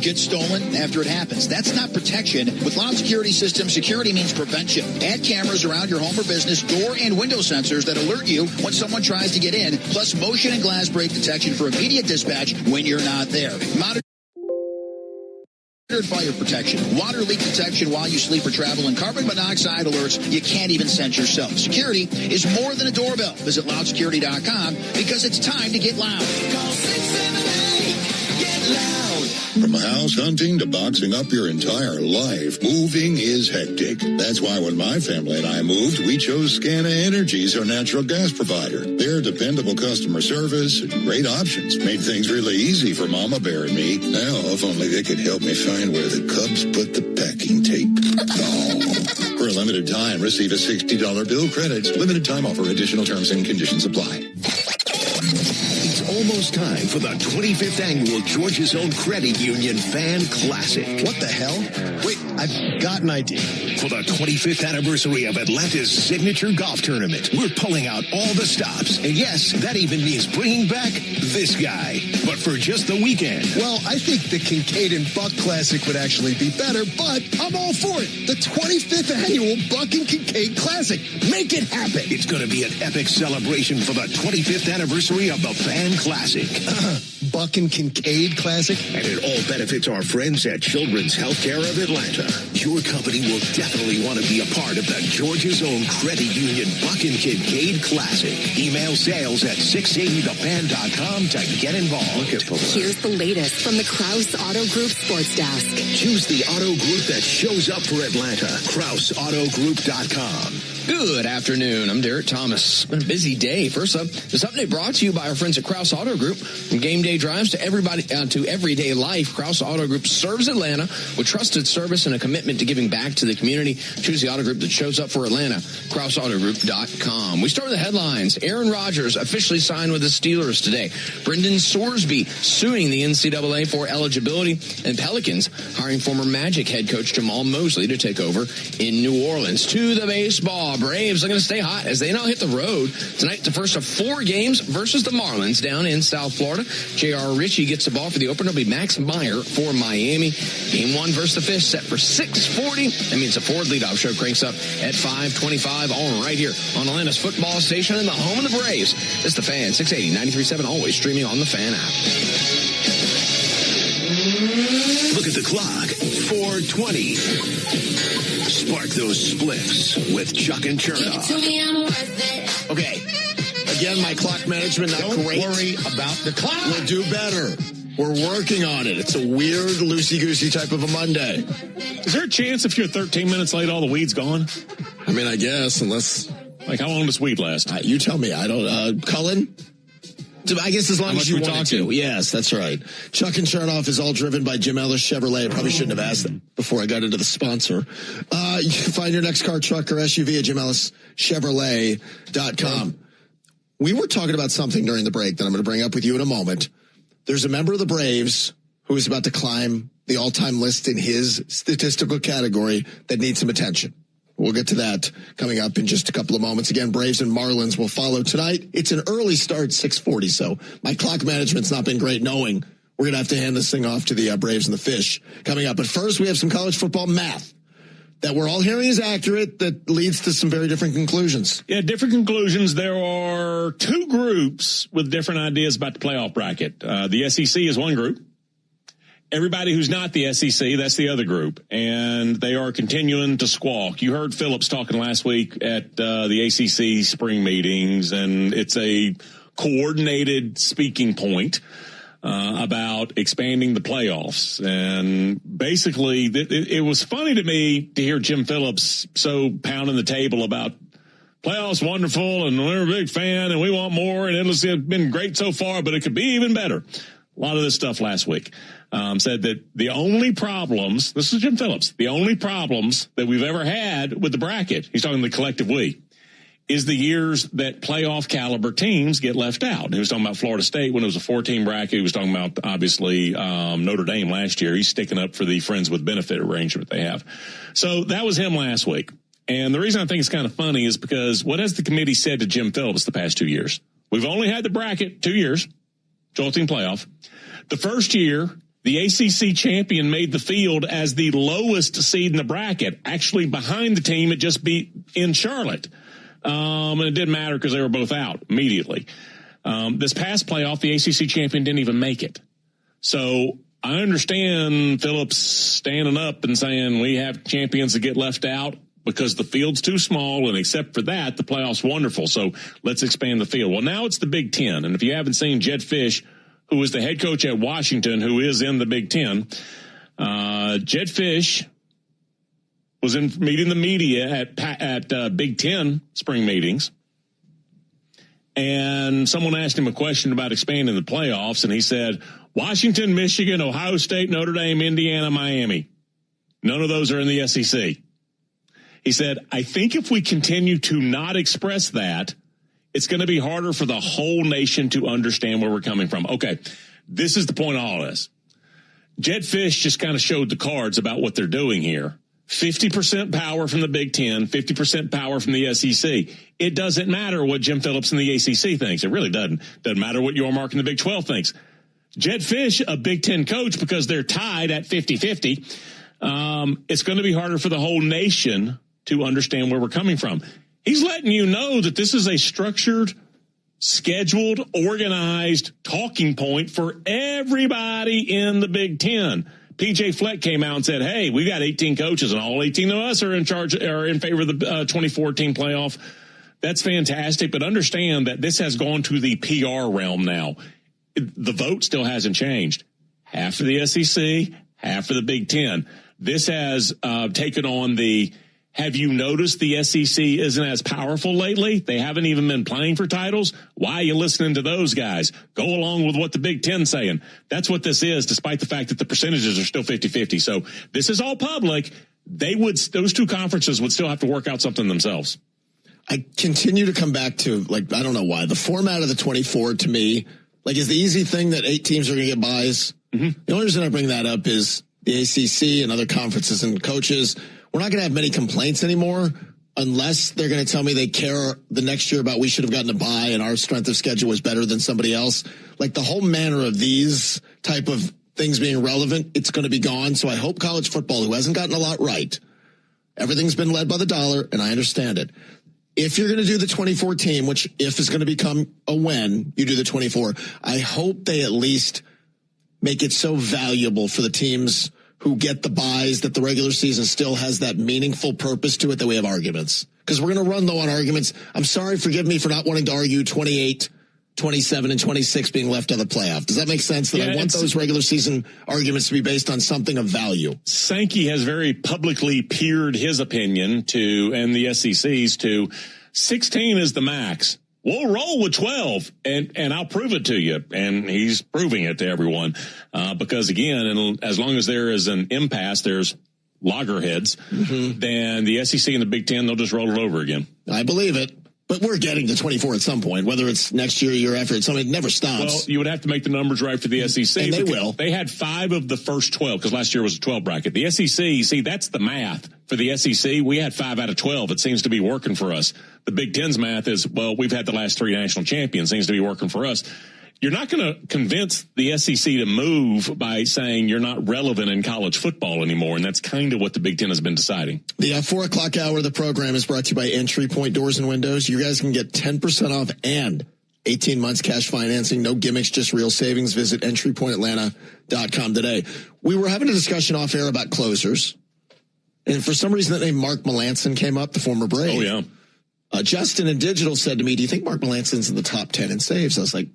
Gets stolen after it happens. That's not protection. With Loud Security Systems, security means prevention. Add cameras around your home or business, door and window sensors that alert you when someone tries to get in, plus motion and glass break detection for immediate dispatch when you're not there. Monitored fire protection, water leak detection while you sleep or travel, and carbon monoxide alerts you can't even sense yourself. Security is more than a doorbell. Visit loudsecurity.com because it's time to get loud. Call 678, get loud. From house hunting to boxing up your entire life, moving is hectic. That's why when my family and I moved, we chose Scana Energy as our natural gas provider. Their dependable customer service and great options made things really easy for Mama Bear and me. Now, if only they could help me find where the Cubs put the packing tape. Oh. For a limited time, receive a $60 bill credit. Limited time offer. Additional terms and conditions apply. Almost time for the 25th annual Georgia's Own Credit Union Fan Classic. What the hell? Wait, I've got an idea. For the 25th anniversary of Atlanta's signature golf tournament, we're pulling out all the stops. And yes, that even means bringing back this guy. But for just the weekend. Well, I think the Kincaid and Buck Classic would actually be better, but I'm all for it. The 25th annual Buck and Kincaid Classic. Make it happen. It's going to be an epic celebration for the 25th anniversary of the Fan Classic. Buck and Kincaid Classic? And it all benefits our friends at Children's Healthcare of Atlanta. Your company will definitely want to be a part of the Georgia's Own Credit Union Buck and Kincaid Classic. Email sales at 680thefan.com to get involved. Here's the latest from the Krauss Auto Group Sports Desk. Choose the auto group that shows up for Atlanta. KraussAutoGroup.com. Good afternoon. I'm Derek Thomas. It's been a busy day. First up, this update brought to you by our friends at Krauss Auto Group. From game day drives to to everyday life, Krauss Auto Group serves Atlanta with trusted service and a commitment to giving back to the community. Choose the auto group that shows up for Atlanta. KraussAutoGroup.com. We start with the headlines. Aaron Rodgers officially signed with the Steelers today. Brendan Sorsby suing the NCAA for eligibility. And Pelicans hiring former Magic head coach Jamal Mosley to take over in New Orleans. To the baseball. Braves are going to stay hot as they now hit the road tonight. The first of 4 games versus the Marlins down in South Florida. J.R. Ritchie gets the ball for the opener. It'll be Max Meyer for Miami. Game 1 versus the Fish set for 6:40. That means the Ford leadoff show cranks up at 5:25. All right here on Atlanta's football station and the home of the Braves. It's the Fan, 680, 93.7, always streaming on the Fan app. Look at the clock. 4:20. Spark those spliffs with Chuck and Chernoff. Okay. Again, my clock management not great. Don't worry about the clock. We'll do better. We're working on it. It's a weird, loosey-goosey type of a Monday. Is there a chance if you're 13 minutes late, all the weed's gone? I mean, I guess, unless... Like, how long does weed last? You tell me. I don't... Cullen? I guess as long as you want to. Yes, that's right. Chuck and Chernoff is all driven by Jim Ellis Chevrolet. I probably shouldn't have asked them before I got into the sponsor. You can find your next car, truck, or SUV at JimEllisChevrolet.com. We were talking about something during the break that I'm going to bring up with you in a moment. There's a member of the Braves who is about to climb the all-time list in his statistical category that needs some attention. We'll get to that coming up in just a couple of moments. Again, Braves and Marlins will follow tonight. It's an early start, 6:40, so my clock management's not been great knowing we're going to have to hand this thing off to the Braves and the Fish coming up. But first, we have some college football math that we're all hearing is accurate that leads to some very different conclusions. Yeah, different conclusions. There are 2 groups with different ideas about the playoff bracket. The SEC is one group. Everybody who's not the SEC, that's the other group, and they are continuing to squawk. You heard Phillips talking last week at the ACC spring meetings, and it's a coordinated speaking point about expanding the playoffs. And basically, it was funny to me to hear Jim Phillips so pounding the table about playoffs wonderful, and we're a big fan, and we want more, and it's been great so far, but it could be even better. A lot of this stuff last week. Said that the only problems, this is Jim Phillips, the only problems that we've ever had with the bracket, he's talking the collective we, is the years that playoff caliber teams get left out. And he was talking about Florida State when it was a 4-team bracket. He was talking about, obviously, Notre Dame last year. He's sticking up for the friends with benefit arrangement they have. So that was him last week. And the reason I think it's kind of funny is because what has the committee said to Jim Phillips the past 2 years? We've only had the bracket 2 years, 12-team playoff. The first year, The ACC champion made the field as the lowest seed in the bracket, actually behind the team it just beat in Charlotte. And it didn't matter because they were both out immediately. This past playoff, the ACC champion didn't even make it. So I understand Phillips standing up and saying we have champions that get left out because the field's too small, and except for that, the playoff's wonderful. So let's expand the field. Well, now it's the Big Ten, and if you haven't seen Jed Fish, who was the head coach at Washington, who is in the Big Ten, Jed Fish was in meeting the media at Big Ten spring meetings, and someone asked him a question about expanding the playoffs, and he said, Washington, Michigan, Ohio State, Notre Dame, Indiana, Miami. None of those are in the SEC. He said, I think if we continue to not express that, it's going to be harder for the whole nation to understand where we're coming from. Okay, this is the point of all this. Jed Fish just kind of showed the cards about what they're doing here. 50% power from the Big Ten, 50% power from the SEC. It doesn't matter what Jim Phillips in the ACC thinks. It really doesn't. Doesn't matter what Yormark in the Big 12 thinks. Jed Fish, a Big Ten coach, because they're tied at 50-50, it's going to be harder for the whole nation to understand where we're coming from. He's letting you know that this is a structured, scheduled, organized talking point for everybody in the Big Ten. PJ Fleck came out and said, hey, we got 18 coaches and all 18 of us are in favor of the 2014 playoff. That's fantastic. But understand that this has gone to the PR realm now. The vote still hasn't changed. Half for the SEC, half for the Big Ten. This has taken on the, have you noticed the SEC isn't as powerful lately? They haven't even been playing for titles. Why are you listening to those guys? Go along with what the Big Ten's saying. That's what this is, despite the fact that the percentages are still 50-50. So this is all public. Those two conferences would still have to work out something themselves. I continue to come back to, I don't know why. The format of the 24 to me, is the easy thing that 8 teams are going to get buys. Mm-hmm. The only reason I bring that up is the ACC and other conferences and coaches. We're not going to have many complaints anymore unless they're going to tell me they care the next year about we should have gotten a bye and our strength of schedule was better than somebody else. The whole manner of these type of things being relevant, it's going to be gone. So I hope college football, who hasn't gotten a lot right, everything's been led by the dollar, and I understand it. If you're going to do the 24 team, which if is going to become a when you do the 24, I hope they at least make it so valuable for the teams who get the buys that the regular season still has that meaningful purpose to it that we have arguments. Because we're going to run low on arguments. I'm sorry, forgive me for not wanting to argue 28, 27, and 26 being left out of the playoff. Does that make sense? That I want those regular season arguments to be based on something of value. Sankey has very publicly peered his opinion to, and the SEC's to, 16 is the max. We'll roll with 12, and I'll prove it to you. And he's proving it to everyone. Because, again, as long as there is an impasse, there's loggerheads, then the SEC and the Big Ten, they'll just roll it over again. I believe it. But we're getting to 24 at some point, whether it's next year, year after, it never stops. Well, you would have to make the numbers right for the SEC. And they will. They had 5 of the first 12, because last year was a 12 bracket. The SEC, see, that's the math. For the SEC, we had 5 out of 12. It seems to be working for us. The Big Ten's math is, well, we've had the last 3 national champions. Seems to be working for us. You're not going to convince the SEC to move by saying you're not relevant in college football anymore, and that's kind of what the Big Ten has been deciding. The 4 o'clock hour of the program is brought to you by Entry Point Doors and Windows. You guys can get 10% off and 18 months cash financing. No gimmicks, just real savings. Visit entrypointatlanta.com today. We were having a discussion off air about closers, and for some reason that name Mark Melanson came up, the former Brave. Oh, yeah. Justin in Digital said to me, do you think Mark Melanson's in the top 10 in saves? I was like,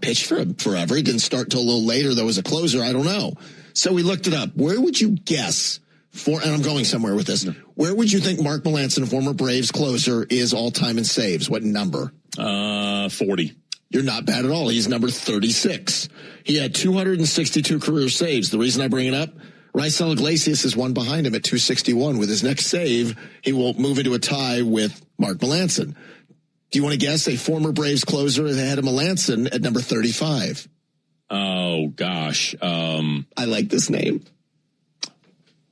pitched for him forever. He didn't start till a little later. There was a closer. I don't know. So we looked it up. Where would you guess and I'm going somewhere with this. Where would you think Mark Melanson, former Braves closer, is all time in saves? What number? 40. You're not bad at all. He's number 36. He had 262 career saves. The reason I bring it up, Raisel Iglesias is one behind him at 261. With his next save, he will move into a tie with Mark Melanson. Do you want to guess a former Braves closer ahead of Melanson at number 35? Oh, gosh. I like this name.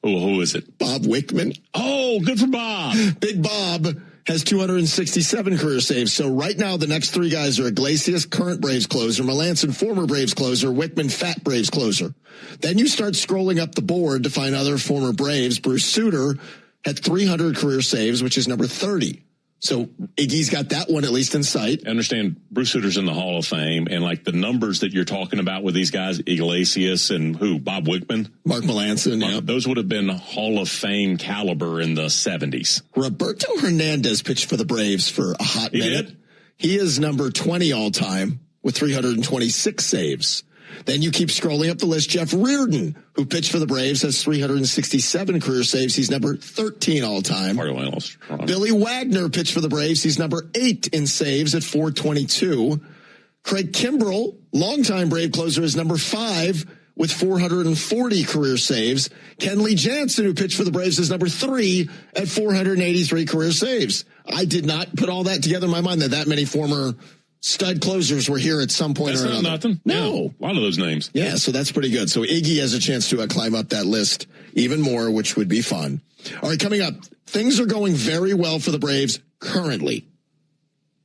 Who is it? Bob Wickman. Oh, good for Bob. Big Bob. has 267 career saves. So right now, the next three guys are Iglesias, current Braves closer, Melanson, former Braves closer, Wickman, fat Braves closer. Then you start scrolling up the board to find other former Braves. Bruce Sutter had 300 career saves, which is number 30. So Iggy's got that one at least in sight. I understand Bruce Sutter's in the Hall of Fame, and like the numbers that you're talking about with these guys, Iglesias and Bob Wickman? Mark Melanson, yeah. Those would have been Hall of Fame caliber in the 70s. Roberto Hernandez pitched for the Braves for a hot minute. Did? He is number 20 all time with 326 saves. Then you keep scrolling up the list. Jeff Reardon, who pitched for the Braves, has 367 career saves. He's number 13 all time. Billy Wagner pitched for the Braves. He's number 8 in saves at 422. Craig Kimbrell, longtime Brave closer, is number 5 with 440 career saves. Kenley Jansen, who pitched for the Braves, is number 3 at 483 career saves. I did not put all that together in my mind that many former stud closers were here at some point or another. That's not nothing. No. Yeah, a lot of those names. Yeah, so that's pretty good. So Iggy has a chance to climb up that list even more, which would be fun. All right, coming up, things are going very well for the Braves currently,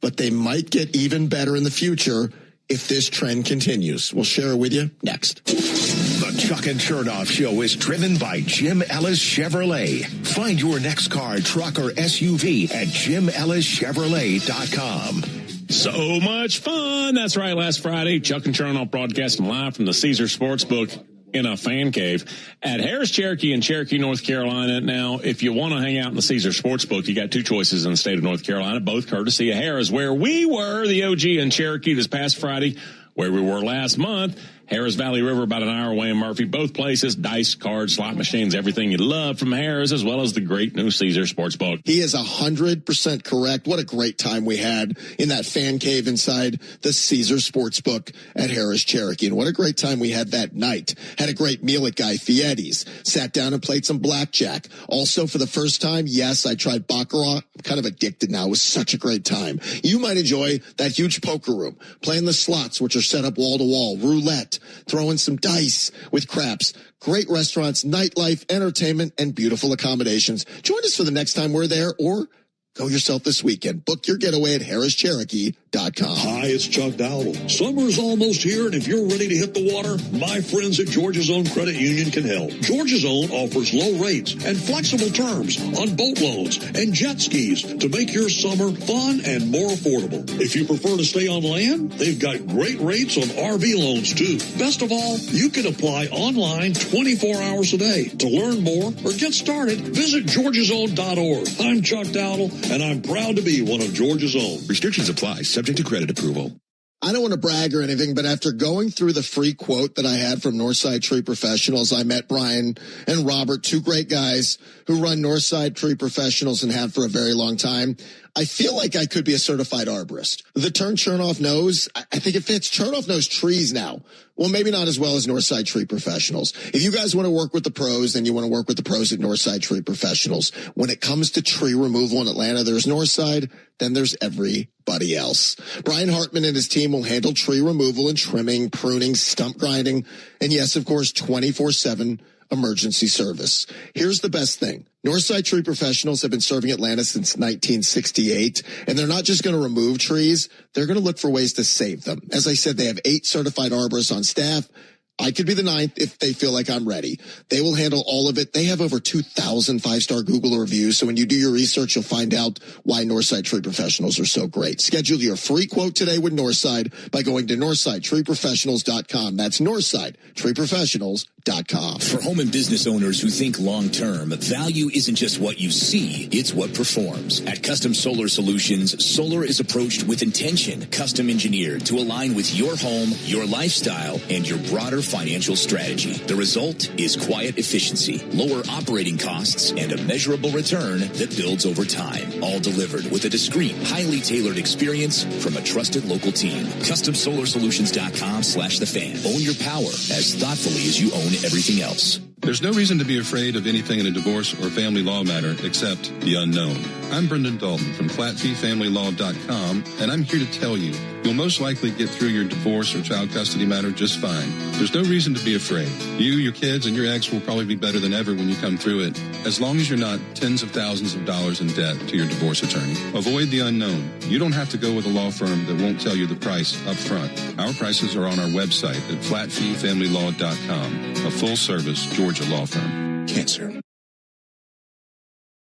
but they might get even better in the future if this trend continues. We'll share it with you next. The Chuck and Chernoff Show is driven by Jim Ellis Chevrolet. Find your next car, truck, or SUV at JimEllisChevrolet.com. So much fun. That's right. Last Friday, Chuck and Chernoff broadcasting live from the Caesar Sportsbook in a fan cave at Harrah's Cherokee in Cherokee, North Carolina. Now, if you want to hang out in the Caesar Sportsbook, you got two choices in the state of North Carolina, both courtesy of Harrah's, where we were, the OG in Cherokee this past Friday, where we were last month. Harrah's Valley River, about an hour away in Murphy. Both places, dice, cards, slot machines, everything you love from Harrah's, as well as the great new Caesar Sportsbook. He is 100% correct. What a great time we had in that fan cave inside the Caesar Sportsbook at Harrah's Cherokee. And what a great time we had that night. Had a great meal at Guy Fieri's. Sat down and played some blackjack. Also, for the first time, yes, I tried Baccarat. I'm kind of addicted now. It was such a great time. You might enjoy that huge poker room, playing the slots, which are set up wall to wall, roulette, throwing some dice with craps, great restaurants, nightlife, entertainment, and beautiful accommodations. Join us for the next time we're there, or go yourself this weekend. Book your getaway at HarrisCherokee.com. Hi, it's Chuck Dowdle. Summer's almost here, and if you're ready to hit the water, my friends at Georgia's Own Credit Union can help. Georgia's Own offers low rates and flexible terms on boat loans and jet skis to make your summer fun and more affordable. If you prefer to stay on land, they've got great rates on RV loans, too. Best of all, you can apply online 24 hours a day. To learn more or get started, visit georgiasown.org. I'm Chuck Dowdle, and I'm proud to be one of Georgia's Own. Restrictions apply, subject to credit approval. I don't want to brag or anything, but after going through the free quote that I had from Northside Tree Professionals, I met Brian and Robert, two great guys who run Northside Tree Professionals and have for a very long time. I feel like I could be a certified arborist. The term Chernoff knows, I think it fits. Chernoff knows trees now. Well, maybe not as well as Northside Tree Professionals. If you guys want to work with the pros, then you want to work with the pros at Northside Tree Professionals. When it comes to tree removal in Atlanta, there's Northside, then there's everybody else. Brian Hartman and his team will handle tree removal and trimming, pruning, stump grinding, and yes, of course, 24/7 emergency service. Here's the best thing. Northside Tree Professionals have been serving Atlanta since 1968, and they're not just going to remove trees. They're going to look for ways to save them. As I said, they have 8 certified arborists on staff. I could be the 9th if they feel like I'm ready. They will handle all of it. They have over 2,000 5-star Google reviews. So when you do your research, you'll find out why Northside Tree Professionals are so great. Schedule your free quote today with Northside by going to NorthsideTreeProfessionals.com. That's NorthsideTreeProfessionals.com. For home and business owners who think long-term, value isn't just what you see, it's what performs. At Custom Solar Solutions, solar is approached with intention, custom engineered to align with your home, your lifestyle, and your broader financial strategy. The result is quiet efficiency, lower operating costs, and a measurable return that builds over time. All delivered with a discreet, highly tailored experience from a trusted local team. CustomSolarSolutions.com/thefan. Own your power as thoughtfully as you own everything else. There's no reason to be afraid of anything in a divorce or family law matter except the unknown. I'm Brendan Dalton from FlatFeeFamilyLaw.com, and I'm here to tell you, you'll most likely get through your divorce or child custody matter just fine. There's no reason to be afraid. You, your kids, and your ex will probably be better than ever when you come through it, as long as you're not tens of thousands of dollars in debt to your divorce attorney. Avoid the unknown. You don't have to go with a law firm that won't tell you the price up front. Our prices are on our website at FlatFeeFamilyLaw.com, a full-service Georgia law firm. Cancer.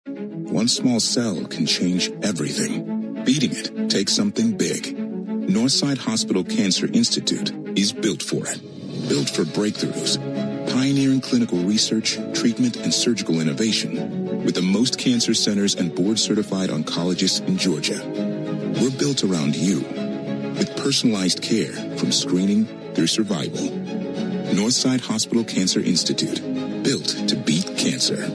One small cell can change everything. Beating it takes something big. Northside Hospital Cancer Institute is built for it. Built for breakthroughs. Pioneering clinical research, treatment, and surgical innovation. With the most cancer centers and board-certified oncologists in Georgia. We're built around you. With personalized care from screening through survival. Northside Hospital Cancer Institute. Built to beat cancer.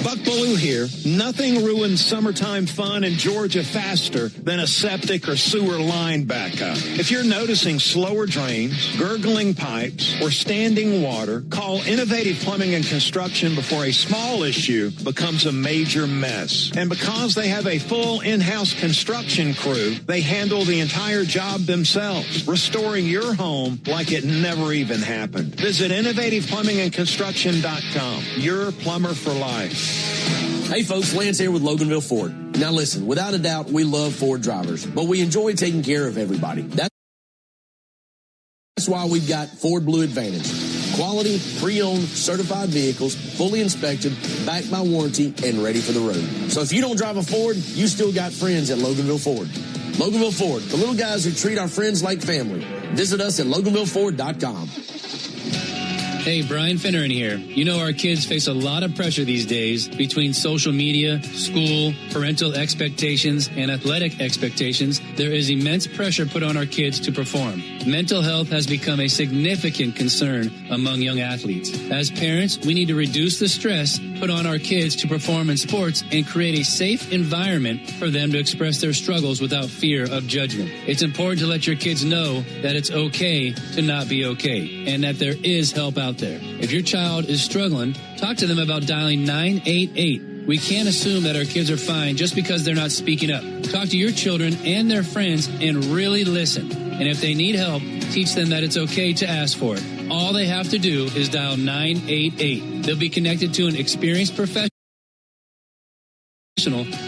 Buck Ballou here. Nothing ruins summertime fun in Georgia faster than a septic or sewer line backup. If you're noticing slower drains, gurgling pipes, or standing water, call Innovative Plumbing and Construction before a small issue becomes a major mess. And because they have a full in-house construction crew, they handle the entire job themselves, restoring your home like it never even happened. Visit InnovativePlumbingAndConstruction.com. Your plumber for life. Hey folks, Lance here with Loganville Ford. Now listen, without a doubt, we love Ford drivers, but we enjoy taking care of everybody. That's why we've got Ford Blue Advantage. Quality, pre-owned, certified vehicles, fully inspected, backed by warranty, and ready for the road. So if you don't drive a Ford, you still got friends at Loganville Ford. Loganville Ford, the little guys who treat our friends like family. Visit us at LoganvilleFord.com. Hey, Brian Finneran here. You know our kids face a lot of pressure these days between social media, school, parental expectations, and athletic expectations. There is immense pressure put on our kids to perform. Mental health has become a significant concern among young athletes. As parents, we need to reduce the stress put on our kids to perform in sports and create a safe environment for them to express their struggles without fear of judgment. It's important to let your kids know that it's okay to not be okay and that there is help out there. If your child is struggling, talk to them about dialing 988. We can't assume that our kids are fine just because they're not speaking up. Talk to your children and their friends and really listen. And if they need help, teach them that it's okay to ask for it. All they have to do is dial 988. They'll be connected to an experienced professional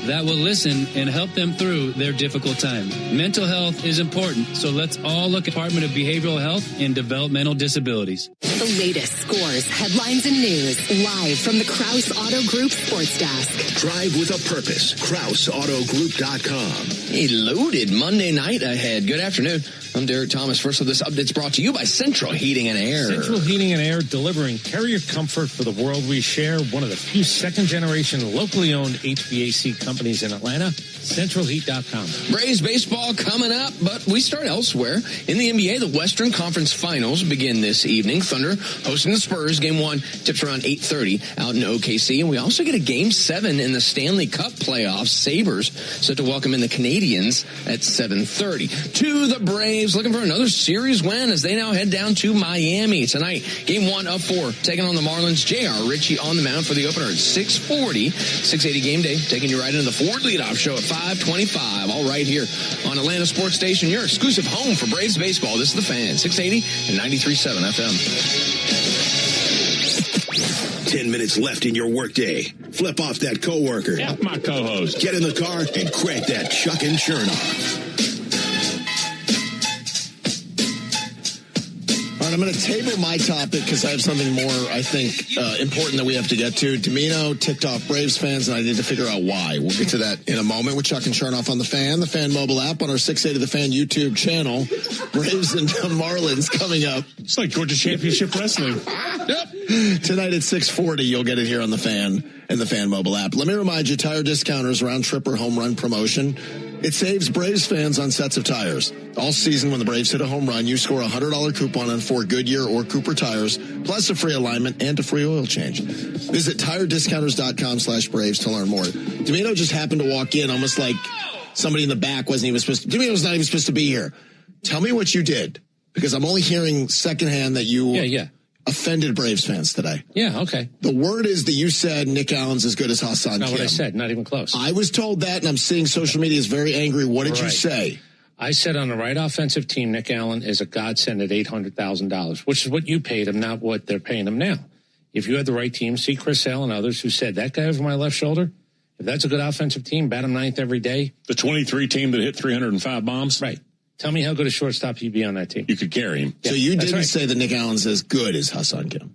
that will listen and help them through their difficult time. Mental health is important, so let's all look at the Department of Behavioral Health and Developmental Disabilities. The latest scores, headlines, and news live from the Krauss Auto Group Sports Desk. Drive with a purpose. KraussAutoGroup.com. A loaded Monday night ahead. Good afternoon. I'm Derek Thomas. First of this update's brought to you by Central Heating and Air. Central Heating and Air, delivering carrier comfort for the world we share. One of the few second-generation, locally owned HVAC companies in Atlanta. CentralHeat.com. Braves baseball coming up, but we start elsewhere. In the NBA, the Western Conference Finals begin this evening. Thunder hosting the Spurs. Game 1 tips around 8:30 out in OKC. And we also get a Game 7 in the Stanley Cup playoffs. Sabres set to welcome in the Canadiens at 7:30. To the Braves, looking for another series win as they now head down to Miami tonight. Game 1 of 4, taking on the Marlins. J.R. Ritchie on the mound for the opener at 6:40. 680 Game Day, taking you right into the Ford Leadoff Show at 5:25. All right here on Atlanta Sports Station, your exclusive home for Braves baseball. This is The Fan, 680 and 93.7 FM. 10 minutes left in your workday. Flip off that coworker. F my co-host. Get in the car and crank that Chuck and Chernoff. All right, I'm going to table my topic because I have something more, I think, important that we have to get to. Domino ticked off Braves fans, and I need to figure out why. We'll get to that in a moment with Chuck and Chernoff on the Fan mobile app, on our 680 The Fan YouTube channel. Braves and Marlins coming up. It's like Georgia Championship Wrestling. Yep. Tonight at 6:40, you'll get it here on the Fan and the Fan mobile app. Let me remind you, Tire Discounters round trip or home run promotion. It saves Braves fans on sets of tires. All season, when the Braves hit a home run, you score a $100 coupon on 4 Goodyear or Cooper tires, plus a free alignment and a free oil change. Visit TireDiscounters.com/Braves to learn more. Domino just happened to walk in almost like somebody in the back wasn't even supposed to. Domino's not even supposed to be here. Tell me what you did, because I'm only hearing secondhand that you. Yeah. offended Braves fans today. Yeah, okay. The word is that you said Nick Allen's as good as Hassan That's not Kim. what I said. Not even close. I was told that, and I'm seeing social media is very angry. What did you say? I said on the right offensive team, Nick Allen is a godsend at $800,000, which is what you paid him, not what they're paying him now. If you had the right team, see Chris Sale and others who said that guy over my left shoulder, if that's a good offensive team, bat him ninth every day. The 23 team that hit 305 bombs? Right. Tell me how good a shortstop he'd be on that team. You could carry him. So you didn't say that Nick Allen's as good as Hassan Kim?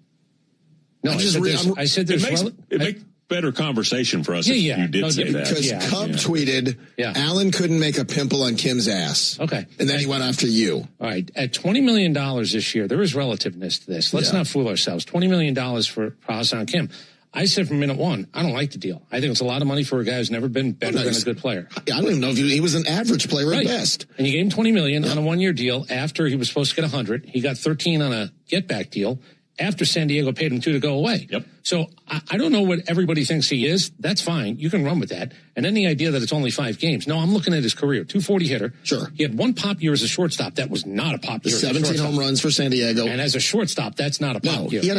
No, I said there's it makes better conversation for us if you did say that. Because Cub tweeted, Allen couldn't make a pimple on Kim's ass. Okay. And then he went after you. All right. At $20 million this year, there is relativeness to this. Let's not fool ourselves. $20 million for Hassan Kim. I said from minute one, I don't like the deal. I think it's a lot of money for a guy who's never been better than a good player. I don't even know if he was an average player at best. And you gave him $20 million on a one-year deal after he was supposed to get $100. He got $13 on a get-back deal after San Diego paid him $2 to go away. Yep. So I don't know what everybody thinks he is. That's fine. You can run with that. And then the idea that it's only 5 games. No, I'm looking at his career. 240 hitter. Sure. He had one pop year as a shortstop. That was not a pop year. 17 home runs for San Diego. And as a shortstop, that's not a pop year. He had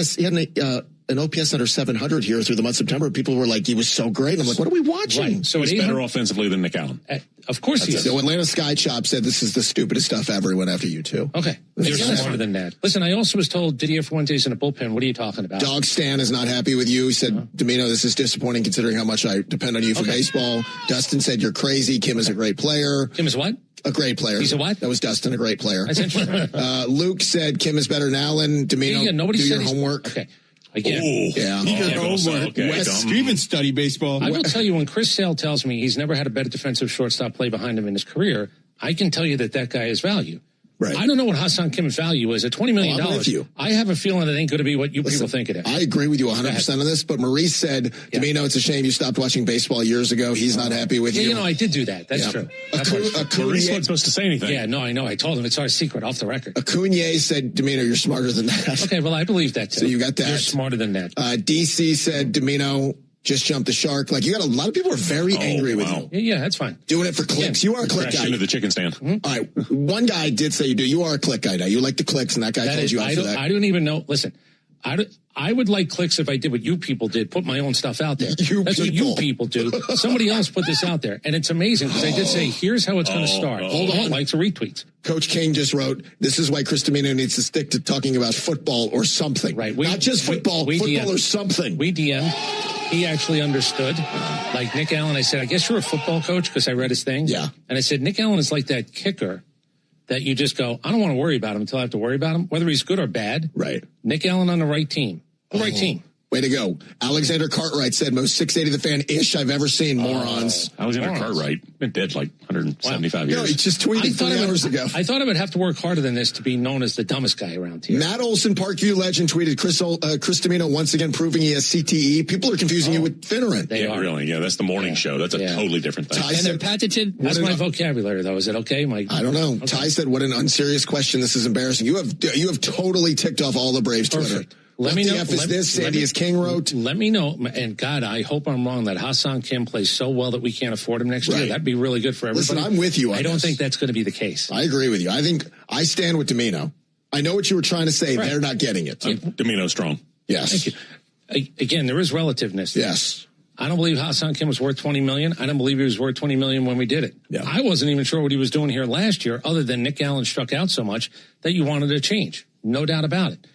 an OPS under 700 here through the month of September. People were like, he was so great. And I'm like, what are we watching? Right. So he's better offensively than Nick Allen. Of course he is. So Atlanta Sky Chop said this is the stupidest stuff ever. He went after you too. Okay. You're smarter than that. Listen, I also was told Didier Fuentes in a bullpen. What are you talking about? Dog Stan is not happy with you. He said, Domino, this is disappointing considering how much I depend on you for baseball. Dustin said you're crazy. Kim is a great player. Kim is what? A great player. He's a what? That was Dustin, a great player. That's interesting. Luke said Kim is better than Allen. Domino, nobody do said your homework. Okay. Again. You even study baseball. I will tell you, when Chris Sale tells me he's never had a better defensive shortstop play behind him in his career, I can tell you that guy has value. Right. I don't know what Hassan Kim's value is. At $20 million, I'm with you. I have a feeling it ain't going to be what people think it is. I agree with you 100% on this, but Maurice said, Domino, it's a shame you stopped watching baseball years ago. He's not happy with you. You know, I did do that. That's true. Maurice wasn't supposed to say anything. Yeah, no, I know. I told him it's our secret off the record. Acuna said, Domino, you're smarter than that. Okay, well, I believe that too. So you got that. You're smarter than that. DC said, Domino, just jump the shark. Like, you got a lot of people are very angry with you. Yeah, that's fine. Doing it for clicks. You are a click guy. Into the chicken stand. Mm-hmm. All right. One guy did say you do. You are a click guy now. You like the clicks, and that guy told you after that. I don't even know. Listen, I would like clicks if I did what you people did, put my own stuff out there. That's what you people do. Somebody else put this out there. And it's amazing because I did say, here's how it's going to start. Hold on. Likes or retweets. Coach King just wrote, this is why Chris Domino needs to stick to talking about football or something. Right. Not just football, football or something. We DM. He actually understood. Like Nick Allen, I said, I guess you're a football coach because I read his thing. Yeah. And I said, Nick Allen is like that kicker that you just go, I don't want to worry about him until I have to worry about him, whether he's good or bad. Right. Nick Allen on the right team. The right team. Way to go. Alexander Cartwright said, most 680 the fan-ish I've ever seen. Morons. Alexander Cartwright. Been dead like 175 years. No, he just tweeted 3 hours ago. I thought I would have to work harder than this to be known as the dumbest guy around here. Matt Olson, Parkview legend, tweeted, Chris Domino once again proving he has CTE. People are confusing you with Finneran. They are. Really? Yeah, that's the morning show. That's a totally different thing. And they're patented. What's my vocabulary, though? Is it okay? I don't know. Okay. Ty said, what an unserious question. This is embarrassing. You have totally ticked off all the Braves Twitter. Let me know. What the F is this? Sandy is King wrote. Let me know. And God, I hope I'm wrong that Hassan Kim plays so well that we can't afford him next year. That'd be really good for everybody. Listen, I'm with you on I don't think that's going to be the case. I agree with you. I think I stand with Domino. I know what you were trying to say. They're not getting it. Domino strong. Yes. Thank you. Again, there is relativeness. Yes. I don't believe Hassan Kim was worth $20 million. I don't believe he was worth $20 million when we did it. Yeah. I wasn't even sure what he was doing here last year, other than Nick Allen struck out so much that you wanted to change. No doubt about it.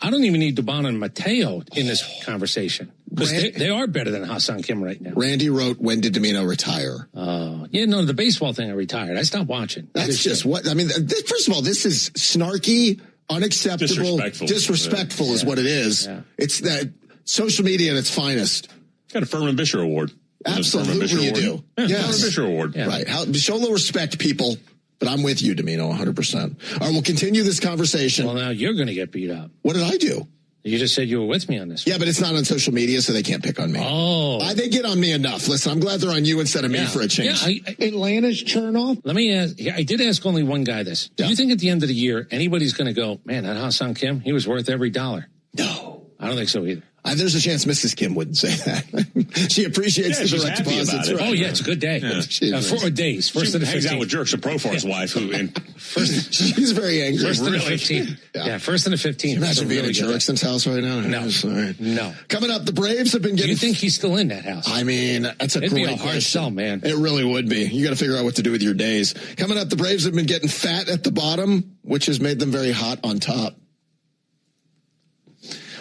I don't even need Dubon and Mateo in this conversation because they are better than Hassan Kim right now. Randy wrote, when did Domino retire? The baseball thing I retired. I stopped watching. That's just what, I mean, first of all, this is snarky, unacceptable, disrespectful is what it is. Yeah. It's that social media at its finest. Got a Furman Bisher Award. Absolutely you do. Yeah, yes. Furman Bisher Award. Yeah. Right. Show a little respect, people. But I'm with you, Domino, 100%. All right, we'll continue this conversation. Well, now you're going to get beat up. What did I do? You just said you were with me on this. Yeah, but it's not on social media, so they can't pick on me. Oh. They get on me enough. Listen, I'm glad they're on you instead of me for a change. Atlanta's Chernoff? Let me ask. I did ask only one guy this. Do you think at the end of the year, anybody's going to go, man, that Hassan Kim, he was worth every dollar? No. I don't think so either. There's a chance Mrs. Kim wouldn't say that. She appreciates the direct deposits. Right. Oh, yeah, it's a good day. Yeah. 4 days. First and the 15th. Hangs out with Jerks, a pro for his wife. She's very angry. First and the 15th. Yeah, first and the 15th. Imagine being at Jerkson's house right now. No. Coming up, the Braves have been getting... Do you think he's still in that house? I mean, that's It'd be a hard sell, man. It really would be. You got to figure out what to do with your days. Coming up, the Braves have been getting fat at the bottom, which has made them very hot on top.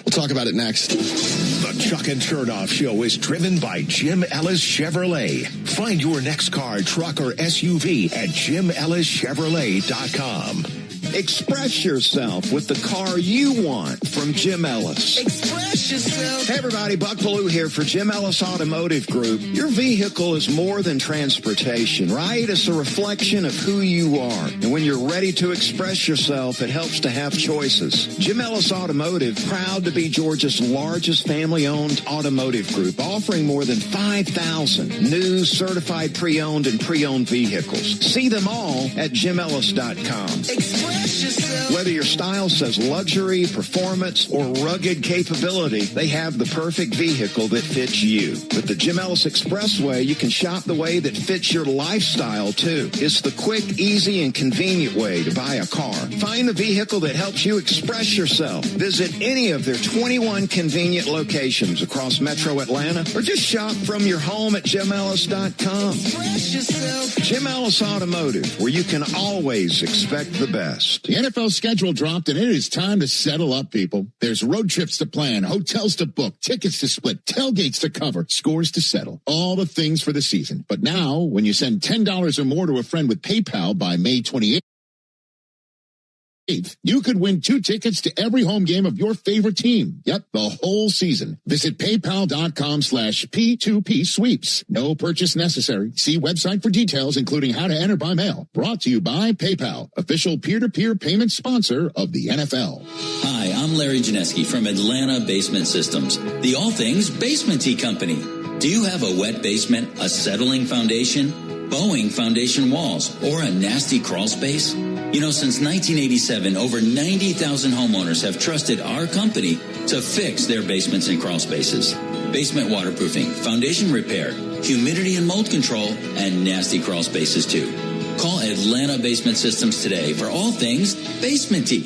We'll talk about it next. The Chuck and Chernoff Show is driven by Jim Ellis Chevrolet. Find your next car, truck, or SUV at JimEllisChevrolet.com. Express yourself with the car you want from Jim Ellis. Express yourself. Hey everybody, Buck Bellew here for Jim Ellis Automotive Group. Your vehicle is more than transportation, right? It's a reflection of who you are. And when you're ready to express yourself, it helps to have choices. Jim Ellis Automotive, proud to be Georgia's largest family-owned automotive group, offering more than 5,000 new certified pre-owned and pre-owned vehicles. See them all at JimEllis.com. Express yourself. Whether your style says luxury, performance, or rugged capability, they have the perfect vehicle that fits you. With the Jim Ellis Expressway, you can shop the way that fits your lifestyle, too. It's the quick, easy, and convenient way to buy a car. Find the vehicle that helps you express yourself. Visit any of their 21 convenient locations across Metro Atlanta, or just shop from your home at JimEllis.com. Express yourself. Jim Ellis Automotive, where you can always expect the best. The NFL schedule dropped, and it is time to settle up, people. There's road trips to plan, hotels to book, tickets to split, tailgates to cover, scores to settle, all the things for the season. But now, when you send $10 or more to a friend with PayPal by May 28th, you could win 2 tickets to every home game of your favorite team. Yep, the whole season. Visit PayPal.com/P2P sweeps. No purchase necessary. See website for details, including how to enter by mail. Brought to you by PayPal, official peer-to-peer payment sponsor of the NFL. Hi, I'm Larry Janeski from Atlanta Basement Systems, the all things basement-y company. Do you have a wet basement, a settling foundation, bowing foundation walls, or a nasty crawl space? You know, since 1987, over 90,000 homeowners have trusted our company to fix their basements and crawl spaces. Basement waterproofing, foundation repair, humidity and mold control, and nasty crawl spaces too. Call Atlanta Basement Systems today for all things basement-y.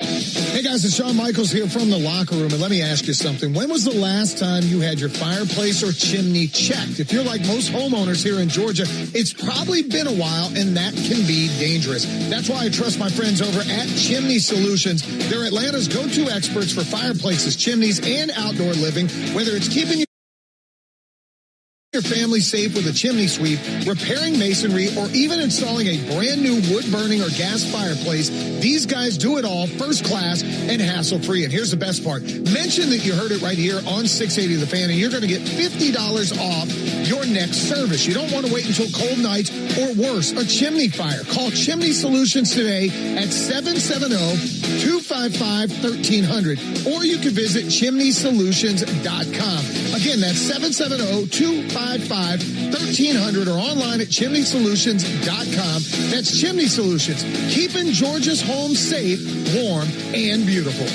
Hey guys, it's Shawn Michaels here from the locker room, and let me ask you something. When was the last time you had your fireplace or chimney checked? If you're like most homeowners here in Georgia, it's probably been a while, and that can be dangerous. That's why I trust my friends over at Chimney Solutions. They're Atlanta's go-to experts for fireplaces, chimneys, and outdoor living, whether it's keeping your family safe with a chimney sweep, repairing masonry, or even installing a brand new wood burning or gas fireplace. These guys do it all first class and hassle free. And here's the best part. Mention that you heard it right here on 680 The Fan, and you're going to get $50 off your next service. You don't want to wait until cold nights or worse, a chimney fire. Call Chimney Solutions today at 770-255-1300, or you can visit chimneysolutions.com. Again, that's 770-255-1300, or online at chimneysolutions.com. That's Chimney Solutions, keeping Georgia's homes safe, warm, and beautiful.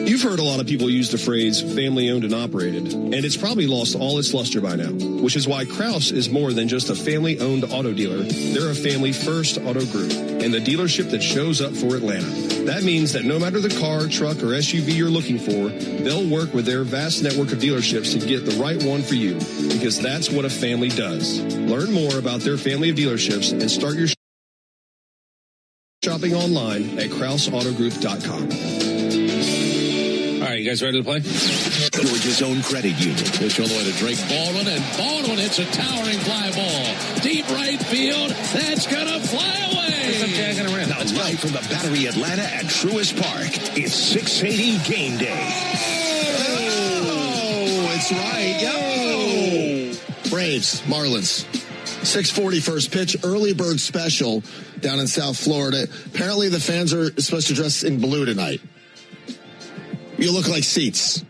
You've heard a lot of people use the phrase family owned and operated, and it's probably lost all its luster by now, which is why Krauss is more than just a family owned auto dealer. They're a family first auto group and the dealership that shows up for Atlanta. That means that no matter the car, truck, or SUV you're looking for, they'll work with their vast network of dealerships to get the right one for you, because that's what a family does. Learn more about their family of dealerships and start your shopping online at KraussAutoGroup.com. All right, you guys ready to play? Georgia's own credit union. Pitch all the way to Drake Baldwin, and Baldwin hits a towering fly ball. Deep right field. That's going to fly away. Now live from the Battery Atlanta at Truist Park, it's 680 Game Day. Oh, it's right. Yo! Braves, Marlins. 6:40 first pitch, early bird special down in South Florida. Apparently the fans are supposed to dress in blue tonight. You look like seats.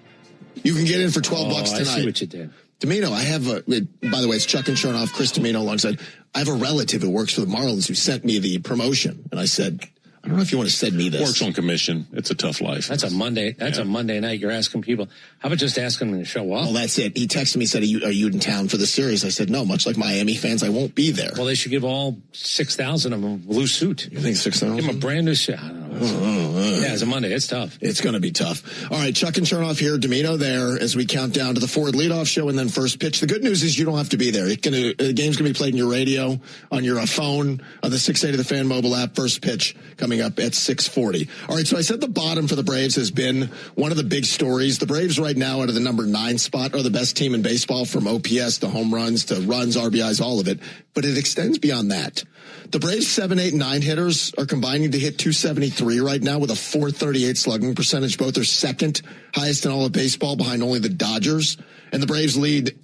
You can get in for $12 tonight. I see what you did. Domino, I have by the way, it's Chuck and Chernoff, Chris Domino alongside. I have a relative who works for the Marlins who sent me the promotion. And I said, I don't know if you want to send me this. Works on commission. It's a tough life. That's a Monday. That's a Monday night. You're asking people. How about just asking them to show up? Well, that's it. He texted me, said, are you in town for the series? I said, no, much like Miami fans, I won't be there. Well, they should give all 6,000 of them a blue suit. You think 6,000? Give them a brand new suit. I don't know. Yeah, it's a Monday. It's tough. It's going to be tough. All right, Chuck and Chernoff here, Domino there as we count down to the Ford leadoff show and then first pitch. The good news is you don't have to be there. The game's going to be played on your radio, on your phone, on the 680 The Fan mobile app. First pitch coming up at 6:40. All right, so I said the bottom for the Braves has been one of the big stories. The Braves right now out of the number 9 spot are the best team in baseball, from OPS to home runs to runs, RBIs, all of it. But it extends beyond that. The Braves 7, 8, 9 hitters are combining to hit 273 right now with a 438 slugging percentage. Both are second highest in all of baseball, behind only the Dodgers. And the Braves lead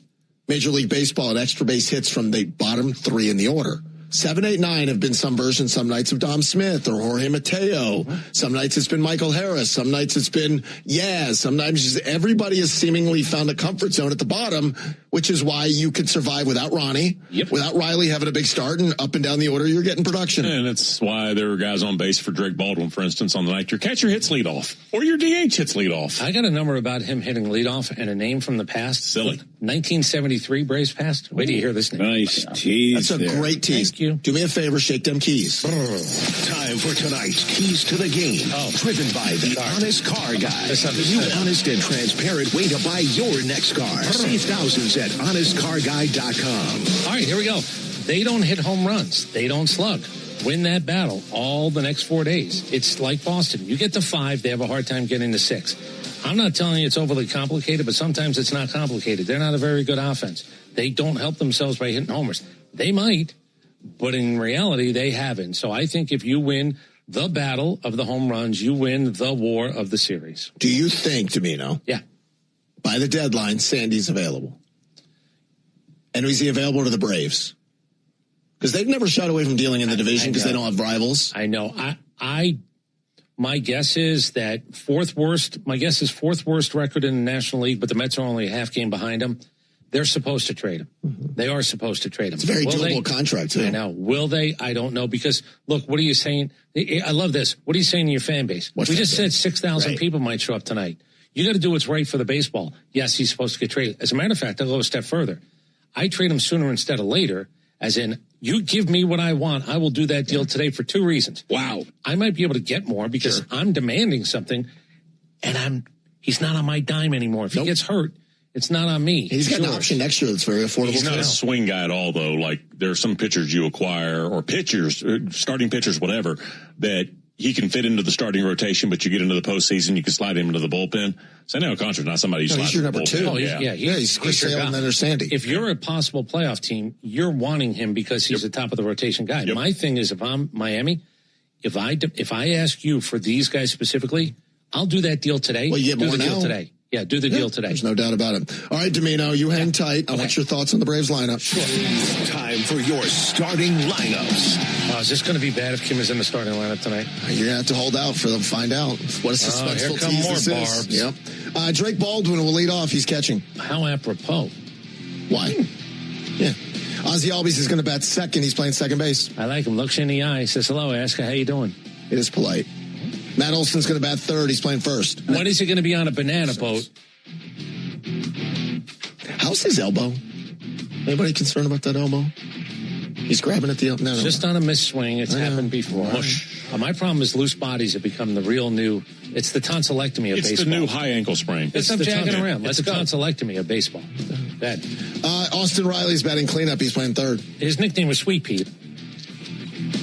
Major League Baseball in extra base hits from the bottom 3 in the order. 7, 8, 9 have been some version, some nights of Dom Smith or Jorge Mateo. Some nights it's been Michael Harrah. Some nights it's been Yaz. Sometimes everybody has seemingly found a comfort zone at the bottom, which is why you could survive without Ronnie, without Riley having a big start, and up and down the order, you're getting production. And it's why there were guys on base for Drake Baldwin, for instance, on the night your catcher hits leadoff or your DH hits leadoff. I got a number about him hitting leadoff and a name from the past. Silly. 1973 Braves past. Wait till you hear this name. Nice tease. That's a great tease. Thank you. Do me a favor, shake them keys. Time for tonight's Keys to the Game. Driven by the Honest Car Guy. The new honest and transparent way to buy your next car. Save thousands at honestcarguy.com. All right, here we go. They don't hit home runs. They don't slug. Win that battle all the next 4 days. It's like Boston. You get to 5, they have a hard time getting to 6. I'm not telling you it's overly complicated, but sometimes it's not complicated. They're not a very good offense. They don't help themselves by hitting homers. They might, but in reality, they haven't. So I think if you win the battle of the home runs, you win the war of the series. Do you think, Domino? Yeah. By the deadline, Sandy's available? And is he available to the Braves? Because they've never shied away from dealing in the division because they don't have rivals. I know. My guess is that fourth worst record in the National League, but the Mets are only a half game behind them. They're supposed to trade him. Mm-hmm. They are supposed to trade him. It's a very doable contract, too. I know. Will they? I don't know. Because, look, what are you saying? I love this. What are you saying to your fan base? We just said 6,000 people might show up tonight. You got to do what's right for the baseball. Yes, he's supposed to get traded. As a matter of fact, I'll go a step further. I trade him sooner instead of later, as in, you give me what I want, I will do that deal today for 2 reasons. Wow. I might be able to get more because I'm demanding something, and he's not on my dime anymore. If he gets hurt, it's not on me. He's got an option next year that's very affordable. He's not a swing guy at all, though. Like, there are some pitchers you acquire, or pitchers, starting pitchers, whatever, that he can fit into the starting rotation, but you get into the postseason, you can slide him into the bullpen. Sandy Alcantara's not somebody you slide he's your into the number bullpen. 2. He's Chris Sale and then there's Sandy. If you're a possible playoff team, you're wanting him because he's the top of the rotation guy. My thing is, if I'm Miami, if I ask you for these guys specifically, I'll do that deal today. Well, you get more now. Today. Yeah, do the deal today. There's no doubt about it. All right, Domino, you hang tight. I want your thoughts on the Braves lineup. Sure. Time for your starting lineups. Is this going to be bad if Kim is in the starting lineup tonight? You're going to have to hold out for them to find out what a suspenseful tease this is. Yep. Drake Baldwin will lead off. He's catching. How apropos. Why? Yeah. Ozzie Albies is going to bat second. He's playing second base. I like him. Looks you in the eye. Says hello. Ask her how you doing. It is polite. Matt Olson's going to bat third. He's playing first. When is he going to be on a banana boat? How's his elbow? Anybody concerned about that elbow? He's grabbing at the elbow. No, just on a miss swing. It's happened before. My problem is loose bodies have become the real new. It's the tonsillectomy of baseball. It's the new high ankle sprain. It's the jagging around. That's the tonsillectomy of baseball. Bad. Austin Riley's batting cleanup. He's playing third. His nickname was Sweet Pete.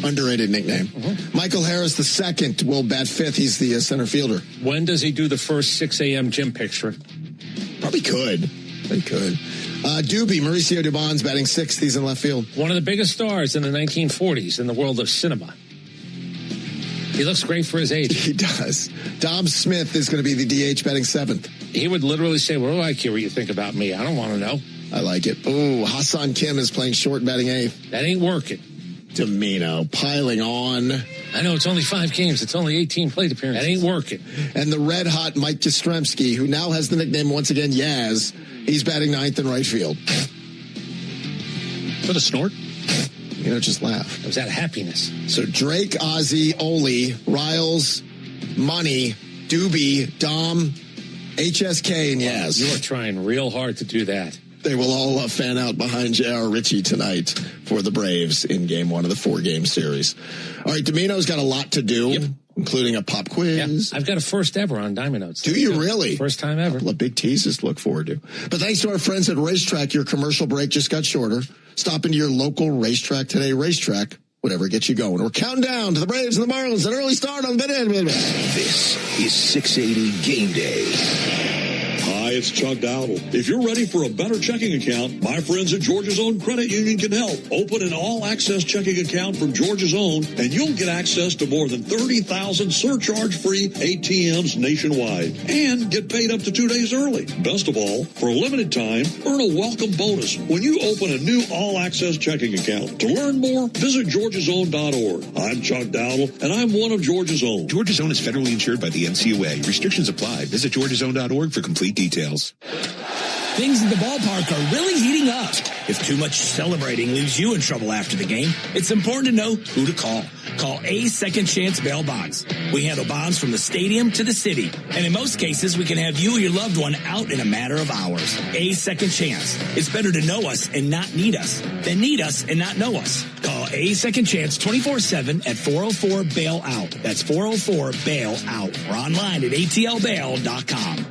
Underrated nickname. Michael Harris, the second, will bat fifth. He's the center fielder. When does he do the first 6 a.m. gym picture? Probably could. They could. Doobie, Mauricio Dubon's batting sixth. He's in left field. One of the biggest stars in the 1940s in the world of cinema. He looks great for his age. He does. Dom Smith is going to be the DH batting seventh. He would literally say, well, I care what you think about me. I don't want to know. I like it. Ooh, Hassan Kim is playing short batting eighth. That ain't working. Domino piling on. I know it's only 5 games. It's only 18 plate appearances. That ain't working. And the red hot Mike Jastrzemski, who now has the nickname once again Yaz, he's batting ninth in right field. Is that a snort? Just laugh. Was that happiness? So Drake, Ozzy, Oli, Riles, Money, Doobie, Dom, HSK, and Yaz. You are trying real hard to do that. They will all fan out behind J.R. Ritchie tonight for the Braves in Game 1 of the 4-game series. All right, Domino's got a lot to do, including a pop quiz. Yeah, I've got a first ever on Diamond Notes. Do you really? First time ever. A couple of big teases to look forward to. But thanks to our friends at Racetrack, your commercial break just got shorter. Stop into your local Racetrack today. Racetrack, whatever gets you going. We're counting down to the Braves and the Marlins. An early start on the This is 680 Game Day. Hi, it's Chuck Dowdle. If you're ready for a better checking account, my friends at Georgia's Own Credit Union can help. Open an all-access checking account from Georgia's Own, and you'll get access to more than 30,000 surcharge-free ATMs nationwide, and get paid up to 2 days early. Best of all, for a limited time, earn a welcome bonus when you open a new all-access checking account. To learn more, visit georgiasown.org. I'm Chuck Dowdle, and I'm one of Georgia's Own. Georgia's Own is federally insured by the NCUA. Restrictions apply. Visit georgiasown.org for complete details. Things in the ballpark are really heating up. If too much celebrating leaves you in trouble after the game, it's important to know who to call. Call A Second Chance Bail Bonds. We handle bonds from the stadium to the city. And in most cases, we can have you or your loved one out in a matter of hours. A Second Chance. It's better to know us and not need us than need us and not know us. Call A Second Chance 24/7 at 404-BAIL-OUT. That's 404-BAIL-OUT. Or online at atlbail.com.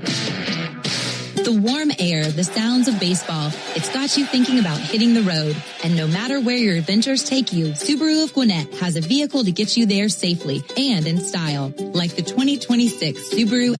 The warm air, the sounds of baseball, it's got you thinking about hitting the road. And no matter where your adventures take you, Subaru of Gwinnett has a vehicle to get you there safely and in style. Like the 2026 Subaru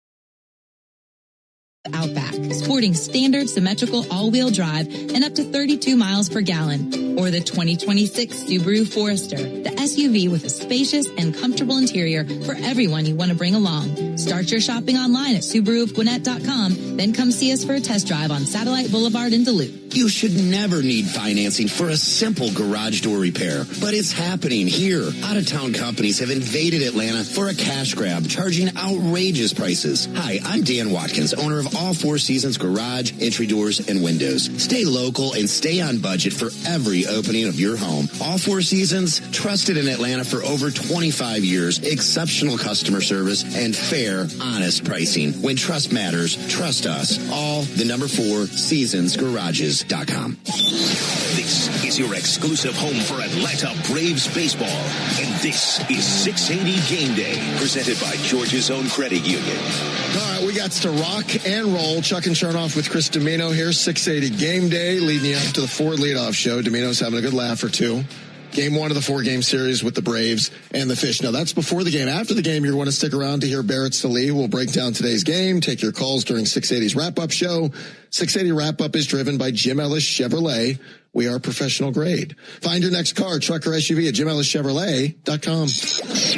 Outback, sporting standard symmetrical all-wheel drive and up to 32 miles per gallon. Or the 2026 Subaru Forester, the SUV with a spacious and comfortable interior for everyone you want to bring along. Start your shopping online at SubaruofGwinnett.com, then come see us for a test drive on Satellite Boulevard in Duluth. You should never need financing for a simple garage door repair, but it's happening here. Out-of-town companies have invaded Atlanta for a cash grab, charging outrageous prices. Hi, I'm Dan Watkins, owner of All Four Seasons Garage, Entry Doors, and Windows. Stay local and stay on budget for every opening of your home. All Four Seasons, trusted in Atlanta for over 25 years, exceptional customer service, and fair, honest pricing. When trust matters, trust us. All the number 4 Seasons Garages. This is your exclusive home for Atlanta Braves baseball. And this is 680 Game Day, presented by Georgia's Own Credit Union. All right, we got to rock and roll. Chuck and Chernoff with Chris Domino here, 680 Game Day, leading you up to the Ford leadoff show. Domino's having a good laugh or two. Game 1 of the 4-game series with the Braves and the Fish. Now, that's before the game. After the game, you're going to stick around to hear Barrett Sallee. We'll break down today's game, take your calls during 680's wrap-up show. 680 wrap-up is driven by Jim Ellis Chevrolet. We are professional grade. Find your next car, truck, or SUV at JimEllisChevrolet.com.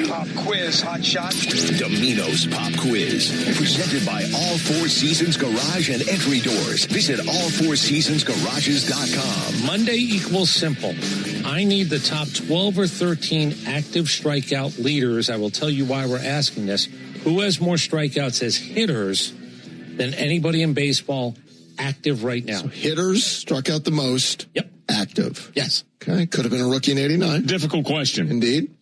Pop quiz, hot shot. Domino's Pop Quiz, presented by All Four Seasons Garage and Entry Doors. Visit allfourseasonsgarages.com. Monday equals simple. I need the top 12 or 13 active strikeout leaders. I will tell you why we're asking this. Who has more strikeouts as hitters than anybody in baseball active right now? So hitters struck out the most. Yep. Active. Yes. Okay. Could have been a rookie in 89. Difficult question. Indeed.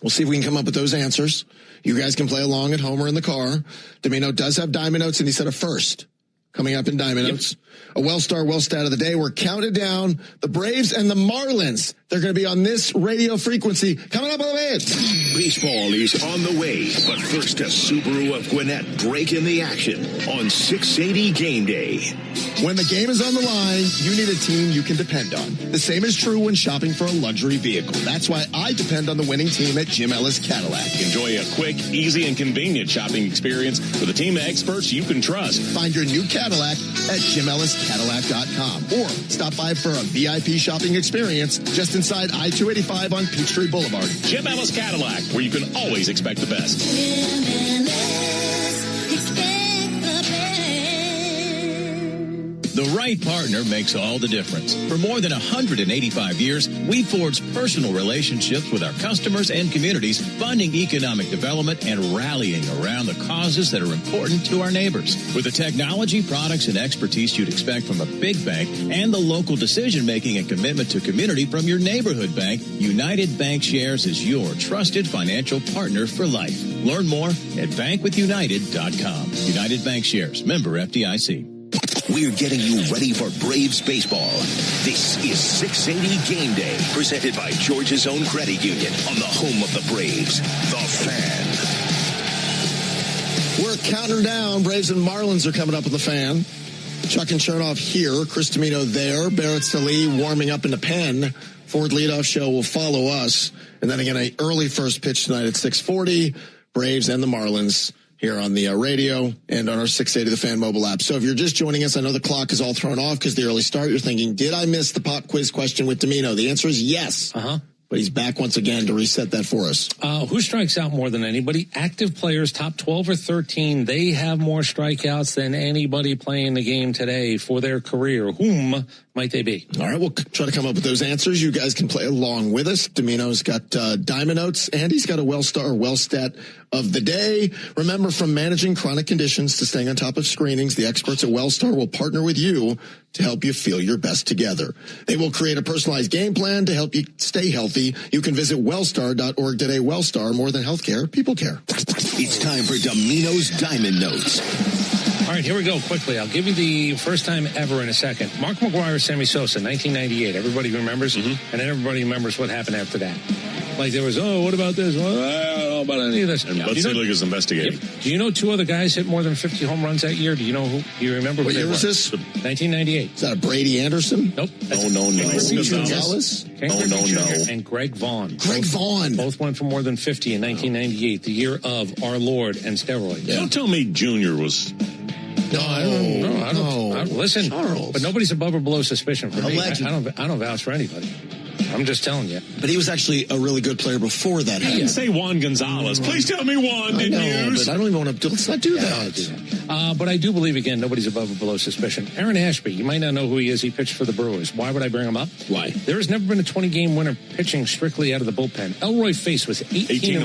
We'll see if we can come up with those answers. You guys can play along at home or in the car. Domino does have Diamond Notes, and he said a first coming up in Diamond Notes. A well-star, well-stat of the day. We're counting down the Braves and the Marlins. They're going to be on this radio frequency coming up on the way. Baseball is on the way, but first a Subaru of Gwinnett breaking the action on 680 Game Day. When the game is on the line, you need a team you can depend on. The same is true when shopping for a luxury vehicle. That's why I depend on the winning team at Jim Ellis Cadillac. Enjoy a quick, easy, and convenient shopping experience with a team of experts you can trust. Find your new Cadillac at JimEllisCadillac.com or stop by for a VIP shopping experience just inside I-285 on Peachtree Boulevard. Jim Ellis Cadillac, where you can always expect the best. Jim Ellis, expect the best. The right partner makes all the difference. For more than 185 years, we've forged personal relationships with our customers and communities, funding economic development and rallying around the causes that are important to our neighbors. With the technology, products, and expertise you'd expect from a big bank and the local decision-making and commitment to community from your neighborhood bank, United Bank Shares is your trusted financial partner for life. Learn more at bankwithunited.com. United Bank Shares, member FDIC. We're getting you ready for Braves baseball. This is 680 Game Day, presented by Georgia's own credit union on the home of the Braves, The Fan. We're counting down. Braves and Marlins are coming up with The Fan. Chuck and Chernoff here. Chris Domino there. Barrett Salih warming up in the pen. Ford leadoff show will follow us. And then again, an early first pitch tonight at 6:40. Braves and the Marlins here on the radio and on our 680 The Fan mobile app. So if you're just joining us, I know the clock is all thrown off because the early start. You're thinking, did I miss the pop quiz question with Domino? The answer is yes. But he's back once again to reset that for us. Who strikes out more than anybody? Active players, top 12 or 13. They have more strikeouts than anybody playing the game today for their career. Whom might they be? All right, we'll try to come up with those answers. You guys can play along with us. Domino's got diamond notes, and he's got a well-stat of the day. Remember, from managing chronic conditions to staying on top of screenings, the experts at Wellstar will partner with you to help you feel your best together. They will create a personalized game plan to help you stay healthy. You can visit wellstar.org today. Wellstar, more than healthcare, people care. It's time for Domino's Diamond Notes. All right, here we go quickly. I'll give you the first time ever in a second. Mark McGwire, Sammy Sosa, 1998. Everybody remembers, and then everybody remembers what happened after that. Like there was, what about this? Well, I don't know about any of this. And Bud Selig is investigating. Yep. Do you know two other guys hit more than 50 home runs that year? Do you know who? Do you remember what year was this? 1998. Is that a Brady Anderson? Nope. No. Gonzalez? No. And Greg Vaughn. Both went for more than 50 in 1998, the year of our Lord and steroids. Don't tell me Junior was... No, I don't. Listen, Charles. But nobody's above or below suspicion for me. I Alleged. don't vouch for anybody. I'm just telling you. But he was actually a really good player before that. You didn't say Juan Gonzalez. Please tell me Juan didn't use. But I don't even want to. Let's not do that. But I do believe, again, nobody's above or below suspicion. Aaron Ashby, you might not know who he is. He pitched for the Brewers. Why would I bring him up? Why? There has never been a 20-game winner pitching strictly out of the bullpen. Elroy Face was 18-1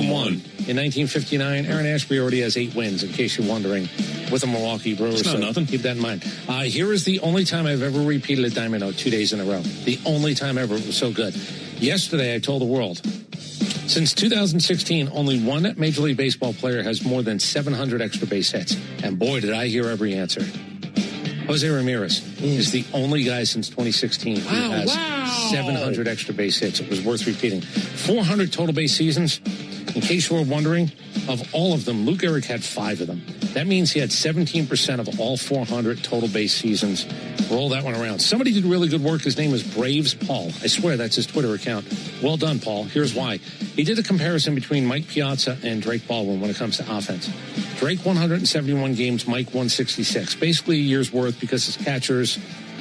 in 1959. Aaron Ashby already has 8 wins, in case you're wondering, with the Milwaukee Brewers. It's not nothing. Keep that in mind. Here is the only time I've ever repeated a diamond note 2 days in a row. The only time ever. It was so good. Yesterday, I told the world, since 2016, only one Major League Baseball player has more than 700 extra base hits. And boy, did I hear every answer. Jose Ramirez is the only guy since 2016 who has 700 extra base hits. It was worth repeating. 400 total base seasons. In case you were wondering, of all of them, Lou Gehrig had 5 of them. That means he had 17% of all 400 total base seasons. Roll that one around. Somebody did really good work. His name is Braves Paul. I swear that's his Twitter account. Well done, Paul. Here's why. He did a comparison between Mike Piazza and Drake Baldwin when it comes to offense. Drake 171 games, Mike 166. Basically a year's worth because as catchers,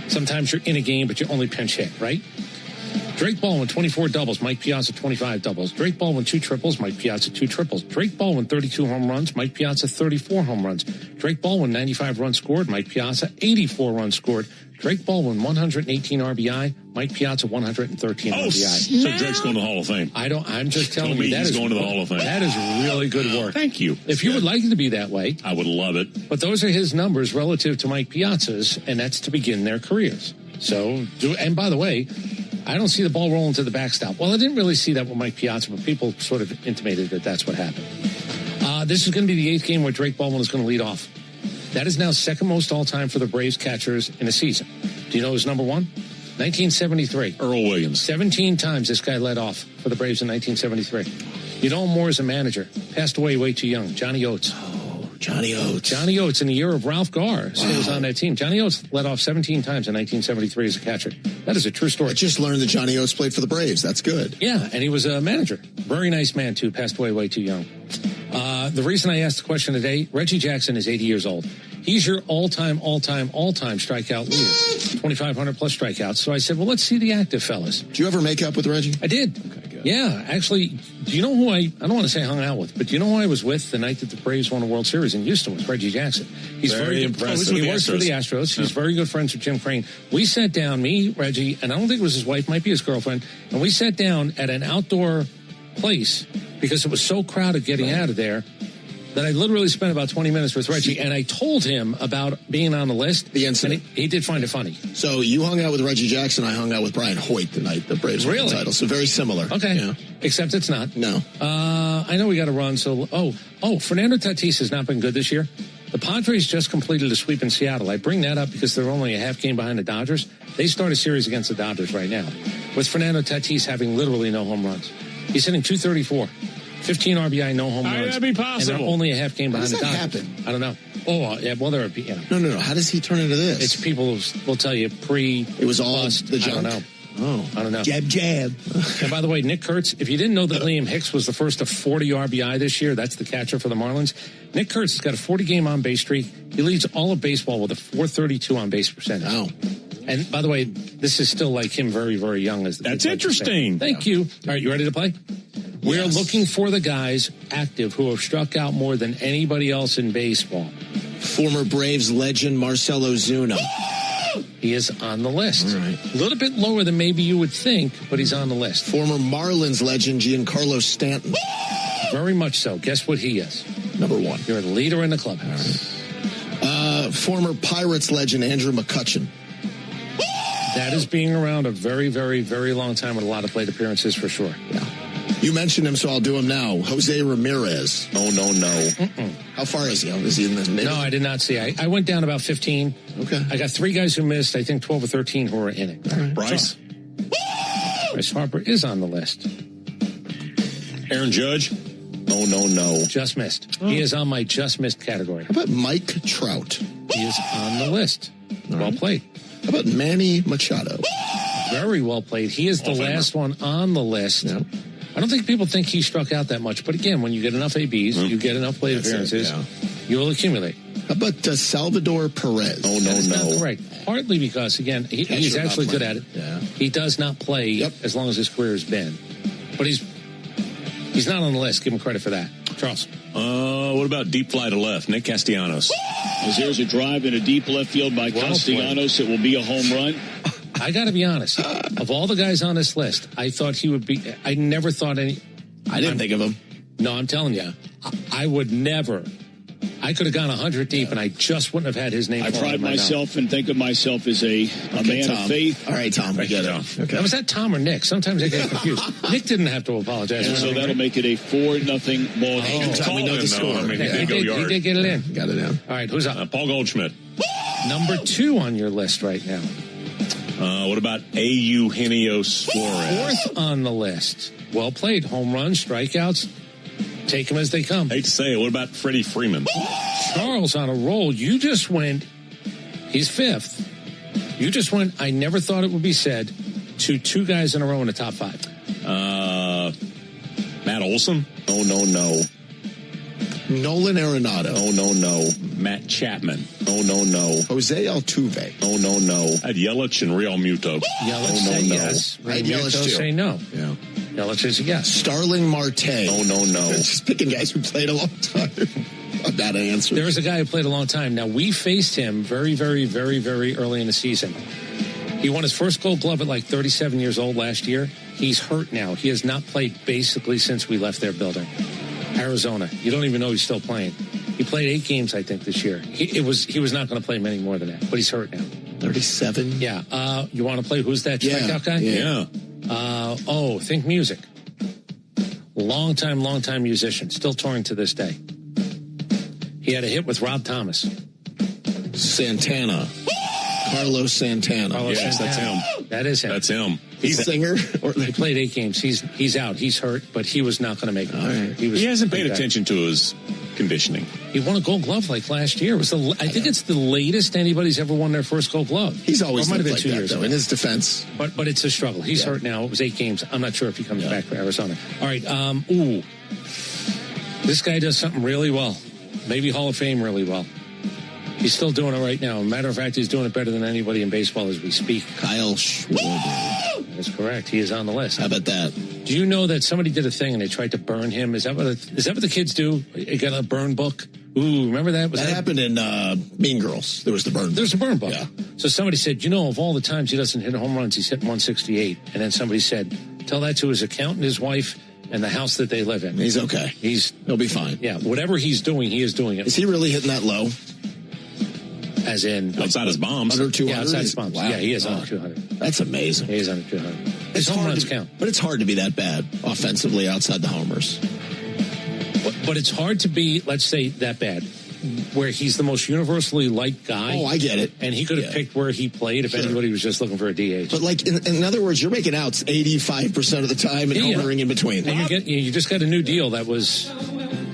sometimes you're in a game, but you only pinch hit, right? Drake Baldwin, 24 doubles. Mike Piazza, 25 doubles. Drake Baldwin, 2 triples. Mike Piazza, 2 triples. Drake Baldwin, 32 home runs. Mike Piazza, 34 home runs. Drake Baldwin, 95 runs scored. Mike Piazza, 84 runs scored. Drake Baldwin, 118 RBI. Mike Piazza, 113 RBI. So Drake's going to the Hall of Fame. I'm just telling you that he's is going to the Hall of Fame. That is really good work. Thank you. If you would like it to be that way, I would love it. But those are his numbers relative to Mike Piazza's, and that's to begin their careers. So, and by the way, I don't see the ball rolling to the backstop. Well, I didn't really see that with Mike Piazza, but people sort of intimated that that's what happened. This is going to be the 8th game where Drake Baldwin is going to lead off. That is now second most all-time for the Braves catchers in a season. Do you know who's number 1? 1973. Earl Williams. 17 times this guy led off for the Braves in 1973. You know him more as a manager. Passed away way too young. Johnny Oates. Johnny Oates. Johnny Oates in the year of Ralph Garr was on that team. Johnny Oates led off 17 times in 1973 as a catcher. That is a true story. I just learned that Johnny Oates played for the Braves. That's good. Yeah, and he was a manager. Very nice man, too. Passed away way too young. The reason I asked the question today, Reggie Jackson is 80 years old. He's your all-time strikeout leader. 2,500 plus strikeouts. So I said, well, let's see the active fellas. Did you ever make up with Reggie? I did. Okay, good. Yeah, actually, do you know who I don't want to say hung out with, but do you know who I was with the night that the Braves won a World Series in Houston was Reggie Jackson. He's very impressive. He works for the Astros. He's very good friends with Jim Crane. We sat down, me, Reggie, and I don't think it was his wife, might be his girlfriend, and we sat down at an outdoor place because it was so crowded getting out of there that I literally spent about 20 minutes with Reggie, and I told him about being on the list. The incident. And he did find it funny. So you hung out with Reggie Jackson. I hung out with Brian Hoyt the night the Braves won the title. So very similar. Okay. Yeah. Except it's not. No. I know we got to run. So, Fernando Tatis has not been good this year. The Padres just completed a sweep in Seattle. I bring that up because they're only a half game behind the Dodgers. They start a series against the Dodgers right now, with Fernando Tatis having literally no home runs. He's hitting .234. 15 RBI, no home runs. How could that be possible? And they're only a half game behind the Dodgers. Happen? I don't know. Oh, yeah, well, there are. No. How does he turn into this? It's people who will tell you It was all the junk. I don't know. Oh. I don't know. Jab. And by the way, Nick Kurtz, if you didn't know that Liam Hicks was the first to 40 RBI this year, that's the catcher for the Marlins. Nick Kurtz has got a 40-game on-base streak. He leads all of baseball with a .432 on-base percentage. Wow. And by the way, this is still like him very, very young. That's interesting. Thank you. All right, you ready to play? We're looking for the guys active who have struck out more than anybody else in baseball. Former Braves legend Marcell Ozuna. He is on the list. All right. A little bit lower than maybe you would think, but he's on the list. Former Marlins legend Giancarlo Stanton. Very much so. Guess what he is? Number 1. You're the leader in the clubhouse. Former Pirates legend Andrew McCutchen. That is being around a very, very, very long time with a lot of plate appearances for sure. Yeah. You mentioned him, so I'll do him now. Jose Ramirez. No. Mm-mm. How far is he? Is he in the neighborhood? No, I did not see. I went down about 15. Okay. I got 3 guys who missed, I think 12 or 13 who were in it. Right. Bryce? Bryce Harper is on the list. Aaron Judge? No. Just missed. He is on my just missed category. How about Mike Trout? He is on the list. Well played. How about Manny Machado? Very well played. He is the last one on the list. Yep. I don't think people think he struck out that much. But again, when you get enough ABs, you get enough plate appearances, you'll accumulate. How about Salvador Perez? That's not correct. Partly because, again, he's actually good at it. Yeah. He does not play as long as his career has been. But he's not on the list. Give him credit for that. Charles. What about deep fly to left? Nick Castellanos. As there's a drive in a deep left field by Castellanos, it will be a home run. I got to be honest. Of all the guys on this list, I thought he would be. I never thought any. I didn't think of him. No, I'm telling you, I would never. I could have gone 100 deep, and I just wouldn't have had his name. I pride myself and think of myself as a man of faith. All right, Tom, we get it. Okay. Now, was that Tom or Nick? Sometimes I get confused. Nick didn't have to apologize. And so that'll make it a 4-0 ball game. Tom, we know the score. He did get it in. Got it in. All right, who's up? Paul Goldschmidt. Number 2 on your list right now. What about Eugenio Suarez? 4th on the list. Well played. Home runs, strikeouts. Take them as they come. Hate to say it. What about Freddie Freeman? Charles on a roll. You just went. He's 5th. You just went. I never thought it would be said to 2 guys in a row in the top 5. Matt Olson? No. Nolan Arenado. No. Matt Chapman? No. Jose Altuve. No. I had Yelich and Real Muto. Yelich say yes. I had Yelich too. Say no. Yeah. Yelich is a yes. Starling Marte. No. Just picking guys who played a long time. Bad answer. There is a guy who played a long time. Now, we faced him very, very, very, very early in the season. He won his first Gold Glove at like 37 years old last year. He's hurt now. He has not played basically since we left their building. Arizona. You don't even know he's still playing. He played 8 games, I think, this year. He was not going to play many more than that, but he's hurt now. 37? Yeah. You want to play Who's That Strikeout Guy? Yeah. Think music. Long time musician. Still touring to this day. He had a hit with Rob Thomas. Santana. Carlos Santana. Yes, that's him. That is him. That's him. He's a singer? He played 8 games. He's out. He's hurt, but he was not going to make it. Right. He hasn't paid attention to his conditioning. He won a Gold Glove like last year. I think it's the latest anybody's ever won their first Gold Glove. He's always might have looked been like 2 years that, though, ago. in his defense. But it's a struggle. He's hurt now. It was 8 games. I'm not sure if he comes back for Arizona. All right. This guy does something really well. Maybe Hall of Fame really well. He's still doing it right now. Matter of fact, he's doing it better than anybody in baseball as we speak. Kyle Schwarber. is correct. He is on the list. How about that? Do you know that somebody did a thing and they tried to burn him? Is that what the kids do? You got a burn book? Ooh, remember that? That happened in Mean Girls. There was the burn book. There's a burn book. Yeah. So somebody said, of all the times he doesn't hit home runs, he's hitting 168. And then somebody said, tell that to his accountant, his wife, and the house that they live in. He's okay. He'll be fine. Yeah, whatever he's doing, he is doing it. Is he really hitting that low? As in... outside his bombs. Under 200? Yeah, outside his bombs. Wow. Yeah, he is under 200. That's amazing. He is under 200. His home runs count. But it's hard to be that bad offensively outside the homers. But it's hard to be, let's say, that bad, where he's the most universally liked guy. Oh, I get it. And he could have picked where he played if anybody was just looking for a DH. But, like, in other words, you're making outs 85% of the time and homering in between. And you just got a new deal that was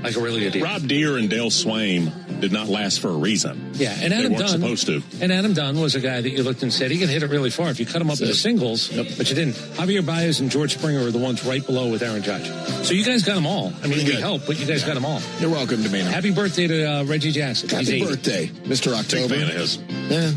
like a really good deal. Rob Deere and Dale Swaim did not last for a reason. Yeah, and Adam they weren't Dunn supposed to. And Adam Dunn was a guy that you looked and said he could hit it really far if you cut him up into singles, but you didn't. Javier Baez and George Springer are the ones right below with Aaron Judge. So you guys got them all. I mean, we helped, but you guys got them all. You're welcome, Domino. Happy birthday to Reggie Jackson. Happy birthday, Mr. October. Big fan of his. Yeah.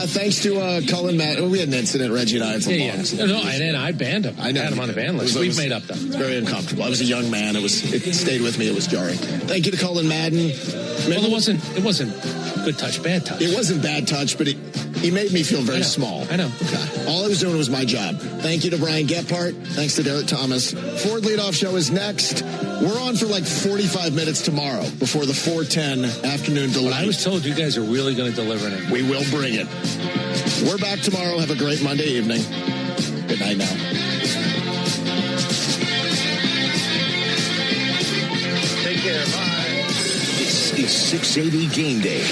Thanks to Cullen Matt. We had an incident, Reggie and I, for months. No, and then I banned him. I had him on the ban list. We've made up though. It's very uncomfortable. I was a young man. It stayed with me. It was jarring. Thank you to Cullen Madden. Well, it wasn't good touch, bad touch. It wasn't bad touch, but he made me feel very small. I know. Okay. All I was doing was my job. Thank you to Brian Gephardt. Thanks to Derek Thomas. Ford Leadoff Show is next. We're on for like 45 minutes tomorrow before the 410 afternoon delight. I was told you guys are really going to deliver it. We will bring it. We're back tomorrow. Have a great Monday evening. Good night now. Take care. Bye. This is 680 Game Day.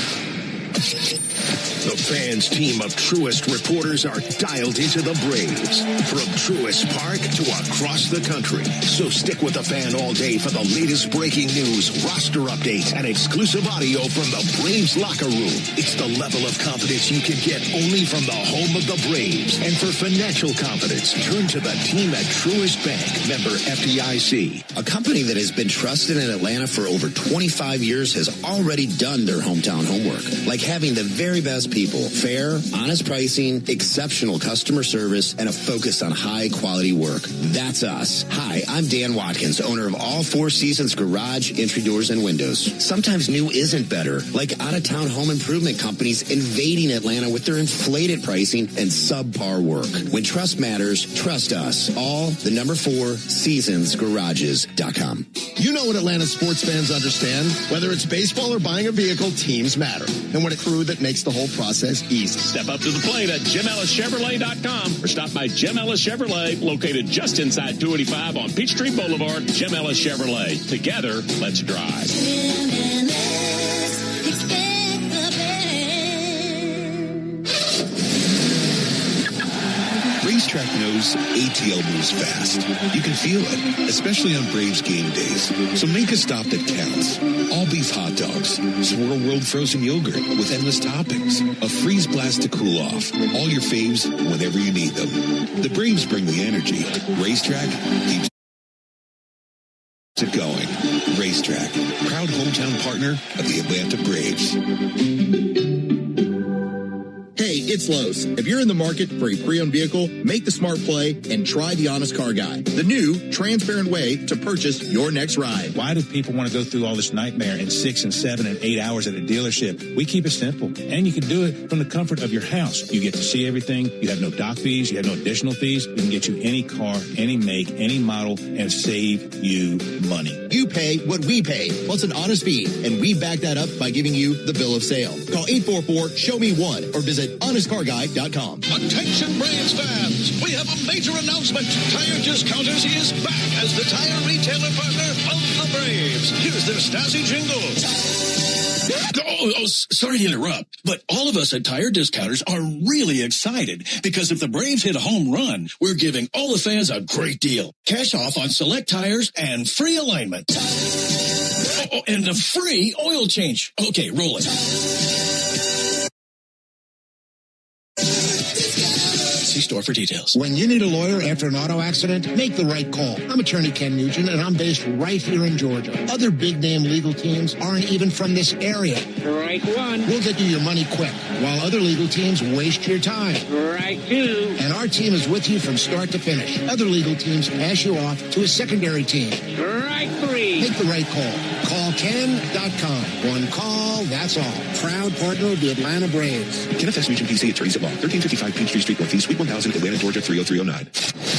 The fans' team of Truist reporters are dialed into the Braves from Truist Park to across the country. So stick with the fan all day for the latest breaking news, roster updates, and exclusive audio from the Braves locker room. It's the level of confidence you can get only from the home of the Braves. And for financial confidence, turn to the team at Truist Bank, member FDIC. A company that has been trusted in Atlanta for over 25 years has already done their hometown homework, like having the very best people, fair, honest pricing, exceptional customer service, and a focus on high-quality work. That's us. Hi, I'm Dan Watkins, owner of All Four Seasons Garage, Entry Doors, and Windows. Sometimes new isn't better, like out-of-town home improvement companies invading Atlanta with their inflated pricing and subpar work. When trust matters, trust us. All the number 4 seasonsgarages.com. You know what Atlanta sports fans understand. Whether it's baseball or buying a vehicle, teams matter. And when a crew that makes the whole process easy. Step up to the plate at JimEllisChevrolet.com or stop by Jim Ellis Chevrolet, located just inside 285 on Peachtree Boulevard. Jim Ellis Chevrolet. Together, let's drive. Racetrack knows ATL moves fast. You can feel it, especially on Braves game days. So make a stop that counts. All beef hot dogs, Swirl World frozen yogurt with endless toppings, a freeze blast to cool off. All your faves whenever you need them. The Braves bring the energy. Racetrack keeps it going. Racetrack, proud hometown partner of the Atlanta Braves. Hey, it's Lowe's. If you're in the market for a pre-owned vehicle, make the smart play and try the Honest Car Guy, the new, transparent way to purchase your next ride. Why do people want to go through all this nightmare in 6 and 7 and 8 hours at a dealership? We keep it simple, and you can do it from the comfort of your house. You get to see everything. You have no dock fees. You have no additional fees. We can get you any car, any make, any model, and save you money. You pay what we pay, plus an honest fee, and we back that up by giving you the bill of sale. Call 844-SHOW-ME-1 or visit HonestCarGuy.com. Attention Braves fans, we have a major announcement. Tire Discounters is back as the tire retailer partner of the Braves. Here's their Stasi jingle. Sorry to interrupt, but all of us at Tire Discounters are really excited because if the Braves hit a home run, we're giving all the fans a great deal. Cash off on select tires and free alignment. And a free oil change. Okay, roll it. See store for details. When you need a lawyer after an auto accident, make the right call. I'm attorney Ken Nugent, and I'm based right here in Georgia. Other big-name legal teams aren't even from this area. Right one. We'll get you your money quick, while other legal teams waste your time. Right two. And our team is with you from start to finish. Other legal teams pass you off to a secondary team. Right three. Make the right call. Call Ken.com. One call, that's all. Proud partner of the Atlanta Braves. Kenneth S. Nugent, PC, Attorneys at Law, 1355 Peachtree Street Northeast, Suite 1000, Atlanta, Georgia, 30309.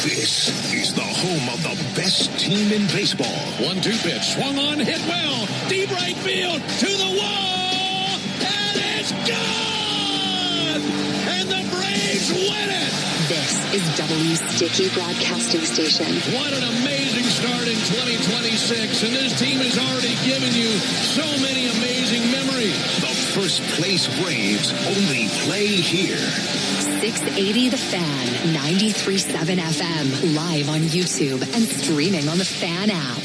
This is the home of the best team in baseball. 1-2 pitch, swung on, hit well, deep right field, to the wall, and it's gone! And the Braves win it! This is W Sticky Broadcasting Station. What an amazing start in 2026, and this team has already given you so many amazing memories. The first place Braves only play here. 680 The Fan, 93.7 FM, live on YouTube and streaming on the Fan app.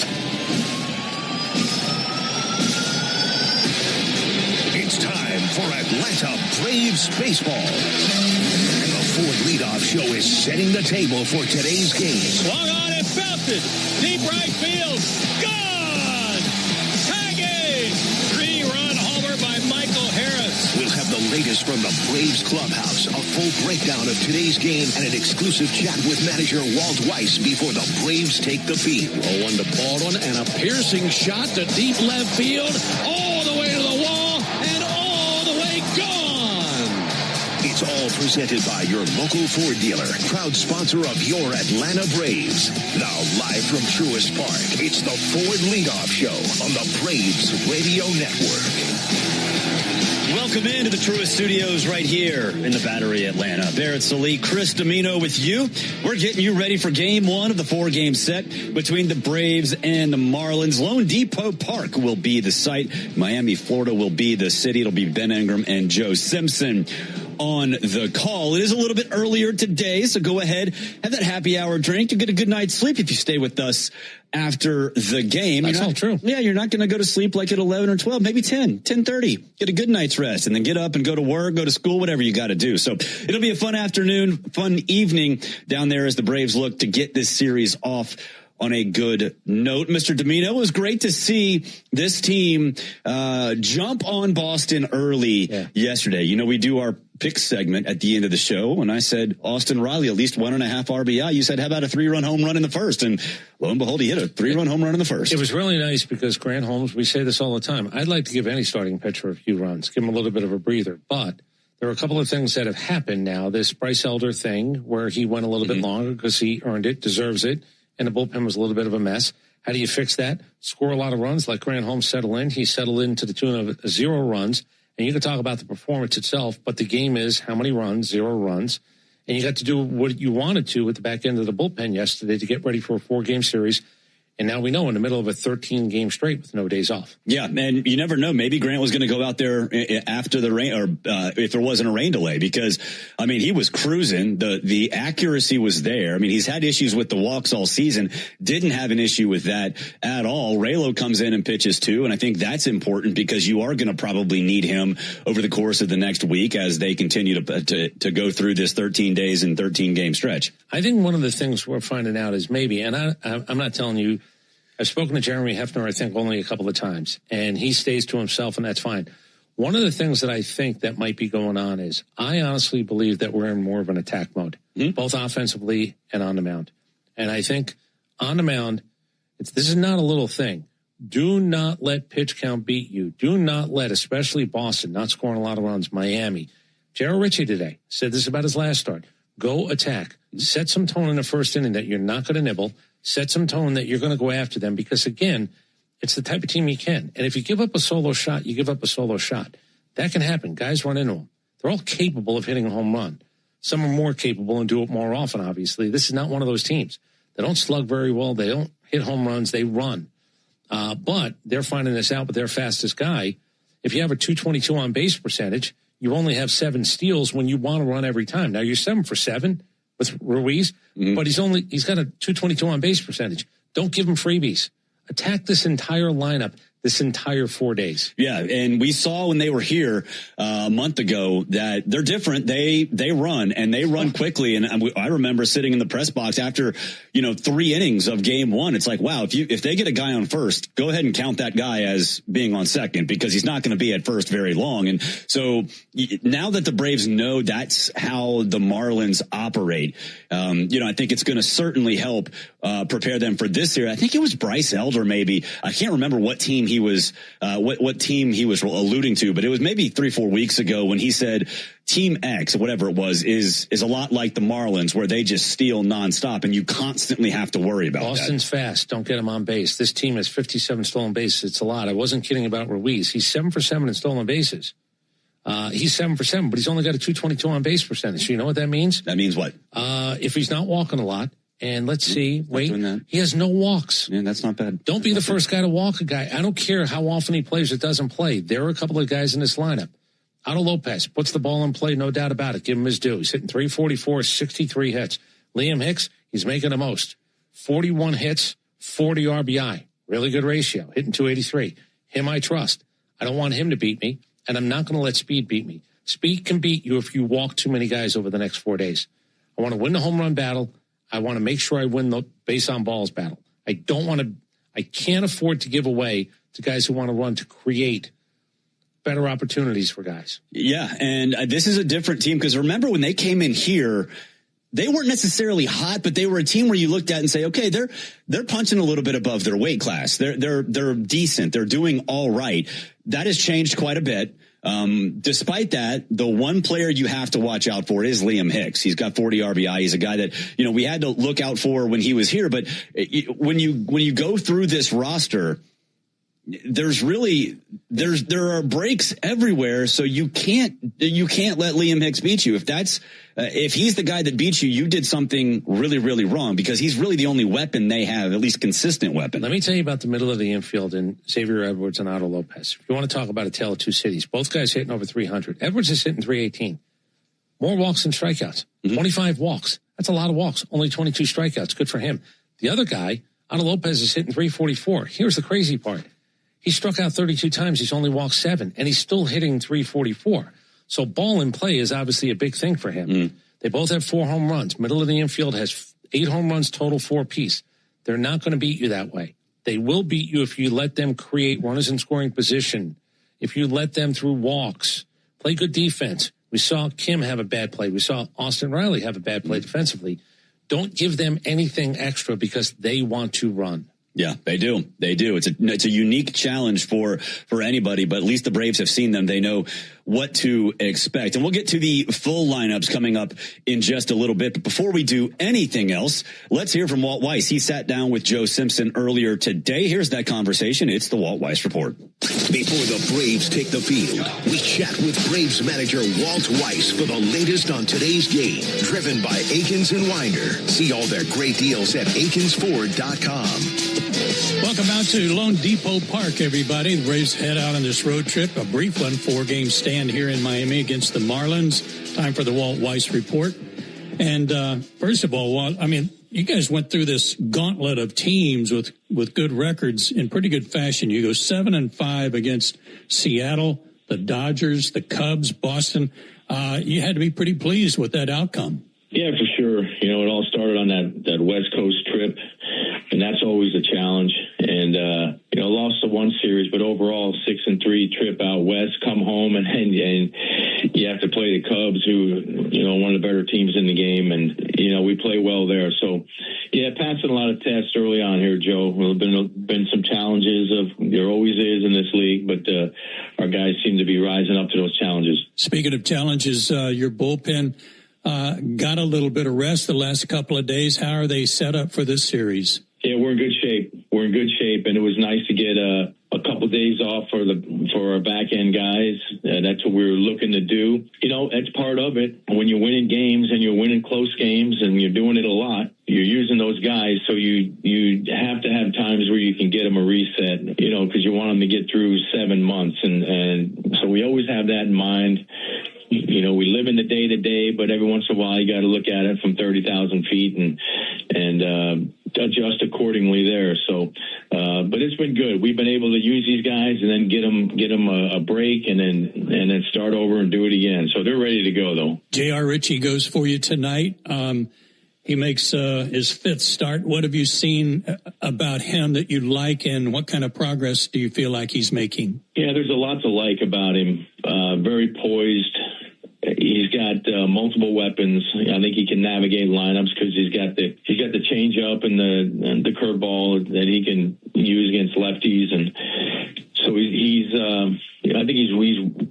It's time for Atlanta Braves baseball. And the Ford Leadoff Show is setting the table for today's game. Swung on and belted, deep right field, gone! Tagging! 3-run homer by Michael Harris. We'll have the latest from the Braves clubhouse, a full breakdown of today's game, and an exclusive chat with manager Walt Weiss before the Braves take the field. 0-1 to Baldwin, and a piercing shot to deep left field, all the way to the wall, and all the way gone! It's all presented by your local Ford dealer, proud sponsor of your Atlanta Braves. Now live from Truist Park, it's the Ford Leadoff Show on the Braves Radio Network. Welcome into the Truist Studios right here in the Battery, Atlanta. Barrett Salee, Chris Domino with you. We're getting you ready for game one of the 4-game set between the Braves and the Marlins. Lone Depot Park will be the site. Miami, Florida will be the city. It'll be Ben Ingram and Joe Simpson on the call. It is a little bit earlier today, so go ahead, have that happy hour drink. You'll get a good night's sleep if you stay with us after the game. That's all true. Yeah, you're not going to go to sleep like at 11 or 12, maybe 10, 10:30. Get a good night's rest and then get up and go to work, go to school, whatever you got to do. So it'll be a fun afternoon, fun evening down there as the Braves look to get this series off on a good note. Mr. Domino, it was great to see this team jump on Boston early yesterday. You know, we do our pick segment at the end of the show, and I said Austin Riley at least 1.5 RBI. You said, how about a 3-run home run in the first? And lo and behold, he hit a 3-run home run in the first. It was really nice because Grant Holmes, we say this all the time, I'd like to give any starting pitcher a few runs, give him a little bit of a breather. But there are a couple of things that have happened now. This Bryce Elder thing where he went a little bit longer because he earned it, deserves it, and the bullpen was a little bit of a mess. How do you fix that? Score a lot of runs like Grant Holmes settle in. He settled in to the tune of 0 runs. And you can talk about the performance itself, but the game is how many runs, 0 runs. And you got to do what you wanted to at the back end of the bullpen yesterday to get ready for a 4-game series. And now we know in the middle of a 13-game straight with no days off. Yeah, and you never know. Maybe Grant was going to go out there after the rain, or if there wasn't a rain delay, because, I mean, he was cruising. The accuracy was there. I mean, he's had issues with the walks all season. Didn't have an issue with that at all. Raylo comes in and pitches too, and I think that's important because you are going to probably need him over the course of the next week as they continue to go through this 13 days and 13-game stretch. I think one of the things we're finding out is maybe, and I'm not telling you, I've spoken to Jeremy Hefner, I think, only a couple of times, and he stays to himself, and that's fine. One of the things that I think that might be going on is I honestly believe that we're in more of an attack mode, both offensively and on the mound. And I think on the mound, this is not a little thing. Do not let pitch count beat you. Do not let, especially Boston, not scoring a lot of runs, Miami. Gerald Ritchie today said this about his last start. Go attack. Set some tone in the first inning that you're not going to nibble. Set some tone that you're going to go after them because, again, it's the type of team you can. And if you give up a solo shot, you give up a solo shot. That can happen. Guys run into them. They're all capable of hitting a home run. Some are more capable and do it more often, obviously. This is not one of those teams. They don't slug very well. They don't hit home runs. They run. But they're finding this out with their fastest guy. If you have a 222 on base percentage, you only have 7 steals when you want to run every time. Now you're 7 for 7 with Ruiz, but he's got a 222 on base percentage. Don't give him freebies. Attack this entire lineup. this entire 4 days. Yeah, and we saw when they were here a month ago that they're different. They run, and they run quickly. And I remember sitting in the press box after 3 innings of game 1. It's like, wow, if they get a guy on first, go ahead and count that guy as being on second, because he's not going to be at first very long. And so now that the Braves know that's how the Marlins operate, I think it's going to certainly help prepare them for this year. I think it was Bryce Elder, maybe. I can't remember what team he was what team he was alluding to, but it was maybe 3-4 weeks ago when he said Team X, whatever it was, is a lot like the Marlins, where they just steal nonstop and you constantly have to worry about Boston's fast. Don't get him on base. This team has 57 stolen bases. It's a lot. I wasn't kidding about Ruiz. He's 7 for 7 in stolen bases. He's 7 for 7, but he's only got a .222 on base percentage. So you know what that means? That means what? If he's not walking a lot, and let's see, he has no walks. Yeah, that's not bad. Don't be the first guy to walk a guy. I don't care how often he plays or doesn't play. There are a couple of guys in this lineup. Auto Lopez puts the ball in play, no doubt about it. Give him his due. He's hitting .344, 63 hits. Liam Hicks, he's making the most. 41 hits, 40 RBI. Really good ratio. Hitting .283. Him I trust. I don't want him to beat me, and I'm not going to let speed beat me. Speed can beat you if you walk too many guys over the next 4 days. I want to win the home run battle. I want to make sure I win the base on balls battle. I can't afford to give away to guys who want to run to create better opportunities for guys. Yeah, and this is a different team, because remember when they came in here, they weren't necessarily hot, but they were a team where you looked at and say, okay, they're punching a little bit above their weight class. They're decent. They're doing all right. That has changed quite a bit. Despite that, the one player you have to watch out for is Liam Hicks. He's got 40 RBI. He's a guy that, we had to look out for when he was here. But when you go through this roster, there are breaks everywhere. So you can't let Liam Hicks beat you. If he's the guy that beats you, you did something really, really wrong, because he's really the only weapon they have, at least consistent weapon. Let me tell you about the middle of the infield and Xavier Edwards and Auto Lopez. If you want to talk about a tale of two cities, both guys hitting over 300. Edwards is hitting 318. More walks than strikeouts. 25 walks. That's a lot of walks. Only 22 strikeouts. Good for him. The other guy, Auto Lopez, is hitting 344. Here's the crazy part. He struck out 32 times. He's only walked 7, and he's still hitting 344. So ball in play is obviously a big thing for him. They both have 4 home runs. Middle of the infield has 8 home runs total, 4 apiece. They're not going to beat you that way. They will beat you if you let them create runners in scoring position, if you let them through walks, play good defense. We saw Kim have a bad play. We saw Austin Riley have a bad play defensively. Don't give them anything extra because they want to run. Yeah, they do. They do. It's a unique challenge for anybody, but at least the Braves have seen them. They know what to expect. And we'll get to the full lineups coming up in just a little bit. But before we do anything else, let's hear from Walt Weiss. He sat down with Joe Simpson earlier today. Here's that conversation. It's the Walt Weiss Report. Before the Braves take the field, we chat with Braves manager Walt Weiss for the latest on today's game. Driven by Akins and Winder. See all their great deals at akinsford.com. Welcome out to Lone Depot Park, everybody. The Braves head out on this road trip, a brief one, 4-game stand here in Miami against the Marlins. Time for the Walt Weiss Report. And first of all, Walt, you guys went through this gauntlet of teams with good records in pretty good fashion. You go 7-5 against Seattle, the Dodgers, the Cubs, Boston. You had to be pretty pleased with that outcome. Yeah, for sure. It all started on that West Coast trip, and that's always a challenge. And, lost the one series, but overall 6-3 trip out west, come home, and you have to play the Cubs, who, one of the better teams in the game. And, we play well there. So, yeah, passing a lot of tests early on here, Joe. There have been some challenges there always is in this league, but our guys seem to be rising up to those challenges. Speaking of challenges, your bullpen got a little bit of rest the last couple of days. How are they set up for this series? Yeah, we're in good shape. And it was nice to get a couple of days off for our back end guys. That's what we were looking to do. That's part of it. When you're winning games and you're winning close games and you're doing it a lot, you're using those guys. So you have to have times where you can get them a reset, because you want them to get through 7 months. And so we always have that in mind. We live in the day to day, but every once in a while you got to look at it from 30,000 feet and adjust accordingly there. So, but it's been good. We've been able to use these guys and then get them a break and then start over and do it again. So they're ready to go, though. J.R. Ritchie goes for you tonight. He makes his fifth start. What have you seen about him that you like, and what kind of progress do you feel like he's making? Yeah, there's a lot to like about him. Very poised. He's got multiple weapons. I think he can navigate lineups because he's got the change up and the curveball that he can use against lefties, and so he's I think he's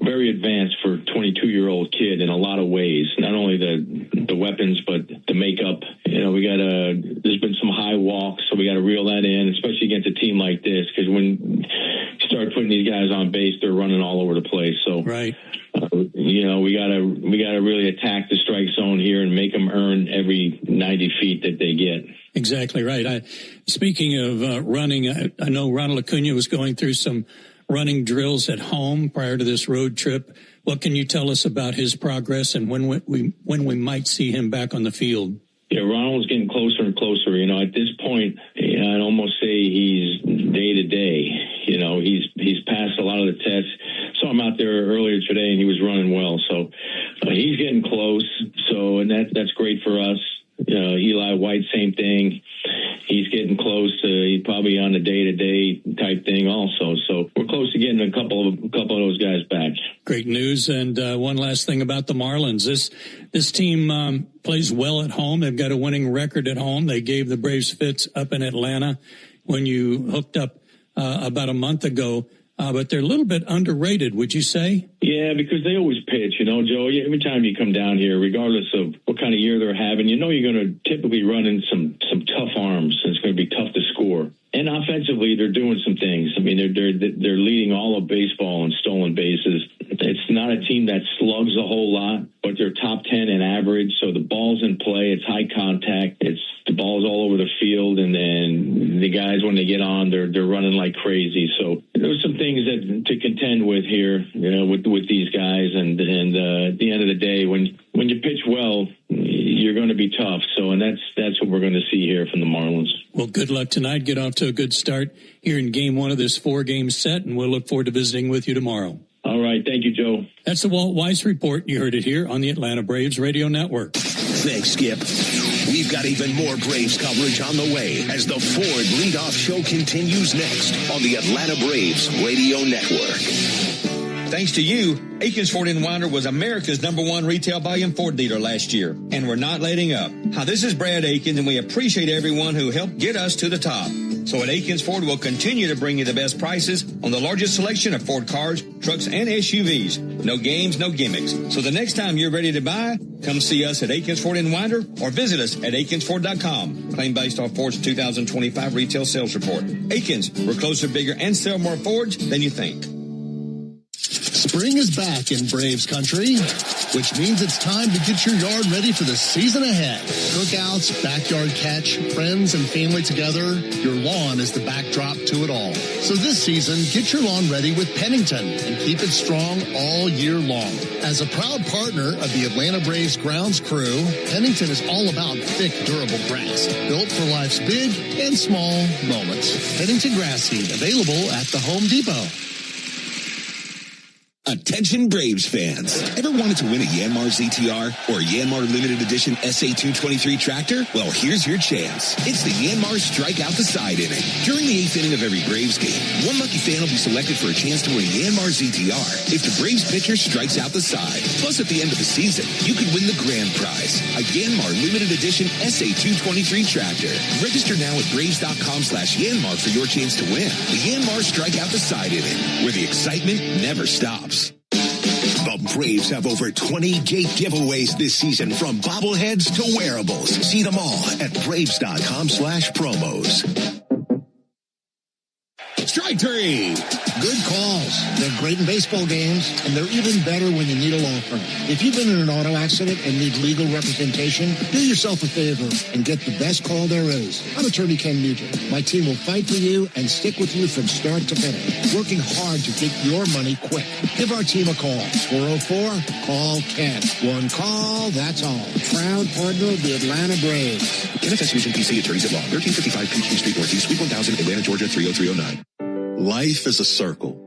very advanced for a 22-year-old kid in a lot of ways. Not only the weapons, but the makeup. There's been some high walks, so we got to reel that in, especially against a team like this, because when you start putting these guys on base, they're running all over the place. So right. We gotta really attack the strike zone here and make them earn every 90 feet that they get. Exactly right. Speaking of running, I know Ronald Acuna was going through some running drills at home prior to this road trip. What can you tell us about his progress and when we might see him back on the field? Yeah, Ronald's getting closer and closer. At this point, I'd almost say he's day to day. He's passed a lot of the tests. Saw him out there earlier today, and he was running well. So he's getting close. So, and that's great for us. Eli White, same thing. He's getting close to he's probably on the day-to-day type thing also. So we're close to getting a couple of those guys back. Great news. And one last thing about the Marlins. This team plays well at home. They've got a winning record at home. They gave the Braves fits up in Atlanta when you hooked up about a month ago. But they're a little bit underrated, would you say? Yeah, because they always pitch, Joe. Every time you come down here, regardless of what kind of year they're having, you're going to typically run in some tough arms. And it's going to be tough to score. And offensively, they're doing some things. I mean, they're leading all of baseball in stolen bases. It's not a team that slugs a whole lot, but they're top 10 in average. So the ball's in play. It's high contact. The ball's all over the field, and then the guys, when they get on, they're running like crazy. So there's some things to contend with here, with these guys. And at the end of the day, when you pitch well, you're going to be tough. So, and that's what we're going to see here from the Marlins. Well, good luck tonight. Get off to a good start here in game one of this 4-game set, and we'll look forward to visiting with you tomorrow. All right. Thank you, Joe. That's the Walt Weiss Report. You heard it here on the Atlanta Braves Radio Network. Thanks, Skip. We've got even more Braves coverage on the way as the Ford Leadoff Show continues next on the Atlanta Braves Radio Network. Thanks to you, Aikens Ford & Winder was America's #1 retail volume Ford dealer last year, and we're not letting up. Hi, this is Brad Aikens, and we appreciate everyone who helped get us to the top. So at Aikens Ford, we'll continue to bring you the best prices on the largest selection of Ford cars, trucks, and SUVs. No games, no gimmicks. So the next time you're ready to buy, come see us at Aikens Ford & Winder or visit us at AikensFord.com. Claim based off Ford's 2025 retail sales report. Aikens, we're closer, bigger, and sell more Fords than you think. Spring is back in Braves country, which means it's time to get your yard ready for the season ahead. Cookouts, backyard catch, friends and family together, your lawn is the backdrop to it all. So this season, get your lawn ready with Pennington and keep it strong all year long. As a proud partner of the Atlanta Braves grounds crew, Pennington is all about thick, durable grass, built for life's big and small moments. Pennington grass seed, available at the Home Depot. Attention Braves fans. Ever wanted to win a Yanmar ZTR or Yanmar Limited Edition SA223 tractor? Well, here's your chance. It's the Yanmar Strike Out the Side inning. During the 8th inning of every Braves game, one lucky fan will be selected for a chance to win a Yanmar ZTR if the Braves pitcher strikes out the side. Plus, at the end of the season, you could win the grand prize, a Yanmar Limited Edition SA223 tractor. Register now at Braves.com/Yanmar for your chance to win the Yanmar Strike Out the Side inning, where the excitement never stops. The Braves have over 20 gate giveaways this season, from bobbleheads to wearables. See them all at Braves.com/promos. Strike three. Good calls. They're great in baseball games, and they're even better when you need a law firm. If you've been in an auto accident and need legal representation, do yourself a favor and get the best call there is. I'm attorney Ken Nugent. My team will fight for you and stick with you from start to finish, working hard to get your money quick. Give our team a call. 404-CALL-KEN. One call, that's all. Proud partner of the Atlanta Braves. Kenneth S. Nugent, PC, attorneys at law. 1355 Peachtree Street Northeast, Suite 1000, Atlanta, Georgia, 30309. Life is a circle.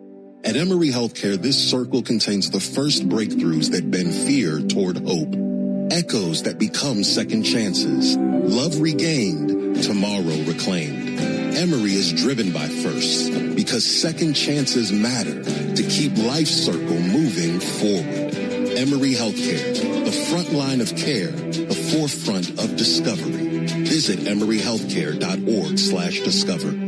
At Emory Healthcare, this circle contains the first breakthroughs that bend fear toward hope. Echoes that become second chances. Love regained, tomorrow reclaimed. Emory is driven by firsts because second chances matter to keep life's circle moving forward. Emory Healthcare, the front line of care, the forefront of discovery. Visit emoryhealthcare.org/discover.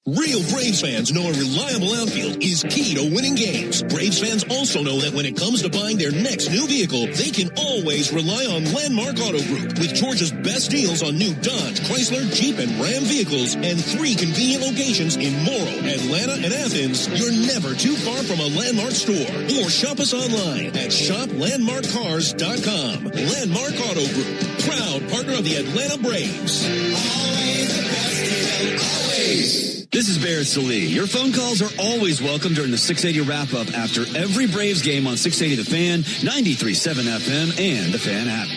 Real Braves fans know a reliable outfield is key to winning games. Braves fans also know that when it comes to buying their next new vehicle, they can always rely on Landmark Auto Group. With Georgia's best deals on new Dodge, Chrysler, Jeep, and Ram vehicles, and 3 convenient locations in Morrow, Atlanta, and Athens, you're never too far from a Landmark store. Or shop us online at shoplandmarkcars.com. Landmark Auto Group, proud partner of the Atlanta Braves. Always the best deal, always. This is Barrett Salee. Your phone calls are always welcome during the 680 wrap-up after every Braves game on 680 The Fan, 93.7 FM, and The Fan app.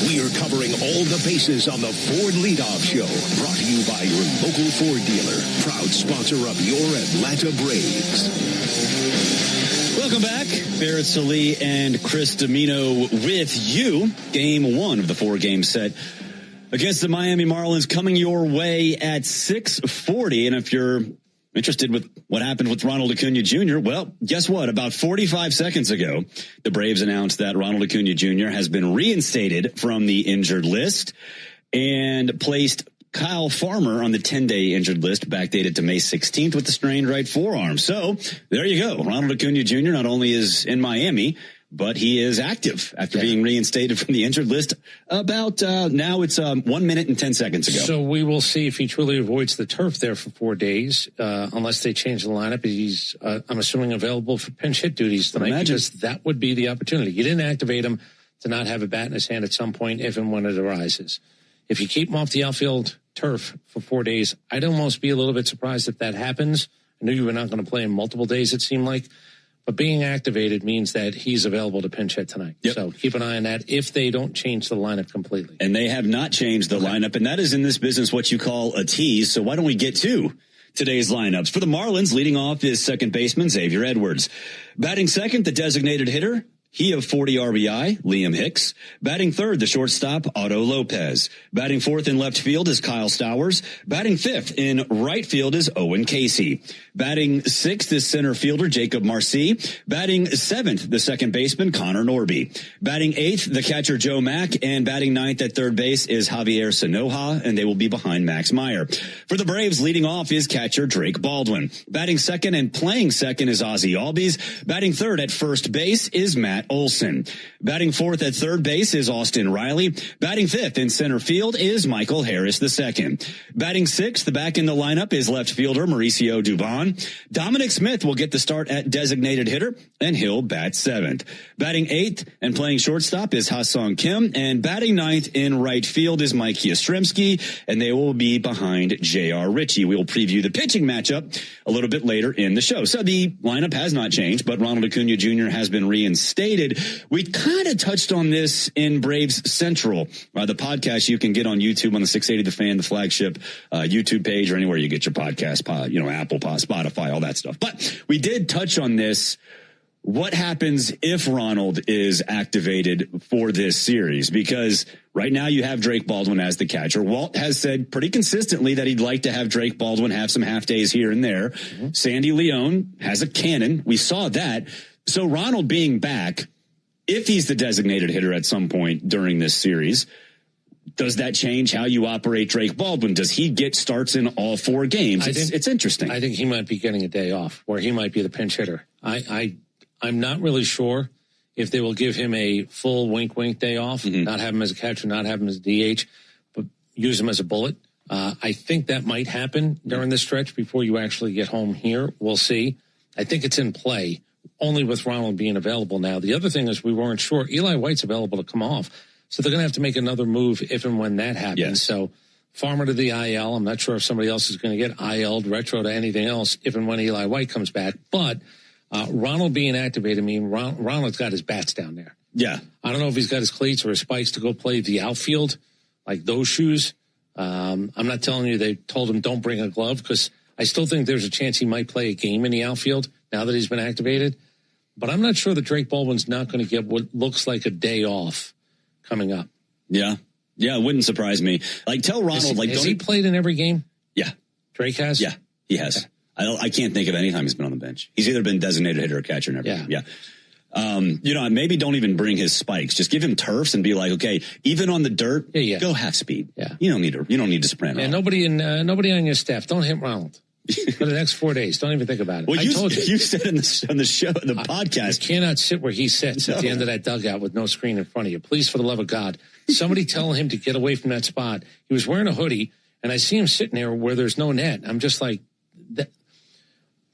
We are covering all the bases on the Ford Leadoff Show. Brought to you by your local Ford dealer. Proud sponsor of your Atlanta Braves. Welcome back. Barrett Salee and Chris Domino with you. Game 1 of the 4-game set against the Miami Marlins coming your way at 6:40. And if you're interested with what happened with Ronald Acuna Jr., well, guess what? About 45 seconds ago, the Braves announced that Ronald Acuna Jr. has been reinstated from the injured list and placed Kyle Farmer on the 10-day injured list, backdated to May 16th with the strained right forearm. So there you go. Ronald Acuna Jr. not only is in Miami, but he is active after being reinstated from the injured list about now it's 1 minute and 10 seconds ago. So we will see if he truly avoids the turf there for 4 days, unless they change the lineup. He's, I'm assuming, available for pinch hit duties tonight because that would be the opportunity. You didn't activate him to not have a bat in his hand at some point if and when it arises. If you keep him off the outfield turf for 4 days, I'd almost be a little bit surprised if that happens. I knew you were not going to play him multiple days, it seemed like. But being activated means that he's available to pinch hit tonight. Yep. So keep an eye on that if they don't change the lineup completely. And they have not changed the lineup, and that is in this business what you call a tease. So why don't we get to today's lineups? For the Marlins, leading off is second baseman Xavier Edwards. Batting second, the designated hitter, he of 40 RBI, Liam Hicks. Batting third, the shortstop, Otto Lopez. Batting fourth in left field is Kyle Stowers. Batting fifth in right field is Owen Casey. Batting sixth is center fielder Jacob Marcy. Batting seventh, the second baseman Connor Norby. Batting eighth, the catcher Joe Mack. And batting ninth at third base is Javier Sanoja, and they will be behind Max Meyer. For the Braves, leading off is catcher Drake Baldwin. Batting second and playing second is Ozzie Albies. Batting third at first base is Matt Olson. Batting fourth at third base is Austin Riley. Batting fifth in center field is Michael Harris II. Batting sixth, the back in the lineup is left fielder Mauricio Dubon. Dominic Smith will get the start at designated hitter, and he'll bat seventh. Batting eighth and playing shortstop is Ha-Sung Kim, and batting ninth in right field is Mike Yastrzemski, and they will be behind J.R. Ritchie. We will preview the pitching matchup a little bit later in the show. So the lineup has not changed, but Ronald Acuna Jr. has been reinstated. We kind of touched on this in Braves Central, the podcast you can get on YouTube on the 680 The Fan, the flagship YouTube page, or anywhere you get your podcast, Apple, Spotify, all that stuff. But we did touch on this. What happens if Ronald is activated for this series? Because right now you have Drake Baldwin as the catcher. Walt has said pretty consistently that he'd like to have Drake Baldwin have some half days here and there. Mm-hmm. Sandy Leon has a cannon. We saw that. So Ronald being back, if he's the designated hitter at some point during this series, does that change how you operate Drake Baldwin? Does he get starts in all 4 games? It's interesting. I think he might be getting a day off, or he might be the pinch hitter. I'm not really sure if they will give him a full wink day off, not have him as a catcher, not have him as a DH, but use him as a bullet. I think that might happen during this stretch before you actually get home here. We'll see. I think it's in play, only with Ronald being available now. The other thing is we weren't sure. Eli White's available to come off, so they're going to have to make another move if and when that happens. Yes. So Farmer to the IL. I'm not sure if somebody else is going to get IL'd, retro to anything else if and when Eli White comes back. But Ronald being activated, Ronald's got his bats down there. Yeah. I don't know if he's got his cleats or his spikes to go play the outfield, like those shoes. I'm not telling you they told him don't bring a glove, because I still think there's a chance he might play a game in the outfield now that he's been activated. But I'm not sure that Drake Baldwin's not going to get what looks like a day off coming up. Yeah. Yeah, it wouldn't surprise me. Like, tell Ronald, has he played in every game? Yeah. Drake has? Yeah, he has. Okay. I can't think of any time he's been on the bench. He's either been designated hitter or catcher in every game. Yeah. Maybe don't even bring his spikes. Just give him turfs and be like, okay, even on the dirt, go half speed. Yeah. You don't need to sprint. And nobody on your staff, don't hit Ronald. For the next 4 days, don't even think about it. Well, you said on the show, the podcast, you cannot sit where he sits at the end of that dugout with no screen in front of you. Please, for the love of God, somebody tell him to get away from that spot. He was wearing a hoodie, and I see him sitting there where there's no net. I'm just like,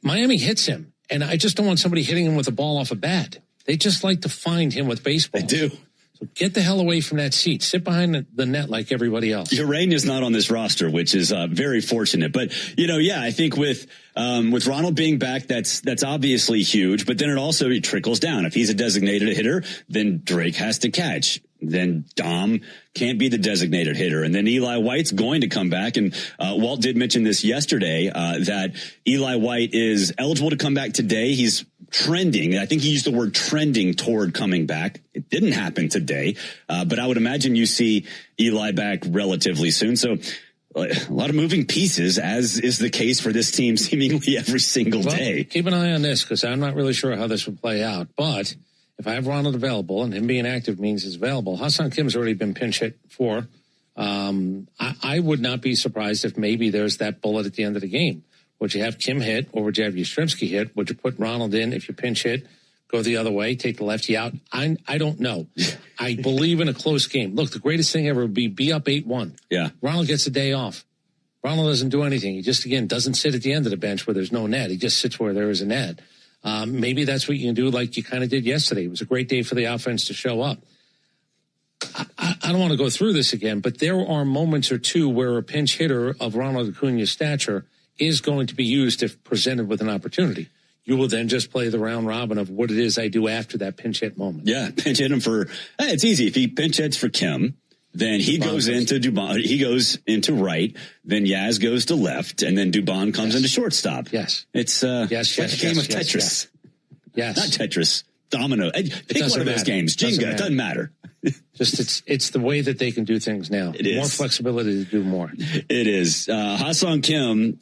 Miami hits him, and I just don't want somebody hitting him with a ball off a bat. They just like to find him with baseball. They do. So get the hell away from that seat. Sit behind the net like everybody else. Ureña's not on this roster, which is very fortunate. But, I think with Ronald being back, that's obviously huge. But then it trickles down. If he's a designated hitter, then Drake has to catch. Then Dom can't be the designated hitter. And then Eli White's going to come back. And Walt did mention this yesterday, that Eli White is eligible to come back today. He's trending. I think he used the word trending toward coming back. It didn't happen today. But I would imagine you see Eli back relatively soon. So a lot of moving pieces, as is the case for this team seemingly every single day. Keep an eye on this, because I'm not really sure how this would play out. But if I have Ronald available, and him being active means he's available, Ha-Seong Kim's already been pinch hit for. I would not be surprised if maybe there's that bullet at the end of the game. Would you have Kim hit, or would you have Yastrzemski hit? Would you put Ronald in if you pinch hit, go the other way, take the lefty out? I don't know. I believe in a close game. Look, the greatest thing ever would be up 8-1. Yeah. Ronald gets a day off. Ronald doesn't do anything. He just, again, doesn't sit at the end of the bench where there's no net. He just sits where there is a net. Maybe that's what you can do like you kind of did yesterday. It was a great day for the offense to show up. I don't want to go through this again, but there are moments or two where a pinch hitter of Ronald Acuña's stature is going to be used if presented with an opportunity. You will then just play the round robin of what it is I do after that pinch hit moment. Yeah, pinch hit him it's easy. If he pinch hits for Kim, then he goes into Dubon. He goes into right. Then Yaz goes to left, and then Dubon comes into shortstop. Yes, it's like a game of Tetris. Yes, not Tetris. Domino. Pick one of those games. Jenga. It doesn't matter. Just it's the way that they can do things now. It is more flexibility to do more. It is. Ha-Seong Kim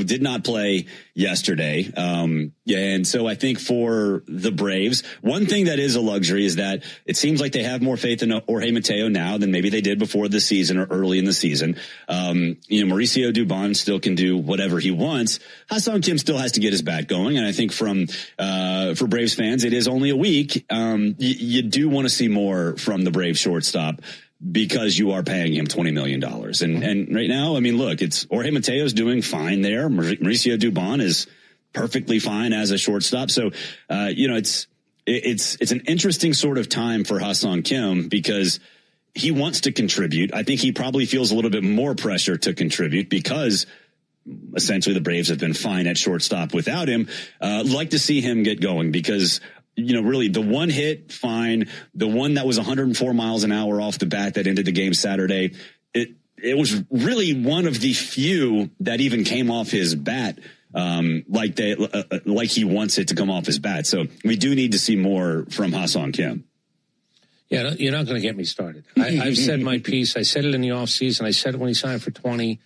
did not play yesterday, and so I think for the Braves, one thing that is a luxury is that it seems like they have more faith in Jorge Mateo now than maybe they did before the season or early in the season. Mauricio Dubon still can do whatever he wants. Ha-Seong Kim still has to get his bat going, and I think for Braves fans, it is only a week. You do want to see more from the Braves shortstop, because you are paying him $20 million. And right now, look, it's Jorge Mateo's doing fine there. Mauricio Dubon is perfectly fine as a shortstop. So, it's an interesting sort of time for Ha-Seong Kim, because he wants to contribute. I think he probably feels a little bit more pressure to contribute, because essentially the Braves have been fine at shortstop without him. Like to see him get going, because really the one hit, fine. The one that was 104 miles an hour off the bat that ended the game Saturday, it was really one of the few that even came off his bat, like he wants it to come off his bat. So we do need to see more from Ha-Seong Kim. Yeah, you're not going to get me started. I've said my piece. I said it in the offseason. I said it when he signed for 20.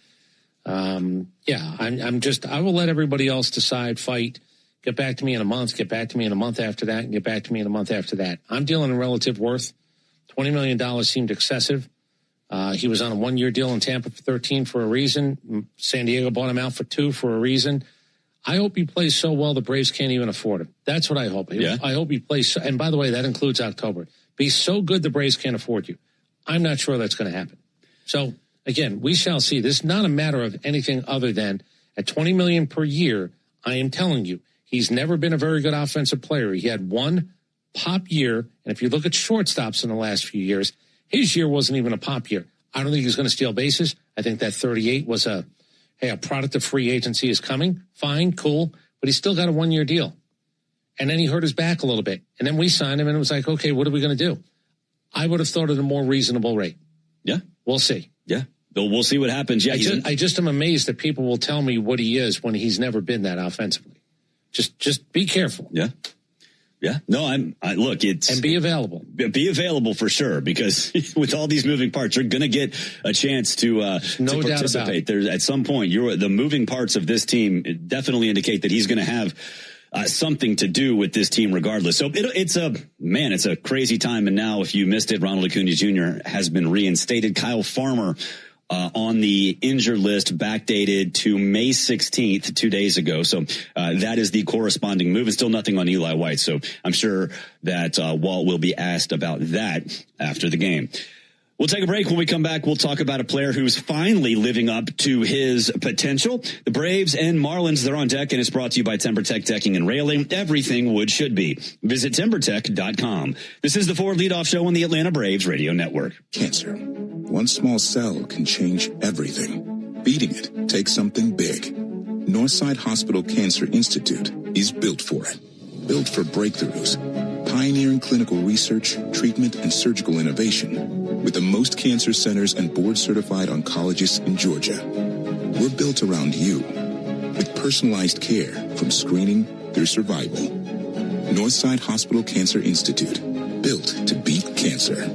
I will let everybody else decide, fight. Get back to me in a month, get back to me in a month after that, and get back to me in a month after that. I'm dealing in relative worth. $20 million seemed excessive. He was on a 1-year deal in Tampa for 13 for a reason. San Diego bought him out for 2 for a reason. I hope he plays so well the Braves can't even afford him. That's what I hope. Yeah. I hope he plays. So, and by the way, that includes October. Be so good the Braves can't afford you. I'm not sure that's going to happen. So again, we shall see. This is not a matter of anything other than at $20 million per year. I am telling you, he's never been a very good offensive player. He had one pop year, and if you look at shortstops in the last few years, his year wasn't even a pop year. I don't think he's going to steal bases. I think that 38 was a product of free agency is coming. Fine, cool, but he's still got a 1-year deal. And then he hurt his back a little bit. And then we signed him, and it was like, okay, what are we going to do? I would have thought at a more reasonable rate. Yeah. We'll see. Yeah. We'll see what happens. Yeah, I just am amazed that people will tell me what he is when he's never been that offensively. Just be careful. Yeah. Yeah. No, look, it's. And be available. Be available for sure, because with all these moving parts, you're going to get a chance to participate. There's at some point, the moving parts of this team definitely indicate that he's going to have something to do with this team regardless. So it's a crazy time. And now if you missed it, Ronald Acuna Jr. has been reinstated. Kyle Farmer on the injured list, backdated to May 16th, 2 days ago. So that is the corresponding move. And still nothing on Eli White. So I'm sure that Walt will be asked about that after the game. We'll take a break. When we come back, we'll talk about a player who's finally living up to his potential. The Braves and Marlins, they're on deck, and it's brought to you by TimberTech Decking and Railing. Everything wood should be. Visit TimberTech.com. This is the Ford Leadoff Show on the Atlanta Braves Radio Network. Cancer. One small cell can change everything. Beating it takes something big. Northside Hospital Cancer Institute is built for it. Built for breakthroughs. Pioneering clinical research, treatment, and surgical innovation with the most cancer centers and board-certified oncologists in Georgia. We're built around you with personalized care from screening through survival. Northside Hospital Cancer Institute, built to beat cancer.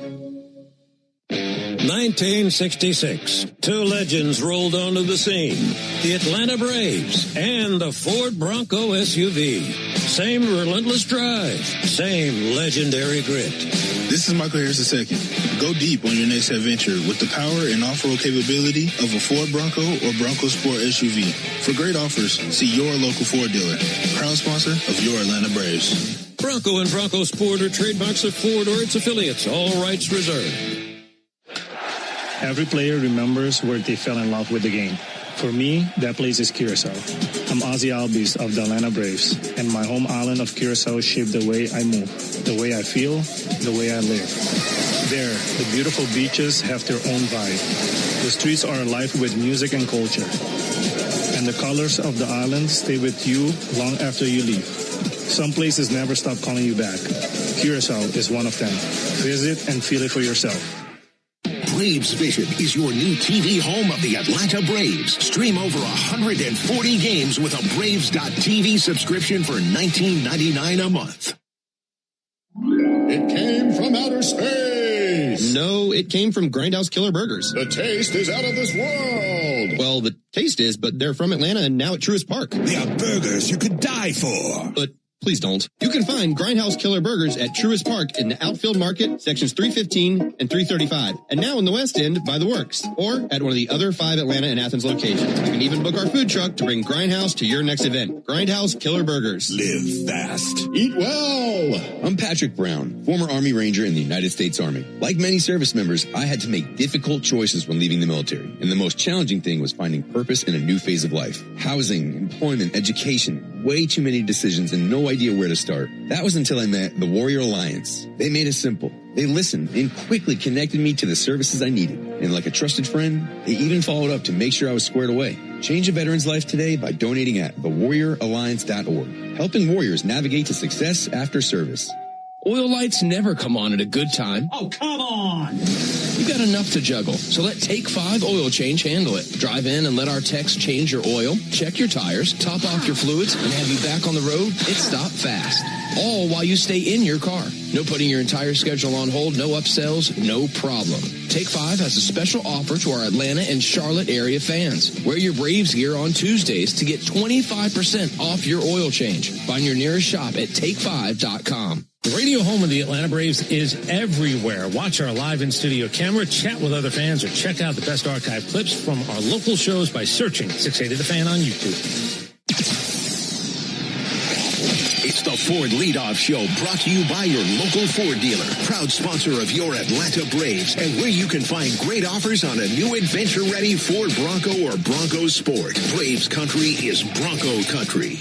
1966, two legends rolled onto the scene. The Atlanta Braves and the Ford Bronco SUV. Same relentless drive, same legendary grit. This is Michael Harris II. Go deep on your next adventure with the power and off-road capability of a Ford Bronco or Bronco Sport SUV. For great offers, see your local Ford dealer. Proud sponsor of your Atlanta Braves. Bronco and Bronco Sport are trademarks of Ford or its affiliates. All rights reserved. Every player remembers where they fell in love with the game. For me, that place is Curacao. I'm Ozzy Albies of the Atlanta Braves, and my home island of Curacao shaped the way I move, the way I feel, the way I live. There, the beautiful beaches have their own vibe. The streets are alive with music and culture. And the colors of the island stay with you long after you leave. Some places never stop calling you back. Curacao is one of them. Visit and feel it for yourself. Braves Vision is your new TV home of the Atlanta Braves. Stream over 140 games with a Braves.TV subscription for $19.99 a month. It came from outer space. No, it came from Grindhouse Killer Burgers. The taste is out of this world. Well, the taste is, but they're from Atlanta and now at Truist Park. They are burgers you could die for. But please don't. You can find Grindhouse Killer Burgers at Truist Park in the Outfield Market, sections 315 and 335. And now in the West End by the Works, or at one of the other 5 Atlanta and Athens locations. You can even book our food truck to bring Grindhouse to your next event. Grindhouse Killer Burgers. Live fast. Eat well. I'm Patrick Brown, former Army Ranger in the United States Army. Like many service members, I had to make difficult choices when leaving the military. And the most challenging thing was finding purpose in a new phase of life. Housing, employment, education, way too many decisions and no idea where to start. That was until I met the Warrior Alliance. They made it simple. They listened and quickly connected me to the services I needed. And like a trusted friend, they even followed up to make sure I was squared away. Change a veteran's life today by donating at thewarrioralliance.org. Helping warriors navigate to success after service. Oil lights never come on at a good time. Oh, come on! You got enough to juggle, so let Take 5 Oil Change handle it. Drive in and let our techs change your oil, check your tires, top off your fluids, and have you back on the road. It's stop fast. All while you stay in your car. No putting your entire schedule on hold, no upsells, no problem. Take 5 has a special offer to our Atlanta and Charlotte area fans. Wear your Braves gear on Tuesdays to get 25% off your oil change. Find your nearest shop at take5.com. The radio home of the Atlanta Braves is everywhere. Watch our live in-studio camera, chat with other fans, or check out the best archive clips from our local shows by searching 680 The Fan on YouTube. It's the Ford Leadoff Show, brought to you by your local Ford dealer, proud sponsor of your Atlanta Braves, and where you can find great offers on a new adventure-ready Ford Bronco or Bronco Sport. Braves country is Bronco country.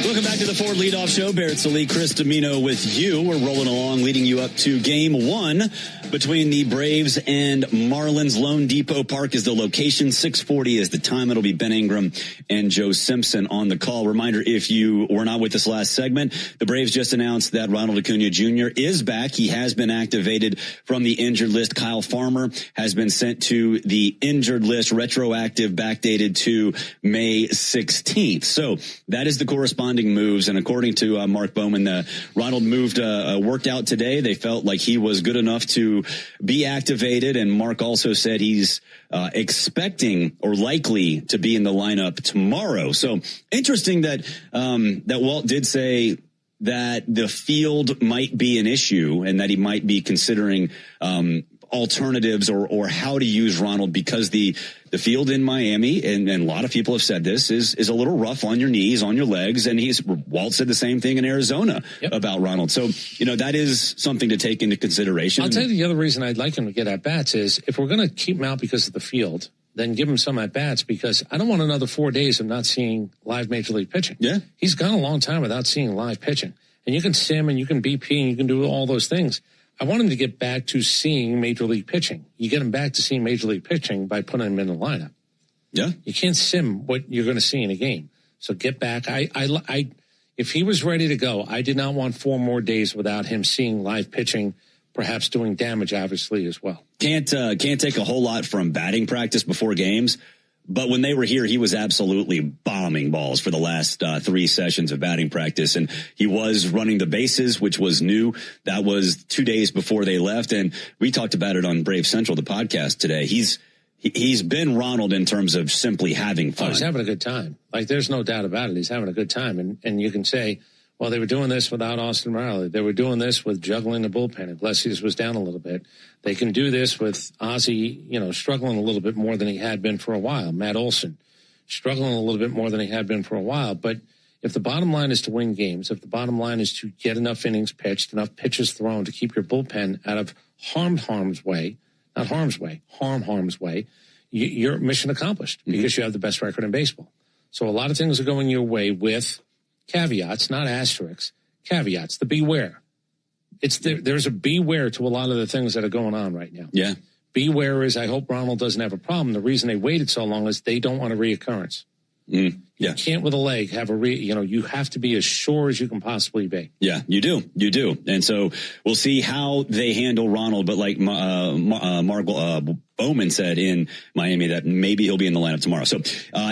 Welcome back to the Ford Leadoff Show. Barrett Salee, Chris Domino with you. We're rolling along, leading you up to Game 1 between the Braves and Marlins. Lone Depot Park is the location. 6:40 is the time. It'll be Ben Ingram and Joe Simpson on the call. Reminder, if you were not with this last segment, the Braves just announced that Ronald Acuna Jr. is back. He has been activated from the injured list. Kyle Farmer has been sent to the injured list, retroactive, backdated to May 16th. So that is the corresponding moves. And according to Mark Bowman, Ronald worked out today. They felt like he was good enough to be activated. And Mark also said he's expecting or likely to be in the lineup tomorrow. So interesting that Walt did say that the field might be an issue and that he might be considering alternatives or how to use Ronald, because the field in Miami, and a lot of people have said this, is a little rough on your knees, on your legs. And Walt said the same thing in Arizona about Ronald. So, that is something to take into consideration. I'll tell you the other reason I'd like him to get at-bats is if we're going to keep him out because of the field, then give him some at-bats, because I don't want another 4 days of not seeing live Major League pitching. Yeah. He's gone a long time without seeing live pitching. And you can sim and you can BP and you can do all those things. I want him to get back to seeing Major League pitching. You get him back to seeing Major League pitching by putting him in the lineup. Yeah. You can't sim what you're going to see in a game. So get back. If he was ready to go, I did not want 4 more days without him seeing live pitching, perhaps doing damage, obviously, as well. Can't take a whole lot from batting practice before games. But when they were here, he was absolutely bombing balls for the last 3 sessions of batting practice. And he was running the bases, which was new. That was 2 days before they left. And we talked about it on Brave Central, the podcast today. He's been Ronald in terms of simply having fun. Oh, he's having a good time. Like, there's no doubt about it. He's having a good time. And you can say, well, they were doing this without Austin Riley. They were doing this with juggling the bullpen. Iglesias was down a little bit. They can do this with Ozzie, struggling a little bit more than he had been for a while. Matt Olson struggling a little bit more than he had been for a while. But if the bottom line is to win games, if the bottom line is to get enough innings pitched, enough pitches thrown to keep your bullpen out of harm's way, you're mission accomplished, because you have the best record in baseball. So a lot of things are going your way with caveats, not asterisks, caveats, the beware. There's a beware to a lot of the things that are going on right now. Yeah. Beware is, I hope Ronald doesn't have a problem. The reason they waited so long is they don't want a reoccurrence. Yeah. You can't with a leg have you have to be as sure as you can possibly be. Yeah, you do. And so we'll see how they handle Ronald. But like Mark Bowman said in Miami, that maybe he'll be in the lineup tomorrow. So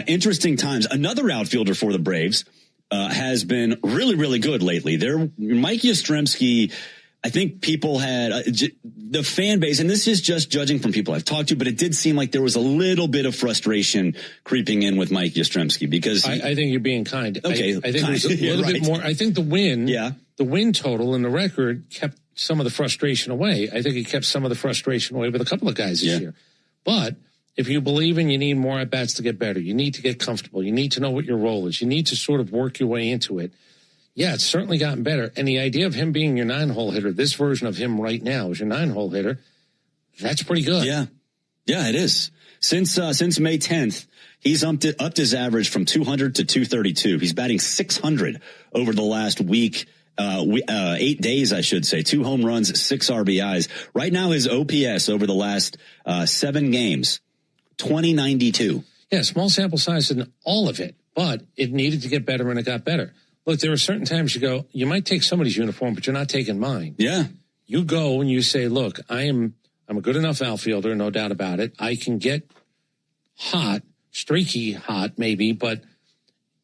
interesting times. Another outfielder for the Braves has been really, really good lately. Mike Yastrzemski, I think people had the fan base, and this is just judging from people I've talked to, but it did seem like there was a little bit of frustration creeping in with Mike Yastrzemski, because I think you're being kind. Okay, I think there's a little bit more. I think the win total and the record kept some of the frustration away. I think it kept some of the frustration away with a couple of guys this year. But if you believe in, you need more at bats to get better. You need to get comfortable. You need to know what your role is. You need to sort of work your way into it. Yeah, it's certainly gotten better. And the idea of him being your 9-hole hitter, this version of him right now is your 9-hole hitter, that's pretty good. Yeah. Yeah, it is. Since May 10th, he's upped his average from 200 to 232. He's batting 600 over the last week. 8 days, I should say. 2 home runs, 6 RBIs. Right now, his OPS over the last 7 games, 2092. Yeah, small sample size in all of it, but it needed to get better, and it got better. Look, there are certain times you might take somebody's uniform, but you're not taking mine. Yeah. You go and you say, look, I'm a good enough outfielder, no doubt about it. I can get hot, streaky hot maybe, but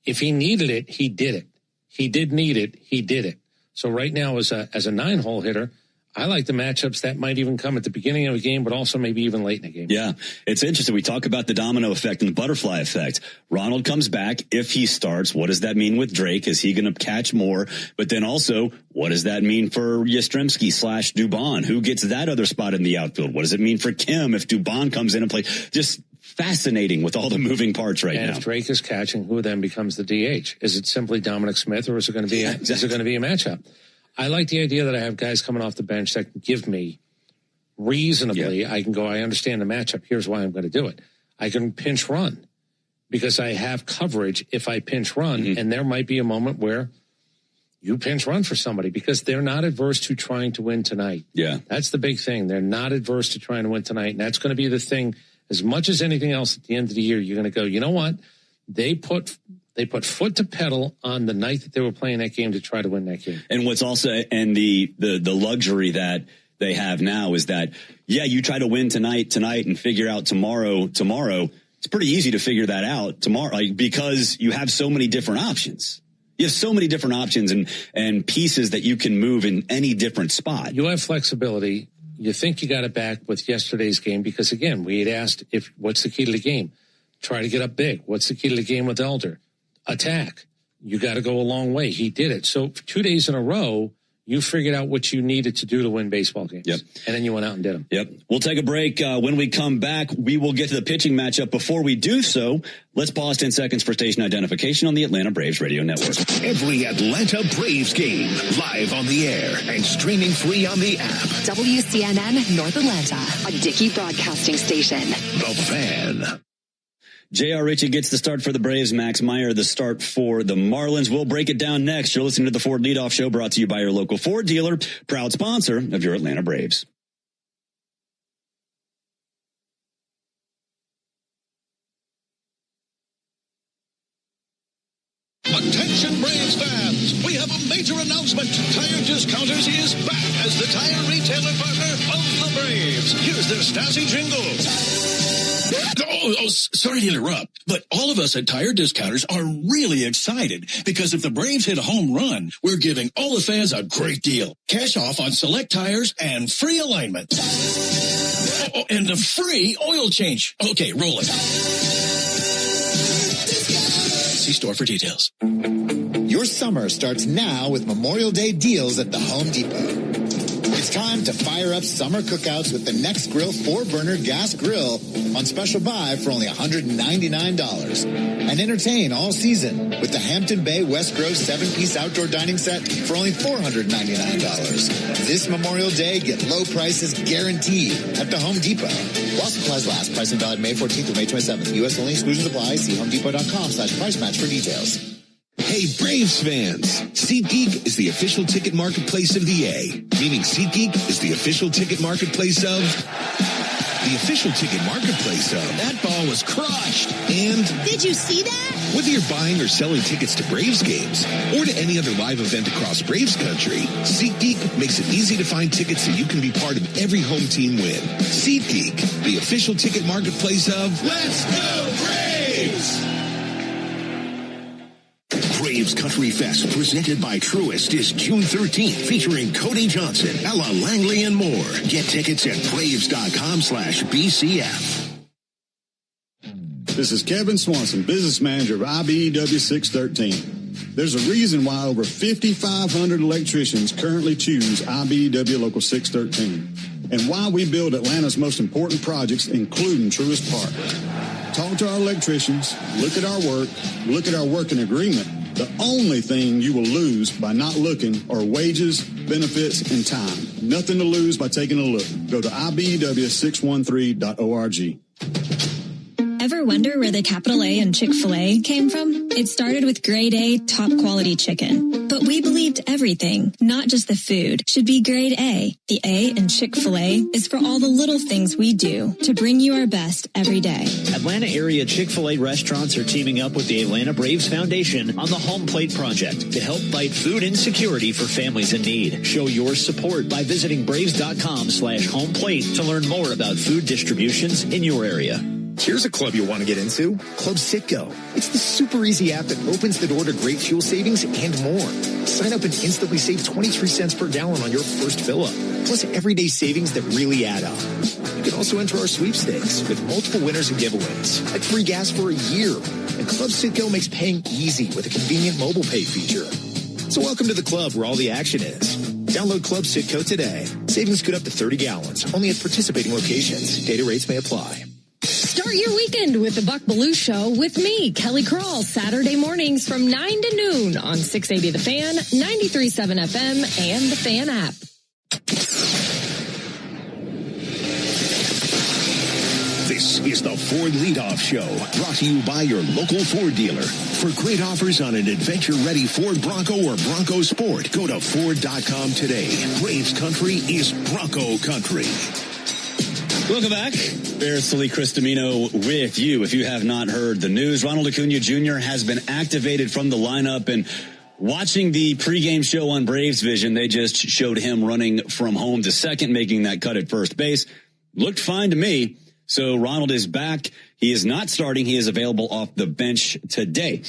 if he needed it, he did it. He did need it, he did it. So right now, as a 9-hole hitter, I like the matchups that might even come at the beginning of a game, but also maybe even late in a game. Yeah, it's interesting. We talk about the domino effect and the butterfly effect. Ronald comes back. If he starts, what does that mean with Drake? Is he going to catch more? But then also, what does that mean for Yastrzemski / Dubon? Who gets that other spot in the outfield? What does it mean for Kim if Dubon comes in and plays? Just fascinating with all the moving parts right now. And if Drake is catching, who then becomes the DH? Is it simply Dominic Smith, or is it going to be is it going to be a matchup? I like the idea that I have guys coming off the bench that can give me reasonably. I can go, I understand the matchup. Here's why I'm going to do it. I can pinch run because I have coverage if I pinch run, and there might be a moment where you pinch run for somebody because they're not adverse to trying to win tonight. Yeah. That's the big thing. They're not adverse to trying to win tonight, and that's going to be the thing. As much as anything else at the end of the year, you're going to go, you know what? They put foot to pedal on the night that they were playing that game to try to win that game. And what's also, and the luxury that they have now is that, you try to win tonight and figure out tomorrow. It's pretty easy to figure that out tomorrow, because you have so many different options. You have so many different options and pieces that you can move in any different spot. You have flexibility. You think you got it back with yesterday's game because, again, we had asked what's the key to the game? Try to get up big. What's the key to the game with Elder? Attack. You got to go a long way. He did it. So 2 days in a row, you figured out what you needed to do to win baseball games. Yep. And then you went out and did them. Yep. We'll take a break. When we come back, we will get to the pitching matchup. Before we do so, let's pause 10 seconds for station identification on the Atlanta Braves Radio Network. Every Atlanta Braves game, live on the air and streaming free on the app. WCNN North Atlanta, a Dickey broadcasting station. The Fan. J.R. Ritchie gets the start for the Braves. Max Meyer, the start for the Marlins. We'll break it down next. You're listening to the Ford Leadoff Show, brought to you by your local Ford dealer, proud sponsor of your Atlanta Braves. Attention Braves fans, we have a major announcement. Tire Discounters is back as the tire retailer partner of the Braves. Here's their Stasi jingle. Sorry to interrupt, but all of us at Tire Discounters are really excited because if the Braves hit a home run, we're giving all the fans a great deal. Cash off on select tires and free alignment. And a free oil change. Okay, roll it. See store for details. Your summer starts now with Memorial Day deals at the Home Depot. It's time to fire up summer cookouts with the Next Grill 4-burner gas grill on special buy for only $199. And entertain all season with the Hampton Bay West Grove 7-piece outdoor dining set for only $499. This Memorial Day, get low prices guaranteed at the Home Depot. While supplies last, price and valid May 14th through May 27th. U.S. only, exclusions apply. See homedepot.com/price match for details. Hey, Braves fans! SeatGeek is the official ticket marketplace of the A, meaning SeatGeek is the official ticket marketplace of... the official ticket marketplace of... That ball was crushed! And... Did you see that? Whether you're buying or selling tickets to Braves games or to any other live event across Braves country, SeatGeek makes it easy to find tickets so you can be part of every home team win. SeatGeek, the official ticket marketplace of... Let's go Braves! Braves Country Fest, presented by Truist, is June 13th, featuring Cody Johnson, Ella Langley, and more. Get tickets at Braves.com/BCF. This is Kevin Swanson, business manager of IBEW 613. There's a reason why over 5,500 electricians currently choose IBEW Local 613, and why we build Atlanta's most important projects, including Truist Park. Talk to our electricians, look at our work, look at our working agreement. The only thing you will lose by not looking are wages, benefits, and time. Nothing to lose by taking a look. Go to IBEW613.org. Ever wonder where the capital A in Chick-fil-A came from? It started with grade A, top quality chicken. But we believed everything, not just the food, should be grade A. The A in Chick-fil-A is for all the little things we do to bring you our best every day. Atlanta area Chick-fil-A restaurants are teaming up with the Atlanta Braves Foundation on the Home Plate Project to help fight food insecurity for families in need. Show your support by visiting braves.com/homeplate to learn more about food distributions in your area. Here's a club you'll want to get into, Club Citgo. It's the super easy app that opens the door to great fuel savings and more. Sign up and instantly save 23 cents per gallon on your first fill-up, plus everyday savings that really add up. You can also enter our sweepstakes with multiple winners and giveaways, like free gas for a year. And Club Citgo makes paying easy with a convenient mobile pay feature. So welcome to the club where all the action is. Download Club Citgo today. Savings good up to 30 gallons, only at participating locations. Data rates may apply. Start your weekend with the Buck Belue Show with me, Kelly Krauss, Saturday mornings from 9 to noon on 680 The Fan, 93.7 FM, and the Fan app. This is the Ford Leadoff Show, brought to you by your local Ford dealer. For great offers on an adventure-ready Ford Bronco or Bronco Sport, go to Ford.com today. Braves country is Bronco country. Welcome back. Barris Lee Cristomino with you. If you have not heard the news, Ronald Acuna Jr. has been activated from the lineup, and watching the pregame show on Braves Vision, they just showed him running from home to second, making that cut at first base. Looked fine to me. So Ronald is back. He is not starting. He is available off the bench today.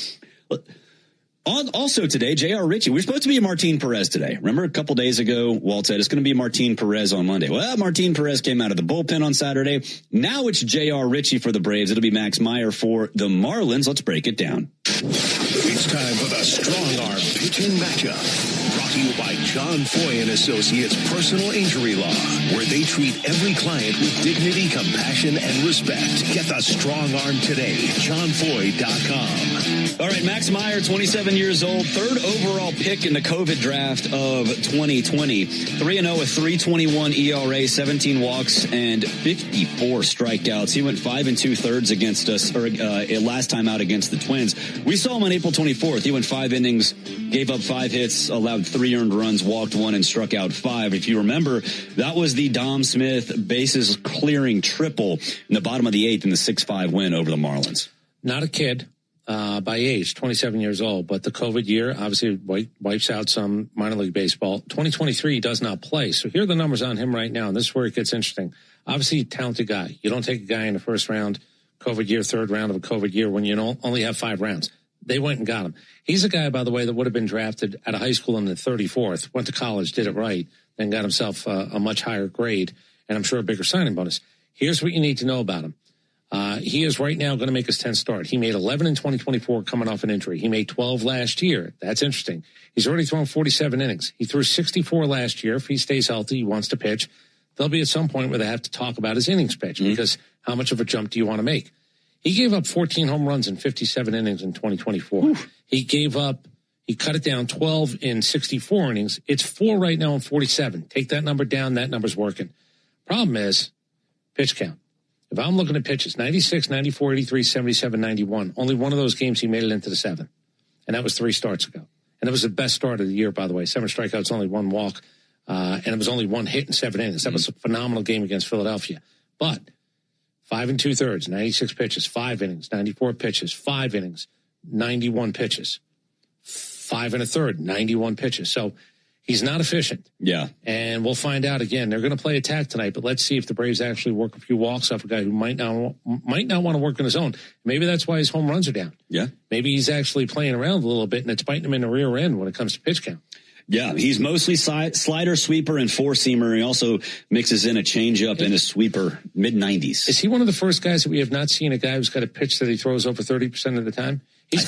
Also today, J.R. Ritchie. We're supposed to be a Martin Perez today. Remember a couple days ago, Walt said it's going to be Martin Perez on Monday. Well, Martin Perez came out of the bullpen on Saturday. Now it's J.R. Ritchie for the Braves. It'll be Max Meyer for the Marlins. Let's break it down. It's time for the Strong Arm Pitching Matchup. Brought to you by John Foy and Associates Personal Injury Law, where they treat every client with dignity, compassion, and respect. Get the Strong Arm today. JohnFoy.com. All right, Max Meyer, 27 years old, third overall pick in the COVID draft of 2020. 3-0 with 3.21 ERA, 17 walks, and 54 strikeouts. He went 5 2/3 against us, last time out against the Twins. We saw him on April 24th. He went 5 innings, gave up 5 hits, allowed 3 earned runs, walked 1, and struck out 5. If you remember, that was the Dom Smith bases clearing triple in the bottom of the 8th in the 6-5 win over the Marlins. Not a kid. By age, 27 years old, but the COVID year obviously wipes out some minor league baseball. 2023 he does not play. So here are the numbers on him right now, and this is where it gets interesting. Obviously, talented guy. You don't take a guy in the first round, COVID year, third round of a COVID year when you only have 5 rounds. They went and got him. He's a guy, by the way, that would have been drafted out of high school in the 34th, went to college, did it right, then got himself a much higher grade, and I'm sure a bigger signing bonus. Here's what you need to know about him. He is right now going to make his 10th start. He made 11 in 2024 coming off an injury. He made 12 last year. That's interesting. He's already thrown 47 innings. He threw 64 last year. If he stays healthy, he wants to pitch. There'll be at some point where they have to talk about his innings pitch because how much of a jump do you want to make? He gave up 14 home runs in 57 innings in 2024. Oof. He cut it down 12 in 64 innings. It's 4 right now in 47. Take that number down. That number's working. Problem is pitch count. If I'm looking at pitches, 96, 94, 83, 77, 91, only one of those games he made it into the 7th. And that was 3 starts ago. And it was the best start of the year, by the way. 7 strikeouts, only 1 walk. And it was only 1 hit in 7 innings. That was a phenomenal game against Philadelphia. But 5 2/3, 96 pitches, 5 innings, 94 pitches, 5 innings, 91 pitches, 5 1/3, 91 pitches. So he's not efficient. Yeah. And we'll find out again. They're going to play attack tonight, but let's see if the Braves actually work a few walks off a guy who might not want to work on his own. Maybe that's why his home runs are down. Yeah. Maybe he's actually playing around a little bit and it's biting him in the rear end when it comes to pitch count. Yeah, he's mostly slider, sweeper, and 4-seamer. He also mixes in a changeup and a sweeper, mid-90s. Is he one of the first guys that we have not seen a guy who's got a pitch that he throws over 30% of the time? He's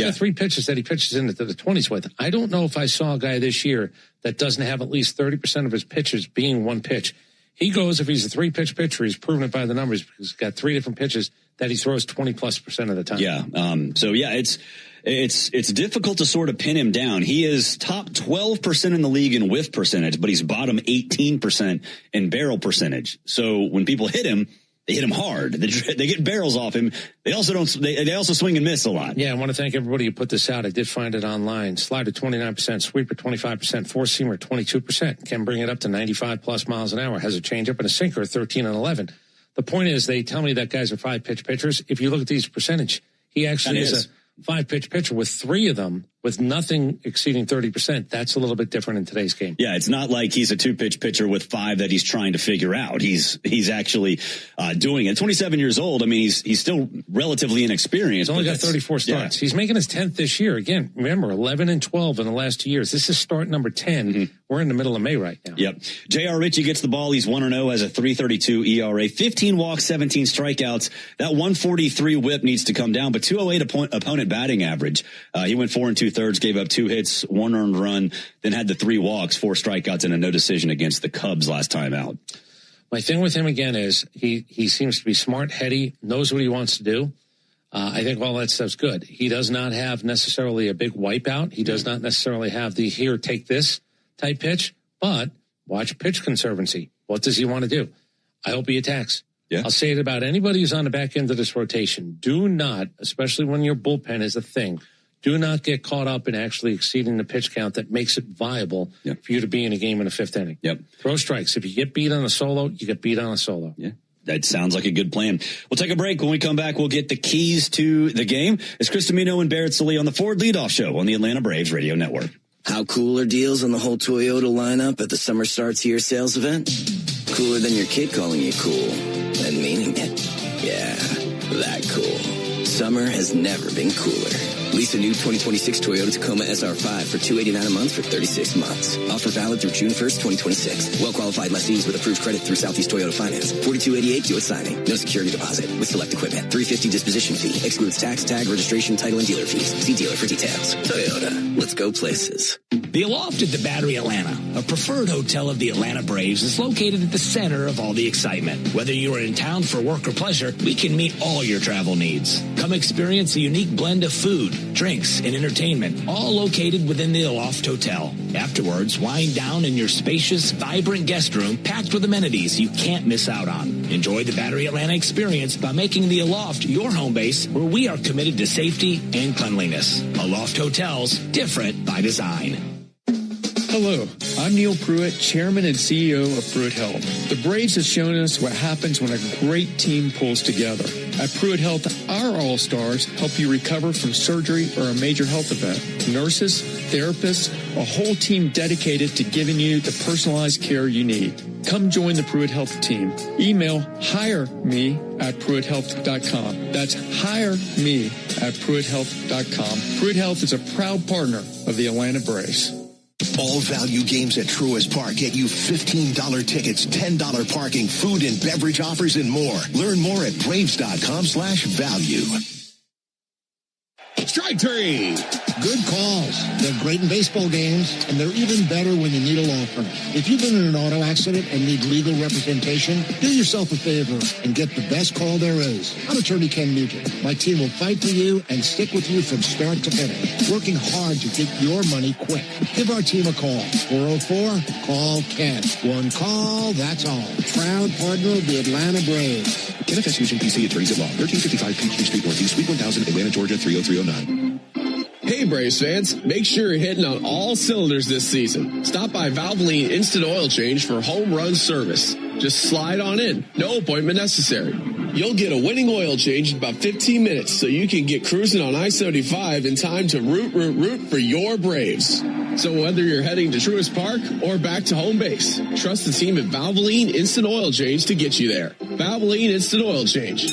got 3 pitches that he pitches into the 20s with. I don't know if I saw a guy this year that doesn't have at least 30% of his pitches being 1 pitch. He goes, if he's a 3-pitch pitcher, he's proven it by the numbers because he's got 3 different pitches that he throws 20+% of the time. Yeah. It's difficult to sort of pin him down. He is top 12% in the league in whiff percentage, but he's bottom 18% in barrel percentage. So when people hit him, they hit him hard. They get barrels off him. They also swing and miss a lot. Yeah, I want to thank everybody who put this out. I did find it online. Slider 29%, sweeper 25%, 4-seamer 22%. Can bring it up to 95+ miles an hour. Has a changeup and a sinker 13 and 11. The point is, they tell me that guys are 5-pitch pitchers. If you look at these percentage, he actually is a 5-pitch pitcher with 3 of them with nothing exceeding 30%. That's a little bit different in today's game. Yeah, it's not like he's a 2-pitch pitcher with 5 that he's trying to figure out. He's actually doing it. 27 years old. I mean, he's still relatively inexperienced. He's only got 34 starts. Yeah. He's making his 10th this year. Again, remember, 11 and 12 in the last 2 years. This is start number 10. Mm-hmm. We're in the middle of May right now. Yep. J.R. Ritchie gets the ball. He's 1-0, has a 3.32 ERA, 15 walks, 17 strikeouts. That 143 whip needs to come down, but 208 opponent batting average. He went 4 2/3, gave up 2 hits, 1 earned run, then had the 3 walks, 4 strikeouts, and a no decision against the Cubs last time out. My thing with him again is he seems to be smart, heady, knows what he wants to do. I think all that stuff's good. He does not have necessarily a big wipeout. He does not necessarily have the here, take this type pitch, but watch pitch conservancy. What does he want to do? I hope he attacks. Yeah. I'll say it about anybody who's on the back end of this rotation. Do not, especially when your bullpen is a thing, do not get caught up in actually exceeding the pitch count that makes it viable for you to be in a game in the fifth inning. Yep. Throw strikes. If you get beat on a solo, you get beat on a solo. Yeah. That sounds like a good plan. We'll take a break. When we come back, we'll get the keys to the game. It's Chris Domino and Barrett Sallee on the Ford Leadoff Show on the Atlanta Braves Radio Network. How cool are deals on the whole Toyota lineup at the Summer Starts Here sales event? Cooler than your kid calling you cool and meaning it. Yeah, that cool. Summer has never been cooler. Lease a new 2026 Toyota Tacoma SR5 for $289 a month for 36 months. Offer valid through June 1st, 2026. Well-qualified lessees with approved credit through Southeast Toyota Finance. $42.88 due at signing. No security deposit with select equipment. $350 disposition fee. Excludes tax, tag, registration, title, and dealer fees. See dealer for details. Toyota. Let's go places. The Aloft at the Battery Atlanta, a preferred hotel of the Atlanta Braves, is located at the center of all the excitement. Whether you are in town for work or pleasure, we can meet all your travel needs. Come experience a unique blend of food, drinks, and entertainment, all located within the Aloft Hotel. Afterwards, wind down in your spacious, vibrant guest room packed with amenities you can't miss out on. Enjoy the Battery Atlanta experience by making the Aloft your home base, where we are committed to safety and cleanliness. Aloft Hotels, different by design. Hello, I'm Neil Pruitt, Chairman and CEO of Pruitt Health. The Braves have shown us what happens when a great team pulls together. At Pruitt Health, our All-Stars help you recover from surgery or a major health event. Nurses, therapists, a whole team dedicated to giving you the personalized care you need. Come join the Pruitt Health team. Email hireme@pruitthealth.com. That's hireme@pruitthealth.com. Pruitt Health is a proud partner of the Atlanta Braves. All value games at Truist Park get you $15 tickets, $10 parking, food and beverage offers, and more. Learn more at braves.com/value. Strike three. Good calls. They're great in baseball games, and they're even better when you need a law firm. If you've been in an auto accident and need legal representation, do yourself a favor and get the best call there is. I'm attorney Ken Nugent. My team will fight for you and stick with you from start to finish, working hard to get your money quick. Give our team a call. 404-CALL-KEN. One call, that's all. Proud partner of the Atlanta Braves. Ken F.S. Nugent, PC, attorneys at law. 1355 Peachtree Street Northeast, Suite 1000, Atlanta, Georgia, 30309. Hey Braves fans, make sure you're hitting on all cylinders this season. Stop by Valvoline Instant Oil Change for home run service. Just slide on in, no appointment necessary. You'll get a winning oil change in about 15 minutes so you can get cruising on I-75 in time to root for your Braves. So whether you're heading to Truist Park or back to home base, trust the team at Valvoline Instant Oil Change to get you there. Valvoline Instant Oil Change,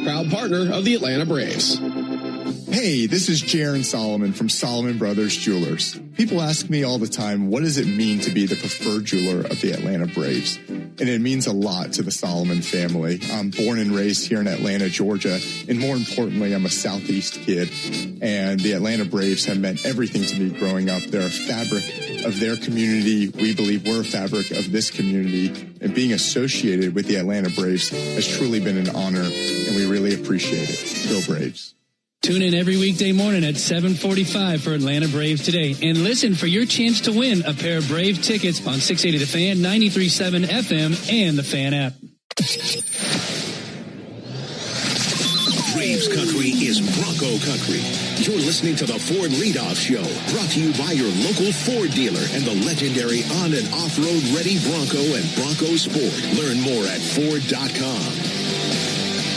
proud partner of the Atlanta Braves. Hey, this is Jaron Solomon from Solomon Brothers Jewelers. People ask me all the time, what does it mean to be the preferred jeweler of the Atlanta Braves? And it means a lot to the Solomon family. I'm born and raised here in Atlanta, Georgia, and more importantly, I'm a Southeast kid. And the Atlanta Braves have meant everything to me growing up. They're a fabric of their community. We believe we're a fabric of this community. And being associated with the Atlanta Braves has truly been an honor, and we really appreciate it. Go Braves. Tune in every weekday morning at 7:45 for Atlanta Braves Today. And listen for your chance to win a pair of Brave tickets on 680 The Fan, 93.7 FM, and the Fan app. Braves country is Bronco country. You're listening to the Ford Leadoff Show, brought to you by your local Ford dealer and the legendary on- and off-road ready Bronco and Bronco Sport. Learn more at Ford.com.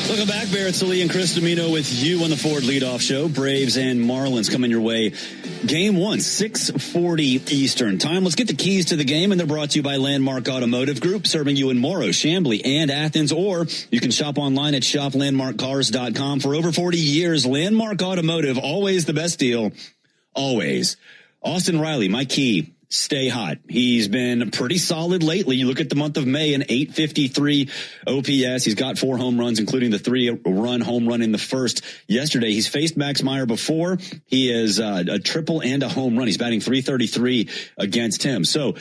Welcome back. Barrett Sallee and Chris Domino with you on the Ford Leadoff Show. Braves and Marlins coming your way. Game 1, 6:40 Eastern time. Let's get the keys to the game, and they're brought to you by Landmark Automotive Group, serving you in Morrow, Chamblee, and Athens. Or you can shop online at shoplandmarkcars.com. For over 40 years, Landmark Automotive, always the best deal, always. Austin Riley, my key. Stay hot. He's been pretty solid lately. You look at the month of May, an 853 OPS. He's got 4 home runs, including the 3-run home run in the first yesterday. He's faced Max Meyer before. He is a triple and a home run. He's batting .333 against him. So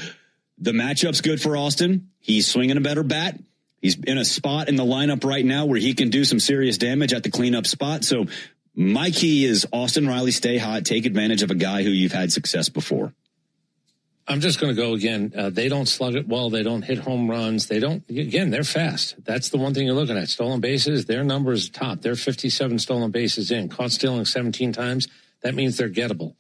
The matchup's good for Austin. He's swinging a better bat. He's in a spot in the lineup right now where he can do some serious damage at the cleanup spot. So my key is Austin Riley, stay hot, take advantage of a guy who you've had success before. I'm just going to go again. They don't slug it well. They don't hit home runs. They're fast. That's the one thing you're looking at. Stolen bases, their number is top. They're 57 stolen bases in. Caught stealing 17 times. That means they're gettable.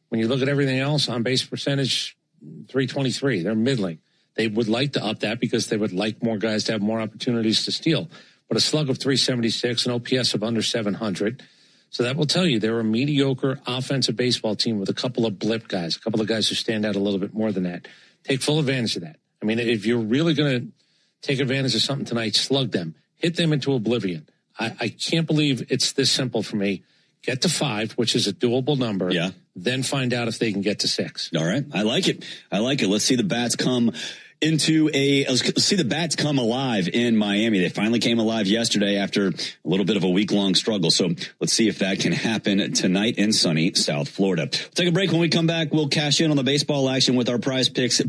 When you look at everything else, on base percentage, 323. They're middling. They would like to up that because they would like more guys to have more opportunities to steal. But a slug of 376, an OPS of under 700. So that will tell you they're a mediocre offensive baseball team with a couple of blip guys, a couple of guys who stand out a little bit more than that. Take full advantage of that. I mean, if you're really going to take advantage of something tonight, slug them. Hit them into oblivion. I can't believe it's this simple for me. Get to 5, which is a doable number. Yeah. Then find out if they can get to 6. All right. I like it. Let's see the bats come alive in Miami. They finally came alive yesterday after a little bit of a week-long struggle. So let's see if that can happen tonight in sunny South Florida. We'll take a break. When we come back, we'll cash in on the baseball action with our prize picks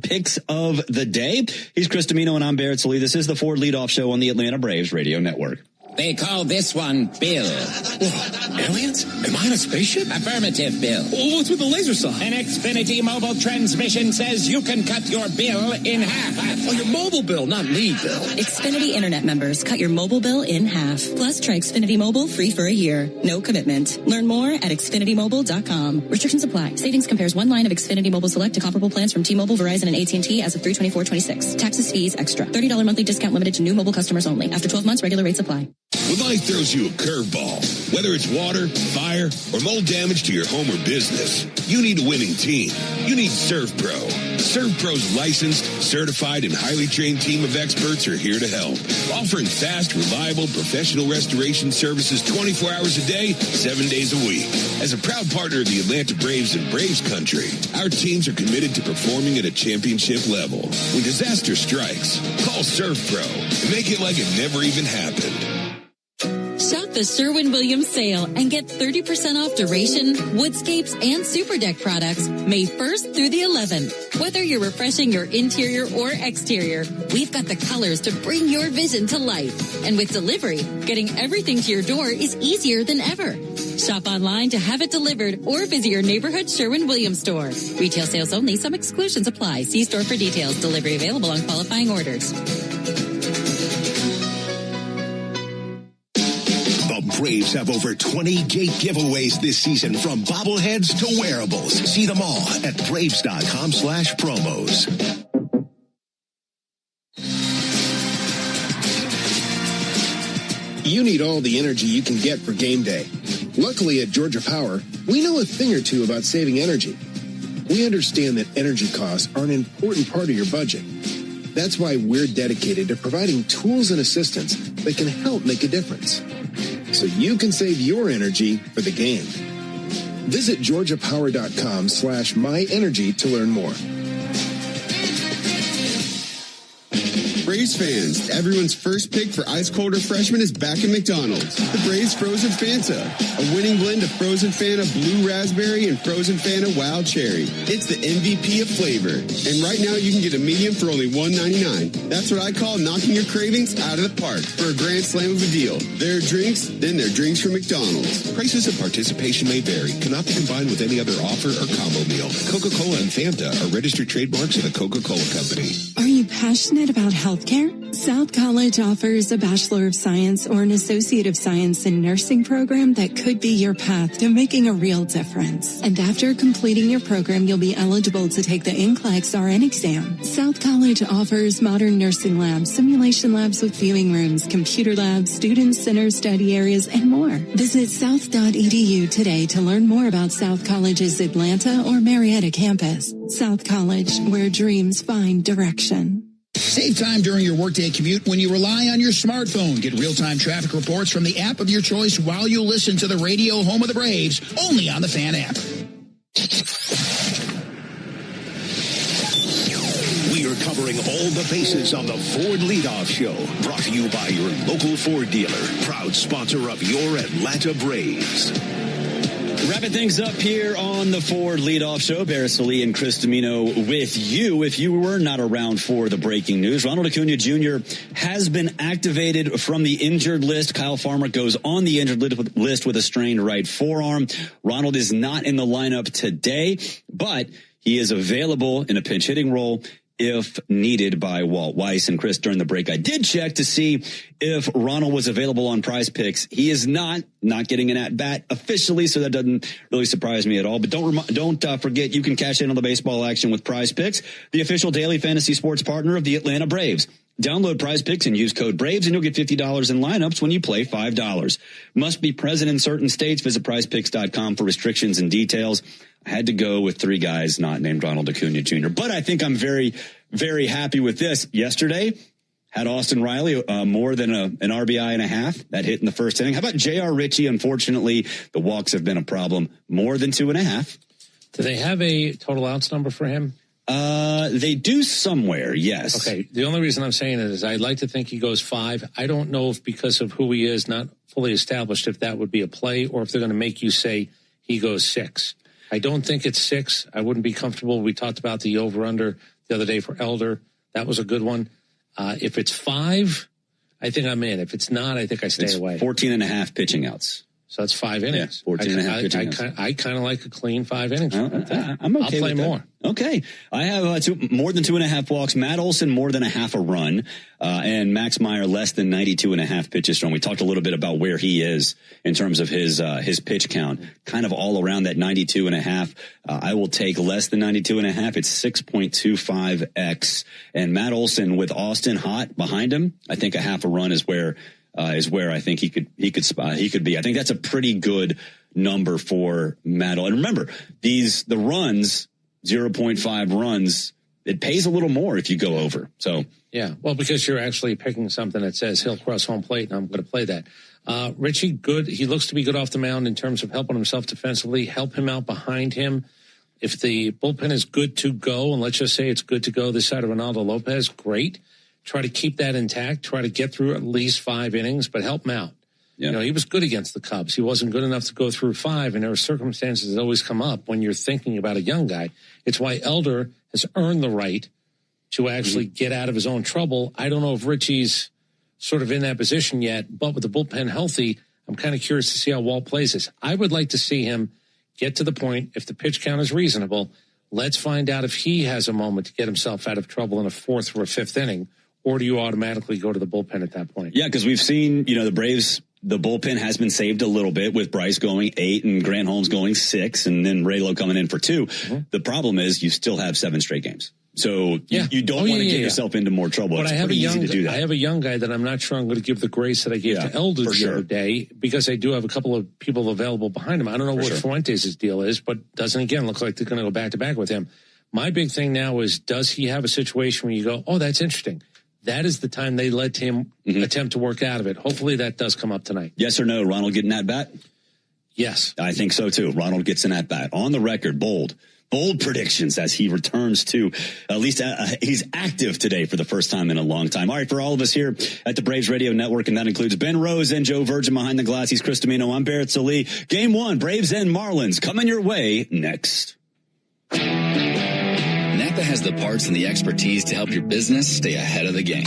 of the day. He's Chris Domino and I'm Barrett Salee. This is the Ford Leadoff Show on the Atlanta Braves Radio Network. They call this one Bill. Whoa, aliens? Am I on a spaceship? Affirmative, Bill. Oh, what's with the laser sign? An Xfinity mobile transmission says you can cut your bill in half. Oh, your mobile bill, not me, Bill. Xfinity Internet members, cut your mobile bill in half. Plus, try Xfinity Mobile free for a year. No commitment. Learn more at XfinityMobile.com. Restrictions apply. Savings compares one line of Xfinity Mobile Select to comparable plans from T-Mobile, Verizon, and AT&T as of 3/24/26. Taxes, fees, extra. $30 monthly discount limited to new mobile customers only. After 12 months, regular rates apply. When life throws you a curveball, whether it's water, fire, or mold damage to your home or business, you need a winning team. You need ServPro. ServPro's licensed, certified, and highly trained team of experts are here to help, offering fast, reliable, professional restoration services 24 hours a day, 7 days a week. As a proud partner of the Atlanta Braves and Braves Country, our teams are committed to performing at a championship level. When disaster strikes, call ServPro and make it like it never even happened. Shop the Sherwin-Williams sale and get 30% off duration, woodscapes, and super deck products May 1st through the 11th. Whether you're refreshing your interior or exterior, we've got the colors to bring your vision to life. And with delivery, getting everything to your door is easier than ever. Shop online to have it delivered or visit your neighborhood Sherwin-Williams store. Retail sales only. Some exclusions apply. See store for details. Delivery available on qualifying orders. The Braves have over 20 gate giveaways this season, from bobbleheads to wearables. See them all at Braves.com/promos. You need all the energy you can get for game day. Luckily at Georgia Power, we know a thing or two about saving energy. We understand that energy costs are an important part of your budget. That's why we're dedicated to providing tools and assistance that can help make a difference, so you can save your energy for the game. Visit georgiapower.com/myenergy to learn more. Braves fans, everyone's first pick for ice cold refreshment is back at McDonald's. The Braves Frozen Fanta, a winning blend of Frozen Fanta Blue Raspberry and Frozen Fanta Wild Cherry. It's the MVP of flavor. And right now you can get a medium for only $1.99. That's what I call knocking your cravings out of the park for a grand slam of a deal. There are drinks, then there are drinks from McDonald's. Prices and participation may vary. Cannot be combined with any other offer or combo meal. Coca-Cola and Fanta are registered trademarks of the Coca-Cola Company. Are you passionate about healthcare? South College offers a Bachelor of Science or an Associate of Science in Nursing program that could be your path to making a real difference. And after completing your program, you'll be eligible to take the NCLEX RN exam. South College offers modern nursing labs, simulation labs with viewing rooms, computer labs, student center study areas, and more. Visit south.edu today to learn more about South College's Atlanta or Marietta campus. South College, where dreams find direction. Save time during your workday commute when you rely on your smartphone. Get real-time traffic reports from the app of your choice while you listen to the radio home of the Braves, only on the Fan app. We are covering all the bases on the Ford Leadoff Show. Brought to you by your local Ford dealer, proud sponsor of your Atlanta Braves. Wrapping things up here on the Ford Leadoff Show. Barris Ali and Chris Domino with you. If you were not around for the breaking news, Ronald Acuna Jr. has been activated from the injured list. Kyle Farmer goes on the injured list with a strained right forearm. Ronald is not in the lineup today, but he is available in a pinch hitting role if needed by Walt Weiss. And Chris, during the break, I did check to see if Ronald was available on Prize Picks. He is not getting an at-bat officially, so that doesn't really surprise me at all. But don't forget, you can cash in on the baseball action with Prize Picks, the official daily fantasy sports partner of the Atlanta Braves. Download Prize Picks and use code BRAVES, and you'll get $50 in lineups when you play $5. Must be present in certain states. Visit prizepicks.com for restrictions and details. I had to go with three guys not named Ronald Acuna Jr., but I think I'm very, very happy with this. Yesterday, had Austin Riley more than an RBI and a half. That hit in the first inning. How about J.R. Ritchie? Unfortunately, the walks have been a problem. More than 2.5. Do they have a total outs number for him? They do somewhere, yes. Okay, the only reason I'm saying it is I'd like to think he goes 5. I don't know if because of who he is, not fully established, if that would be a play or if they're going to make you say he goes 6. I don't think it's 6. I wouldn't be comfortable. We talked about the over-under the other day for Elder. That was a good one. If it's 5, I think I'm in. If it's not, I think I stay away. 14.5 pitching outs. So that's 5 innings. Yeah, 14.5 pitching outs. I kind of like a clean 5 innings. I'm okay. I'll play more. Okay. I have more than 2.5 walks. Matt Olson, more than a half a run. And Max Meyer, less than 92.5 pitches thrown. We talked a little bit about where he is in terms of his pitch count. Kind of all around that 92.5. I will take less than 92.5. It's 6.25x. And Matt Olson with Austin hot behind him, I think a half a run is where I think he could be. I think that's a pretty good number for Matt. And remember, the runs, 0.5 runs, it pays a little more if you go over. So yeah, well, because you're actually picking something that says he'll cross home plate, and I'm going to play that. Richie, good. He looks to be good off the mound in terms of helping himself defensively. Help him out behind him. If the bullpen is good to go, and let's just say it's good to go this side of Ronaldo Lopez, great. Try to keep that intact. Try to get through at least 5 innings, but help him out. Yeah. You know, he was good against the Cubs. He wasn't good enough to go through 5, and there are circumstances that always come up when you're thinking about a young guy. It's why Elder has earned the right to actually get out of his own trouble. I don't know if Richie's sort of in that position yet, but with the bullpen healthy, I'm kind of curious to see how Walt plays this. I would like to see him get to the point, if the pitch count is reasonable, let's find out if he has a moment to get himself out of trouble in a 4th or a 5th inning. Or do you automatically go to the bullpen at that point? Yeah, because we've seen, the Braves, the bullpen has been saved a little bit with Bryce going 8 and Grant Holmes going 6 and then Raylo coming in for 2. Mm-hmm. The problem is you still have 7 straight games. So you don't want to get yourself into more trouble. But it's pretty easy to do that. I have a young guy that I'm not sure I'm going to give the grace that I gave to Elder the other day because I do have a couple of people available behind him. I don't know what Fuentes' deal is, but doesn't, again, look like they're going to go back-to-back with him. My big thing now is, does he have a situation where you go, oh, that's interesting? That is the time they let him attempt to work out of it. Hopefully that does come up tonight. Yes or no, Ronald getting at bat? Yes. I think so too. Ronald gets an at bat. On the record, bold predictions as he returns to, at least he's active today for the first time in a long time. All right, for all of us here at the Braves Radio Network, and that includes Ben Rose and Joe Virgin behind the glass. He's Chris Domino. I'm Barrett Salee. Game 1, Braves and Marlins coming your way next. Napa has the parts and the expertise to help your business stay ahead of the game.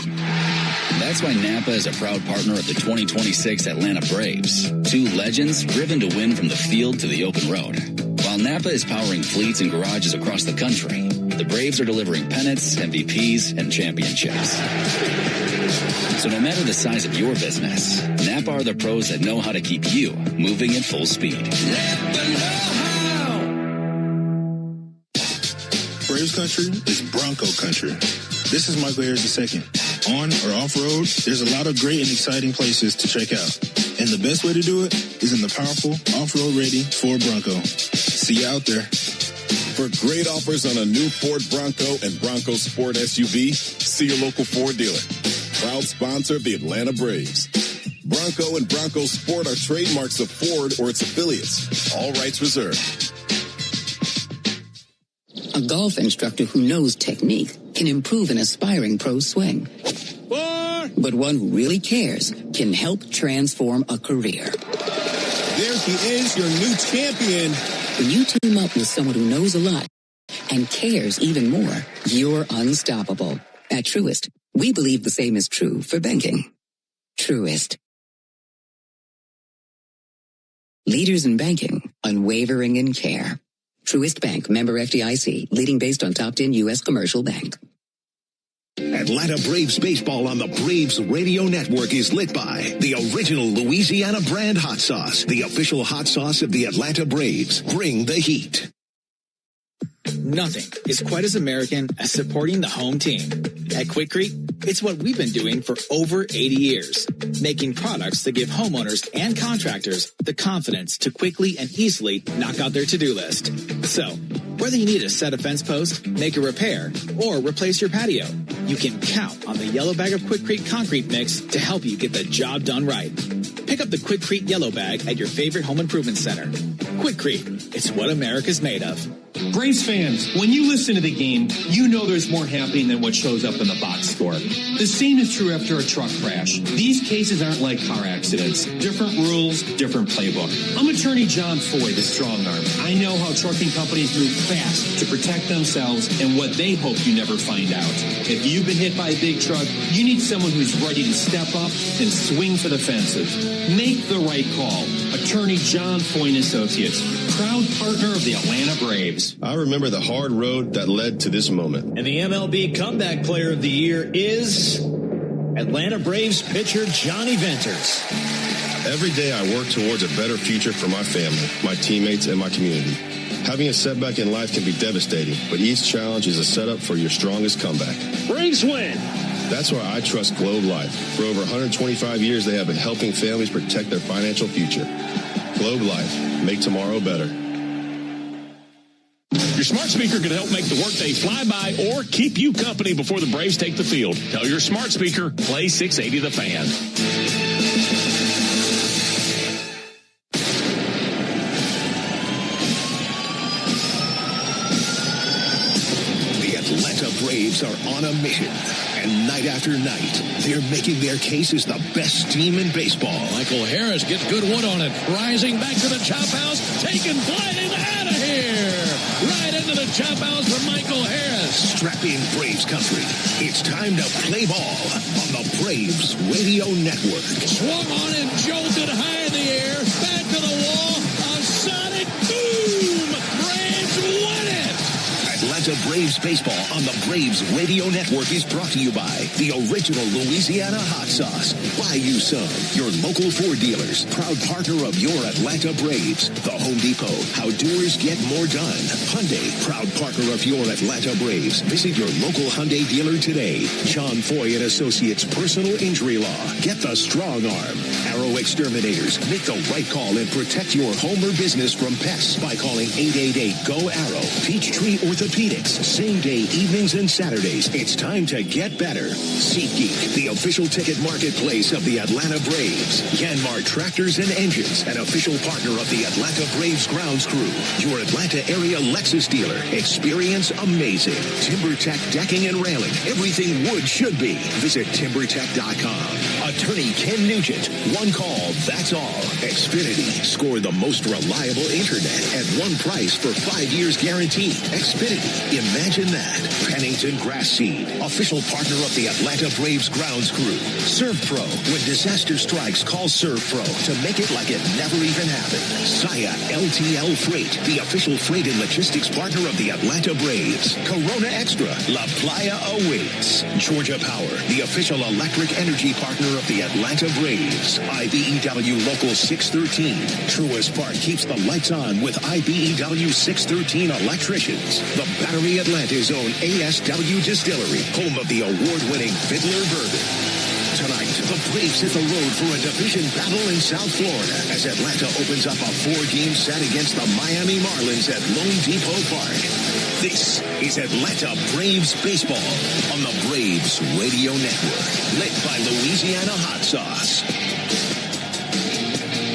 That's why Napa is a proud partner of the 2026 Atlanta Braves. 2 legends driven to win from the field to the open road. While Napa is powering fleets and garages across the country, the Braves are delivering pennants, MVPs, and championships. So no matter the size of your business, Napa are the pros that know how to keep you moving at full speed. Braves country is Bronco country. This is Michael Harris II. On or off-road, there's a lot of great and exciting places to check out. And the best way to do it is in the powerful off-road ready Ford Bronco. See you out there. For great offers on a new Ford Bronco and Bronco Sport SUV, see your local Ford dealer. Proud sponsor of the Atlanta Braves. Bronco and Bronco Sport are trademarks of Ford or its affiliates. All rights reserved. A golf instructor who knows technique can improve an aspiring pro's swing. But one who really cares can help transform a career. There he is, your new champion. When you team up with someone who knows a lot and cares even more, you're unstoppable. At Truist, we believe the same is true for banking. Truist. Leaders in banking, unwavering in care. Truist Bank, member FDIC, leading based on top 10 U.S. commercial bank. Atlanta Braves baseball on the Braves Radio Network is lit by the original Louisiana brand hot sauce, the official hot sauce of the Atlanta Braves. Bring the heat. Nothing is quite as American as supporting the home team. At Quikrete, it's what we've been doing for over 80 years, making products that give homeowners and contractors the confidence to quickly and easily knock out their to-do list. So, whether you need a set a fence post, make a repair, or replace your patio, you can count on the yellow bag of Quikrete concrete mix to help you get the job done right. Pick up the Quikrete yellow bag at your favorite home improvement center. Quikrete, it's what America's made of. Braves fans, when you listen to the game, you know there's more happening than what shows up in the box score. The same is true after a truck crash. These cases aren't like car accidents. Different rules, different playbook. I'm attorney John Foy, the strong arm. I know how trucking companies move fast to protect themselves and what they hope you never find out. If you've been hit by a big truck, you need someone who's ready to step up and swing for the fences. Make the right call. Attorney John Foy & Associates, proud partner of the Atlanta Braves. I remember the hard road that led to this moment. And the MLB Comeback Player of the Year is Atlanta Braves pitcher Johnny Venters. Every day I work towards a better future for my family, my teammates, and my community. Having a setback in life can be devastating, but each challenge is a setup for your strongest comeback. Braves win! That's why I trust Globe Life. For over 125 years, they have been helping families protect their financial future. Globe Life. Make tomorrow better. Your smart speaker could help make the workday fly by or keep you company before the Braves take the field. Tell your smart speaker, play 680 The Fan. The Atlanta Braves are on a mission. And night after night, they're making their case as the best team in baseball. Michael Harris gets good wood on it. Rising back to the chop house. Taking flight and out of here. Right into the chop house for Michael Harris. Strap in Braves country. It's time to play ball on the Braves Radio Network. Swung on and jolted high in the air. Back to the wall. A sonic boom. Braves won it. Atlanta Braves baseball on the Braves Radio Network is brought to you by the original Louisiana hot sauce. Buy you some. Your local Ford dealers, proud partner of your Atlanta Braves. The Home Depot, how doers get more done. Hyundai, proud partner of your Atlanta Braves. Visit your local Hyundai dealer today. John Foy & Associates Personal Injury Law. Get the strong arm. Arrow Exterminators. Make the right call and protect your home or business from pests by calling 888-GO-ARROW. Peachtree Orthopedics. Same day evenings and Saturdays. It's time to get better. SeatGeek, the official ticket marketplace of the Atlanta Braves. Yanmar Tractors and Engines, an official partner of the Atlanta Braves grounds crew. Your Atlanta area Lexus dealer. Experience amazing. TimberTech decking and railing. Everything wood should be. Visit TimberTech.com. Attorney Ken Nugent. One call, that's all. Xfinity. Score the most reliable internet at one price for 5 years guaranteed. Xfinity. Imagine that. Pennington Grass Seed. Official partner of the Atlanta Braves grounds crew. ServPro. When disaster strikes, call ServPro to make it like it never even happened. Saya LTL Freight. The official freight and logistics partner of the Atlanta Braves. Corona Extra. La Playa awaits. Georgia Power. The official electric energy partner of the Atlanta Braves. IBEW Local 613. Truist Park keeps the lights on with IBEW 613 electricians. The Battery Atlanta's own ASW Distillery, home of the award-winning Fiddler Bourbon. Tonight, the Braves hit the road for a division battle in South Florida as Atlanta opens up a 4-game set against the Miami Marlins at Lone Depot Park. This is Atlanta Braves baseball on the Braves Radio Network, lit by Louisiana hot sauce.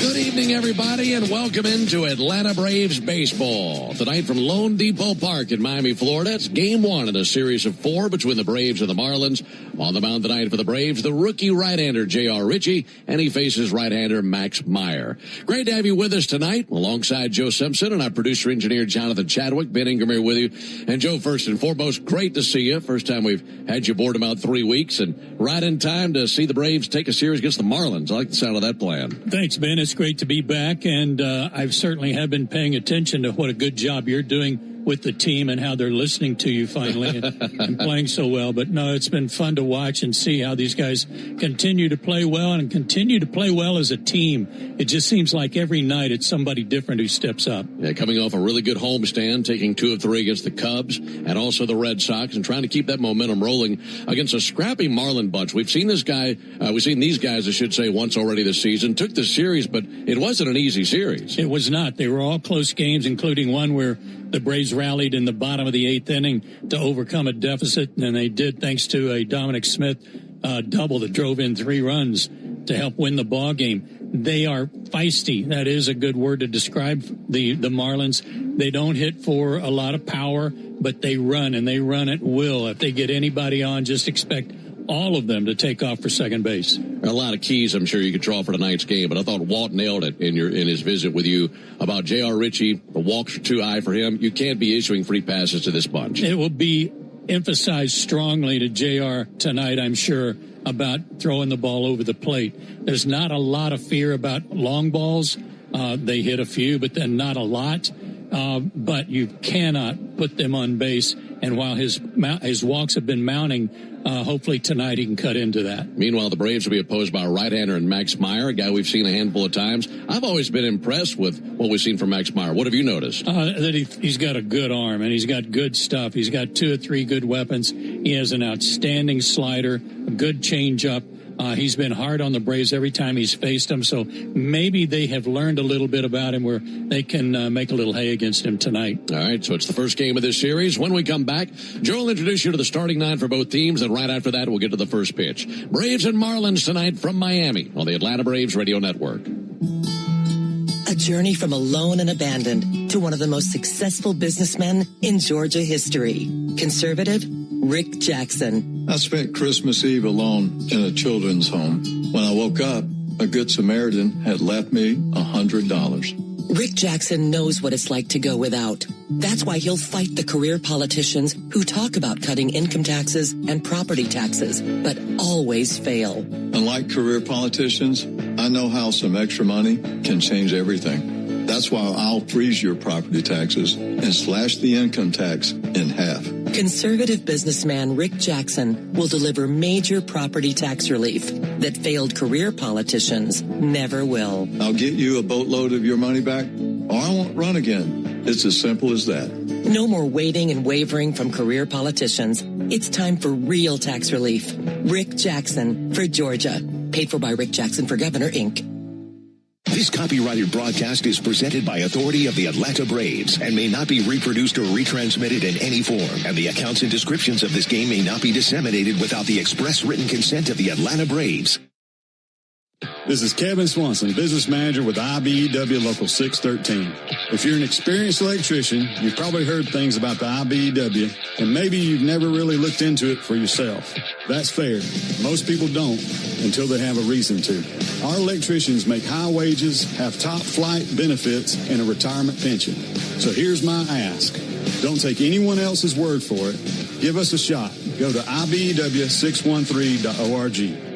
Good evening, everybody, and welcome into Atlanta Braves baseball. Tonight from Lone Depot Park in Miami, Florida, it's game one in a series of 4 between the Braves and the Marlins. On the mound tonight for the Braves, the rookie right-hander J.R. Ritchie, and he faces right-hander Max Meyer. Great to have you with us tonight, alongside Joe Simpson and our producer-engineer Jonathan Chadwick. Ben Ingram here with you. And Joe, first and foremost, great to see you. First time we've had you aboard about 3 weeks, and right in time to see the Braves take a series against the Marlins. I like the sound of that plan. Thanks, Ben. It's great to be back, and I certainly have been paying attention to what a good job you're doing with the team and how they're listening to you finally and playing so well. But no, it's been fun to watch and see how these guys continue to play well and continue to play well as a team. It just seems like every night it's somebody different who steps up. Yeah, coming off a really good homestand, taking 2 of 3 against the Cubs and also the Red Sox, and trying to keep that momentum rolling against a scrappy Marlin bunch. We've seen these guys, I should say, once already this season. Took the series, but it wasn't an easy series. It was not. They were all close games, including one where the Braves rallied in the bottom of the 8th inning to overcome a deficit, and they did thanks to a Dominic Smith double that drove in 3 runs to help win the ball game. They are feisty. That is a good word to describe the Marlins. They don't hit for a lot of power, but they run, and they run at will. If they get anybody on, just expect all of them to take off for second base. A lot of keys I'm sure you could draw for tonight's game, but I thought Walt nailed it in his visit with you about J.R. Ritchie. The walks are too high for him. You can't be issuing free passes to this bunch. It will be emphasized strongly to J.R. tonight, I'm sure, about throwing the ball over the plate. There's not a lot of fear about long balls. They hit a few, but then not a lot. But you cannot put them on base. And while his walks have been mounting, hopefully tonight he can cut into that. Meanwhile, the Braves will be opposed by a right-hander in Max Meyer, a guy we've seen a handful of times. I've always been impressed with what we've seen from Max Meyer. What have you noticed? That he's got a good arm, and he's got good stuff. He's got 2 or 3 good weapons. He has an outstanding slider, a good changeup. He's been hard on the Braves every time he's faced them, so maybe they have learned a little bit about him where they can make a little hay against him tonight. All right, so it's the first game of this series. When we come back, Joe will introduce you to the starting 9 for both teams, and right after that, we'll get to the first pitch. Braves and Marlins tonight from Miami on the Atlanta Braves Radio Network. A journey from alone and abandoned to one of the most successful businessmen in Georgia history. Conservative Rick Jackson. I spent Christmas Eve alone in a children's home. When I woke up, a good Samaritan had left me $100. Rick Jackson knows what it's like to go without. That's why he'll fight the career politicians who talk about cutting income taxes and property taxes, but always fail. Unlike career politicians, I know how some extra money can change everything. That's why I'll freeze your property taxes and slash the income tax in half. Conservative businessman Rick Jackson will deliver major property tax relief that failed career politicians never will. I'll get you a boatload of your money back, or I won't run again. It's as simple as that. No more waiting and wavering from career politicians. It's time for real tax relief. Rick Jackson for Georgia. Paid for by Rick Jackson for Governor, Inc. This copyrighted broadcast is presented by authority of the Atlanta Braves and may not be reproduced or retransmitted in any form. And the accounts and descriptions of this game may not be disseminated without the express written consent of the Atlanta Braves. This is Kevin Swanson, business manager with IBEW Local 613. If you're an experienced electrician, you've probably heard things about the IBEW, and maybe you've never really looked into it for yourself. That's fair. Most people don't until they have a reason to. Our electricians make high wages, have top flight benefits, and a retirement pension. So here's my ask. Don't take anyone else's word for it. Give us a shot. Go to IBEW613.org.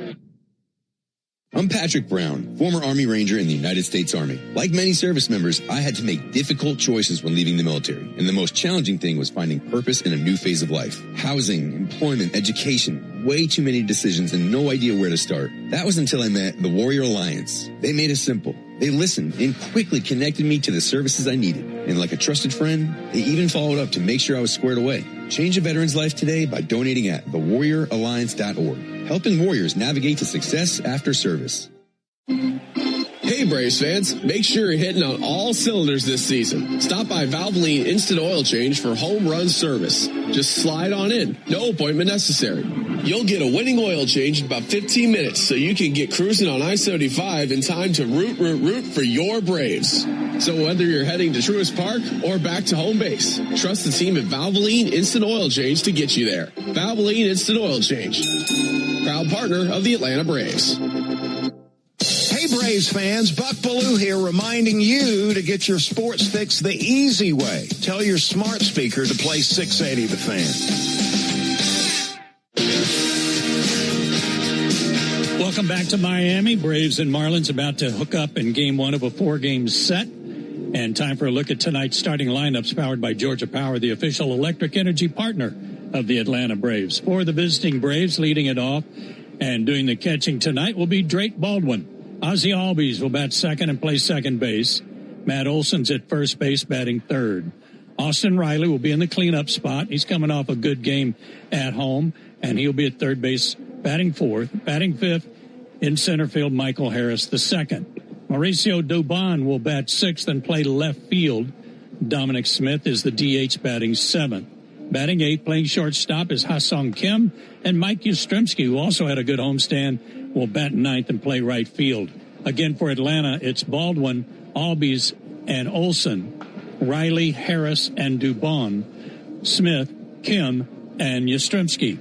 I'm Patrick Brown, former Army Ranger in the United States Army. Like many service members, I had to make difficult choices when leaving the military, and the most challenging thing was finding purpose in a new phase of life. Housing, employment, education, way too many decisions and no idea where to start. That was until I met the Warrior Alliance. They made it simple. They listened and quickly connected me to the services I needed. And like a trusted friend, they even followed up to make sure I was squared away. Change a veteran's life today by donating at thewarrioralliance.org. Helping warriors navigate to success after service. Hey Braves fans, make sure you're hitting on all cylinders this season. Stop by Valvoline Instant Oil Change for home run service. Just slide on in, no appointment necessary. You'll get a winning oil change in about 15 minutes so you can get cruising on I-75 in time to root for your Braves. So whether you're heading to Truist Park or back to home base, trust the team at Valvoline Instant Oil Change to get you there. Valvoline Instant Oil Change, proud partner of the Atlanta Braves. Hey, Braves fans, Buck Ballou here reminding you to get your sports fix the easy way. Tell your smart speaker to play 680 The Fan. Welcome back to Miami. Braves and Marlins about to hook up in game one of a 4-game set. And time for a look at tonight's starting lineups powered by Georgia Power, the official electric energy partner of the Atlanta Braves. For the visiting Braves, leading it off and doing the catching tonight will be Drake Baldwin. Ozzie Albies will bat second and play second base. Matt Olson's at first base, batting third. Austin Riley will be in the cleanup spot. He's coming off a good game at home, and he'll be at third base, batting fourth. Batting fifth in center field, Michael Harris the second. Mauricio Dubon will bat sixth and play left field. Dominic Smith is the DH, batting seventh. Batting eighth, playing shortstop, is Ha-Sung Kim. And Mike Yastrzemski, who also had a good homestand, will bat ninth and play right field. Again, for Atlanta, it's Baldwin, Albies, and Olson. Riley, Harris, and Dubon. Smith, Kim, and Yastrzemski.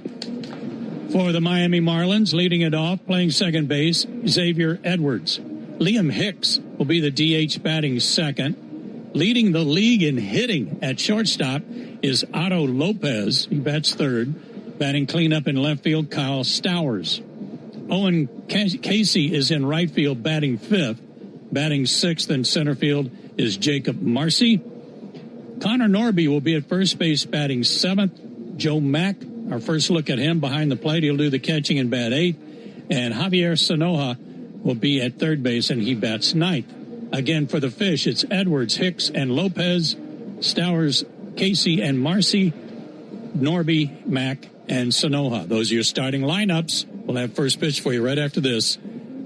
For the Miami Marlins, leading it off, playing second base, Xavier Edwards. Liam Hicks will be the DH, batting second. Leading the league in hitting at shortstop is Otto Lopez. He bats third. Batting cleanup in left field, Kyle Stowers. Owen Casey is in right field, batting fifth. Batting sixth in center field is Jacob Marcy. Connor Norby will be at first base, batting seventh. Joe Mack, our first look at him behind the plate, he'll do the catching and bat eighth. And Javier Sanoja will be at third base, and he bats ninth. Again, for the Fish, it's Edwards, Hicks, and Lopez, Stowers, Casey, and Marcy, Norby, Mack, and Sanoja. Those are your starting lineups. We'll have first pitch for you right after this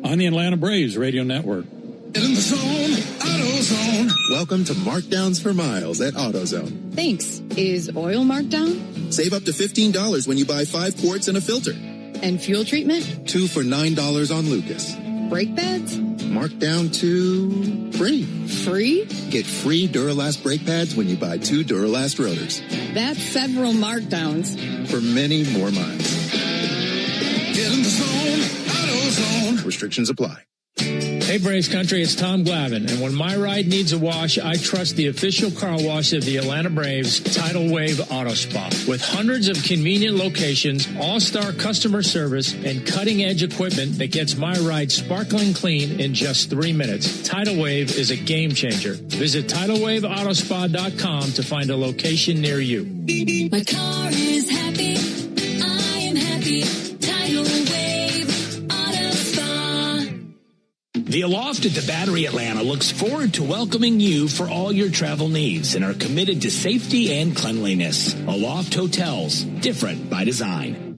on the Atlanta Braves Radio Network. Get in the zone, AutoZone. Welcome to Markdowns for Miles at AutoZone. Thanks. Is oil marked down? Save up to $15 when you buy 5 quarts and a filter. And fuel treatment? 2 for $9 on Lucas. Brake pads? Marked down to free. Free? Get free Duralast brake pads when you buy 2 Duralast rotors. That's several markdowns. For many more miles. Get in the zone, AutoZone. Restrictions apply. Hey, Braves Country, it's Tom Glavine, and when my ride needs a wash, I trust the official car wash of the Atlanta Braves, Tidal Wave Auto Spa. With hundreds of convenient locations, all-star customer service, and cutting-edge equipment that gets my ride sparkling clean in just 3 minutes, Tidal Wave is a game changer. Visit TidalWaveAutoSpa.com to find a location near you. My car is happy. I am happy. Tidal Wave Auto Spa. The Aloft at the Battery Atlanta looks forward to welcoming you for all your travel needs and are committed to safety and cleanliness. Aloft Hotels, different by design.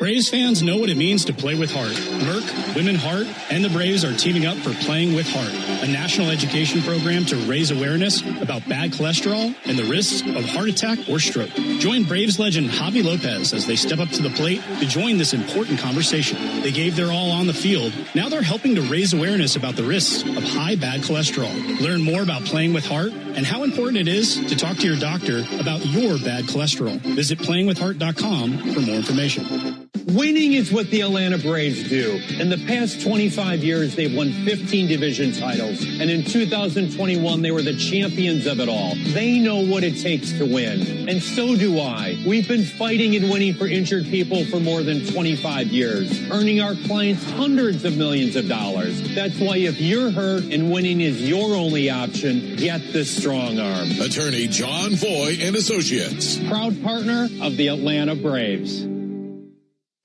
Braves fans know what it means to play with heart. Merck, Women Heart, and the Braves are teaming up for Playing with Heart, a national education program to raise awareness about bad cholesterol and the risks of heart attack or stroke. Join Braves legend Javi Lopez as they step up to the plate to join this important conversation. They gave their all on the field. Now they're helping to raise awareness about the risks of high bad cholesterol. Learn more about Playing with Heart and how important it is to talk to your doctor about your bad cholesterol. Visit playingwithheart.com for more information. Winning is what the Atlanta Braves do. In the past 25 years, they've won 15 division titles. And in 2021, they were the champions of it all. They know what it takes to win. And so do I. We've been fighting and winning for injured people for more than 25 years, earning our clients hundreds of millions of dollars. That's why if you're hurt and winning is your only option, get the Strong Arm. Attorney John Foy and Associates. Proud partner of the Atlanta Braves.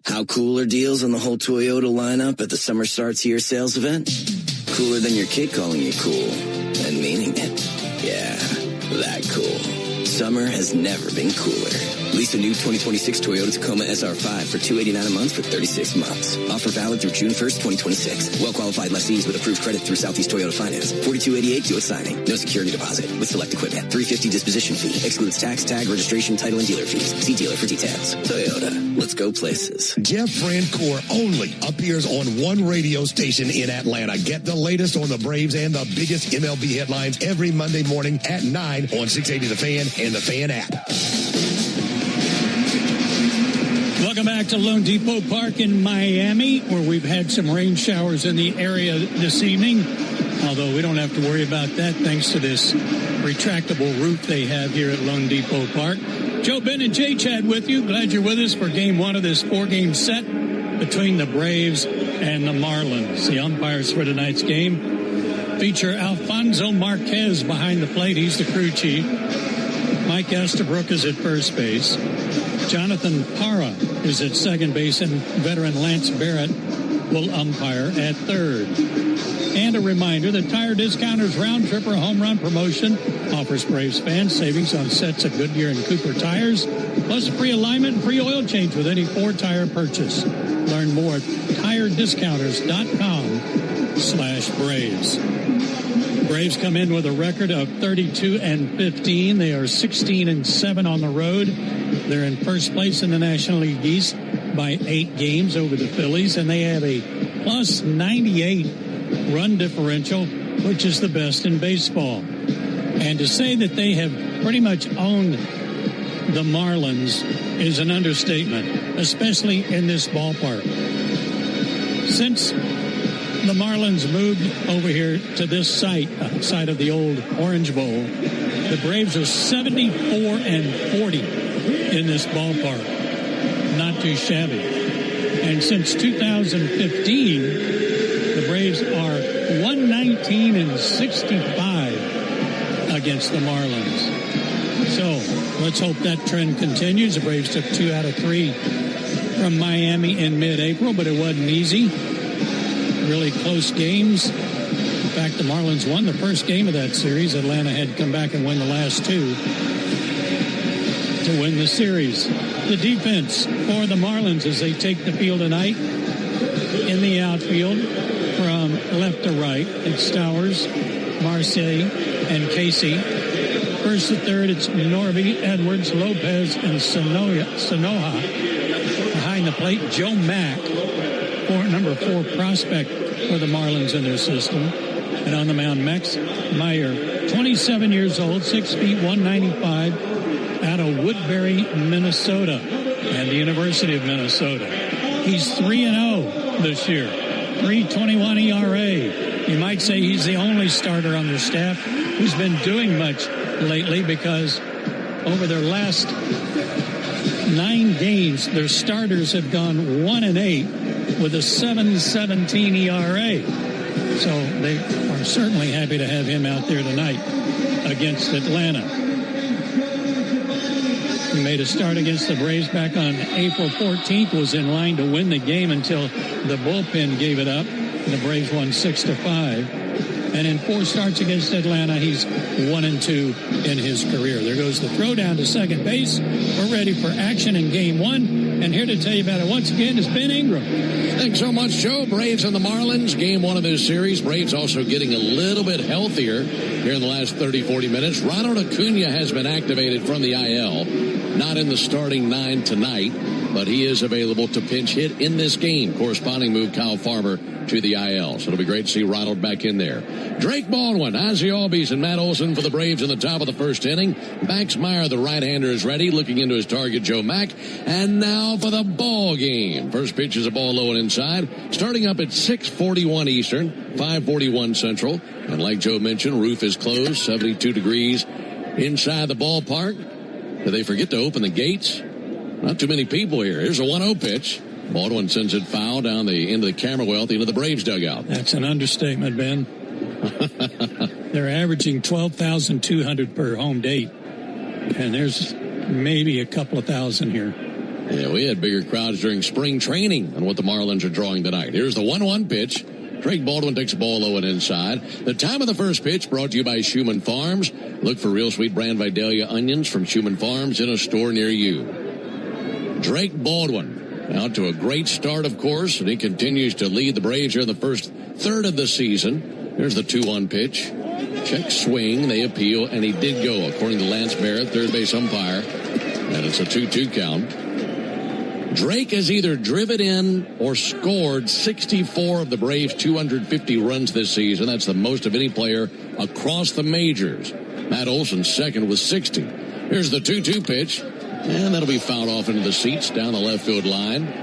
How cool are deals on the whole Toyota lineup at the Summer Starts Here sales event? Cooler than your kid calling you cool and meaning it. Yeah, that cool. Summer has never been cooler. Lease a new 2026 Toyota Tacoma SR5 for $289 a month for 36 months. Offer valid through June 1st, 2026. Well-qualified lessees with approved credit through Southeast Toyota Finance. $42.88 due at signing. No security deposit with select equipment. $350 disposition fee. Excludes tax, tag, registration, title, and dealer fees. See dealer for details. Toyota. Let's go places. Jeff Francoeur only appears on one radio station in Atlanta. Get the latest on the Braves and the biggest MLB headlines every Monday morning at 9 on 680 The Fan and the Fan app. Welcome back to Lone Depot Park in Miami, where we've had some rain showers in the area this evening. Although we don't have to worry about that thanks to this retractable roof they have here at Lone Depot Park. Joe, Ben, and Jay Chad with you. Glad you're with us for game one of this four-game set between the Braves and the Marlins. The umpires for tonight's game feature Alfonso Marquez behind the plate. He's the crew chief. Mike Estabrook is at first base. Jonathan Parra is at second base, and veteran Lance Barrett will umpire at third. And a reminder, the Tire Discounters Round Tripper Home Run Promotion offers Braves fans savings on sets of Goodyear and Cooper tires, plus free alignment and free oil change with any four-tire purchase. Learn more at tirediscounters.com/Braves. Braves come in with a record of 32-15. They are 16-7 on the road. They're in first place in the National League East by 8 games over the Phillies, and they have a plus 98 run differential, which is the best in baseball. And to say that they have pretty much owned the Marlins is an understatement, especially in this ballpark. Since the Marlins moved over here to this site of the old Orange Bowl, the Braves are 74-40 in this ballpark. Not too shabby. And since 2015, the Braves are 119-65 against the Marlins. So let's hope that trend continues. The Braves took 2 out of 3 from Miami in mid-April, but it wasn't easy. Really close games. In fact, the Marlins won the first game of that series. Atlanta had to come back and win the last 2 to win the series. The defense for the Marlins as they take the field tonight in the outfield from left to right. It's Stowers, Marseille, and Casey. First to third, it's Norby, Edwards, Lopez, and Sanoha. Behind the plate, Joe Mack, number 4 prospect for the Marlins in their system. And on the mound, Max Meyer, 27 years old, 6 feet, 195, out of Woodbury, Minnesota, and the University of Minnesota. He's 3-0 this year, 3.21 ERA. You might say he's the only starter on their staff who's been doing much lately, because over their last 9 games, their starters have gone 1-8 with a 7.17 ERA. So they are certainly happy to have him out there tonight against Atlanta. He made a start against the Braves back on April 14th, was in line to win the game until the bullpen gave it up. The Braves won 6-5. And in 4 starts against Atlanta, he's 1-2 in his career. There goes the throw down to second base. We're ready for action in game 1. And here to tell you about it once again is Ben Ingram. Thanks so much, Joe. Braves and the Marlins, game 1 of this series. Braves also getting a little bit healthier here in the last 30-40 minutes. Ronald Acuna has been activated from the IL. Not in the starting 9 tonight, but he is available to pinch hit in this game. Corresponding move, Kyle Farmer to the IL. So it'll be great to see Ronald back in there. Drake Baldwin, Ozzie Albies, and Matt Olson for the Braves in the top of the first inning. Max Meyer, the right-hander, is ready, looking into his target, Joe Mack. And now for the ball game. First pitch is a ball low and inside. Starting up at 6:41 Eastern, 5:41 Central. And like Joe mentioned, roof is closed, 72 degrees inside the ballpark. Did they forget to open the gates? Not too many people here. Here's a 1-0 pitch. Baldwin sends it foul down the end of the camera well, into the Braves dugout. That's an understatement, Ben. They're averaging 12,200 per home date. And there's maybe a couple of thousand here. Yeah, we had bigger crowds during spring training than what the Marlins are drawing tonight. Here's the 1-1 pitch. Drake Baldwin takes the ball low and inside. The time of the first pitch brought to you by Schumann Farms. Look for real sweet brand Vidalia onions from Schumann Farms in a store near you. Drake Baldwin out to a great start, of course, and he continues to lead the Braves here in the first third of the season. Here's the 2-1 pitch. Check swing. They appeal, and he did go, according to Lance Barrett, third base umpire. And it's a 2-2 count. Drake has either driven in or scored 64 of the Braves' 250 runs this season. That's the most of any player across the majors. Matt Olson's second with 60. Here's the 2-2 pitch, and that'll be fouled off into the seats down the left field line.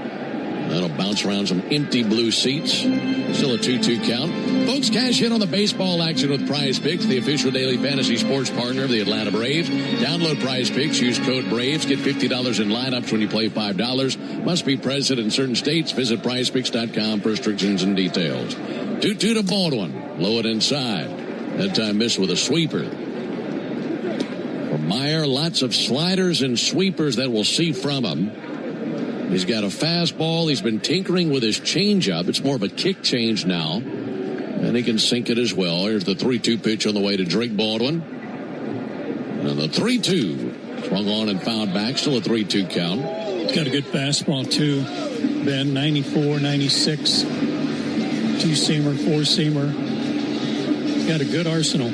That'll bounce around some empty blue seats. Still a 2-2 count. Folks, cash in on the baseball action with Prize Picks, the official daily fantasy sports partner of the Atlanta Braves. Download Prize Picks, use code BRAVES, get $50 in lineups when you play $5. Must be present in certain states. Visit prizepicks.com for restrictions and details. 2-2 to Baldwin. Low it inside. That time missed with a sweeper. For Meyer, lots of sliders and sweepers that we'll see from him. He's got a fastball. He's been tinkering with his changeup. It's more of a kick change now. And he can sink it as well. Here's the 3-2 pitch on the way to Drake Baldwin. And the 3-2. Swung on and fouled back. Still a 3-2 count. Got a good fastball, too. Ben, 94, 96. Two-seamer, four-seamer. Got a good arsenal.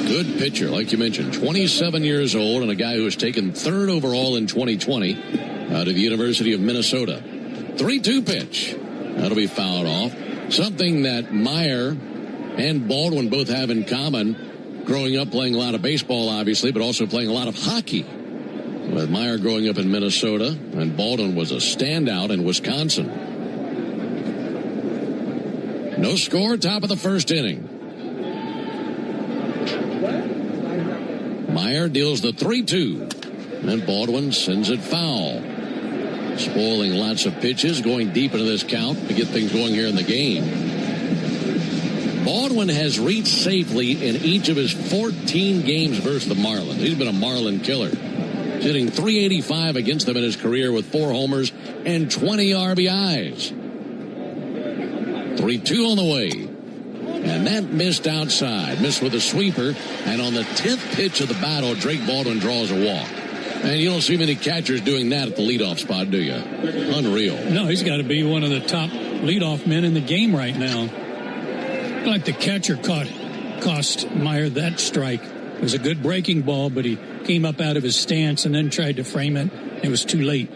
Good pitcher, like you mentioned. 27 years old and a guy who was taken third overall in 2020 out of the University of Minnesota. 3-2 pitch. That'll be fouled off. Something that Meyer and Baldwin both have in common, growing up playing a lot of baseball, obviously, but also playing a lot of hockey. With Meyer growing up in Minnesota, and Baldwin was a standout in Wisconsin. No score, top of the first inning. Meyer deals the 3-2, and Baldwin sends it foul. Spoiling lots of pitches, going deep into this count to get things going here in the game. Baldwin has reached safely in each of his 14 games versus the Marlins. He's been a Marlin killer. He's hitting .385 against them in his career with 4 homers and 20 RBIs. 3-2 on the way. And that missed outside. Missed with a sweeper. And on the 10th pitch of the battle, Drake Baldwin draws a walk. And you don't see many catchers doing that at the leadoff spot, do you? Unreal. No, he's got to be one of the top leadoff men in the game right now. Like the catcher cost Meyer that strike. It was a good breaking ball, but he came up out of his stance and then tried to frame it. It was too late.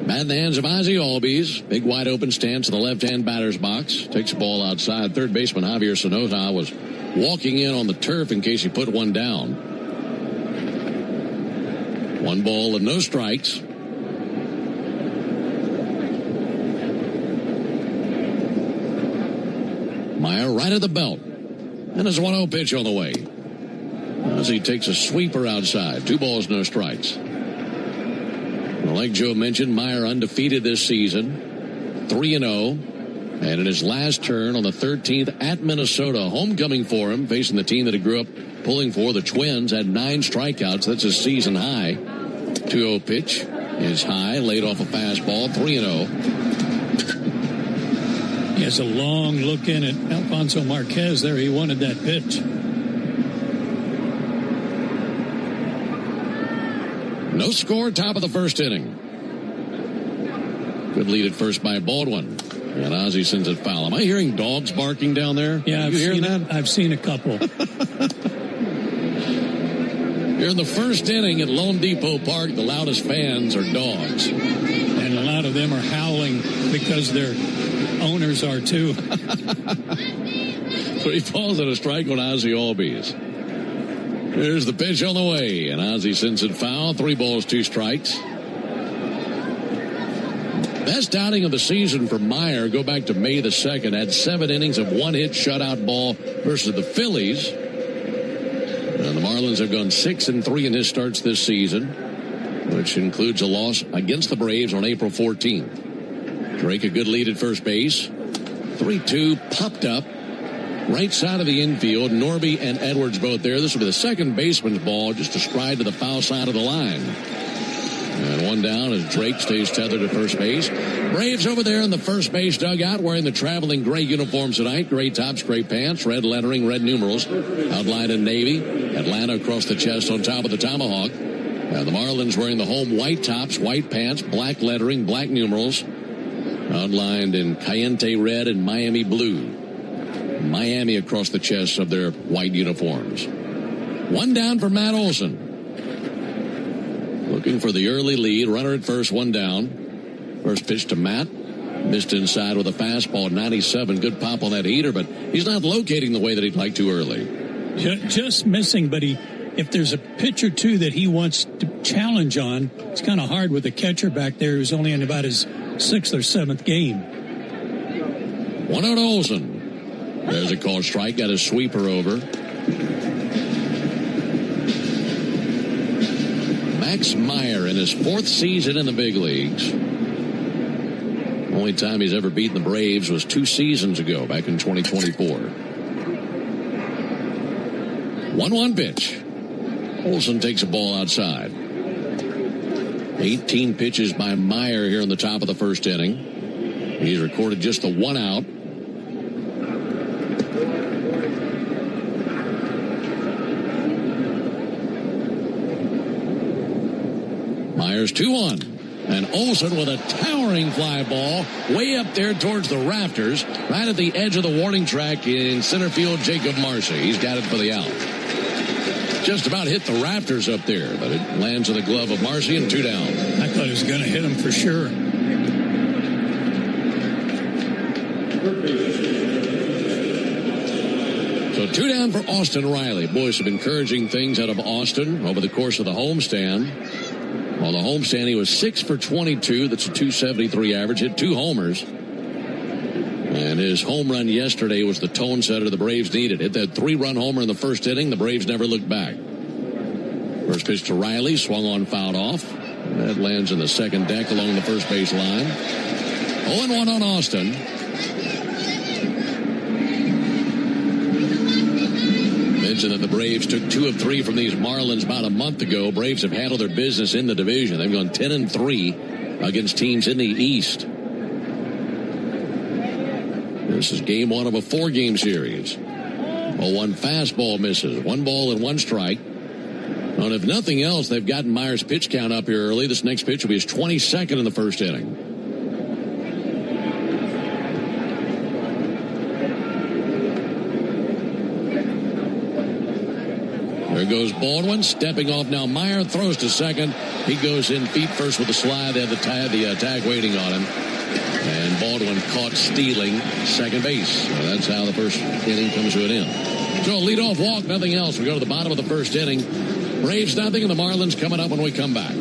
Bat in the hands of Ozzie Albies. Big wide open stance in the left-hand batter's box. Takes the ball outside. Third baseman Javier Sonoja was walking in on the turf in case he put one down. 1 ball and no strikes. Meyer right at the belt. And there's a 1-0 pitch on the way. As he takes a sweeper outside. 2 balls, no strikes. Well, like Joe mentioned, Meyer undefeated this season. 3-0. And in his last turn on the 13th at Minnesota, homecoming for him, facing the team that he grew up pulling for, the Twins, had 9 strikeouts. That's his season high. 2-0 pitch is high, laid off a fastball, 3-0. He has a long look in at Alfonso Marquez there. He wanted that pitch. No score, top of the first inning. Good lead at first by Baldwin. And Ozzie sends it foul. Am I hearing dogs barking down there? Yeah, I've seen a couple. Here in the first inning at Lone Depot Park, the loudest fans are dogs. And a lot of them are howling because their owners are too. 3 balls and a strike on Ozzie Albies. Here's the pitch on the way, and Ozzie sends it foul. 3 balls, 2 strikes. Best outing of the season for Meyer. Go back to May the 2nd. Had 7 innings of 1-hit shutout ball versus the Phillies. And the Marlins have gone 6-3 in his starts this season, which includes a loss against the Braves on April 14th. Drake a good lead at first base. 3-2 popped up. Right side of the infield. Norby and Edwards both there. This will be the second baseman's ball, just a stride to the foul side of the line. And one down as Drake stays tethered at first base. Braves over there in the first base dugout wearing the traveling gray uniforms tonight. Gray tops, gray pants, red lettering, red numerals. Outlined in navy. Atlanta across the chest on top of the tomahawk. The Marlins wearing the home white tops, white pants, black lettering, black numerals. Outlined in Cayente red and Miami blue. Miami across the chest of their white uniforms. One down for Matt Olson. Looking for the early lead. Runner at first, one down. First pitch to Matt. Missed inside with a fastball, 97. Good pop on that heater, but he's not locating the way that he'd like to early. Just missing, but if there's a pitch or two that he wants to challenge on, it's kind of hard with the catcher back there who's only in about his 6th or 7th game. 1-0 Olson. There's a called strike. Got a sweeper over. Max Meyer in his 4th season in the big leagues. Only time he's ever beaten the Braves was 2 seasons ago, back in 2024. 1-1 pitch. Olson takes a ball outside. 18 pitches by Meyer here in the top of the first inning. He's recorded just the 1 out. Myers 2-1. And Olson with a towering fly ball way up there towards the rafters, right at the edge of the warning track in center field. Jacob Marcy. He's got it for the out. Just about hit the rafters up there, but it lands in the glove of Marcy and 2 down. I thought he was going to hit him for sure. So 2 down for Austin Riley. Boy, some encouraging things out of Austin over the course of the homestand. On the homestand, he was 6 for 22. That's a .273 average. Hit 2 homers. And his home run yesterday was the tone setter the Braves needed. Hit that 3-run homer in the first inning. The Braves never looked back. First pitch to Riley. Swung on, fouled off. That lands in the second deck along the first base line. 0-1 on Austin. Mentioned that the Braves took 2 of 3 from these Marlins about a month ago. Braves have handled their business in the division. They've gone 10-3 against teams in the East. This is game 1 of a 4-game series. 0-1 fastball misses. 1 ball and 1 strike. And if nothing else, they've gotten Meyer's pitch count up here early. This next pitch will be his 22nd in the first inning. There goes Baldwin, stepping off now. Meyer throws to second. He goes in feet first with the slide. They have the attack waiting on him. And Baldwin caught stealing second base. So that's how the first inning comes to an end. So leadoff walk, nothing else. We go to the bottom of the first inning. Braves nothing, and the Marlins coming up when we come back.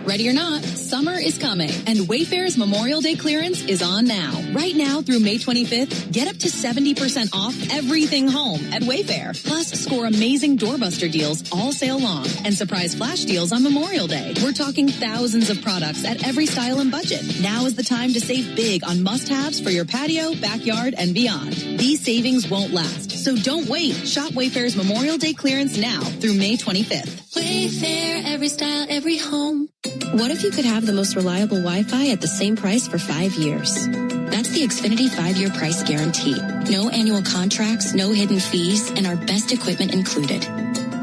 Ready or not, summer is coming, and Wayfair's Memorial Day clearance is on now. Right now through May 25th, get up to 70% off everything home at Wayfair. Plus, score amazing doorbuster deals all sale long and surprise flash deals on Memorial Day. We're talking thousands of products at every style and budget. Now is the time to save big on must-haves for your patio, backyard, and beyond. These savings won't last, so don't wait. Shop Wayfair's Memorial Day clearance now through May 25th. Wayfair, every style, every home. What if you could have the most reliable Wi-Fi at the same price for 5 years? That's the Xfinity 5-year price guarantee. No annual contracts, no hidden fees, and our best equipment included.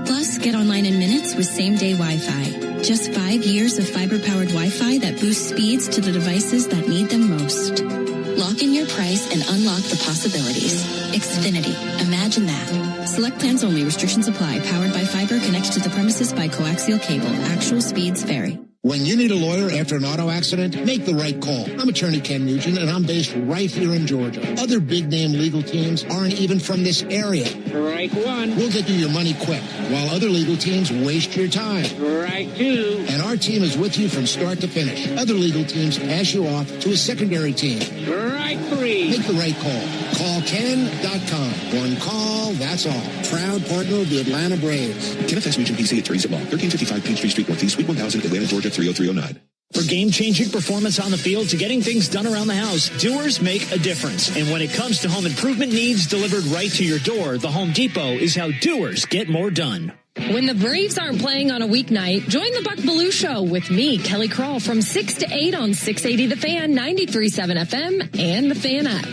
Plus, get online in minutes with same-day Wi-Fi. Just 5 years of fiber-powered Wi-Fi that boosts speeds to the devices that need them most. Lock in your price and unlock the possibilities. Xfinity. Imagine that. Select plans only. Restrictions apply. Powered by fiber. Connected to the premises by coaxial cable. Actual speeds vary. When you need a lawyer after an auto accident, make the right call. I'm attorney Ken Nugent, and I'm based right here in Georgia. Other big-name legal teams aren't even from this area. Strike one. We'll get you your money quick, while other legal teams waste your time. Strike two. And our team is with you from start to finish. Other legal teams pass you off to a secondary team. Strike three. Make the right call. Call Ken.com. One call, that's all. Proud partner of the Atlanta Braves. Kenneth S. Nugent, PC, attorneys at law. 1355 Peachtree Street Northeast, Suite 1000, Atlanta, Georgia, 30309. For game-changing performance on the field to getting things done around the house, doers make a difference. And when it comes to home improvement needs delivered right to your door, the Home Depot is how doers get more done. When the Braves aren't playing on a weeknight, join the Buck Belue Show with me, Kelly Crawl, from 6 to 8 on 680 The Fan, 93.7 FM, and The Fan app.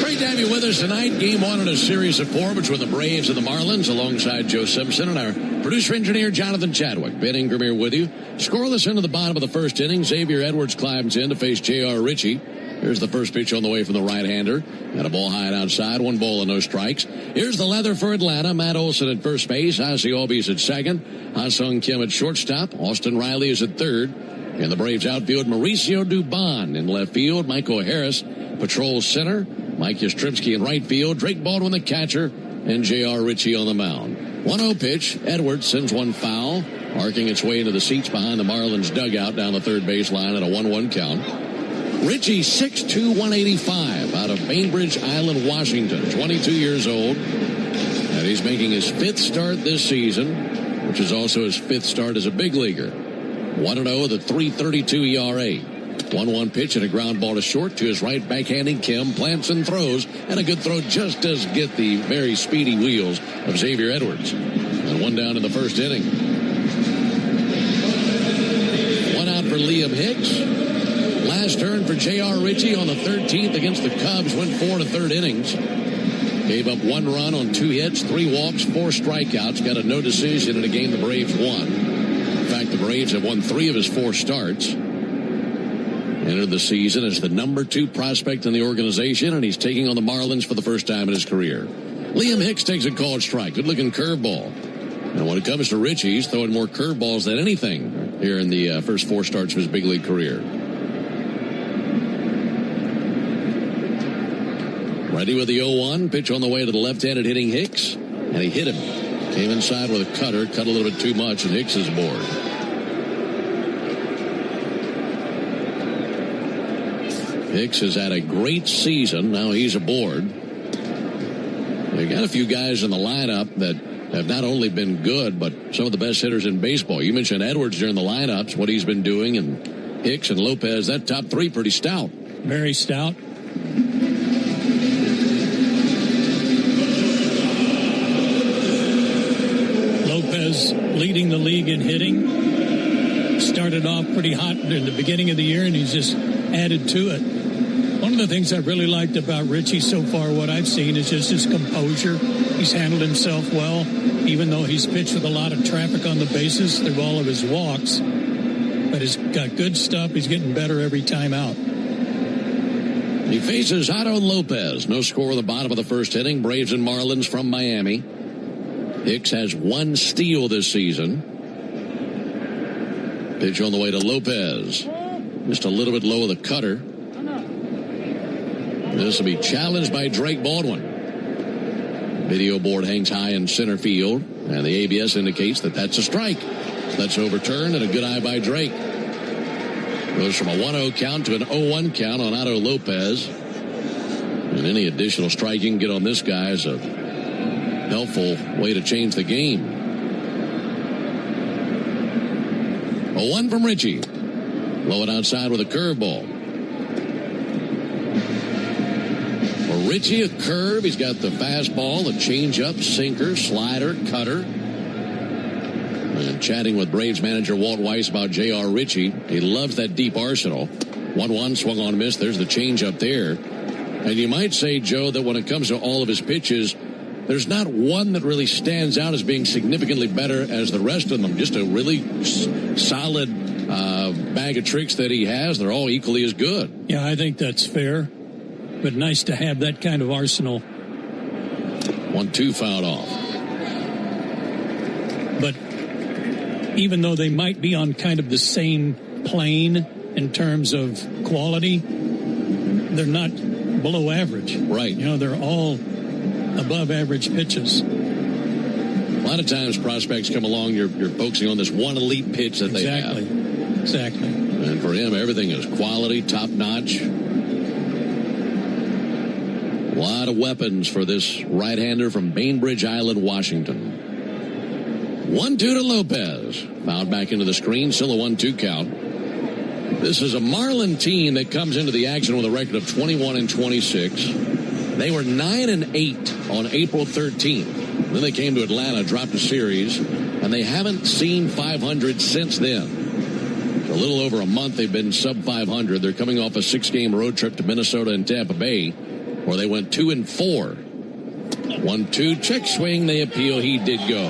Great to have you with us tonight. Game 1 in a series of 4 between the Braves and the Marlins, alongside Joe Simpson and our producer-engineer Jonathan Chadwick. Ben Ingram here with you. Scoreless into the bottom of the first inning. Xavier Edwards climbs in to face J.R. Ritchie. Here's the first pitch on the way from the right-hander. And a ball high and outside. 1 ball and no strikes. Here's the leather for Atlanta. Matt Olson at first base. Ozzie Albies at second. Ha-Sung Kim at shortstop. Austin Riley is at third. In the Braves outfield, Mauricio Dubon in left field. Michael Harris patrols center. Mike Yastrzemski in right field. Drake Baldwin the catcher. And J.R. Ritchie on the mound. 1-0 pitch. Edwards sends one foul, arcing its way into the seats behind the Marlins dugout down the third baseline at a 1-1 count. Ritchie, 6'2", 185, out of Bainbridge Island, Washington, 22 years old. And he's making his 5th start this season, which is also his 5th start as a big leaguer. 1-0 with a 3.32 ERA. 1-1 pitch and a ground ball to short to his right, backhanding Kim, plants and throws, and a good throw just does get the very speedy wheels of Xavier Edwards. And 1 down in the first inning. 1 out for Liam Hicks. Last turn for J.R. Ritchie on the 13th against the Cubs. Went 4 1/3 innings. Gave up 1 run on 2 hits, 3 walks, 4 strikeouts. Got a no decision in a game the Braves won. In fact, the Braves have won 3 of his 4 starts. Entered the season as the number 2 prospect in the organization, and he's taking on the Marlins for the first time in his career. Liam Hicks takes a called strike. Good-looking curveball. And when it comes to Ritchie, he's throwing more curveballs than anything here in the first 4 starts of his big league career. Ready with the 0-1. Pitch on the way to the left-handed hitting Hicks. And he hit him. Came inside with a cutter. Cut a little bit too much, and Hicks is aboard. Hicks has had a great season. Now he's aboard. They got a few guys in the lineup that have not only been good, but some of the best hitters in baseball. You mentioned Edwards during the lineups, what he's been doing, and Hicks and Lopez, that top 3 pretty stout. Very stout. Lopez leading the league in hitting. Started off pretty hot in the beginning of the year, and he's just added to it. One of the things I really liked about Ritchie so far, what I've seen, is just his composure. He's handled himself well, even though he's pitched with a lot of traffic on the bases through all of his walks. But he's got good stuff. He's getting better every time out. He faces Otto Lopez. No score in the bottom of the first inning. Braves and Marlins from Miami. Hicks has 1 steal this season. Pitch on the way to Lopez. Just a little bit low of the cutter. This will be challenged by Drake Baldwin. Video board hangs high in center field, and the ABS indicates that that's a strike. That's overturned, and a good eye by Drake. Goes from a 1-0 count to an 0-1 count on Otto Lopez. And any additional strike you can get on this guy is a helpful way to change the game. 0-1 from Ritchie. Low and outside with a curveball. For Ritchie, a curve. He's got the fastball, a changeup, sinker, slider, cutter. And chatting with Braves manager Walt Weiss about J.R. Ritchie. He loves that deep arsenal. 1-1, swung on, miss. There's the changeup there. And you might say, Joe, that when it comes to all of his pitches, there's not one that really stands out as being significantly better as the rest of them. Just a really solid bag of tricks that he has. They're all equally as good. Yeah, I think that's fair. But nice to have that kind of arsenal. 1-2 fouled off. But even though they might be on kind of the same plane in terms of quality, they're not below average. Right. You know, they're all above average pitches. A lot of times prospects come along, you're focusing on this one elite pitch that they have. Exactly. And for him, everything is quality, top-notch. A lot of weapons for this right-hander from Bainbridge Island, Washington. 1-2 to Lopez. Fouled back into the screen, still a 1-2 count. This is a Marlin team that comes into the action with a record of 21-26. They were 9-8 on April 13th. Then they came to Atlanta, dropped a series, and they haven't seen 500 since then. For a little over a month, they've been sub 500. They're coming off a 6-game road trip to Minnesota and Tampa Bay, where they went 2-4. 1-2, check swing, they appeal, he did go.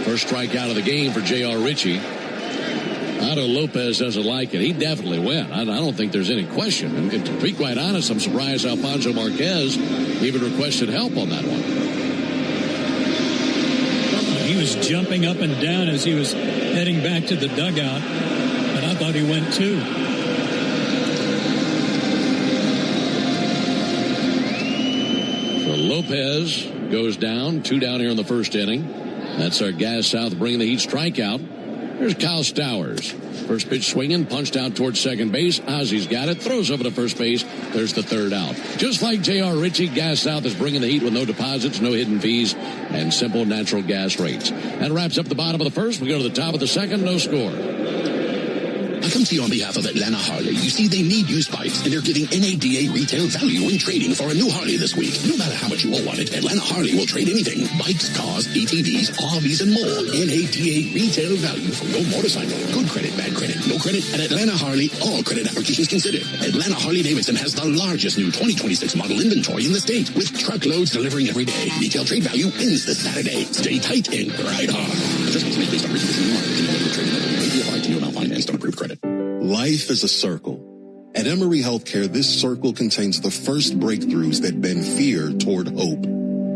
First strikeout of the game for J.R. Ritchie. Otto Lopez doesn't like it. He definitely went. I don't think there's any question. And to be quite honest, I'm surprised Alfonso Marquez even requested help on that one. He was jumping up and down as he was heading back to the dugout, but I thought he went too. So Lopez goes down, 2 down here in the first inning. That's our Gas South bringing the heat strikeout. Here's Kyle Stowers. First pitch swinging, punched out towards second base. Ozzy's got it, throws over to first base. There's the third out. Just like J.R. Ritchie, Gas South is bringing the heat with no deposits, no hidden fees, and simple natural gas rates. That wraps up the bottom of the first. We go to the top of the second, no score. I come to you on behalf of Atlanta Harley. You see, they need used bikes, and they're giving NADA retail value when trading for a new Harley this week. No matter how much you owe on it, Atlanta Harley will trade anything. Bikes, cars, ATVs, RVs, and more. NADA retail value for your motorcycle. Good credit, bad credit, no credit. At Atlanta Harley, all credit applications considered. Atlanta Harley-Davidson has the largest new 2026 model inventory in the state, with truckloads delivering every day. Retail trade value ends this Saturday. Stay tight and ride hard. Adjustments made based on reasonable market and trading. May be applied to new amount financed on approved credit. Life is a circle. At Emory Healthcare, this circle contains the first breakthroughs that bend fear toward hope.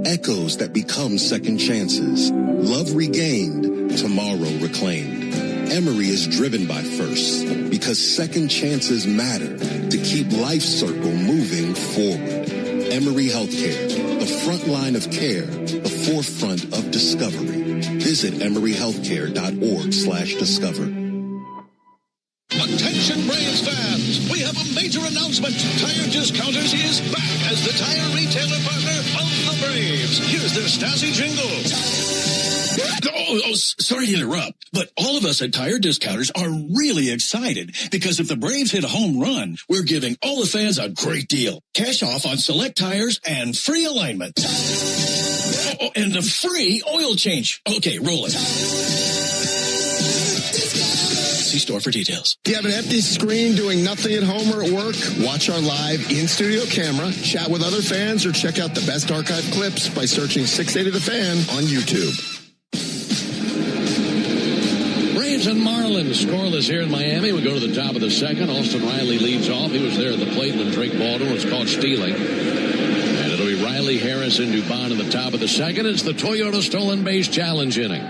Echoes that become second chances. Love regained, tomorrow reclaimed. Emory is driven by firsts because second chances matter to keep life's circle moving forward. Emory Healthcare, the front line of care, the forefront of discovery. Visit emoryhealthcare.org/discover. Attention Braves fans, we have a major announcement. Tire Discounters is back as the tire retailer partner of the Braves. Here's their Stasi jingle. Sorry to interrupt, but all of us at Tire Discounters are really excited because if the Braves hit a home run, we're giving all the fans a great deal. Cash off on select tires and free alignment. Oh, and a free oil change. Okay, roll it. See store for details. Do you have an empty screen doing nothing at home or at work? Watch our live in-studio camera, chat with other fans, or check out the best archive clips by searching 680 The Fan on YouTube. Braves and Marlins scoreless here in Miami. We go to the top of the second. Austin Riley leads off. He was there at the plate when Drake Baldwin was caught stealing. And it'll be Riley, Harris, and Dubon in the top of the second. It's the Toyota Stolen Base Challenge inning.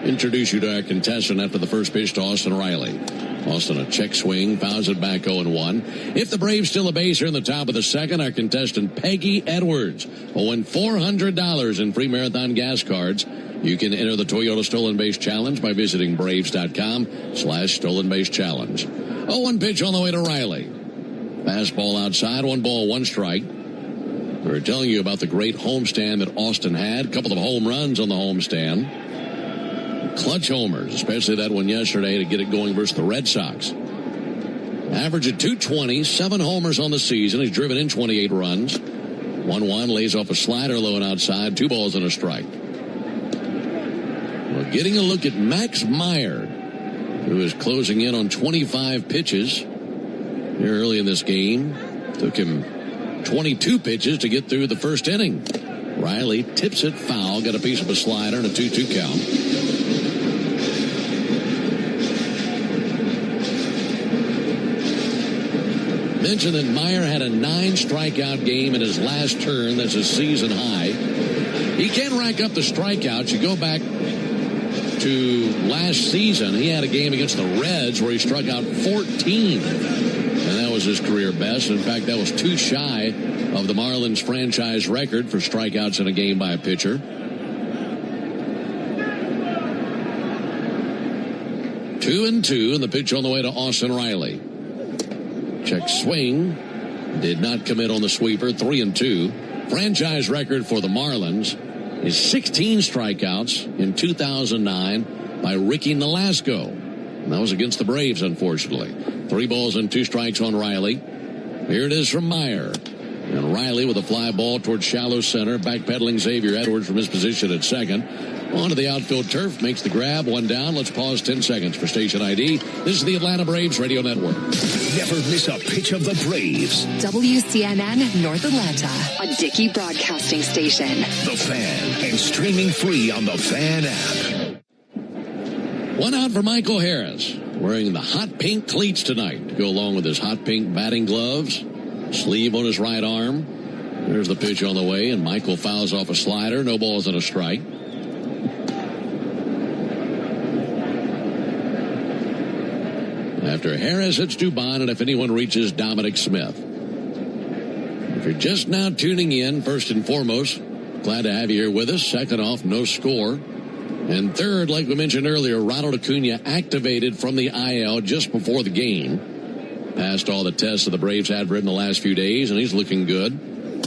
Introduce you to our contestant after the first pitch to Austin Riley. Austin, a check swing, fouls it back 0-1. If the Braves steal a base here in the top of the second, our contestant Peggy Edwards will win $400 in free Marathon gas cards. You can enter the Toyota Stolen Base Challenge by visiting Braves.com/Stolen Base Challenge. 0-1 pitch on the way to Riley. Fastball outside, 1 ball, 1 strike. We were telling you about the great homestand that Austin had. A couple of home runs on the homestand. Clutch homers, especially that one yesterday to get it going versus the Red Sox. Average at .220, 7 homers on the season. He's driven in 28 runs. 1-1, lays off a slider low and outside, 2 balls and a strike. We're getting a look at Max Meyer, who is closing in on 25 pitches here early in this game. Took him 22 pitches to get through the first inning. Riley tips it foul, got a piece of a slider and a 2-2 count. Mentioned that Meyer had a 9 strikeout game in his last turn. That's a season high. He can rack up the strikeouts. You go back to last season, he had a game against the Reds where he struck out 14. And that was his career best. In fact, that was 2 shy of the Marlins franchise record for strikeouts in a game by a pitcher. 2-2, and the pitch on the way to Austin Riley. Check swing. Did not commit on the sweeper. 3-2. Franchise record for the Marlins is 16 strikeouts in 2009 by Ricky Nolasco. And that was against the Braves, unfortunately. 3 balls and 2 strikes on Riley. Here it is from Meyer. And Riley with a fly ball towards shallow center. Backpedaling Xavier Edwards from his position at second. Onto the outfield turf. Makes the grab. One down. Let's pause 10 seconds for station ID. This is the Atlanta Braves Radio Network. Never miss a pitch of the Braves. WCNN North Atlanta, a Dickey broadcasting station. The Fan, and streaming free on the Fan app. One out for Michael Harris, wearing the hot pink cleats tonight to go along with his hot pink batting gloves. Sleeve on his right arm. There's the pitch on the way, and Michael fouls off a slider. No balls and a strike. After Harris, it's Dubon, and if anyone reaches, Dominic Smith. If you're just now tuning in, first and foremost, glad to have you here with us. Second off, no score. And third, like we mentioned earlier, Ronald Acuna activated from the IL just before the game. Passed all the tests that the Braves had for him the last few days, and he's looking good.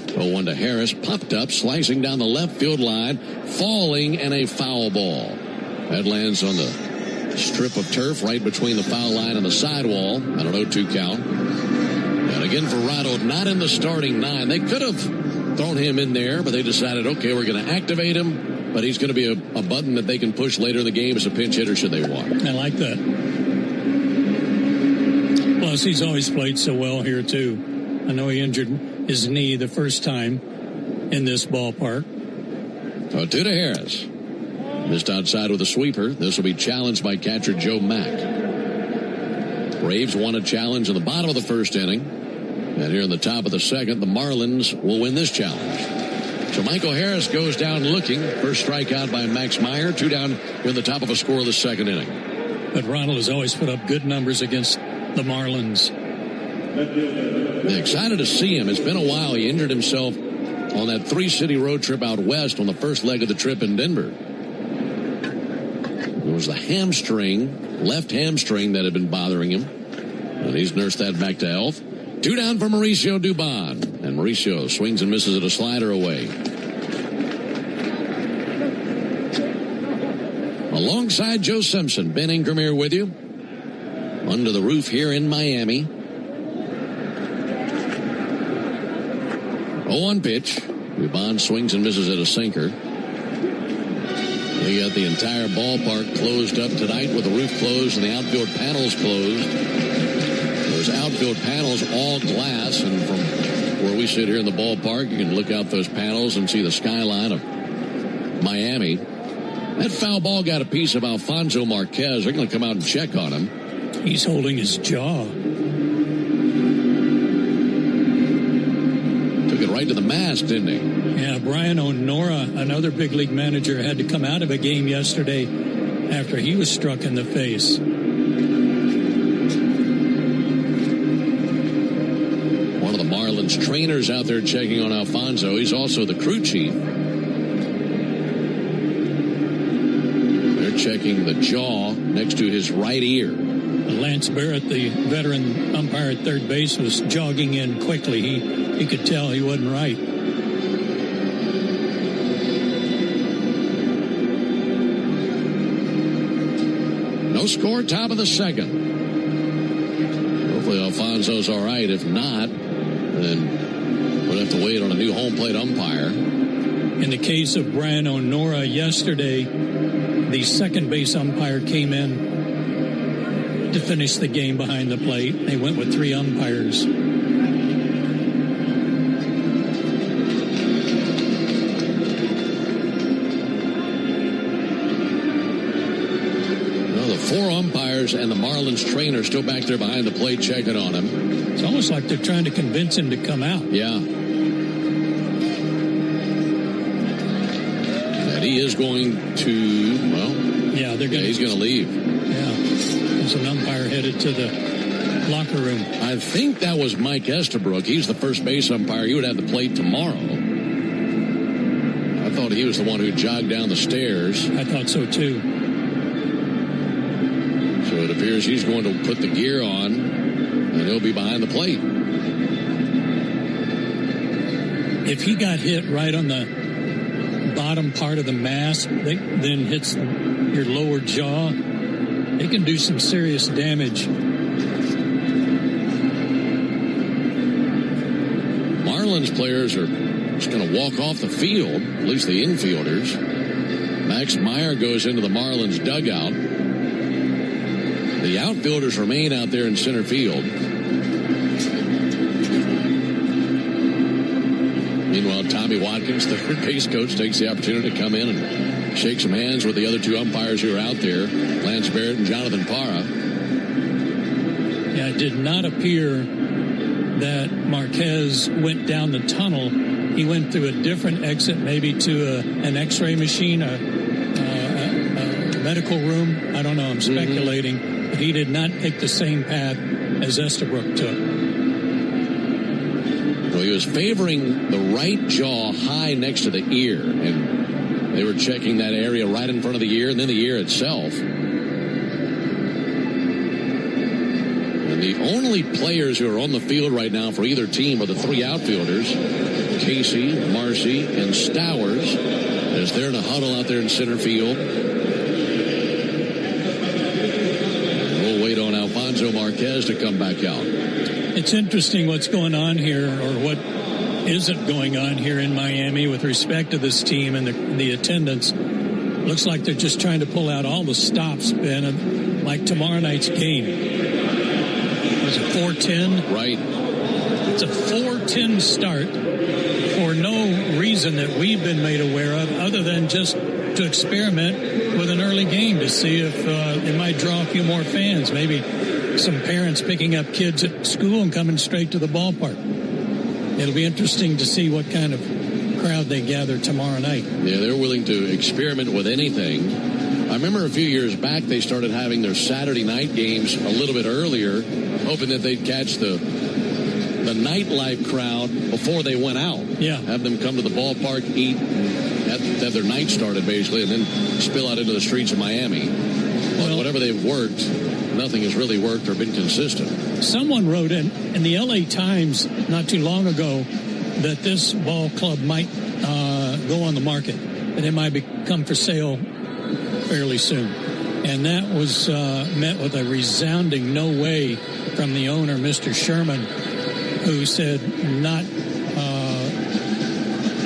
0-1 to Harris. Popped up, slicing down the left field line, falling, and a foul ball. That lands on the strip of turf right between the foul line and the sidewall. I don't know, 2 count. And again for Ronald, not in the starting 9. They could have thrown him in there, but they decided, okay, we're going to activate him, but he's going to be a button that they can push later in the game as a pinch hitter should they want. I like that. Plus, he's always played so well here, too. I know he injured his knee the first time in this ballpark. 2 to Harris. Missed outside with a sweeper. This will be challenged by catcher Joe Mack. Braves won a challenge in the bottom of the first inning. And here in the top of the second, the Marlins will win this challenge. So Michael Harris goes down looking. First strikeout by Max Meyer. 2 down in the top of a scoreless second inning. But Ronald has always put up good numbers against the Marlins. Excited to see him. It's been a while. He injured himself on that 3-city road trip out west on the first leg of the trip in Denver. It was the hamstring, left hamstring, that had been bothering him. And he's nursed that back to health. 2 down for Mauricio Dubon. And Mauricio swings and misses at a slider away. Alongside Joe Simpson, Ben Ingram here with you. Under the roof here in Miami. 0-1 pitch. Dubon swings and misses at a sinker. We got the entire ballpark closed up tonight with the roof closed and the outfield panels closed. Those outfield panels all glass, and from where we sit here in the ballpark, you can look out those panels and see the skyline of Miami. That foul ball got a piece of Alfonso Marquez. They're going to come out and check on him. He's holding his jaw. Took it right to the mask, didn't he? Yeah, Brian O'Nora, another big league manager, had to come out of a game yesterday after he was struck in the face. One of the Marlins trainers out there checking on Alfonso. He's also the crew chief. They're checking the jaw next to his right ear. Lance Barrett, the veteran umpire at third base, was jogging in quickly. He could tell he wasn't right. No score, top of the second. Hopefully Alfonso's all right. If not, then we'll have to wait on a new home plate umpire. In the case of Brian O'Nora yesterday, the second base umpire came in to finish the game behind the plate. They went with 3 umpires. Well, the 4 umpires and the Marlins trainer still back there behind the plate checking on him. It's almost like they're trying to convince him to come out. Yeah. And he is going to, well, yeah, he's going to leave. Yeah. There's an umpire headed to the locker room. I think that was Mike Estabrook. He's the first base umpire. He would have the plate tomorrow. I thought he was the one who jogged down the stairs. I thought so, too. So it appears he's going to put the gear on, and he'll be behind the plate. If he got hit right on the bottom part of the mask, then hits your lower jaw, they can do some serious damage. Marlins Marlins players are just going to walk off the field, at least the infielders. Max Meyer goes into the Marlins dugout. The outfielders remain out there in center field. Meanwhile, Tommy Watkins, the third base coach, takes the opportunity to come in and shake some hands with the other two umpires who are out there, Lance Barrett and Jonathan Parra. Yeah, it did not appear that Marquez went down the tunnel. He went through a different exit, maybe to an X-ray machine, a medical room. I don't know. I'm speculating. But he did not take the same path as Estabrook took. Well, he was favoring the right jaw high next to the ear, and they were checking that area right in front of the ear and then the ear itself. And the only players who are on the field right now for either team are the three outfielders, Casey, Marcy, and Stowers, as they're in a huddle out there in center field. And we'll wait on Alfonso Marquez to come back out. It's interesting what's going on here, or what isn't going on here in Miami with respect to this team and the attendance. Looks like they're just trying to pull out all the stops, Ben, like tomorrow night's game. Was it 4:10? Right. It's a 4:10 start for no reason that we've been made aware of, other than just to experiment with an early game to see if it might draw a few more fans. Maybe some parents picking up kids at school and coming straight to the ballpark. It'll be interesting to see what kind of crowd they gather tomorrow night. Yeah, they're willing to experiment with anything. I remember a few years back they started having their Saturday night games a little bit earlier, hoping that they'd catch the nightlife crowd before they went out. Yeah. Have them come to the ballpark, eat, have their night started basically, and then spill out into the streets of Miami. Well, whatever they've worked, nothing has really worked or been consistent. Someone wrote in the LA Times not too long ago that this ball club might go on the market, and it might become for sale fairly soon. And that was met with a resounding no way from the owner, Mr. Sherman, who said, not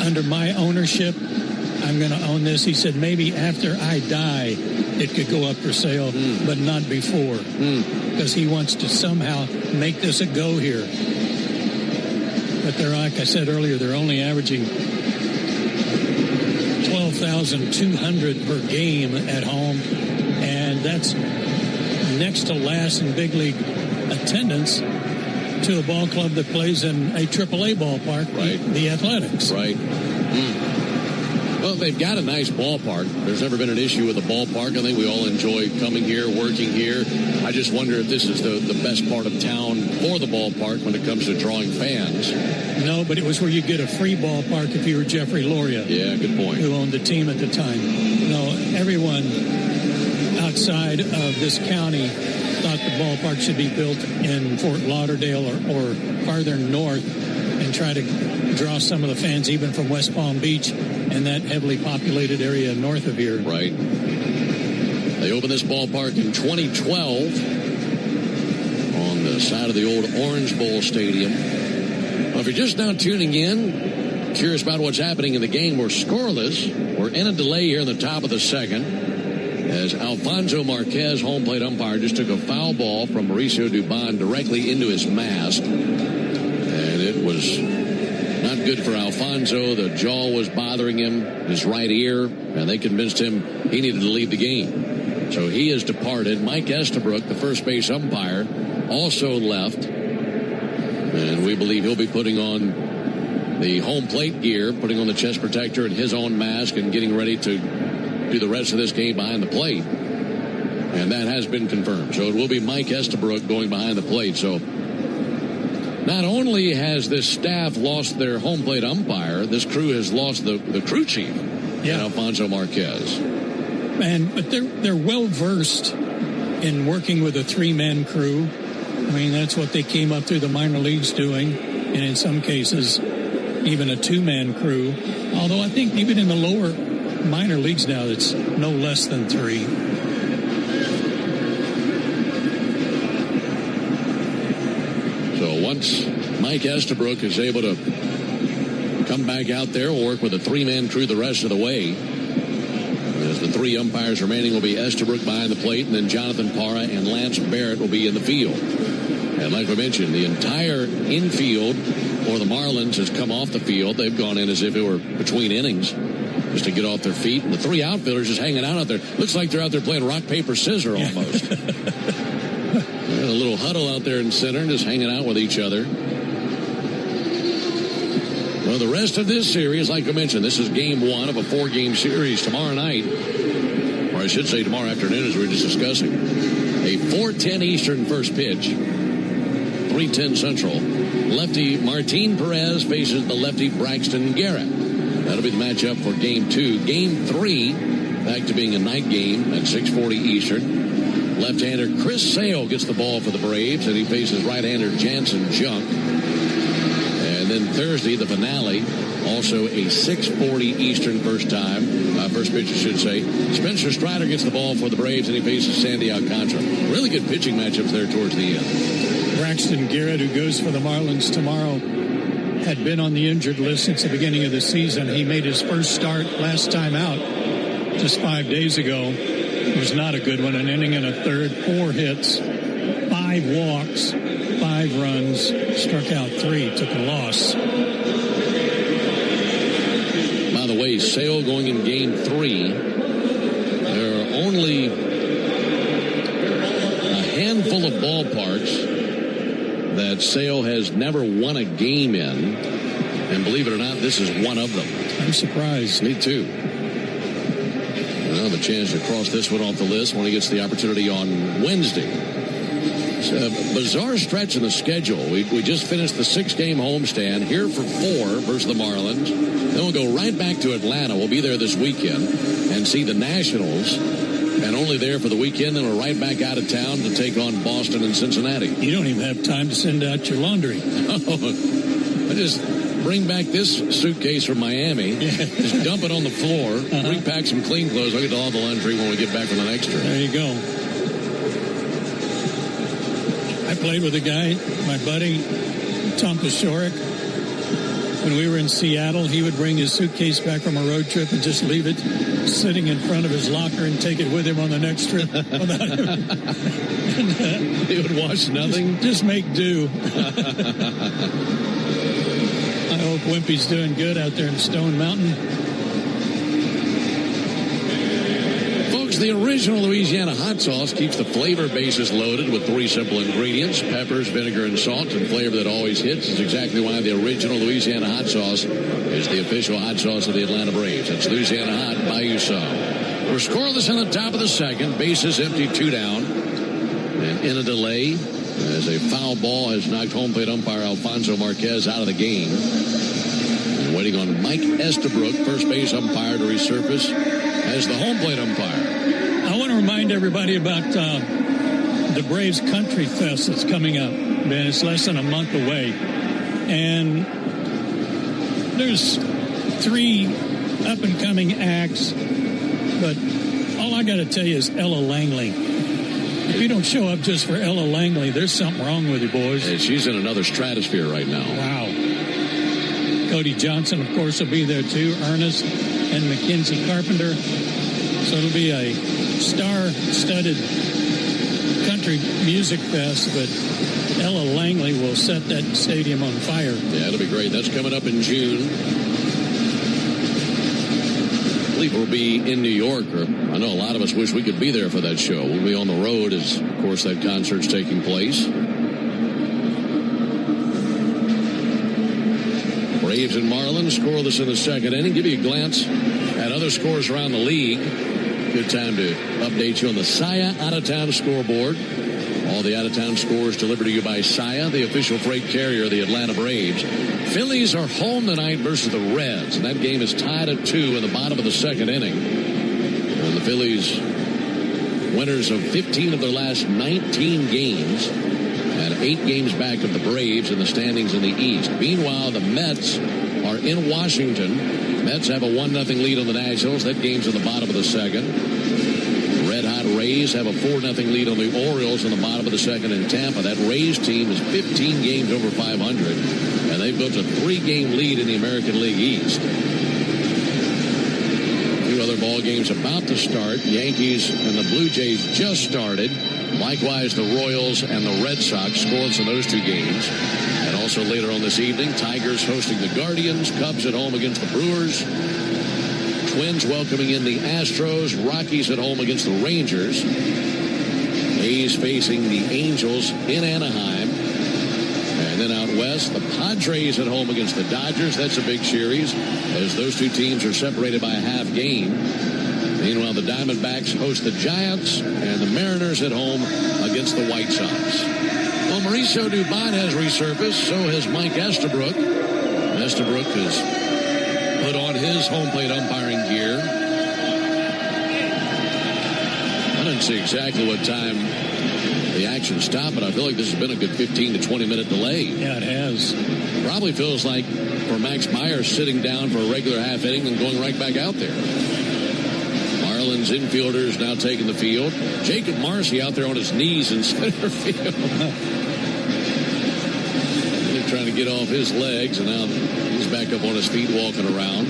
under my ownership, I'm going to own this. He said, maybe after I die, it could go up for sale, but not before, because he wants to somehow make this a go here. But they're, like I said earlier, they're only averaging 12,200 per game at home, and that's next to last in big league attendance to a ball club that plays in a AAA ballpark, right? The Athletics. Right. Well, they've got a nice ballpark. There's never been an issue with the ballpark. I think we all enjoy coming here, working here. I just wonder if this is the best part of town for the ballpark when it comes to drawing fans. No, but it was where you get a free ballpark if you were Jeffrey Loria. Yeah, good point. Who owned the team at the time. No, everyone outside of this county thought the ballpark should be built in Fort Lauderdale or farther north and try to draw some of the fans even from West Palm Beach and that heavily populated area north of here. Right. They opened this ballpark in 2012 on the side of the old Orange Bowl Stadium. Well, if you're just now tuning in, curious about what's happening in the game, we're scoreless. We're in a delay here in the top of the second, as Alfonso Marquez, home plate umpire, just took a foul ball from Mauricio Dubon directly into his mask. And it was not good for Alfonso. The jaw was bothering him, his right ear, and they convinced him he needed to leave the game. So he has departed. Mike Estabrook, the first base umpire, also left. And we believe he'll be putting on the home plate gear, putting on the chest protector and his own mask, and getting ready to do the rest of this game behind the plate. And that has been confirmed. So it will be Mike Estabrook going behind the plate. So not only has this staff lost their home plate umpire, this crew has lost the crew chief, Alfonso Marquez. But they're well versed in working with a three-man crew. I mean, that's what they came up through the minor leagues doing, and in some cases, even a two-man crew. Although I think even in the lower minor leagues now, it's no less than three. So once Mike Estabrook is able to come back out there. We'll work with a 3-man crew the rest of the way. As the 3 umpires remaining will be Estabrook behind the plate, and then Jonathan Parra and Lance Barrett will be in the field. And like we mentioned, the entire infield for the Marlins has come off the field. They've gone in as if it were between innings just to get off their feet. And the 3 outfielders just hanging out there. Looks like they're out there playing rock, paper, scissors almost. There's a little huddle out there in center, just hanging out with each other. Well, the rest of this series, like I mentioned, this is game 1 of a 4-game series tomorrow night. Or I should say tomorrow afternoon, as we were just discussing. A 4:10 Eastern first pitch. 3:10 Central. Lefty Martin Perez faces the lefty Braxton Garrett. That'll be the matchup for game 2. Game 3, back to being a night game at 6:40 Eastern. Left-hander Chris Sale gets the ball for the Braves, and he faces right-hander Jansen Junk. And then Thursday, the finale, also a 6:40 Eastern first pitch, I should say. Spencer Strider gets the ball for the Braves, and he faces Sandy Alcantara. Really good pitching matchups there towards the end. Braxton Garrett, who goes for the Marlins tomorrow, had been on the injured list since the beginning of the season. He made his first start last time out just 5 days ago. It was not a good one. An inning and a third, 4 hits, 5 walks, 5 runs, struck out 3, took a loss. By the way, Sale going in game 3. There are only a handful of ballparks that Sale has never won a game in. And believe it or not, this is one of them. I'm surprised. Me too. I'll have a chance to cross this one off the list when he gets the opportunity on Wednesday. It's a bizarre stretch in the schedule. We just finished the 6-game homestand here for 4 versus the Marlins. Then we'll go right back to Atlanta. We'll be there this weekend and see the Nationals. And only there for the weekend, then we're right back out of town to take on Boston and Cincinnati. You don't even have time to send out your laundry. I just bring back this suitcase from Miami, just dump it on the floor, repack some clean clothes. I'll get to all the laundry when we get back from the next trip. There you go. I played with a guy, my buddy, Tom Pashorek. When we were in Seattle, he would bring his suitcase back from a road trip and just leave it sitting in front of his locker and take it with him on the next trip. He would wash nothing? Just make do. I hope Wimpy's doing good out there in Stone Mountain. Folks, the original Louisiana hot sauce keeps the flavor bases loaded with 3 simple ingredients: peppers, vinegar, and salt, and flavor that always hits. It's exactly why the original Louisiana hot sauce is the official hot sauce of the Atlanta Braves. It's Louisiana Hot, buy you some. We're scoreless in the top of the second. Bases empty, 2 down. And in a delay, as a foul ball has knocked home plate umpire Alfonso Marquez out of the game. And waiting on Mike Estabrook, first base umpire, to resurface as the home plate umpire. I want to remind everybody about the Braves Country Fest that's coming up. Man, it's less than a month away. And there's 3 up-and-coming acts. But all I got to tell you is Ella Langley. If you don't show up just for Ella Langley, there's something wrong with you, boys. And she's in another stratosphere right now. Wow. Cody Johnson, of course, will be there too. Ernest and Mackenzie Carpenter. So it'll be a star-studded country music fest, but Ella Langley will set that stadium on fire. Yeah, it'll be great. That's coming up in June. I believe we'll be in New York, or I know a lot of us wish we could be there for that show. We'll be on the road as, of course, that concert's taking place. Braves and Marlins scoreless in the second inning. Give you a glance at other scores around the league. Good time to update you on the Saia out-of-town scoreboard. All the out-of-town scores delivered to you by Saia, the official freight carrier of the Atlanta Braves. Phillies are home tonight versus the Reds, and that game is tied at 2 in the bottom of the second inning. And the Phillies, winners of 15 of their last 19 games, and 8 games back of the Braves in the standings in the East. Meanwhile, the Mets are in Washington. Mets have a 1-0 lead on the Nationals. That game's in the bottom of the second. Red Hot spot. Rays have a 4-0 lead on the Orioles in the bottom of the second in Tampa. That Rays team is 15 games over 500, and they've built a 3-game lead in the American League East. A few other ball games about to start. Yankees and the Blue Jays just started. Likewise, the Royals and the Red Sox, scoreless in those 2 games. And also later on this evening, Tigers hosting the Guardians, Cubs at home against the Brewers, Twins welcoming in the Astros, Rockies at home against the Rangers, A's facing the Angels in Anaheim, and then out west, the Padres at home against the Dodgers. That's a big series, as those 2 teams are separated by a half game. Meanwhile, the Diamondbacks host the Giants, and the Mariners at home against the White Sox. Well, Mauricio Dubon has resurfaced, so has Mike Estabrook. Estabrook has put on his home plate umpiring gear. I didn't see exactly what time the action stopped, but I feel like this has been a good 15 to 20 minute delay. Yeah, it has. Probably feels like for Max Meyer sitting down for a regular half inning and going right back out there. Marlins infielders now taking the field. Jacob Marcy out there on his knees in center field. Really trying to get off his legs, and now he's back up on his feet walking around.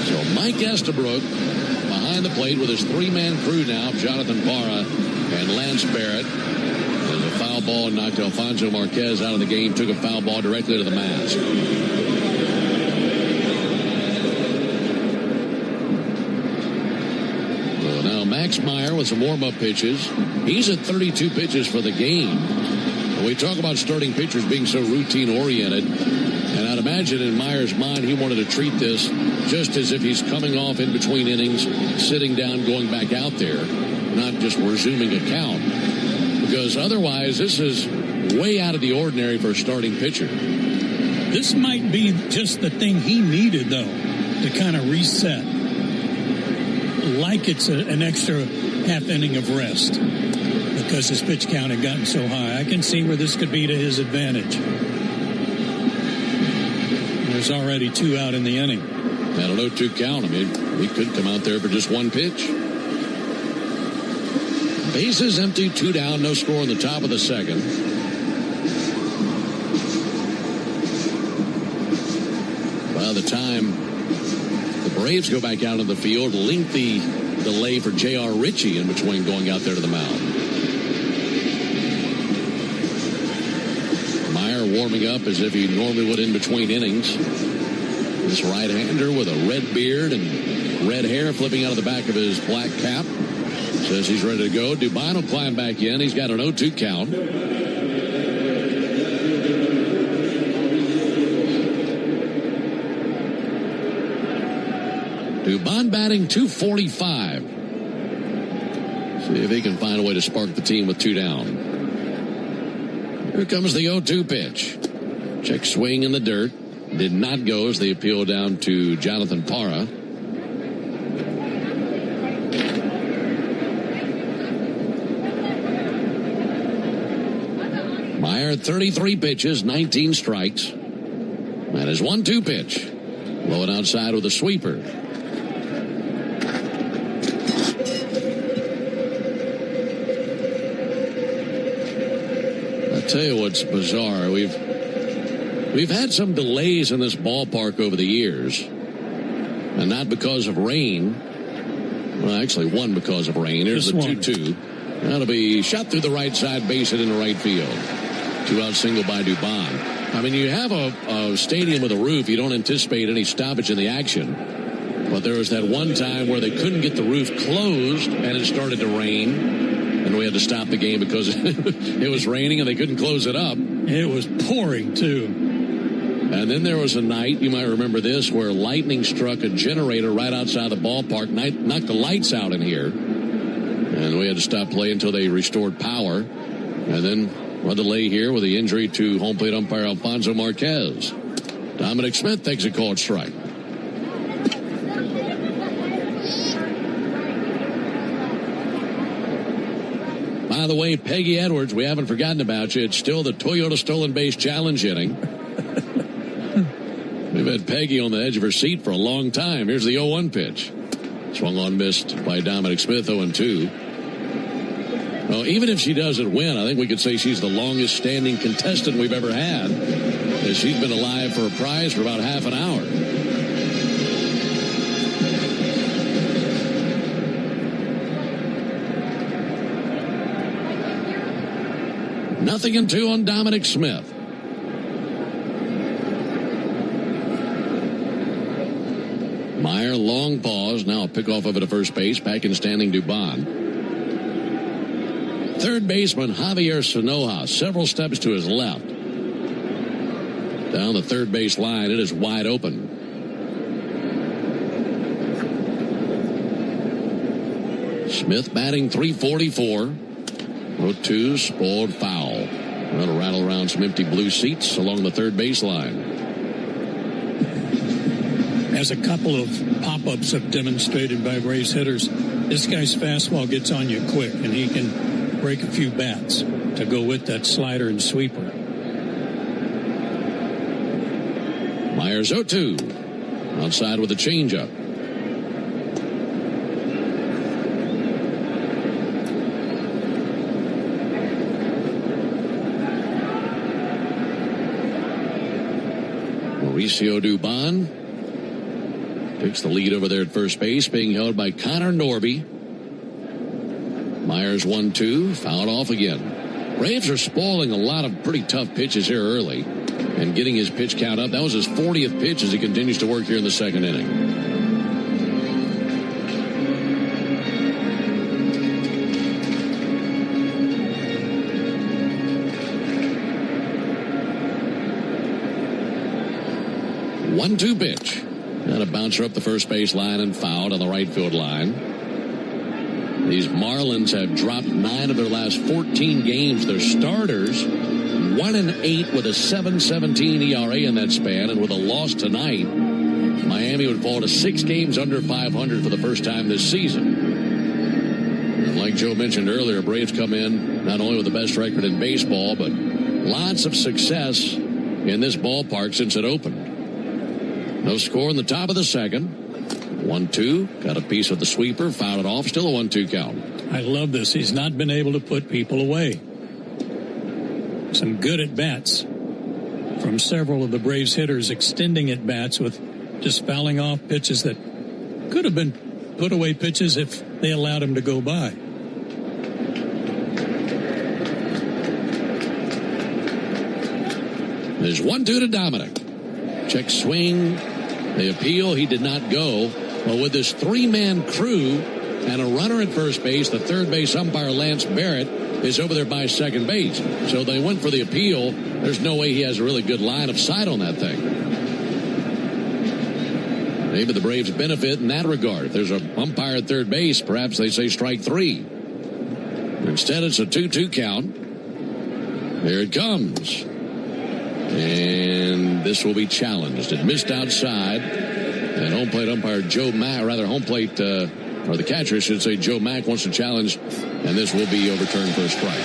So Mike Estabrook behind the plate with his 3-man crew now of Jonathan Parra and Lance Barrett. There's a foul ball and knocked Alfonso Marquez out of the game. Took a foul ball directly to the mask. Well, now Max Meyer with some warm-up pitches. He's at 32 pitches for the game. And we talk about starting pitchers being so routine-oriented. And I'd imagine in Meyer's mind he wanted to treat this just as if he's coming off in between innings, sitting down, going back out there, not just resuming a count. Because otherwise, this is way out of the ordinary for a starting pitcher. This might be just the thing he needed, though, to kind of reset. Like it's an extra half inning of rest because his pitch count had gotten so high. I can see where this could be to his advantage. There's already 2 out in the inning. I don't know, 2 count. I mean, he could come out there for just 1 pitch. Bases empty, 2 down, no score in the top of the second. By the time the Braves go back out on the field, lengthy delay for J.R. Ritchie in between going out there to the mound. Meyer warming up as if he normally would in between innings. This right-hander with a red beard and red hair flipping out of the back of his black cap. Says he's ready to go. Dubon will climb back in. He's got an 0-2 count. Dubon batting .245. See if he can find a way to spark the team with 2 down. Here comes the 0-2 pitch. Check swing in the dirt. Did not go as they appeal down to Jonathan Parra. Meyer, 33 pitches, 19 strikes. That is 1-2 pitch. Low and outside with a sweeper. I'll tell you what's bizarre. We've had some delays in this ballpark over the years. And not because of rain. Well, actually, one because of rain. Here's the 2-2. That'll be shot through the right side, base hit into right field. 2-out single by Dubon. I mean, you have a stadium with a roof. You don't anticipate any stoppage in the action. But there was that one time where they couldn't get the roof closed, and it started to rain. And we had to stop the game because it was raining and they couldn't close it up. It was pouring, too. And then there was a night, you might remember this, where lightning struck a generator right outside the ballpark, knocked the lights out in here. And we had to stop play until they restored power. And then a delay here with the injury to home plate umpire Alfonso Marquez. Dominic Smith takes a called strike. By the way, Peggy Edwards, we haven't forgotten about you. It's still the Toyota Stolen Base Challenge inning. We've had Peggy on the edge of her seat for a long time. Here's the 0-1 pitch. Swung on, missed by Dominic Smith, 0-2. Well, even if she doesn't win, I think we could say she's the longest standing contestant we've ever had, as she's been alive for a prize for about half an hour. Nothing in 2 on Dominic Smith. Meyer, long pause. Now a pickoff of it to first base. Back in standing Dubon. Third baseman Javier Sanoja, several steps to his left. Down the third base line, it is wide open. Smith batting .344. 0-2, spoiled foul. That'll rattle around some empty blue seats along the third baseline. As a couple of pop-ups have demonstrated by Braves hitters, this guy's fastball gets on you quick, and he can break a few bats to go with that slider and sweeper. Myers 0-2. Outside with a changeup. Mauricio Dubon takes the lead over there at first base, being held by Connor Norby. Myers 1-2, fouled off again. Braves are spoiling a lot of pretty tough pitches here early and getting his pitch count up. That was his 40th pitch as he continues to work here in the second inning. One-two pitch. And a bouncer up the first base line and fouled on the right field line. These Marlins have dropped 9 of their last 14 games. Their starters, 1-8 with a 7.17 ERA in that span. And with a loss tonight, Miami would fall to 6 games under 500 for the first time this season. And like Joe mentioned earlier, Braves come in not only with the best record in baseball, but lots of success in this ballpark since it opened. No score in the top of the second. 1-2. Got a piece of the sweeper. Fouled it off. Still a 1-2 count. I love this. He's not been able to put people away. Some good at-bats from several of the Braves hitters, extending at-bats with just fouling off pitches that could have been put away pitches if they allowed him to go by. There's 1-2 to Dominic. Check swing. The appeal, he did not go. Well, with this 3-man crew and a runner at first base, the third base umpire, Lance Barrett, is over there by second base. So they went for the appeal. There's no way he has a really good line of sight on that thing. Maybe the Braves benefit in that regard. If there's an umpire at third base, perhaps they say strike 3. Instead, it's a 2-2 count. Here it comes. And this will be challenged. It missed outside. And home plate umpire Joe Mack, or rather home plate, or the catcher should say, Joe Mack wants to challenge, and this will be overturned for a strike.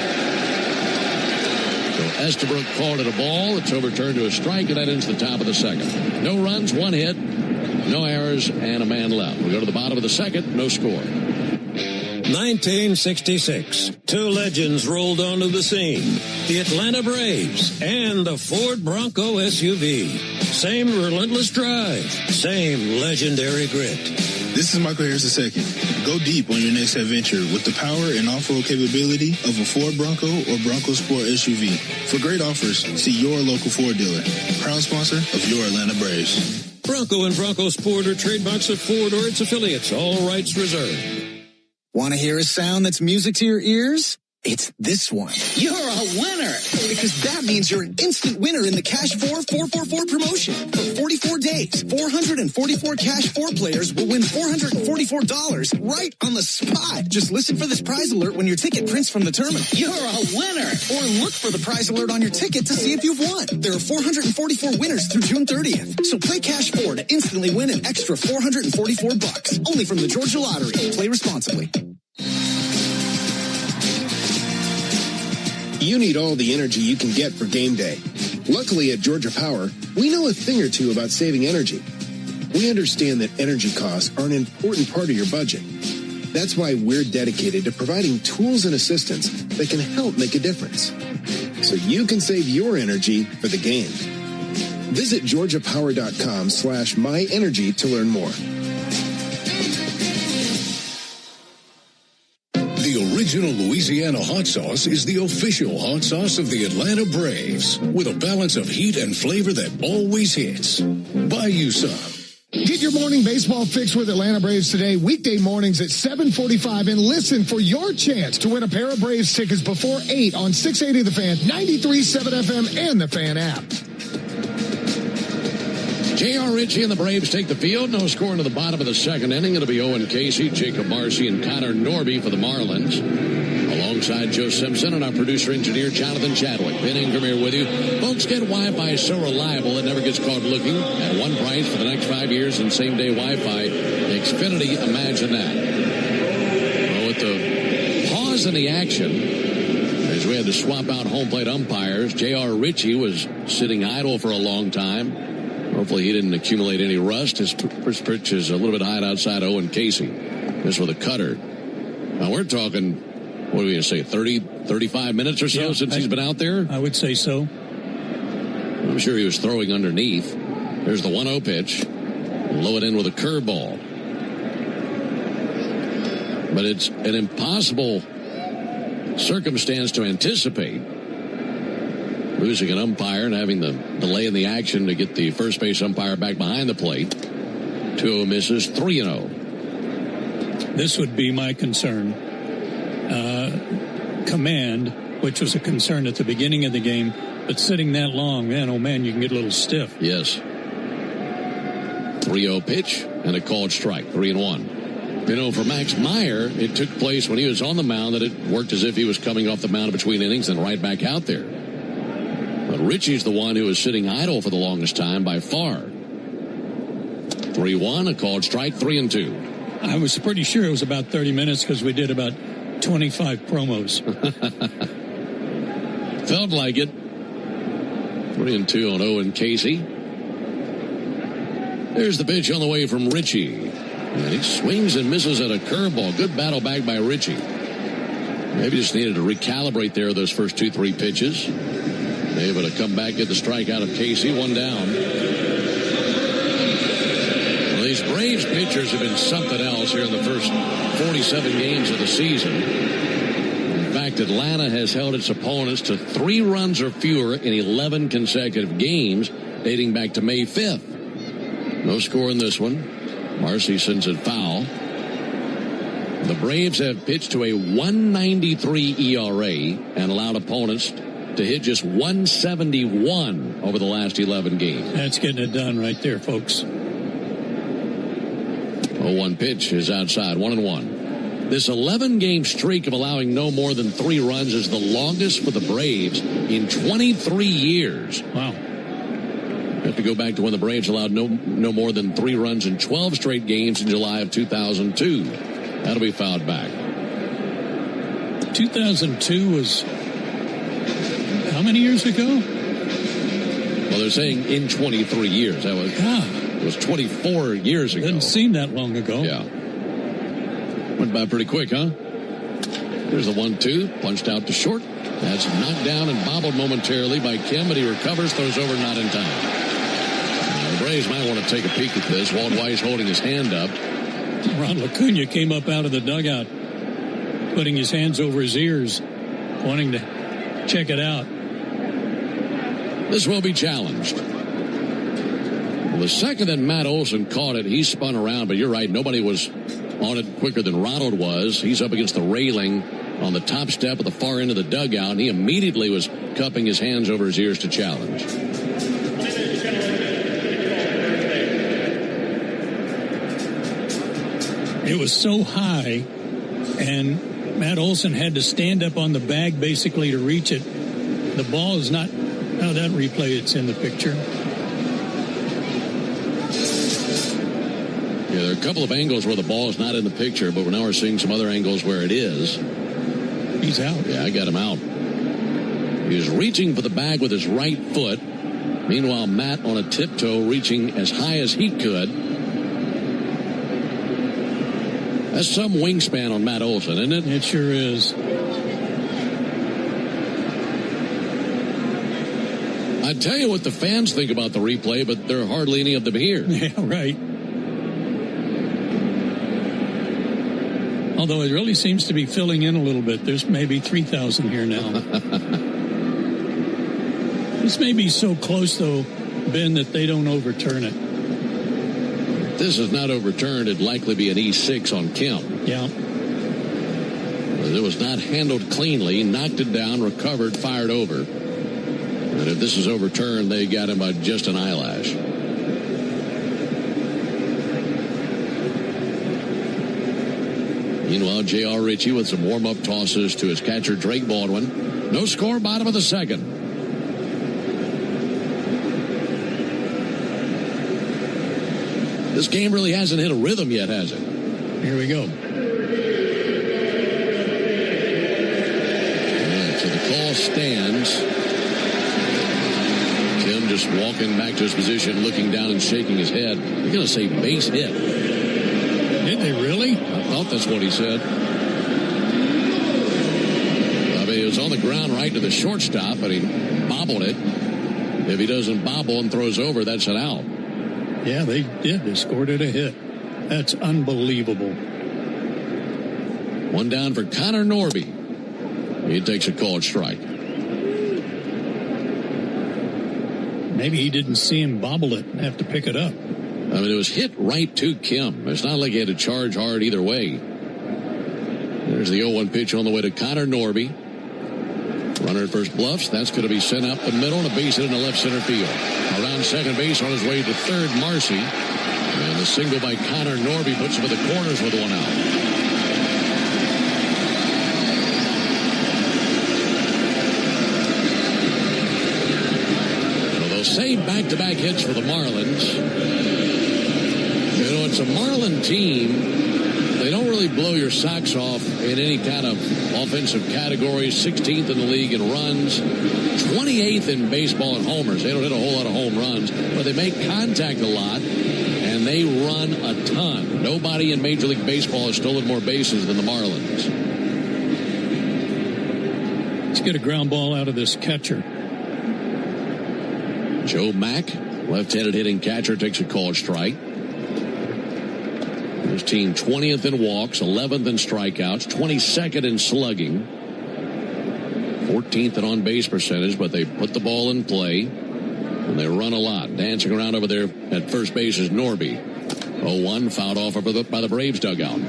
So Estabrook called it a ball. It's overturned to a strike, and that ends the top of the second. No runs, 1 hit, no errors, and a man left. We go to the bottom of the second, no score. 1966, 2 legends rolled onto the scene. The Atlanta Braves and the Ford Bronco SUV. Same relentless drive, same legendary grit. This is Michael Harris II. Go deep on your next adventure with the power and off-road capability of a Ford Bronco or Bronco Sport SUV. For great offers, see your local Ford dealer. Proud sponsor of your Atlanta Braves. Bronco and Bronco Sport are trademarks of Ford or its affiliates. All rights reserved. Want to hear a sound that's music to your ears? It's this one. You're a winner! Because that means you're an instant winner in the Cash 4 444 promotion. For 44 days, 444 Cash 4 players will win $444 right on the spot. Just listen for this prize alert when your ticket prints from the terminal. You're a winner! Or look for the prize alert on your ticket to see if you've won. There are 444 winners through June 30th. So play Cash 4 to instantly win an extra $444. Only from the Georgia Lottery. Play responsibly. You need all the energy you can get for game day. Luckily at Georgia Power, we know a thing or two about saving energy. We understand that energy costs are an important part of your budget. That's why we're dedicated to providing tools and assistance that can help make a difference, so you can save your energy for the game. Visit georgiapower.com/myenergy to learn more. The original Louisiana hot sauce is the official hot sauce of the Atlanta Braves, with a balance of heat and flavor that always hits. Buy you some. Get your morning baseball fix with Atlanta Braves today, weekday mornings at 7:45, and listen for your chance to win a pair of Braves tickets before 8 on 680 The Fan, 93.7 FM, and the Fan app. J.R. Ritchie and the Braves take the field. No score into the bottom of the second inning. It'll be Owen Casey, Jacob Marcy, and Connor Norby for the Marlins. Alongside Joe Simpson and our producer-engineer, Jonathan Chadwick. Ben Ingram here with you. Folks, get Wi-Fi so reliable it never gets caught looking. At one price for the next 5 years and same-day Wi-Fi. Xfinity, imagine that. Well, with the pause in the action, as we had to swap out home plate umpires, J.R. Ritchie was sitting idle for a long time. Hopefully he didn't accumulate any rust. His first pitch is a little bit high outside Owen Casey. This with a cutter. Now we're talking, what are we going to say, 30, 35 minutes or so since he's been out there? I would say so. I'm sure he was throwing underneath. There's the 1-0 pitch. Low it in with a curveball. But it's an impossible circumstance to anticipate. Losing an umpire and having the delay in the action to get the first base umpire back behind the plate. 2-0 misses, 3-0. This would be my concern. Command, which was a concern at the beginning of the game, but sitting that long, man, oh man, you can get a little stiff. Yes. 3-0 pitch and a called strike, 3-1. You know, for Max Meyer, it took place when he was on the mound that it worked as if he was coming off the mound between innings and right back out there. But Ritchie's the one who was sitting idle for the longest time by far. 3-1, a called strike, 3-2. I was pretty sure it was about 30 minutes because we did about 25 promos. Felt like it. 3-2 on Owen Casey. There's the pitch on the way from Ritchie. And he swings and misses at a curveball. Good battle back by Ritchie. Maybe just needed to recalibrate there those first 2-3 pitches. Able to come back, get the strikeout of Casey, one down. Well, these Braves pitchers have been something else here in the first 47 games of the season. In fact, Atlanta has held its opponents to 3 runs or fewer in 11 consecutive games, dating back to May 5th. No score in this one. Marcy sends it foul. The Braves have pitched to a 1.93 ERA and allowed opponents to hit just 171 over the last 11 games. That's getting it done right there, folks. 0-1 pitch is outside, 1-1. This 11-game streak of allowing no more than 3 runs is the longest for the Braves in 23 years. Wow. Have to go back to when the Braves allowed no more than 3 runs in 12 straight games in July of 2002. That'll be fouled back. 2002 was how many years ago? Well, they're saying in 23 years. That was, it was 24 years ago. Doesn't seem that long ago. Yeah. Went by pretty quick, huh? There's the 1-2, punched out to short. That's knocked down and bobbled momentarily by Kim, but he recovers, throws over, not in time. The Braves might want to take a peek at this. Walt Weiss holding his hand up. Ron Acuna came up out of the dugout, putting his hands over his ears, wanting to check it out. This will be challenged. Well, the second that Matt Olson caught it, he spun around, but you're right, nobody was on it quicker than Ronald was. He's up against the railing on the top step at the far end of the dugout, and he immediately was cupping his hands over his ears to challenge. It was so high, and Matt Olson had to stand up on the bag basically to reach it. The ball is not... Oh, that replay, it's in the picture. Yeah, there are a couple of angles where the ball is not in the picture, but now we're seeing some other angles where it is. He's out. Yeah, I got him out. He was reaching for the bag with his right foot, Meanwhile, Matt on a tiptoe reaching as high as he could. That's some wingspan on Matt Olson, isn't it? It sure is. I tell you what the fans think about the replay, but there are hardly any of them here. Yeah, right. Although it really seems to be filling in a little bit. There's maybe 3,000 here now. This may be so close, though, Ben, that they don't overturn it. If this is not overturned, it'd likely be an E6 on Kim. Yeah. It was not handled cleanly, knocked it down, recovered, fired over. And if this is overturned, they got him by just an eyelash. Meanwhile, J.R. Ritchie with some warm-up tosses to his catcher, Drake Baldwin. No score, bottom of the second. This game really hasn't hit a rhythm yet, has it? Here we go. All right, so the call stands. Kim just walking back to his position, looking down and shaking his head. They're going to say base hit. Did they really? I thought that's what he said. I mean, it was on the ground right to the shortstop, but he bobbled it. If he doesn't bobble and throws over, that's an out. Yeah, they did. They scored it a hit. That's unbelievable. One down for Connor Norby. He takes a called strike. Maybe he didn't see him bobble it and have to pick it up. I mean, it was hit right to Kim. It's not like he had to charge hard either way. There's the 0-1 pitch on the way to Connor Norby. Runner at first bluffs. That's going to be sent up the middle and a base hit in the left center field. Around second base on his way to third, Marcy. And the single by Connor Norby puts him in the corners with one out. So they'll save back-to-back hits for the Marlins. You know, it's a Marlin team. They don't really blow your socks off in any kind of offensive categories. 16th in the league in runs, 28th in baseball and homers. They don't hit a whole lot of home runs, but they make contact a lot, and they run a ton. Nobody in Major League Baseball has stolen more bases than the Marlins. Let's get a ground ball out of this catcher. Joe Mack, left-handed hitting catcher, takes a called strike. His team 20th in walks, 11th in strikeouts, 22nd in slugging, 14th in on-base percentage, but they put the ball in play, and they run a lot. Dancing around over there at first base is Norby. 0-1, fouled off by the Braves dugout.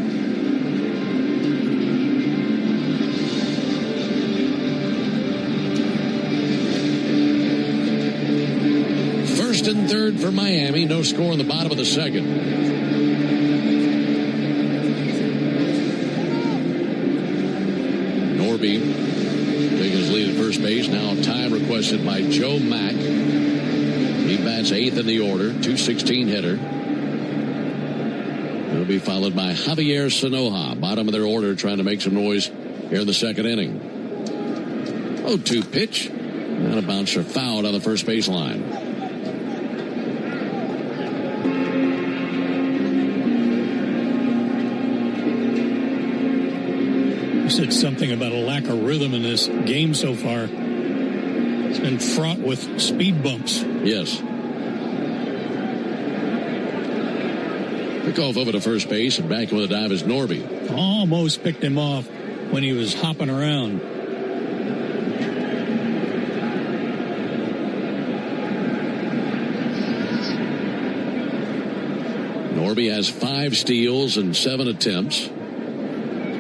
First and third for Miami. No score in the bottom of the second. Norby taking his lead at first base. Now time requested by Joe Mack. He bats 8th in the order, 216 hitter. He'll be followed by Javier Sanoja, bottom of their order, trying to make some noise here in the second inning. 0-2 pitch. And a bouncer fouled on the first base line. Said something about a lack of rhythm in this game so far. It's been fraught with speed bumps. Yes. Pick off over to first base, and back with a dive is Norby. Almost picked him off when he was hopping around. Norby has 5 steals and 7 attempts.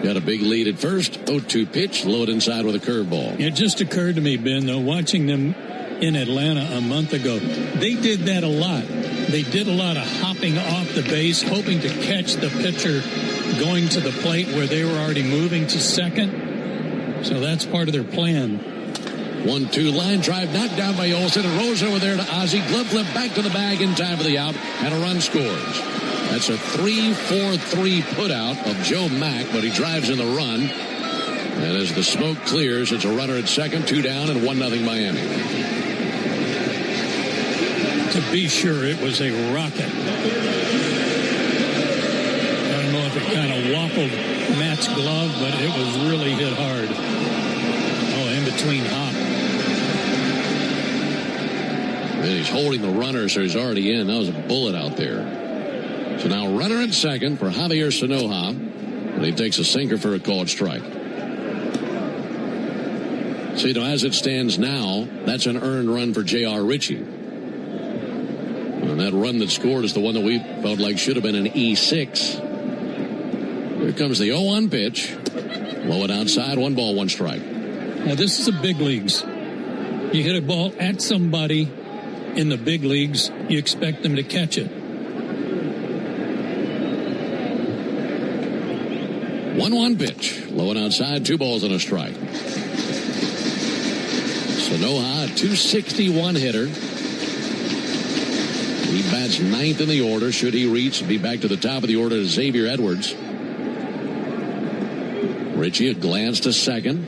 Got a big lead at first. 0-2 pitch, low inside with a curveball. It just occurred to me, Ben, though, watching them in Atlanta a month ago, they did that a lot. They did a lot of hopping off the base, hoping to catch the pitcher going to the plate where they were already moving to second. So that's part of their plan. 1-2 line drive, knocked down by Olsen, and rolls over there to Ozzie. Glove flip back to the bag in time for the out, and a run scores. That's a 3-4-3 putout of Joe Mack, but he drives in the run. And as the smoke clears, it's a runner at second, 2 down, and 1-0 Miami. To be sure, it was a rocket. I don't know if it kind of waffled Matt's glove, but it was really hit hard. Oh, in between hop. And he's holding the runner, so he's already in. That was a bullet out there. So now runner at second for Javier Sonoja. And he takes a sinker for a called strike. So, you know, as it stands now, that's an earned run for J.R. Ritchie. And that run that scored is the one that we felt like should have been an E6. Here comes the 0-1 pitch. Low and outside, 1 ball, 1 strike. Now, this is the big leagues. You hit a ball at somebody in the big leagues, you expect them to catch it. 1-1 pitch. Low and outside, 2 balls and a strike. Sonoja, a .261 hitter. He bats 9th in the order. Should he reach, be back to the top of the order to Xavier Edwards. Ritchie, a glance to second.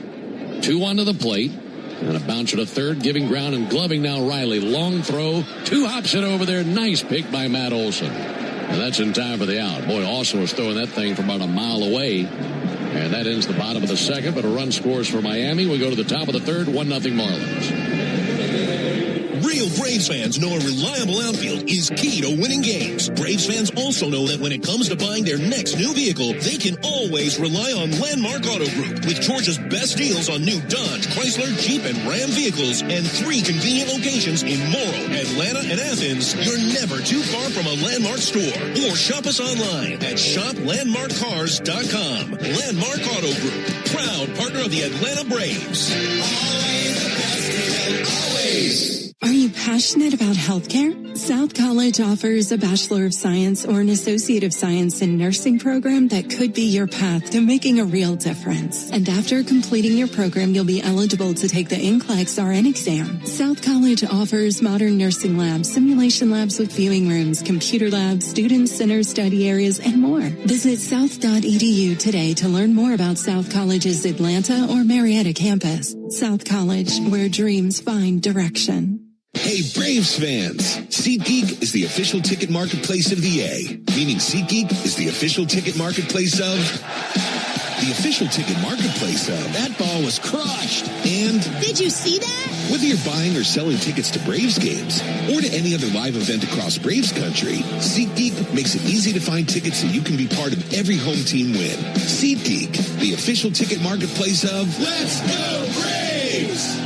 2-1 to the plate. And a bouncer to third, giving ground and gloving now Riley. Long throw, 2 hops it over there. Nice pick by Matt Olson. And that's in time for the out. Boy, Austin was throwing that thing from about a mile away. And that ends the bottom of the second, but a run scores for Miami. We go to the top of the third, 1-0 Marlins. Real Braves fans know a reliable outfield is key to winning games. Braves fans also know that when it comes to buying their next new vehicle, they can always rely on Landmark Auto Group. With Georgia's best deals on new Dodge, Chrysler, Jeep, and Ram vehicles, and 3 convenient locations in Morrow, Atlanta, and Athens, you're never too far from a Landmark store. Or shop us online at shoplandmarkcars.com. Landmark Auto Group, proud partner of the Atlanta Braves. Always the best deal, always. Are you passionate about healthcare? South College offers a Bachelor of Science or an Associate of Science in Nursing program that could be your path to making a real difference. And after completing your program, you'll be eligible to take the NCLEX RN exam. South College offers modern nursing labs, simulation labs with viewing rooms, computer labs, student center study areas, and more. Visit south.edu today to learn more about South College's Atlanta or Marietta campus. South College, where dreams find direction. Hey, Braves fans! SeatGeek is the official ticket marketplace of the A, meaning SeatGeek is the official ticket marketplace of... the official ticket marketplace of... That ball was crushed. And... Did you see that? Whether you're buying or selling tickets to Braves games or to any other live event across Braves country, SeatGeek makes it easy to find tickets so you can be part of every home team win. SeatGeek, the official ticket marketplace of... Let's go Braves!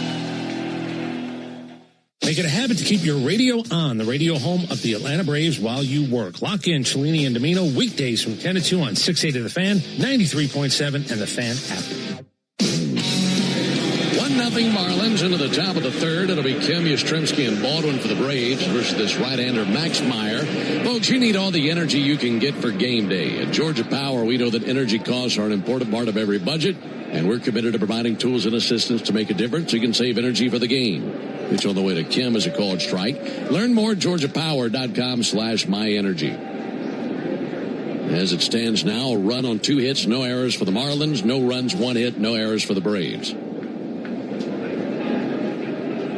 Make it a habit to keep your radio on, the radio home of the Atlanta Braves while you work. Lock in Cellini and Domino weekdays from 10 to 2 on 680 The Fan, 93.7, and the Fan app. 1-0 Marlins into the top of the third. It'll be Kim, Yastrzemski, and Baldwin for the Braves versus this right-hander Max Meyer. Folks, you need all the energy you can get for game day. At Georgia Power, we know that energy costs are an important part of every budget, and we're committed to providing tools and assistance to make a difference so you can save energy for the game. Pitch on the way to Kim as a called strike. Learn more at georgiapower.com/myenergy. As it stands now, a run on 2 hits, no errors for the Marlins, no runs, 1 hit, no errors for the Braves.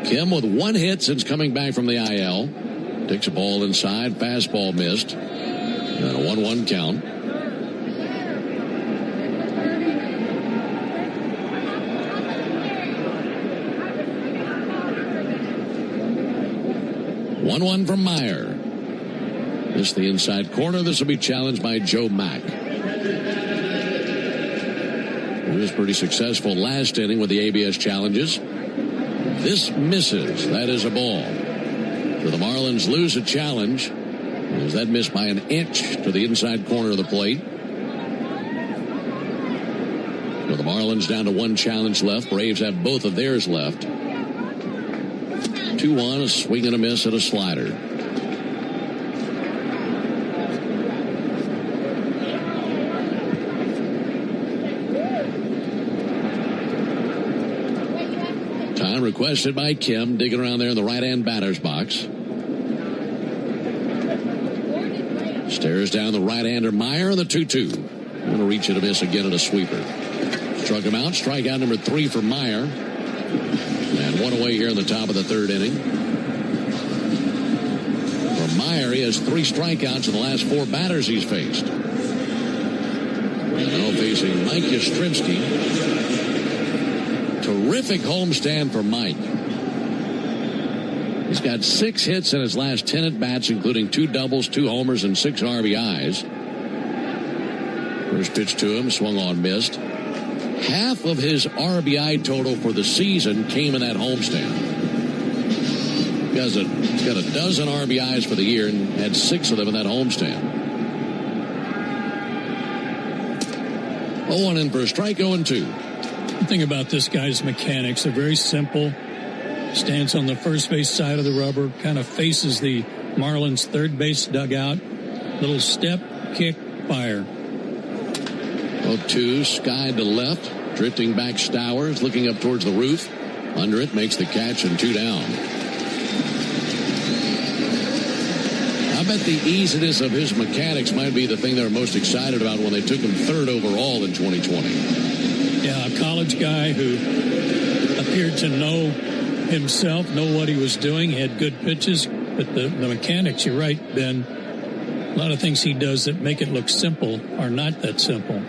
Kim with 1 hit since coming back from the IL. Takes a ball inside, fastball missed. And a 1-1 count. One from Meyer. This the inside corner. This will be challenged by Joe Mack. He was pretty successful last inning with the ABS challenges. This misses. That is a ball. So the Marlins lose a challenge. As that missed by an inch to the inside corner of the plate. So the Marlins down to 1 challenge left. Braves have both of theirs left. 2-1, a swing and a miss at a slider. Time requested by Kim, digging around there in the right-hand batter's box. Stares down the right-hander Meyer on the 2-2. Going to reach it a miss again at a sweeper. Struck him out. Strikeout number 3 for Meyer. And 1 away here in the top of the third inning. Meyer, he has 3 strikeouts in the last 4 batters he's faced. And now facing Mike Yastrzemski. Terrific homestand for Mike. He's got 6 hits in his last 10 at-bats, including 2 doubles, 2 homers, and 6 RBIs. First pitch to him, swung on, missed. Half of his RBI total for the season came in that homestand. He's got a dozen RBIs for the year and had 6 of them in that homestand. 0-1 in for a strike, 0-2. The thing about this guy's mechanics are very simple. Stands on the first base side of the rubber, kind of faces the Marlins third base dugout. Little step, kick, fire. 0-2, sky to left. Drifting back Stowers, looking up towards the roof. Under it, makes the catch, and 2 down. I bet the easiness of his mechanics might be the thing they were most excited about when they took him 3rd overall in 2020. Yeah, a college guy who appeared to know himself, know what he was doing, had good pitches, but the mechanics, you're right, Ben, a lot of things he does that make it look simple are not that simple.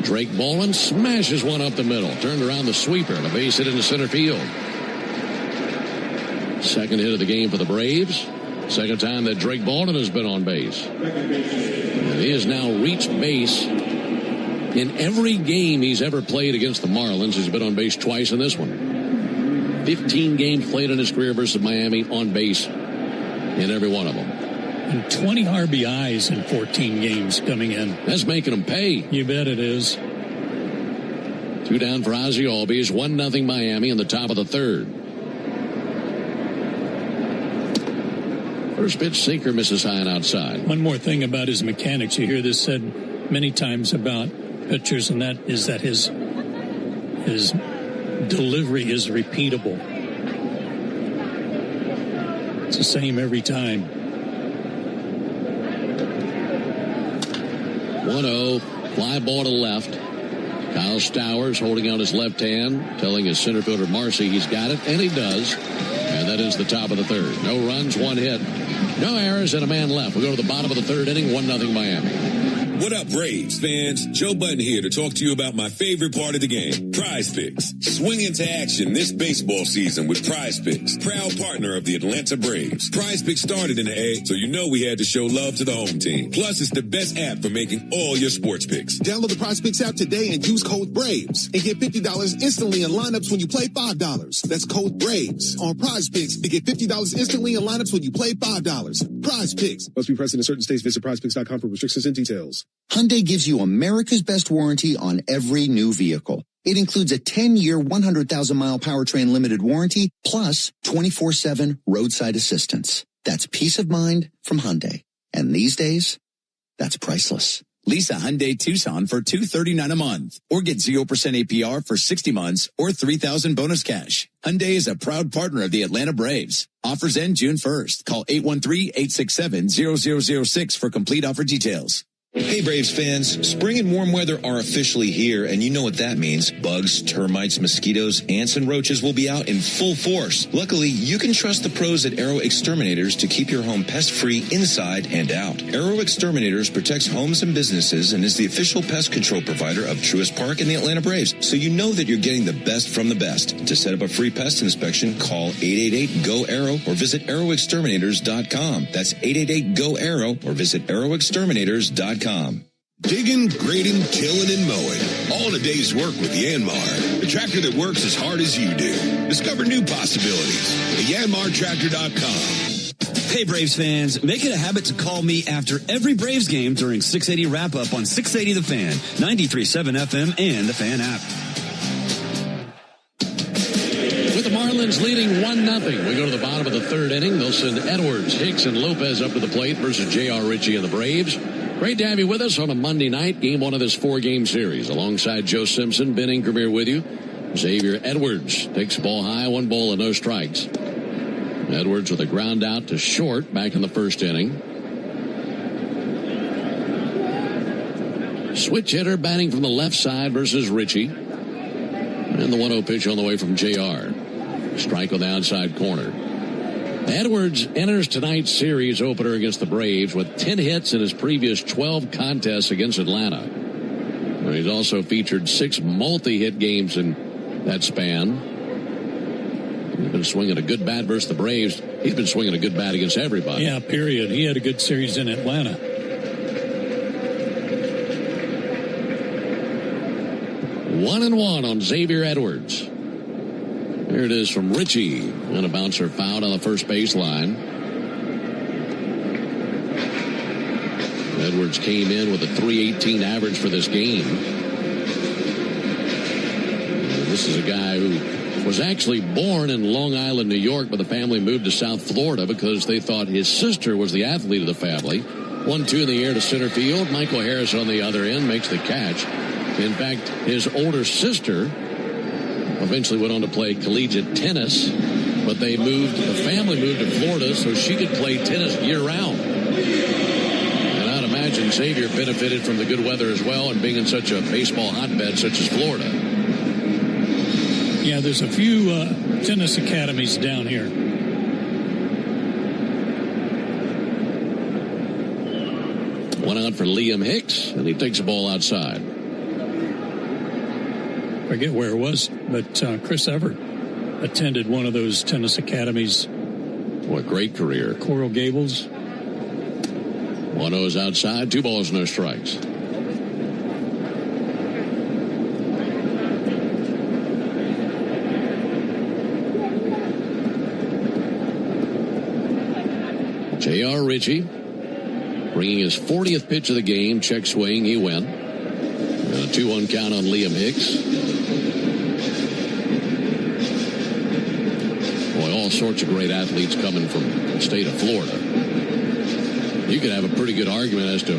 Drake Bolin smashes one up the middle, turned around the sweeper, and a base hit into center field. Second hit of the game for the Braves. Second time that Drake Bolin has been on base. And he has now reached base in every game he's ever played against the Marlins. He's been on base twice in this one. 15 games played in his career versus Miami, on base in every one of them. And 20 RBIs in 14 games coming in. That's making him pay. You bet it is. 2 down for Ozzie Albies, 1-0 Miami in the top of the 3rd. First pitch sinker misses high and outside. One more thing about his mechanics. You hear this said many times about pitchers, and that is that his delivery is repeatable. It's the same every time. 1-0, fly ball to left. Kyle Stowers holding out his left hand, telling his center fielder Marcy he's got it, and he does. And that is the top of the 3rd. No runs, 1 hit. No errors, and a man left. We go to the bottom of the 3rd inning, 1-0 Miami. What up, Braves fans? Joe Button here to talk to you about my favorite part of the game, Prize Picks. Swing into action this baseball season with Prize Picks, proud partner of the Atlanta Braves. Prize Picks started in the A, so you know we had to show love to the home team. Plus, it's the best app for making all your sports picks. Download the Prize Picks app today and use code BRAVES and get $50 instantly in lineups when you play $5. That's code BRAVES on Prize Picks to get $50 instantly in lineups when you play $5. Prize Picks. Must be present in certain states. Visit prizepicks.com for restrictions and details. Hyundai gives you America's best warranty on every new vehicle. It includes a 10-year, 100,000-mile powertrain limited warranty, plus 24/7 roadside assistance. That's peace of mind from Hyundai. And these days, that's priceless. Lease a Hyundai Tucson for $239 a month, or get 0% APR for 60 months, or $3,000 bonus cash. Hyundai is a proud partner of the Atlanta Braves. Offers end June 1st. Call 813-867-0006 for complete offer details. Hey Braves fans, spring and warm weather are officially here, and you know what that means. Bugs, termites, mosquitoes, ants, and roaches will be out in full force. Luckily, you can trust the pros at Arrow Exterminators to keep your home pest-free inside and out. Arrow Exterminators protects homes and businesses and is the official pest control provider of Truist Park and the Atlanta Braves, so you know that you're getting the best from the best. To set up a free pest inspection, call 888-GO-ARROW or visit arrowexterminators.com. That's 888-GO-ARROW or visit arrowexterminators.com. Digging, grading, tilling, and mowing. All in a day's work with Yanmar, the tractor that works as hard as you do. Discover new possibilities at yanmartractor.com. Hey, Braves fans, make it a habit to call me after every Braves game during 680 wrap-up on 680 The Fan, 93.7 FM, and the Fan app. With the Marlins leading 1-0, we go to the bottom of the 3rd inning. They'll send Edwards, Hicks, and Lopez up to the plate versus J.R. Ritchie and the Braves. Great to have you with us on a Monday night, game 1 of this 4-game series. Alongside Joe Simpson, Ben Ingram here with you. Xavier Edwards takes the ball high, 1 ball and no strikes. Edwards with a ground out to short back in the 1st inning. Switch hitter batting from the left side versus Ritchie. And the 1-0 pitch on the way from JR. Strike on the outside corner. Edwards enters tonight's series opener against the Braves with 10 hits in his previous 12 contests against Atlanta. He's also featured 6 multi-hit games in that span. He's been swinging a good bat versus the Braves. He's been swinging a good bat against everybody. Yeah, period. He had a good series in Atlanta. 1-1 on Xavier Edwards. Here it is from Richie. And a bouncer fouled on the first baseline. Edwards came in with a .318 average for this game. This is a guy who was actually born in Long Island, New York, but the family moved to South Florida because they thought his sister was the athlete of the family. 1-2 in the air to center field. Michael Harris on the other end makes the catch. In fact, his older sister eventually went on to play collegiate tennis, but the family moved to Florida so she could play tennis year-round. And I'd imagine Xavier benefited from the good weather as well and being in such a baseball hotbed such as Florida. Yeah, there's a few tennis academies down here. One out for Liam Hicks, and he takes the ball outside. Forget where it was, but Chris Everett attended one of those tennis academies. What great career. Coral Gables. 1-0 outside, 2 balls, no strikes. J.R. Ritchie bringing his 40th pitch of the game. Check swing, he went. And a 2-1 count on Liam Hicks. Boy, all sorts of great athletes coming from the state of Florida. You could have a pretty good argument as to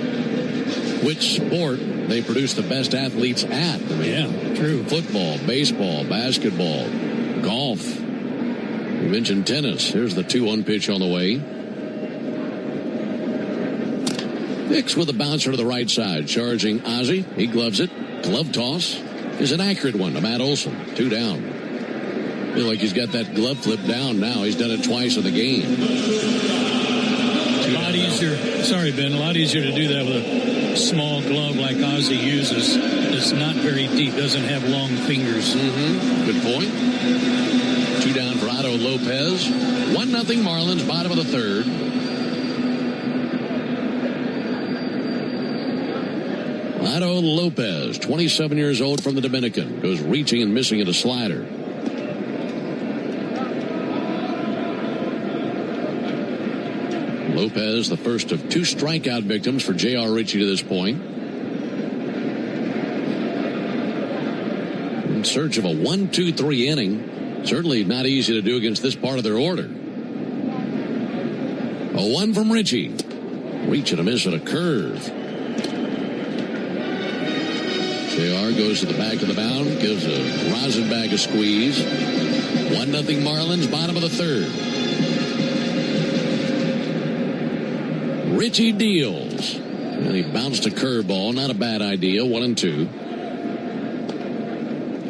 which sport they produce the best athletes at. I mean, yeah, true. Football, baseball, basketball, golf. You mentioned tennis. Here's the 2-1 pitch on the way. Hicks with a bouncer to the right side, charging Ozzie. He gloves it. Glove toss is an accurate one to Matt Olson. 2 down. Feel like he's got that glove flip down now. He's done it twice in the game. A lot easier. Sorry, Ben. A lot easier to do that with a small glove like Ozzie uses. It's not very deep. Doesn't have long fingers. Good point. 2 down for Otto Lopez. 1-0 Marlins. Bottom of the third. Otto Lopez, 27 years old from the Dominican, goes reaching and missing at a slider. Lopez, the first of 2 strikeout victims for J.R. Ritchie to this point. In search of a 1-2-3 inning. Certainly not easy to do against this part of their order. A 1 from Ritchie. Reach and a miss at a curve. JR goes to the back of the mound, gives a Rosenbach a squeeze. 1-0 Marlins, bottom of the third. Ritchie deals. And he bounced a curveball. Not a bad idea. 1-2.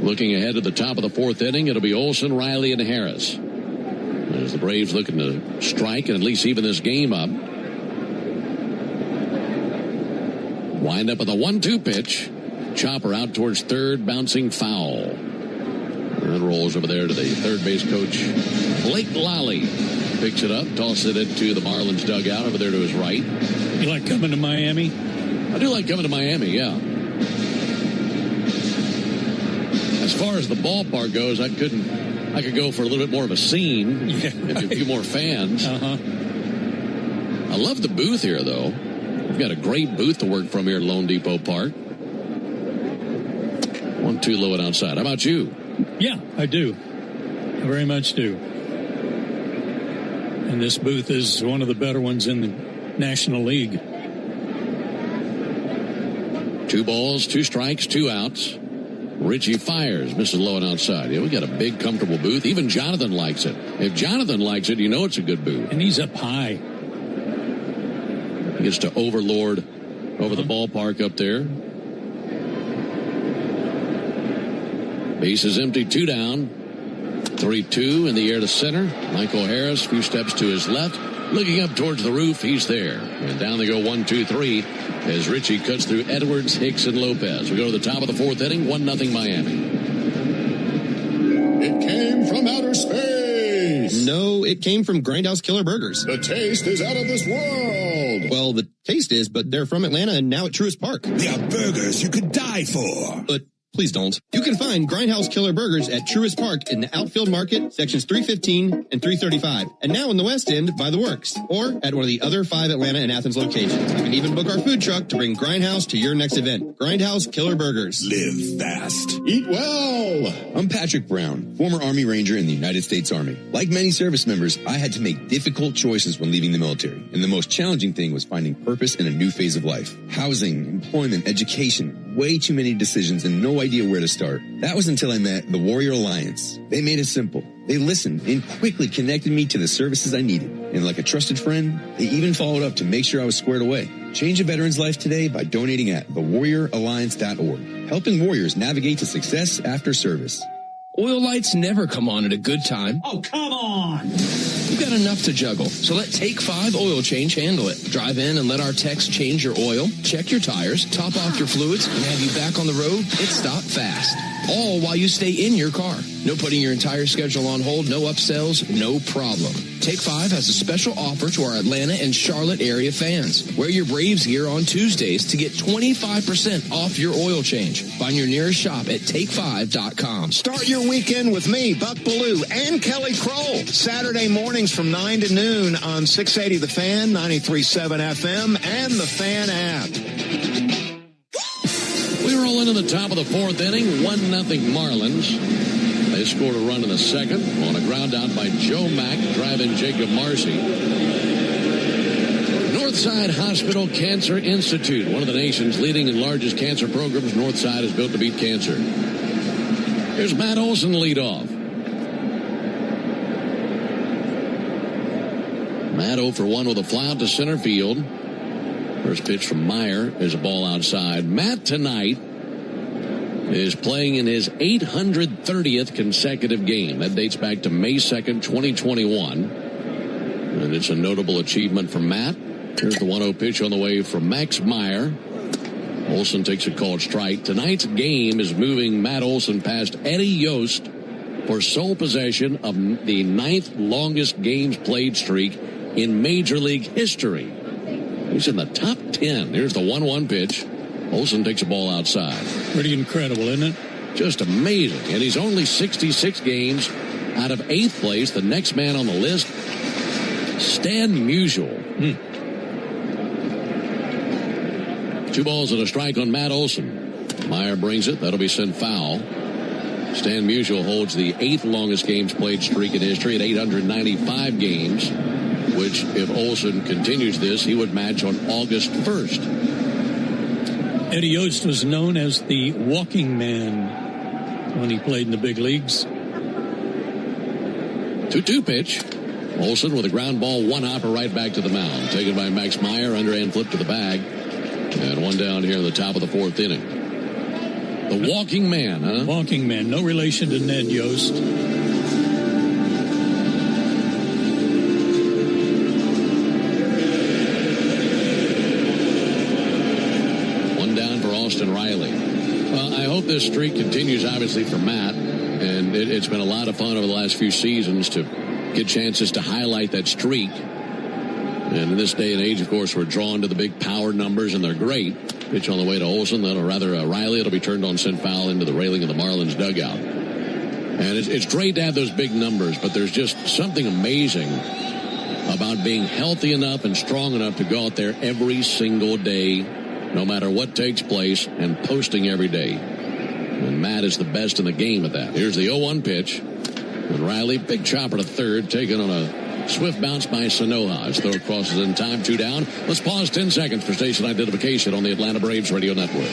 Looking ahead to the top of the 4th inning, it'll be Olson, Riley, and Harris. As the Braves looking to strike and at least even this game up. Wind up with a 1-2 pitch. Chopper out towards third, bouncing foul. And rolls over there to the third base coach, Blake Lally. Picks it up, tosses it into the Marlins dugout over there to his right. You like coming to Miami? I do like coming to Miami, yeah. As far as the ballpark goes, I could go for a little bit more of a scene. Yeah, right. A few more fans. Uh-huh. I love the booth here, though. We've got a great booth to work from here at Lone Depot Park. 1-2 low and outside. How about you? Yeah, I do. I very much do. And this booth is one of the better ones in the National League. 2 balls, 2 strikes, 2 outs. Ritchie fires, misses low and outside. Yeah, we got a big, comfortable booth. Even Jonathan likes it. If Jonathan likes it, you know it's a good booth. And he's up high. He gets to overlord over the ballpark up there. Base is empty, 2 down. 3-2 in the air to center. Michael Harris, a few steps to his left. Looking up towards the roof, he's there. And down they go 1-2-3 as Richie cuts through Edwards, Hicks, and Lopez. We go to the top of the fourth inning, 1-0 Miami. It came from outer space. No, it came from Grindhouse Killer Burgers. The taste is out of this world. Well, the taste is, but they're from Atlanta and now at Truist Park. They are burgers you could die for. But please don't. You can find Grindhouse Killer Burgers at Truist Park in the Outfield Market, sections 315 and 335. And now in the West End by the Works. Or at one of the other 5 Atlanta and Athens locations. You can even book our food truck to bring Grindhouse to your next event. Grindhouse Killer Burgers. Live fast. Eat well. I'm Patrick Brown, former Army Ranger in the United States Army. Like many service members, I had to make difficult choices when leaving the military. And the most challenging thing was finding purpose in a new phase of life. Housing, employment, education. Way too many decisions and no idea where to start. That was until I met the Warrior Alliance. They made it simple. They listened and quickly connected me to the services I needed. And like a trusted friend, they even followed up to make sure I was squared away. Change a veteran's life today by donating at thewarrioralliance.org. Helping warriors navigate to success after service. Oil lights never come on at a good time. Oh, come on. You've got enough to juggle, so let Take 5 Oil Change handle it. Drive in and let our techs change your oil, check your tires, top off your fluids, and have you back on the road. It's stop fast. All while you stay in your car. No putting your entire schedule on hold, no upsells, no problem. Take 5 has a special offer to our Atlanta and Charlotte area fans. Wear your Braves gear on Tuesdays to get 25% off your oil change. Find your nearest shop at take5.com. Start your weekend with me, Buck Ballou, and Kelly Kroll. Saturday mornings from 9 to noon on 680 The Fan, 93.7 FM, and the Fan app. We roll into the top of the fourth inning, 1-0 Marlins. They scored a run in the second on a ground out by Joe Mack, driving Jacob Marcy. Northside Hospital Cancer Institute, one of the nation's leading and largest cancer programs. Northside is built to beat cancer. Here's Matt Olson lead off. Matt 0 for 1 with a fly out to center field. First pitch from Meyer is a ball outside. Matt tonight is playing in his 830th consecutive game. That dates back to May 2nd, 2021. And it's a notable achievement for Matt. Here's the 1-0 pitch on the way from Max Meyer. Olson takes a called strike. Tonight's game is moving Matt Olson past Eddie Yost for sole possession of the 9th longest games played streak in Major League history. He's in the top 10. Here's the 1-1 pitch. Olson takes a ball outside. Pretty incredible, isn't it? Just amazing. And he's only 66 games out of 8th place. The next man on the list, Stan Musial. 2 balls and a strike on Matt Olson. Meyer brings it. That'll be sent foul. Stan Musial holds the 8th longest games played streak in history at 895 games, which, if Olson continues this, he would match on August 1st. Eddie Yost was known as the walking man when he played in the big leagues. 2-2 pitch. Olson with a ground ball, 1 hopper right back to the mound. Taken by Max Meyer, underhand flip to the bag. And 1 down here in the top of the 4th inning. The walking man, huh? Walking man. No relation to Ned Yost. Austin Riley. Well, I hope this streak continues, obviously, for Matt. And it's been a lot of fun over the last few seasons to get chances to highlight that streak. And in this day and age, of course, we're drawn to the big power numbers, and they're great. Pitch on the way to Olson, Riley. It'll be turned on, sent foul into the railing of the Marlins dugout. And it's great to have those big numbers, but there's just something amazing about being healthy enough and strong enough to go out there every single day, no matter what takes place, and posting every day. And Matt is the best in the game at that. Here's the 0-1 pitch. And Riley, big chopper to third, taken on a swift bounce by Sanoja. His throw crosses in time, 2 down. Let's pause 10 seconds for station identification on the Atlanta Braves Radio Network.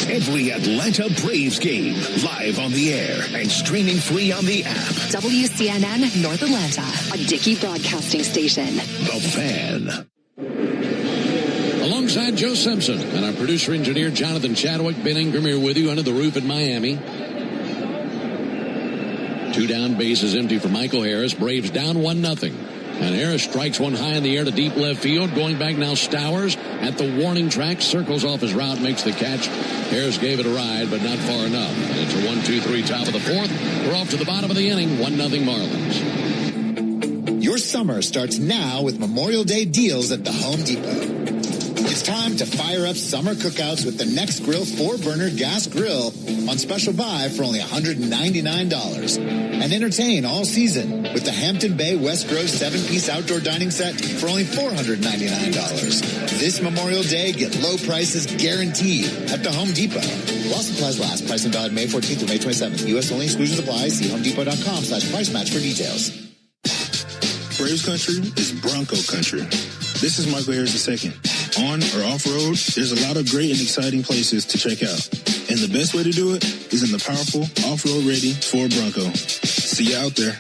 Every Atlanta Braves game, live on the air and streaming free on the app. WCNN North Atlanta, a Dickey broadcasting station. The Fan. Alongside Joe Simpson and our producer-engineer Jonathan Chadwick, Ben Ingram here with you under the roof in Miami. 2 down, bases empty for Michael Harris. Braves down 1-0. And Harris strikes one high in the air to deep left field. Going back now, Stowers at the warning track. Circles off his route, makes the catch. Harris gave it a ride, but not far enough. And it's a 1-2-3 top of the 4th. We're off to the bottom of the inning. 1-0 Marlins. Your summer starts now with Memorial Day deals at the Home Depot. It's time to fire up summer cookouts with the Next Grill 4-burner gas grill on special buy for only $199. And entertain all season with the Hampton Bay West Grove 7-piece outdoor dining set for only $499. This Memorial Day, get low prices guaranteed at the Home Depot. While supplies last. Pricing valid May 14th through May 27th. U.S. only. Exclusions apply. See homedepot.com/price match for details. Braves country is Bronco country. This is Michael Harris II. On or off-road, there's a lot of great and exciting places to check out. And the best way to do it is in the powerful, off-road ready Ford Bronco. See you out there.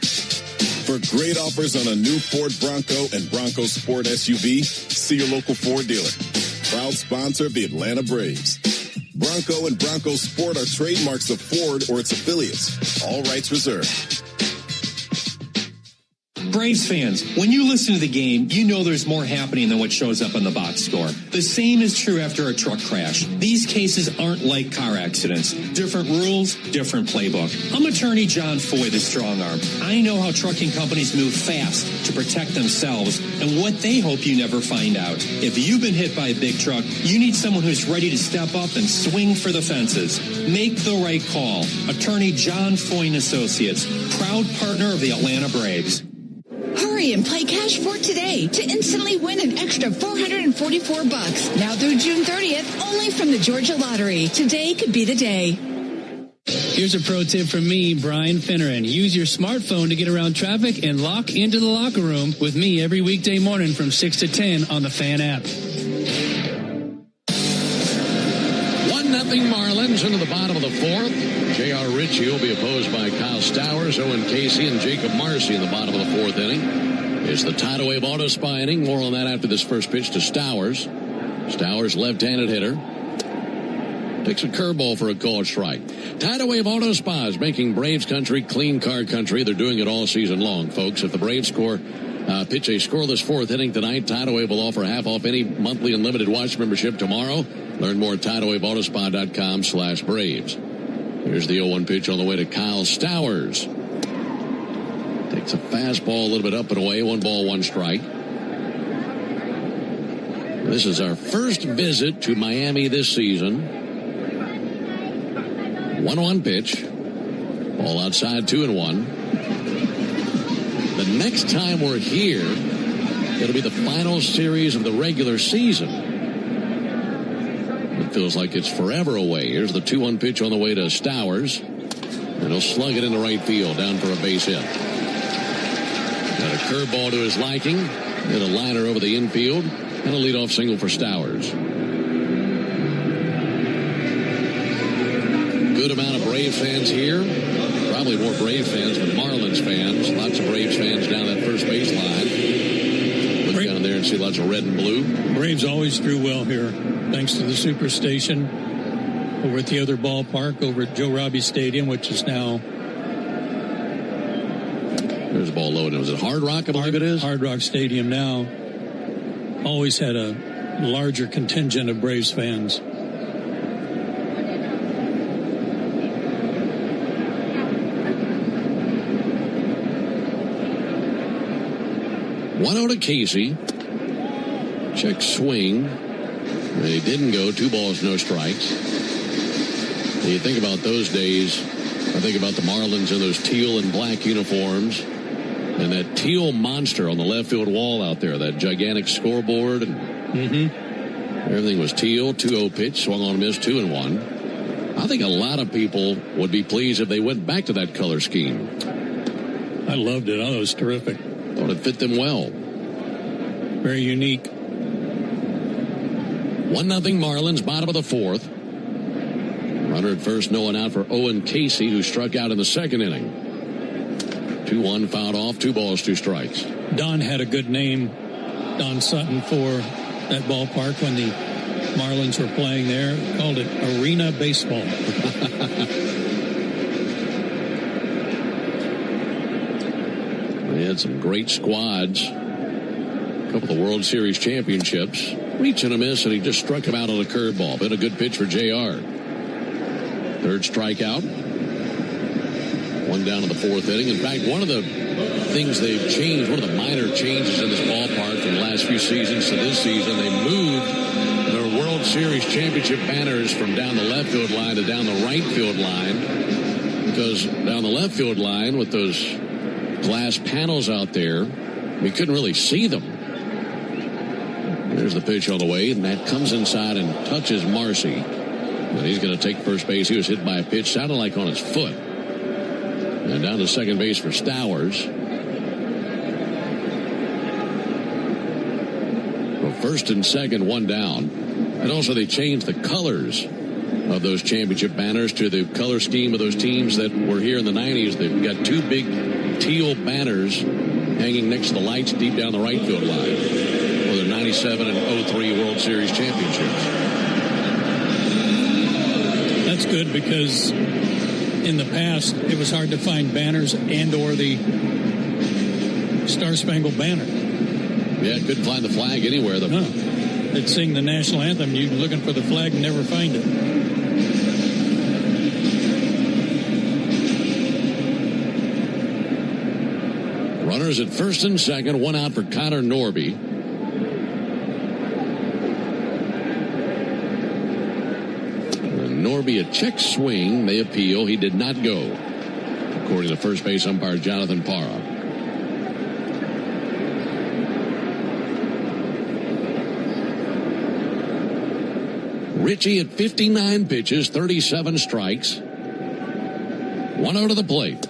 For great offers on a new Ford Bronco and Bronco Sport SUV, see your local Ford dealer. Proud sponsor of the Atlanta Braves. Bronco and Bronco Sport are trademarks of Ford or its affiliates. All rights reserved. Braves fans, when you listen to the game, you know there's more happening than what shows up on the box score. The same is true after a truck crash. These cases aren't like car accidents. Different rules, different playbook. I'm attorney John Foy, the strong arm. I know how trucking companies move fast to protect themselves and what they hope you never find out. If you've been hit by a big truck, you need someone who's ready to step up and swing for the fences. Make the right call. Attorney John Foy and Associates, proud partner of the Atlanta Braves. Hurry and play Cash for today to instantly win an extra $444. Now through June 30th, only from the Georgia Lottery. Today could be the day. Here's a pro tip from me, Brian Finneran. Use your smartphone to get around traffic and lock into the locker room with me every weekday morning from 6 to 10 on the Fan app. 1-0 Marlins into the bottom of the 4th. J.R. Ritchie will be opposed by Kyle Stowers, Owen Casey, and Jacob Marcy in the bottom of the 4th inning. It's the Tidal Wave Auto Spa inning. More on that after this first pitch to Stowers. Stowers, left-handed hitter. Takes a curveball for a called strike. Tidal Wave Auto Spa is making Braves country clean car country. They're doing it all season long, folks. If the Braves pitch a scoreless 4th inning tonight, Tidal Wave will offer half off any monthly unlimited watch membership tomorrow. Learn more at TidalWaveAutospa.com/Braves. Here's the 0-1 pitch on the way to Kyle Stowers. Takes a fastball a little bit up and away. 1 ball, 1 strike. This is our first visit to Miami this season. 1-1 pitch. Ball outside, 2-1. The next time we're here, it'll be the final series of the regular season. It feels like it's forever away. Here's the 2-1 pitch on the way to Stowers. And he'll slug it into right field, down for a base hit. Got a curveball to his liking. Hit a liner over the infield. And a leadoff single for Stowers. Good amount of Braves fans here. Probably more Braves fans than Marlins fans. Lots of Braves fans down that first base line. Look down there and see lots of red and blue. Braves always drew well here, thanks to the Superstation over at the other ballpark, over at Joe Robbie Stadium, which is now... There's a ball low. Was it Hard Rock, I believe it is? Hard Rock Stadium now. Always had a larger contingent of Braves fans. One out to Casey. Check swing. And he didn't go. 2 balls, no strikes. When you think about those days, I think about the Marlins in those teal and black uniforms. And that teal monster on the left field wall out there, that gigantic scoreboard. And everything was teal. 2-0 pitch, swung on, missed, 2-1. I think a lot of people would be pleased if they went back to that color scheme. I loved it. I thought it was terrific. Thought it fit them well. Very unique. 1-0 Marlins, bottom of the 4th. Runner at first, no one out for Owen Casey, who struck out in the 2nd inning. 2-1 fouled off, 2 balls, 2 strikes. Don had a good name, Don Sutton, for that ballpark when the Marlins were playing there. Called it Arena Baseball. had some great squads. A couple of World Series championships. Reach and a miss, and he just struck him out on a curveball. Been a good pitch for JR. Third strikeout. One down in the fourth inning. In fact, one of the things they've changed, one of the minor changes in this ballpark from the last few seasons to this season, they moved their World Series championship banners from down the left field line to down the right field line. Because down the left field line with those glass panels out there, we couldn't really see them. There's the pitch on the way, and that comes inside and touches Marcy. And he's going to take first base. He was hit by a pitch, sounded like on his foot. And down to second base for Stowers. Well, first and second, one down. And also they changed the colors of those championship banners to the color scheme of those teams that were here in the 90s. They've got two big teal banners hanging next to the lights deep down the right field line for the 97 and 03 World Series championships. That's good because in the past it was hard to find banners and or the Star Spangled Banner. Yeah, couldn't find the flag anywhere. No. They'd sing the national anthem. You're looking for the flag and never find it. Runners at first and second, one out for Connor Norby. Norby, a check swing. They appeal. He did not go, according to first base umpire Jonathan Parra. Ritchie at 59 pitches, 37 strikes. 1-0 to the plate.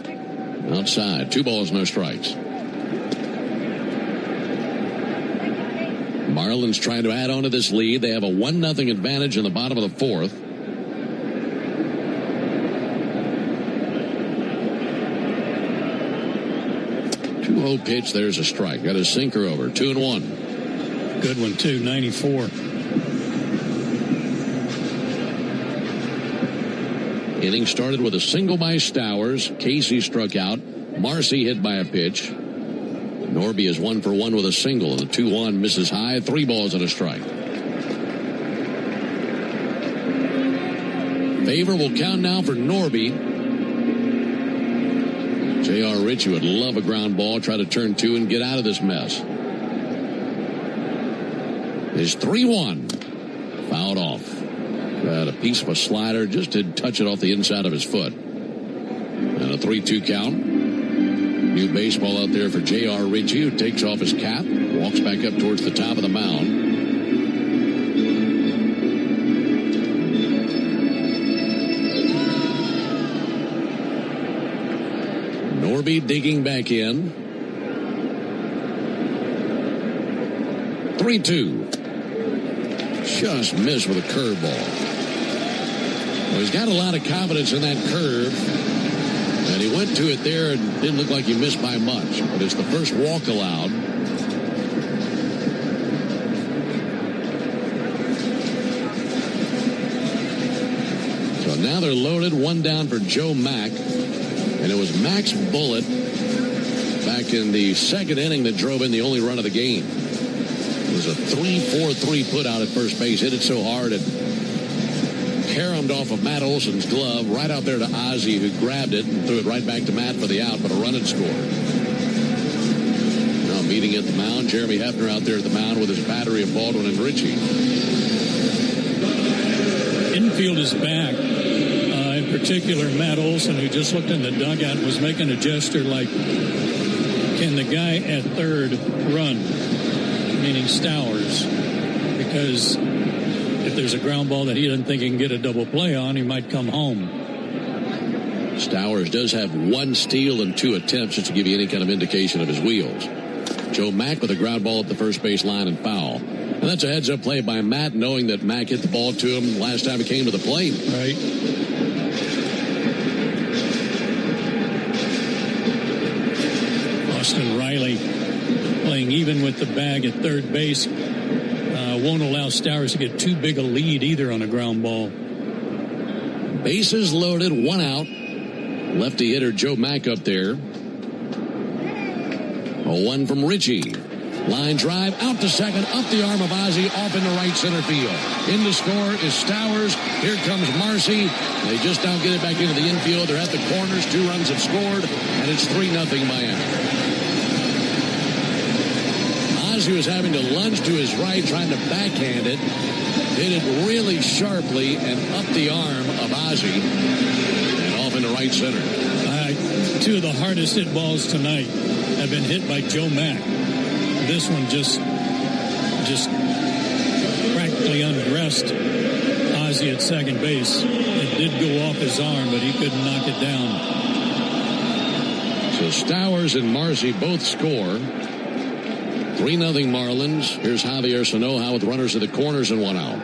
Outside, 2 balls, no strikes. Marlins trying to add on to this lead. They have a 1-0 advantage in the bottom of the fourth. 2-0 pitch. There's a strike. Got a sinker over. 2-1. Good one, too. 94. Inning started with a single by Stowers. Casey struck out. Marcy hit by a pitch. Norby is 1 for 1 with a single, and a 2-1 misses high. 3 balls and a strike. Favorable count now for Norby. J.R. Ritchie would love a ground ball, try to turn 2 and get out of this mess. Is 3-1. Fouled off. Got a piece of a slider, just did touch it off the inside of his foot. And a 3-2 count. New baseball out there for J.R. Ritchie, who takes off his cap, walks back up towards the top of the mound. Norby digging back in. 3-2. Just missed with a curveball. Well, he's got a lot of confidence in that curve. And he went to it there and didn't look like he missed by much. But it's the first walk allowed. So now they're loaded. 1 down for Joe Mack. And it was Mack's bullet back in the second inning that drove in the only run of the game. It was a 3-4-3 put out at first base. Hit it so hard it caromed off of Matt Olson's glove right out there to Ozzie, who grabbed it and threw it right back to Matt for the out, but a run had scored. Now meeting at the mound, Jeremy Hefner out there at the mound with his battery of Baldwin and Ritchie. Infield is back. In particular, Matt Olson, who just looked in the dugout, was making a gesture like, can the guy at third run? Meaning Stowers. Because if there's a ground ball that he doesn't think he can get a double play on, he might come home. Stowers does have 1 steal and 2 attempts, just to give you any kind of indication of his wheels. Joe Mack with a ground ball at the first base line and foul. And that's a heads-up play by Matt, knowing that Mack hit the ball to him last time he came to the plate. Right. Austin Riley playing even with the bag at third base. Won't allow Stowers to get too big a lead either on a ground ball. Bases loaded, 1 out. Lefty hitter Joe Mack up there. 0-1 from Richie. Line drive out to second, up the arm of Ozzie, off into right center field. In to score is Stowers. Here comes Marcy. They just now get it back into the infield. They're at the corners. 2 runs have scored, and it's 3-0 Miami. Ozzie was having to lunge to his right, trying to backhand it. Hit it really sharply and up the arm of Ozzie and off into right center. 2 of the hardest hit balls tonight have been hit by Joe Mack. This one just practically undressed Ozzie at second base. It did go off his arm, but he couldn't knock it down. So Stowers and Marcy both score. 3-0 Marlins. Here's Javier Sanoja with runners at the corners and 1 out.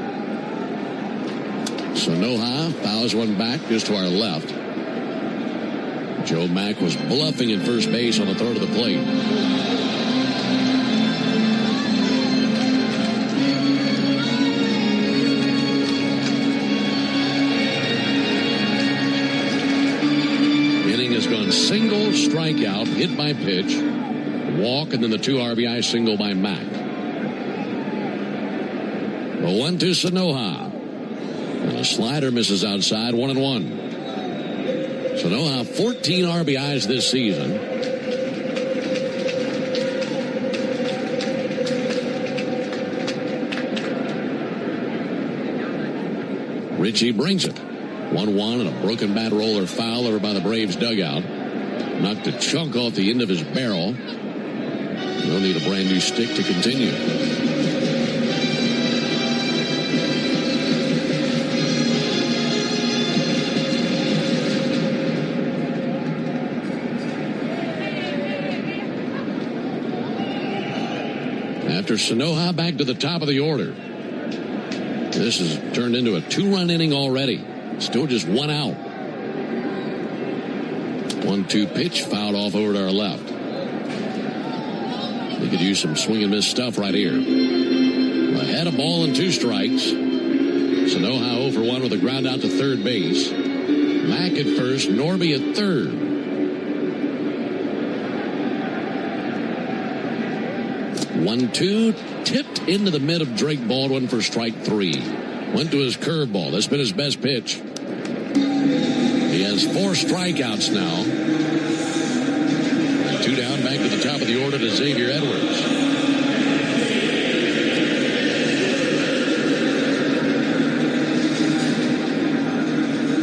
Sanoja fouls one back just to our left. Joe Mack was bluffing at first base on the throw to the plate. Inning has gone single, strikeout, hit by pitch, walk, and then the 2 RBI single by Mack. 0-1 to Sanoja. And the slider misses outside, 1-1. Sanoja, 14 RBIs this season. Richie brings it. 1-1 and a broken bat roller foul over by the Braves dugout. Knocked a chunk off the end of his barrel. They'll need a brand new stick to continue. After Sanoja, back to the top of the order. This has turned into a 2-run inning already. Still just 1 out. 1-2 pitch, fouled off over to our left. They could use some swing and miss stuff right here. Ahead, a ball and 2 strikes. Sanoja 0 for 1 with a ground out to third base. Mack at first, Norby at third. 1-2, tipped into the mid of Drake Baldwin for strike 3. Went to his curveball. That's been his best pitch. He has 4 strikeouts now. 2 down, back to the top of the order to Xavier Edwards.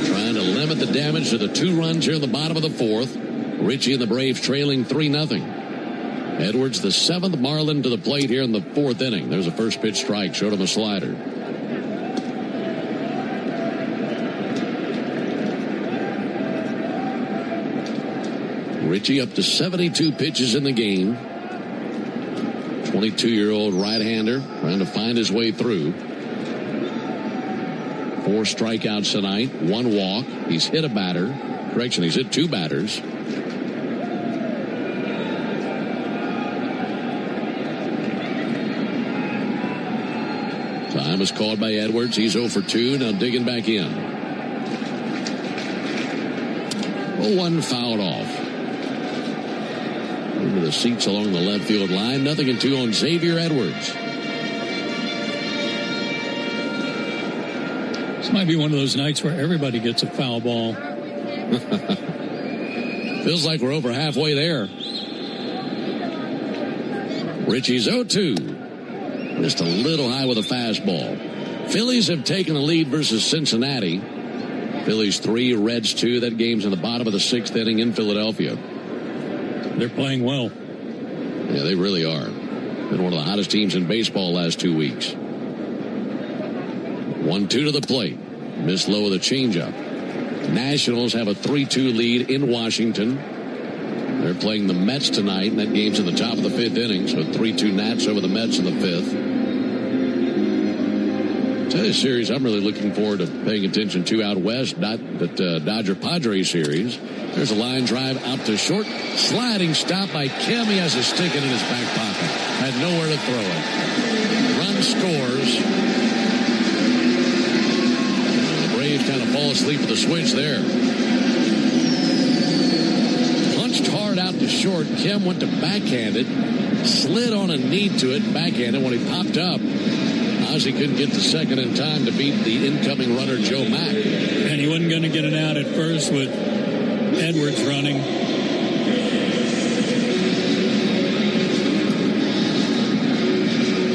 Trying to limit the damage to the 2 runs here in the bottom of the 4th. Richie and the Braves trailing 3-0. Edwards, the 7th Marlin to the plate here in the 4th inning. There's a first pitch strike. Showed him a slider. Richie up to 72 pitches in the game. 22-year-old right-hander trying to find his way through. 4 strikeouts tonight, 1 walk. He's hit a batter. Correction, he's hit 2 batters. Time is called by Edwards. He's 0 for 2. Now digging back in. 0-1 fouled off. Into the seats along the left field line. 0-2 on Xavier Edwards. This might be one of those nights where everybody gets a foul ball. Feels like we're over halfway there. Richie's 0-2. Just a little high with a fastball. Phillies have taken the lead versus Cincinnati. Phillies 3, Reds 2. That game's in the bottom of the 6th inning in Philadelphia. They're playing well. Yeah, they really are. Been one of the hottest teams in baseball last 2 weeks. 1-2 to the plate. Missed low with a changeup. Nationals have a 3-2 lead in Washington. They're playing the Mets tonight, and that game's in the top of the 5th inning. So 3-2 Nats over the Mets in the 5th. Today's series I'm really looking forward to paying attention to out west, not that Dodger-Padres series. There's a line drive out to short. Sliding stop by Kim. He has a stick in his back pocket. Had nowhere to throw it. Run scores. The Braves kind of fall asleep at the switch there. Punched hard out to was short. Kim went to backhand it, slid on a knee to it, backhanded. When he popped up, Ozzie couldn't get the second in time to beat the incoming runner, Joe Mack. And he wasn't going to get it out at first with Edwards running.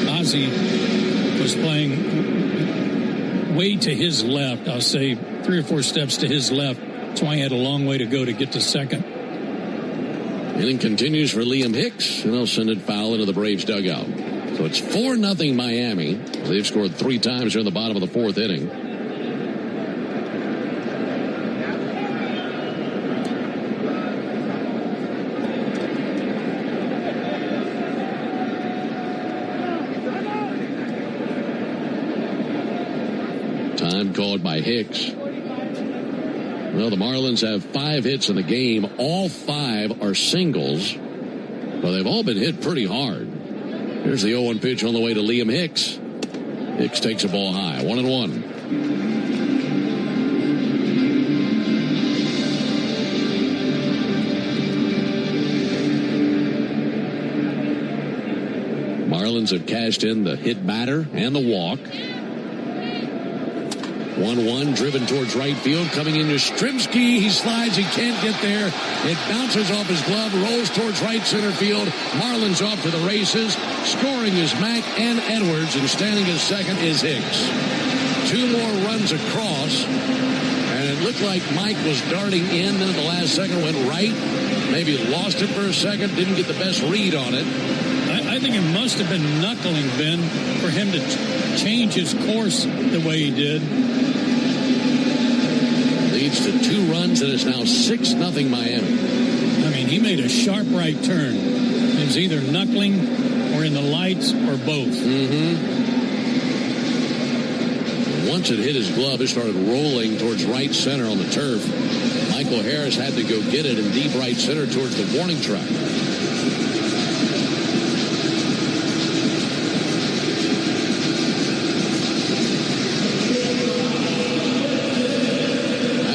Ozzie was playing way to his left. I'll say 3 or 4 steps to his left. That's why he had a long way to go to get to second. Inning continues for Liam Hicks, and they'll send it foul into the Braves dugout. So it's 4-0 Miami. They've scored 3 times here in the bottom of the 4th inning. Time called by Hicks. Well, the Marlins have 5 hits in the game. All 5 are singles. Well, they've all been hit pretty hard. Here's the 0-1 pitch on the way to Liam Hicks. Hicks takes a ball high. 1-1. Marlins have cashed in the hit batter and the walk. 1-1, driven towards right field, coming into Strimsky. He slides, he can't get there. It bounces off his glove, rolls towards right center field. Marlins off to the races. Scoring is Mack and Edwards, and standing as second is Hicks. 2 more runs across, and it looked like Mike was darting in, then at the last second went right. Maybe lost it for a second, didn't get the best read on it. I think it must have been knuckling, Ben, for him to change his course the way he did. Leads to 2 runs, and it's now 6-0 Miami. I mean, he made a sharp right turn. It was either knuckling or in the lights or both. Once it hit his glove, it started rolling towards right center on the turf. Michael Harris had to go get it in deep right center towards the warning track.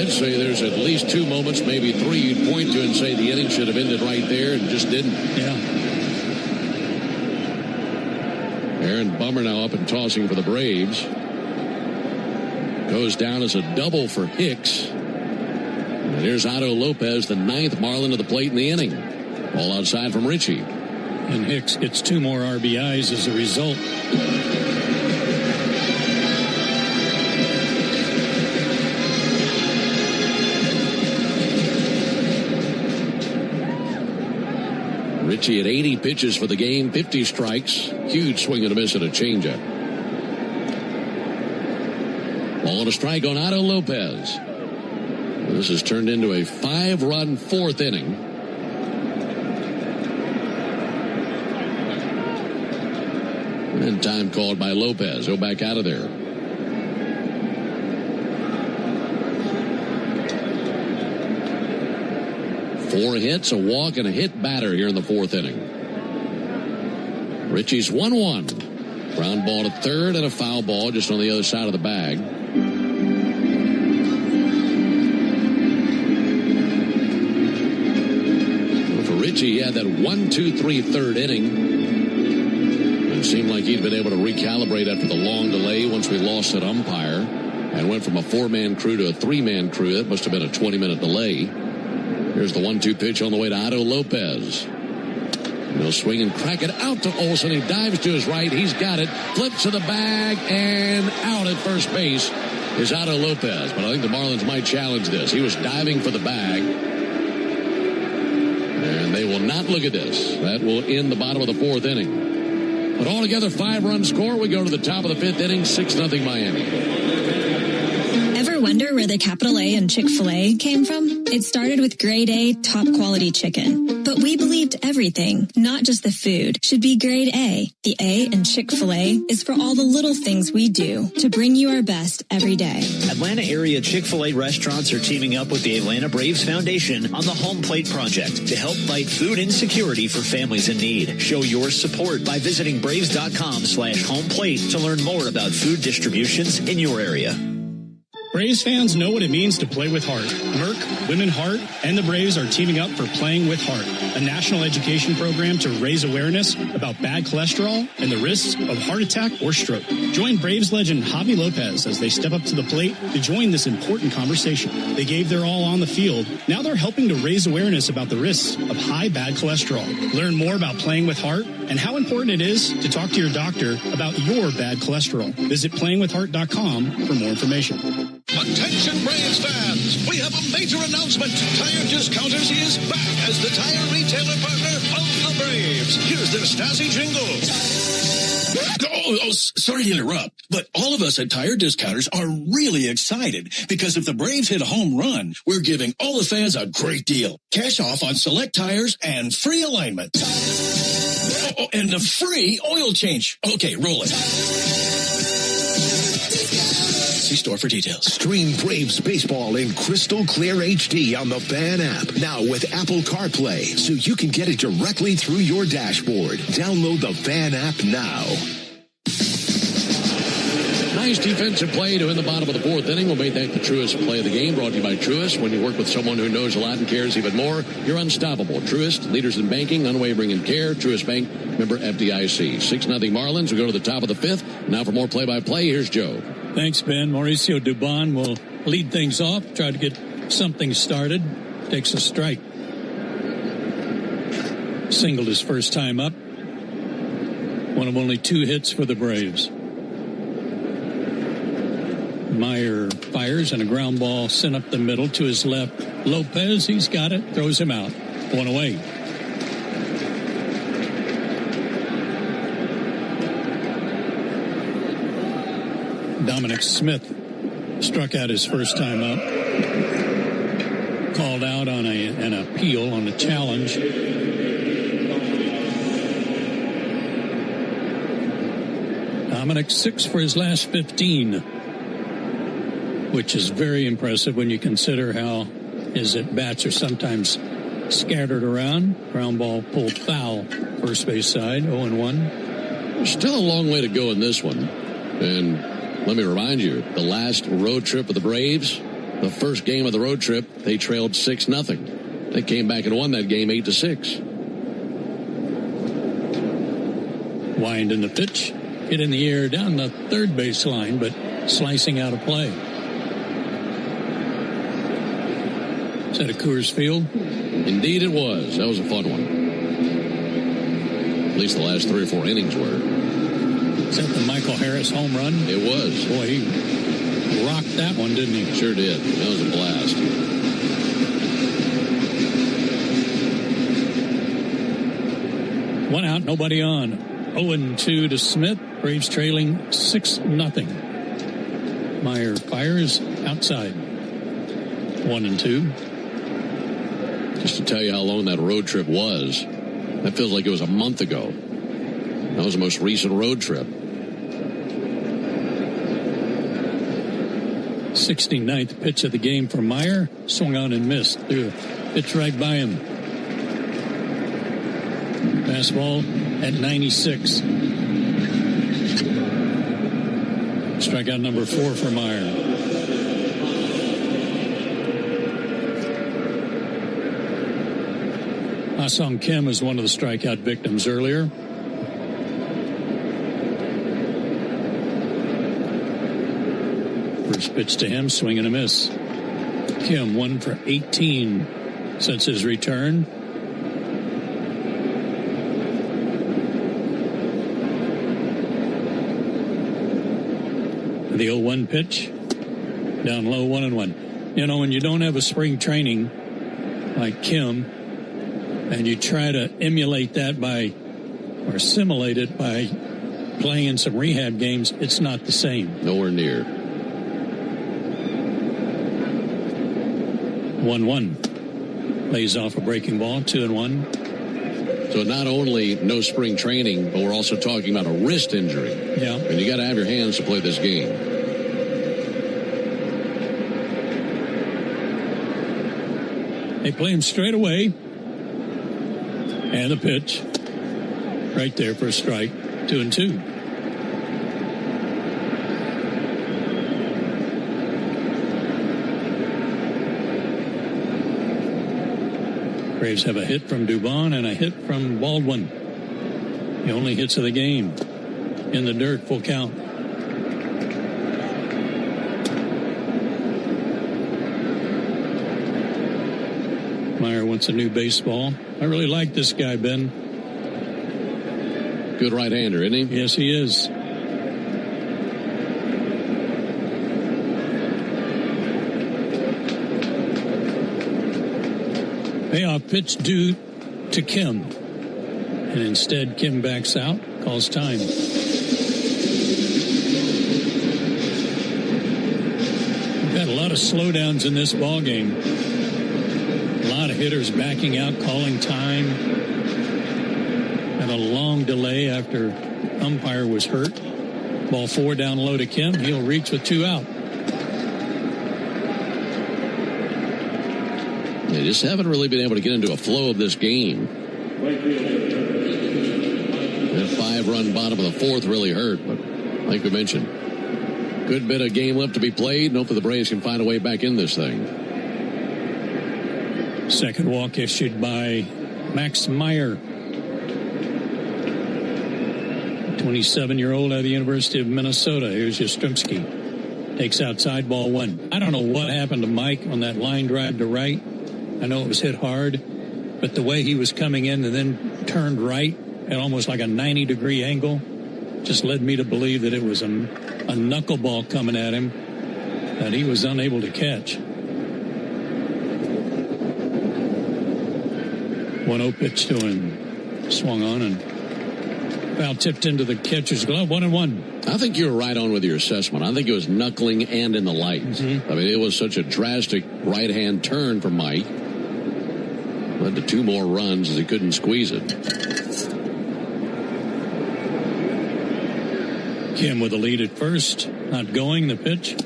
Say there's at least 2 moments, maybe 3 you'd point to and say the inning should have ended right there and just didn't. Yeah. Aaron Bummer now up and tossing for the Braves. Goes down as a double for Hicks. And here's Otto Lopez, the 9th Marlin to the plate in the inning. Ball outside from Richie. And Hicks gets 2 more RBIs as a result. Richie at 80 pitches for the game, 50 strikes. Huge swing and a miss at a changeup. Ball and a strike on Otto Lopez. This has turned into a 5-run 4th inning. And time called by Lopez. Go back out of there. Four hits, a walk, and a hit batter here in the 4th inning. Richie's 1-1. Ground ball to third and a foul ball just on the other side of the bag. Well, for Richie, he had that 1-2-3 third inning. It seemed like he'd been able to recalibrate after the long delay once we lost that umpire and went from a 4-man crew to a 3-man crew. That must have been a 20-minute delay. Here's the 1-2 pitch on the way to Otto Lopez. He'll swing and crack it out to Olsen. He dives to his right. He's got it. Flips to the bag and out at first base is Otto Lopez. But I think the Marlins might challenge this. He was diving for the bag. And they will not look at this. That will end the bottom of the 4th inning. But altogether, 5-run score. We go to the top of the 5th inning, 6-0 Miami. Ever wonder where the capital A in Chick-fil-A came from? It started with grade A, top quality chicken. But we believed everything, not just the food, should be grade A. The A in Chick-fil-A is for all the little things we do to bring you our best every day. Atlanta area Chick-fil-A restaurants are teaming up with the Atlanta Braves Foundation on the Home Plate Project to help fight food insecurity for families in need. Show your support by visiting Braves.com/homeplate to learn more about food distributions in your area. Braves fans know what it means to play with heart. Merck, Women Heart, and the Braves are teaming up for Playing with Heart, a national education program to raise awareness about bad cholesterol and the risks of heart attack or stroke. Join Braves legend Javi Lopez as they step up to the plate to join this important conversation. They gave their all on the field. Now they're helping to raise awareness about the risks of high bad cholesterol. Learn more about Playing with Heart and how important it is to talk to your doctor about your bad cholesterol. Visit playingwithheart.com for more information. Attention Braves fans, we have a major announcement. Tire Discounters is back as the tire retailer partner of the Braves. Here's their Stasi jingle. Sorry to interrupt, but all of us at Tire Discounters are really excited because if the Braves hit a home run, we're giving all the fans a great deal. Cash off on select tires and free alignment. And a free oil change. Okay, roll it. See store for details. Stream Braves baseball in crystal clear HD on the Fan app. Now with Apple CarPlay, so you can get it directly through your dashboard. Download the Fan app now. Nice defensive play to end the bottom of the fourth inning. We'll make that the Truist play of the game, brought to you by Truist. When you work with someone who knows a lot and cares even more, you're unstoppable. Truist, leaders in banking, unwavering in care. Truist Bank, member FDIC. 6-0 Marlins. We go to the top of the fifth. Now for more play-by-play, here's Joe. Thanks, Ben. Mauricio Dubon will lead things off, try to get something started. Takes a strike. Singled his first time up. One of only 2 hits for the Braves. Meyer fires and a ground ball sent up the middle to his left. Lopez, he's got it, throws him out. 1 away. Dominic Smith struck out his first time up. Called out on an appeal on a challenge. Dominic 6 for his last 15, which is very impressive when you consider how his at-bats are sometimes scattered around. Ground ball pulled foul, first base side, 0-1. Still a long way to go in this one. And let me remind you, the last road trip of the Braves, the first game of the road trip, they trailed 6-0. They came back and won that game 8-6. Wind in the pitch, hit in the air down the third base line, but slicing out of play. Is that a Coors Field? Indeed it was. That was a fun one. At least the last 3 or 4 innings were. Is that the Michael Harris home run? It was. Boy, he rocked that one, didn't he? Sure did. That was a blast. One out, nobody on. 0-2 to Smith. Braves trailing 6-0. Meyer fires outside. 1-2. Just to tell you how long that road trip was, that feels like it was a month ago. That was the most recent road trip. 69th pitch of the game for Meyer. Swung on and missed. Threw a pitch right by him. Fastball at 96. Strikeout number 4 for Meyer. Ah-Sung Kim was one of the strikeout victims earlier. First pitch to him, swing and a miss. Kim 1 for 18 since his return. The 0-1 pitch. Down low, 1-1. You know, when you don't have a spring training like Kim, and you try to emulate that or simulate it by playing in some rehab games, it's not the same. Nowhere near. 1-1. Lays off a breaking ball, 2-1. So not only no spring training, but we're also talking about a wrist injury. Yeah. And you got to have your hands to play this game. They play him straight away. And the pitch. Right there for a strike. 2-2. Braves have a hit from Dubon and a hit from Baldwin. The only hits of the game. In the dirt, full count. Meyer wants a new baseball. I really like this guy, Ben. Good right-hander, isn't he? Yes, he is. Payoff pitch due to Kim. And instead, Kim backs out, calls time. We've had a lot of slowdowns in this ball game. A lot of hitters backing out, calling time. And a long delay after umpire was hurt. Ball 4 down low to Kim. He'll reach with 2 out. They just haven't really been able to get into a flow of this game. That 5-run bottom of the 4th really hurt, but like we mentioned, good bit of game left to be played, and hopefully the Braves can find a way back in this thing. Second walk issued by Max Meyer, 27-year-old out of the University of Minnesota. Here's Yastrzemski. Takes outside, ball 1. I don't know what happened to Mike on that line drive to right. I know it was hit hard, but the way he was coming in and then turned right at almost like a 90-degree angle just led me to believe that it was a knuckleball coming at him that he was unable to catch. 1-0 pitch to him. Swung on and foul tipped into the catcher's glove. 1-1. I think you're right on with your assessment. I think it was knuckling and in the light. Mm-hmm. I mean, it was such a drastic right-hand turn for Mike. Led to 2 more runs as he couldn't squeeze it. Kim with the lead at first. Not going, the pitch.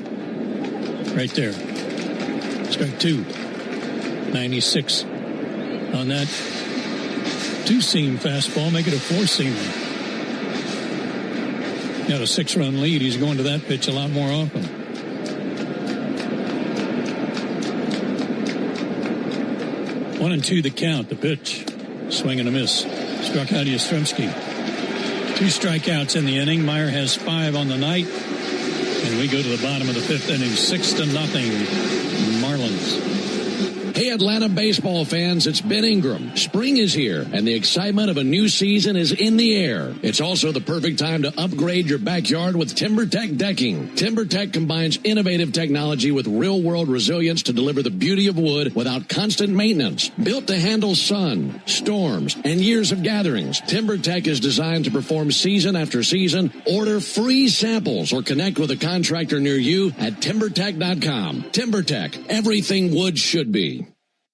Right there. Strike 2. 96 on that 2-seam fastball. Make it a 4-seamer. Got a 6-run lead. He's going to that pitch a lot more often. One and 2 the count. The pitch. Swing and a miss. Struck out Yastrzemski. 2 strikeouts in the inning. Meyer has 5 on the night. And we go to the bottom of the 5th inning. 6-0 Marlins. Hey, Atlanta baseball fans, it's Ben Ingram. Spring is here, and the excitement of a new season is in the air. It's also the perfect time to upgrade your backyard with TimberTech decking. TimberTech combines innovative technology with real-world resilience to deliver the beauty of wood without constant maintenance. Built to handle sun, storms, and years of gatherings, TimberTech is designed to perform season after season. Order free samples or connect with a contractor near you at TimberTech.com. TimberTech, everything wood should be.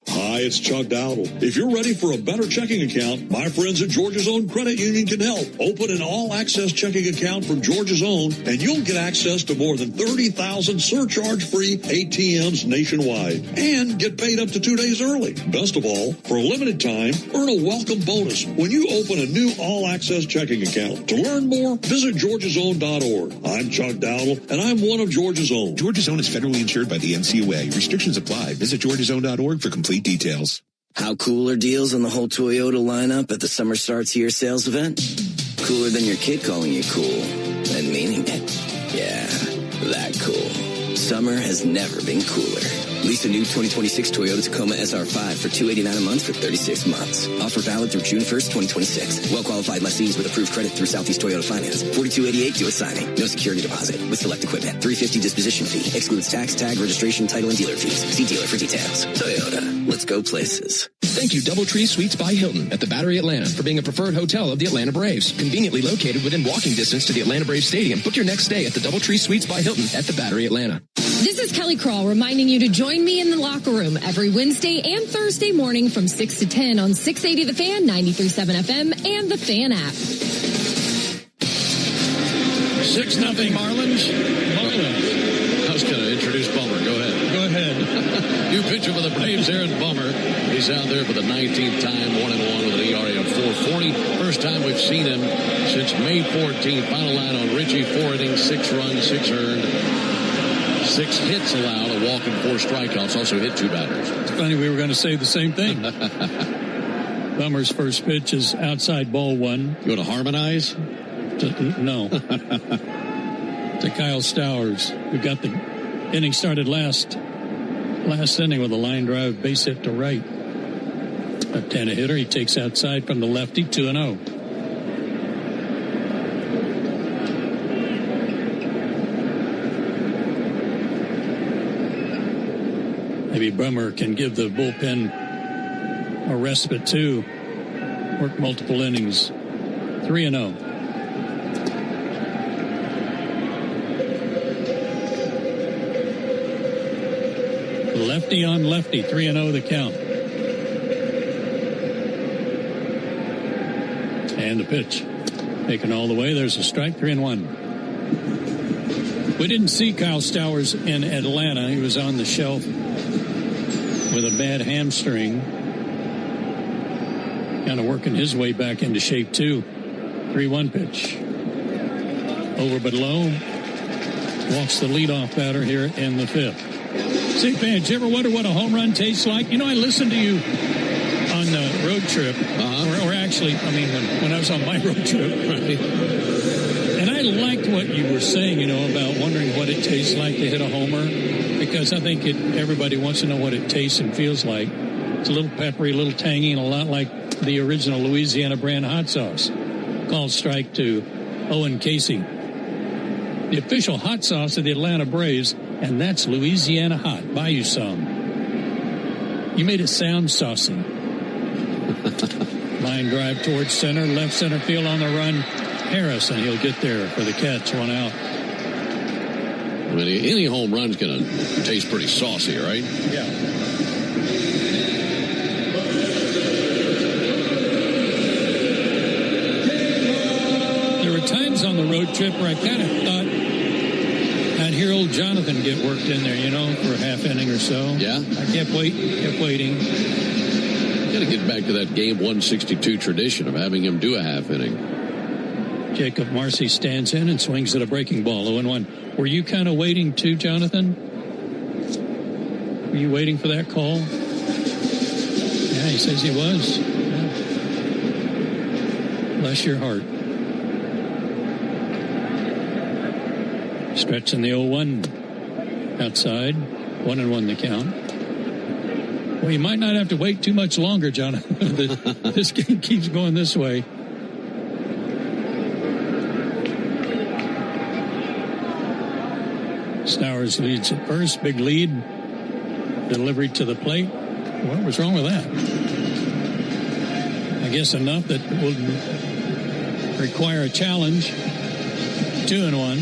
Hi, it's Chuck Dowdle. If you're ready for a better checking account, my friends at Georgia's Own Credit Union can help. Open an all-access checking account from Georgia's Own, and you'll get access to more than 30,000 surcharge-free ATMs nationwide, and get paid up to 2 days early. Best of all, for a limited time, earn a welcome bonus when you open a new all-access checking account. To learn more, visit georgiasown.org. I'm Chuck Dowdle, and I'm one of Georgia's Own. Georgia's Own is federally insured by the NCUA. Restrictions apply. Visit georgiasown.org for complete details. How cool are deals on the whole Toyota lineup at the Summer Starts Here sales event? Cooler than your kid calling you cool and meaning it. Yeah, that cool. Summer has never been cooler. Lease a new 2026 Toyota Tacoma SR5 for $289 a month for 36 months. Offer valid through June 1st, 2026. Well-qualified lessees with approved credit through Southeast Toyota Finance. $42.88 due at signing. No security deposit with select equipment. $350 disposition fee. Excludes tax, tag, registration, title, and dealer fees. See dealer for details. Toyota. Let's go places. Thank you, DoubleTree Suites by Hilton at the Battery Atlanta, for being a preferred hotel of the Atlanta Braves. Conveniently located within walking distance to the Atlanta Braves Stadium. Book your next stay at the DoubleTree Suites by Hilton at the Battery Atlanta. This is Kelly Kroll reminding you to join me in the locker room every Wednesday and Thursday morning from 6 to 10 on 680 The Fan, 93.7 FM, and the Fan app. 6-0 Marlins. I was going to introduce Bummer. Go ahead. Go ahead. New pitcher for the Braves, Aaron Bummer. He's out there for the 19th time, 1-1 with an ERA of 4.40. First time we've seen him since May 14th. Final line on Richie, 4 innings, 6 runs, 6 earned. 6 hits allowed, a walk and 4 strikeouts, also hit 2 batters. It's funny, we were going to say the same thing. Bummer's first pitch is outside ball 1. You want to harmonize? No. To Kyle Stowers, who got the inning started last inning with a line drive base hit to right. Left-handed hitter, he takes outside from the lefty, 2-0. Maybe Bummer can give the bullpen a respite too. Work multiple innings. 3-0. Lefty on lefty, 3-0 the count. And the pitch. Taken all the way. There's a strike, 3-1. We didn't see Kyle Stowers in Atlanta. He was on the shelf with a bad hamstring. Kind of working his way back into shape, too. 3-1 pitch. Over but low. Walks the leadoff batter here in the 5th. Say, fans, you ever wonder what a home run tastes like? You know, I listened to you on the road trip. Or actually, I mean, when I was on my road trip. And I liked what you were saying, you know, about wondering what it tastes like to hit a homer. Because I think everybody wants to know what it tastes and feels like. It's a little peppery, a little tangy, and a lot like the original Louisiana brand hot sauce. Called strike to Owen Casey. The official hot sauce of the Atlanta Braves, and that's Louisiana Hot. Buy you some. You made it sound saucy. Line drive towards center, left center field on the run. Harris, and he'll get there for the catch, 1 out. I mean, any home run's going to taste pretty saucy, right? Yeah. There were times on the road trip where I kind of thought I'd hear old Jonathan get worked in there, you know, for a half inning or so. Yeah. I kept waiting. Got to get back to that game 162 tradition of having him do a half inning. Jacob Marcy stands in and swings at a breaking ball, 0-1. Were you kind of waiting too, Jonathan? Were you waiting for that call? Yeah, he says he was. Yeah. Bless your heart. Stretching the 0-1 outside. 1-1 the count. Well, you might not have to wait too much longer, Jonathan. This game keeps going this way. Stowers leads at first. Big lead. Delivery to the plate. What was wrong with that? I guess enough that will require a challenge. 2-1.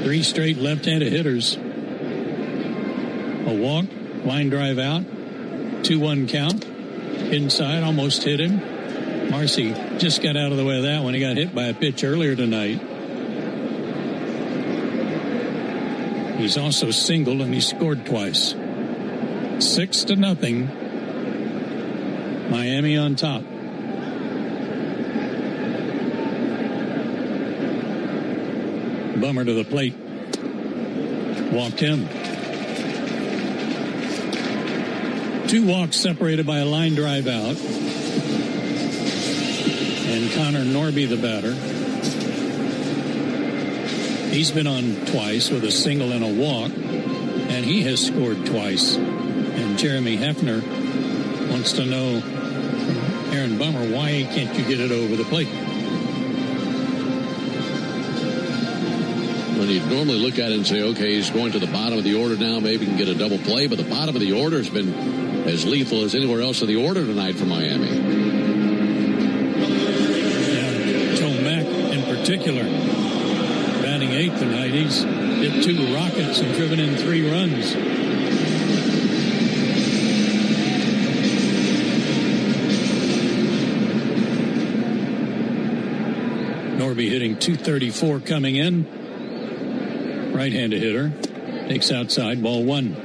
3 straight left-handed hitters. A walk, line drive out, 2-1 count. Inside, almost hit him. Marcy just got out of the way of that one. He got hit by a pitch earlier tonight. He's also singled and he scored twice. 6-0. Miami on top. Bummer to the plate. Walked him. 2 walks separated by a line drive out. And Connor Norby, the batter. He's been on twice with a single and a walk. And he has scored twice. And Jeremy Hefner wants to know from Aaron Bummer, why can't you get it over the plate? When you normally look at it and say, okay, he's going to the bottom of the order now, maybe he can get a double play, but the bottom of the order has been as lethal as anywhere else in the order tonight for Miami. Yeah, Joe Mack in particular, batting 8th tonight. He's hit 2 rockets and driven in 3 runs. Norby hitting .234 coming in. Right-handed hitter. Takes outside, ball 1.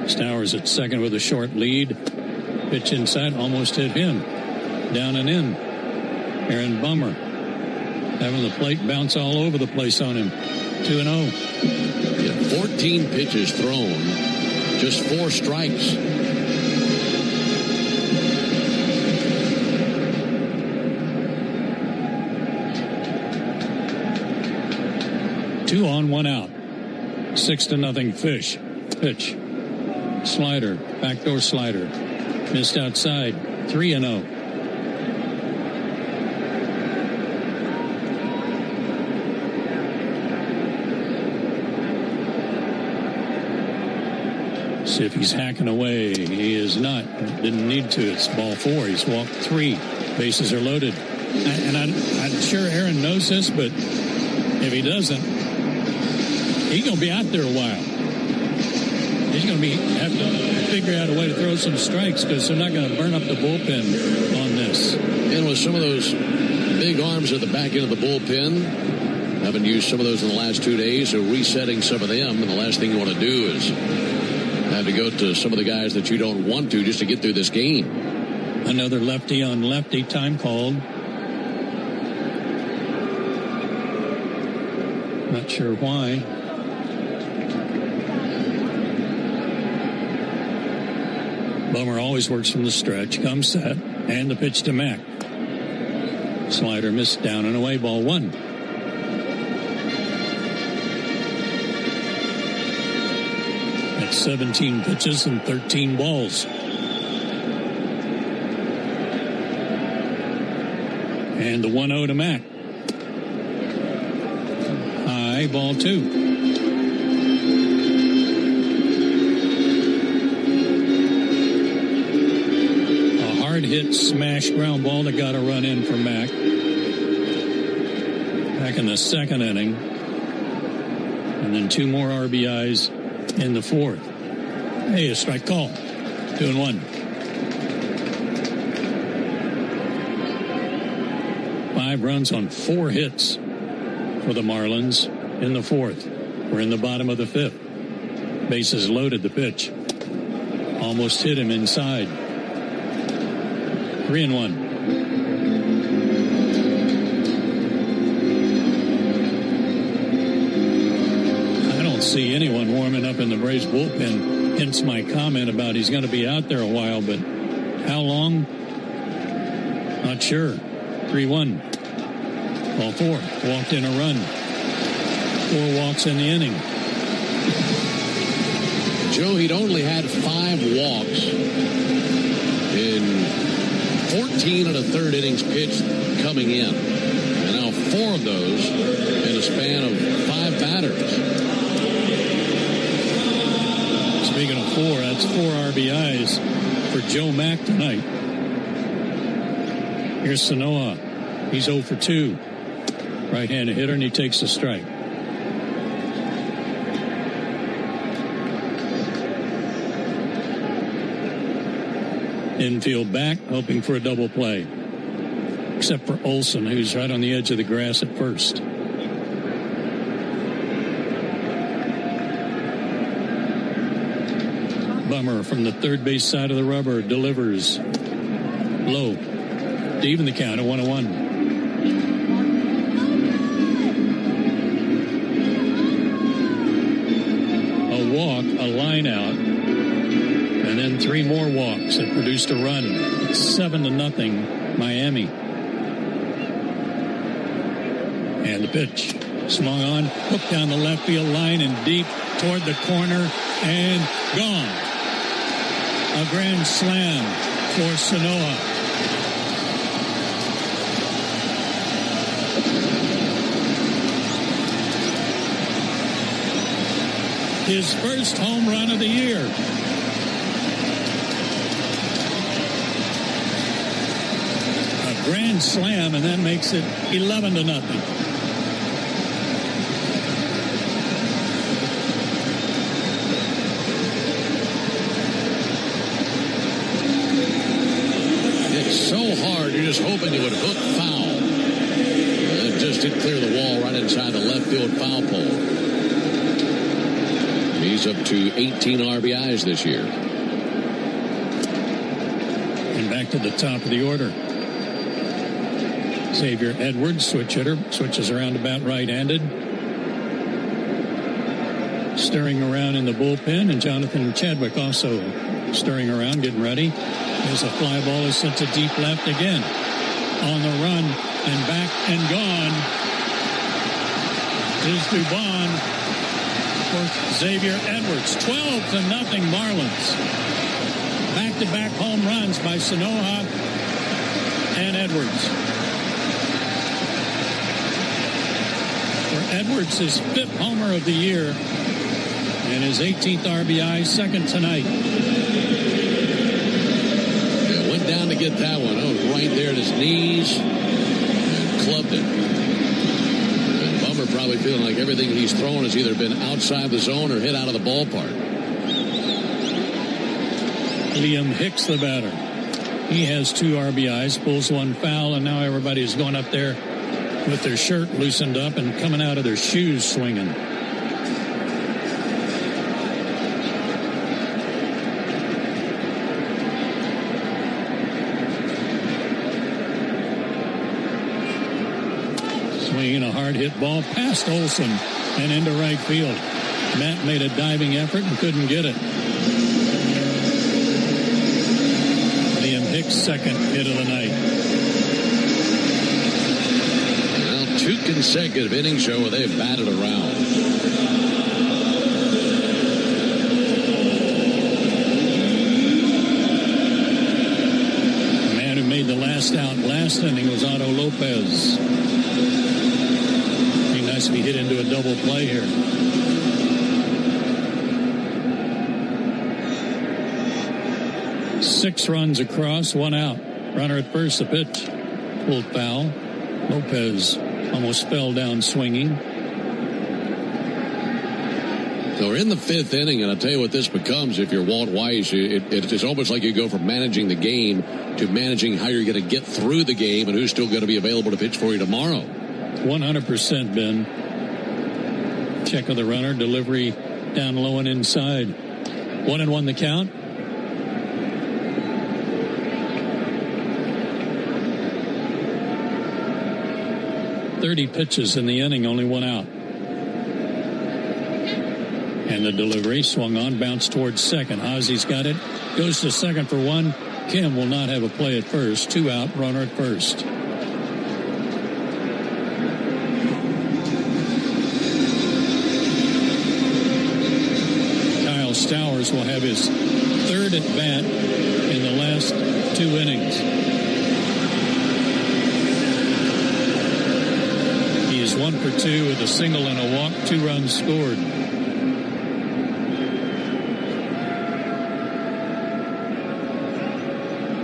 Stowers Bummer's at second with a short lead. Pitch inside, almost hit him. Down and in. Aaron Bummer having the plate bounce all over the place on him. 2-0. Yeah, 14 pitches thrown, just 4 strikes. Two on, 1 out. 6-0 Fish. Pitch. Slider. Backdoor slider. Missed outside. 3-0. See if he's hacking away. He is not. Didn't need to. It's ball 4. He's walked 3. Bases are loaded. And I'm sure Aaron knows this, but if he doesn't, he's going to be out there a while. He's going to have to figure out a way to throw some strikes because they're not going to burn up the bullpen on this. And with some of those big arms at the back end of the bullpen, haven't used some of those in the last 2 days, so resetting some of them. And the last thing you want to do is have to go to some of the guys that you don't want to just to get through this game. Another lefty on lefty, time called. Not sure why. Bummer always works from the stretch. Comes set. And the pitch to Mack. Slider missed, down and away, ball 1. That's 17 pitches and 13 balls. And the 1-0 to Mack. High, ball 2. Hit smash ground ball that got a run in for Mack. Back in the 2nd inning. And then 2 more RBIs in the 4th. Hey, a strike call. 2-1. 5 runs on 4 hits for the Marlins in the 4th. We're in the bottom of the 5th. Bases loaded, the pitch. Almost hit him inside. 3-1. I don't see anyone warming up in the Braves bullpen, hence my comment about he's going to be out there a while, but how long? Not sure. 3-1. Ball 4. Walked in a run. 4 walks in the inning. Joe, he'd only had 5 walks in 14 1/3 innings pitched coming in. And now 4 of those in a span of 5 batters. Speaking of 4, that's 4 RBIs for Joe Mack tonight. Here's Sanoa. He's 0 for 2. Right-handed hitter, and he takes the strike. Infield back, hoping for a double play. Except for Olson, who's right on the edge of the grass at first. Bummer from the third base side of the rubber delivers low to even the count at 1-1. A walk, a line out, and then 3 more walks that produced a run. It's 7-0 Miami. And the pitch swung on, hooked down the left field line and deep toward the corner and gone. A grand slam for Sanoa. His first home run of the year. A grand slam, and that makes it 11-0. You're just hoping it would hook foul. It just did clear the wall right inside the left field foul pole. He's up to 18 RBIs this year. back to the top of the order. Xavier Edwards, switch hitter, switches around to bat right-handed. Stirring around in the bullpen, and Jonathan Chadwick also stirring around, getting ready. There's a fly ball is sent to deep left again. On the run and back and gone is Dubon for Xavier Edwards. 12-0 Marlins. Back-to-back home runs by Sanoja and Edwards. For Edwards, his 5th homer of the year and his 18th RBI, second tonight. Yeah, went down to get that one. Oh, right there at his knees and clubbed it. And Bummer probably feeling like everything he's thrown has either been outside the zone or hit out of the ballpark. Liam Hicks, the batter. He has 2 RBIs, pulls one foul, and now everybody's going up there with their shirt loosened up and coming out of their shoes swinging. Swinging a hard hit ball past Olsen and into right field. Matt made a diving effort and couldn't get it. Liam Hicks' second hit of the night. Well, 2 consecutive innings show where they've batted around. The man who made the last out last inning was Otto Lopez. Be nice if he hit into a double play here. Six runs across, 1 out. Runner at first, the pitch. Pulled foul. Lopez almost fell down swinging. So we're in the 5th inning, and I'll tell you what this becomes if you're Walt Weiss. It's almost like you go from managing the game to managing how you're going to get through the game and who's still going to be available to pitch for you tomorrow. 100%, Ben. Check of the runner, delivery down low and inside. 1-1 the count. .30 pitches in the inning, only 1 out. And the delivery swung on, bounced towards second. Ozzy's got it, goes to second for 1. Kim will not have a play at first. 2 out, runner at first. Kyle Stowers will have his 3rd at bat in the last 2 innings. He is 1 for 2 with a single and a walk, 2 runs scored.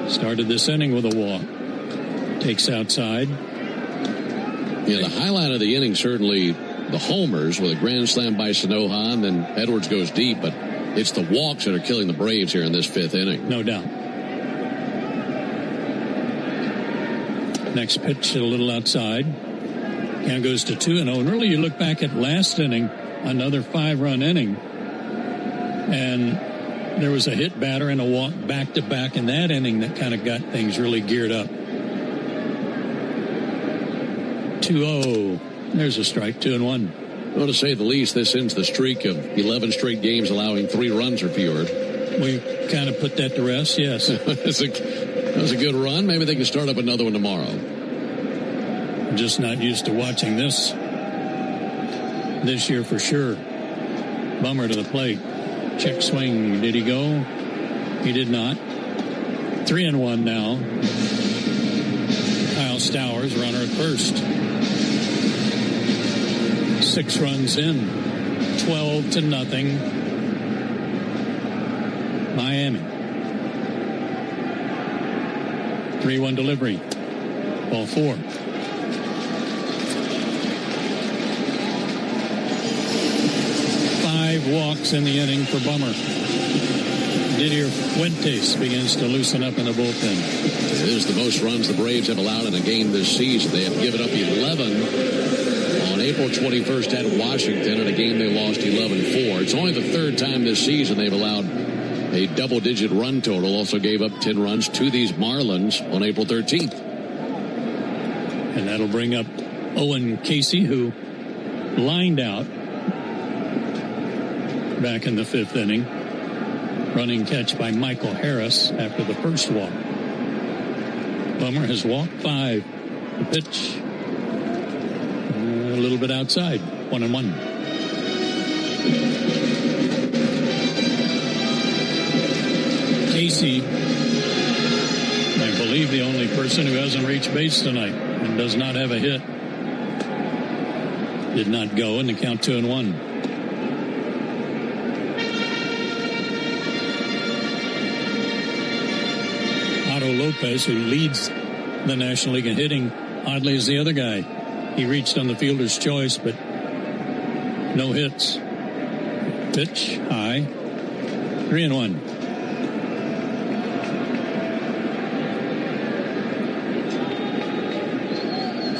Started this inning with a walk. Takes outside. Yeah, the highlight of the inning certainly the homers with a grand slam by Sanoja, and then Edwards goes deep, but it's the walks that are killing the Braves here in this 5th inning. No doubt. Next pitch a little outside. Count goes to 2-0. And really, you look back at last inning, another 5-run inning, and there was a hit batter and a walk back-to-back in that inning that kind of got things really geared up. 2-0. There's a strike, 2-1. Well, to say the least, this ends the streak of 11 straight games allowing 3 runs or fewer. We kind of put that to rest, yes. That was a good run. Maybe they can start up another one tomorrow. I'm just not used to watching this year for sure. Bummer to the plate. Check swing. Did he go? He did not. 3-1 now. Kyle Stowers, runner at first. 6 runs in. 12-0. Miami. 3-1 delivery. Ball 4. 5 walks in the inning for Bummer. Didier Fuentes begins to loosen up in the bullpen. It is the most runs the Braves have allowed in a game this season. They have given up 11 on April 21st at Washington in a game they lost 11-4. It's only the 3rd time this season they've allowed a double-digit run total, also gave up 10 runs to these Marlins on April 13th. And that'll bring up Owen Casey, who lined out back in the 5th inning. Running catch by Michael Harris after the first walk. Bummer has walked 5. The pitch a little bit outside. 1-1. Casey, I believe the only person who hasn't reached base tonight and does not have a hit. Did not go in the count 2-1. Otto Lopez, who leads the National League in hitting, oddly is the other guy. He reached on the fielder's choice, but no hits. Pitch high. 3-1.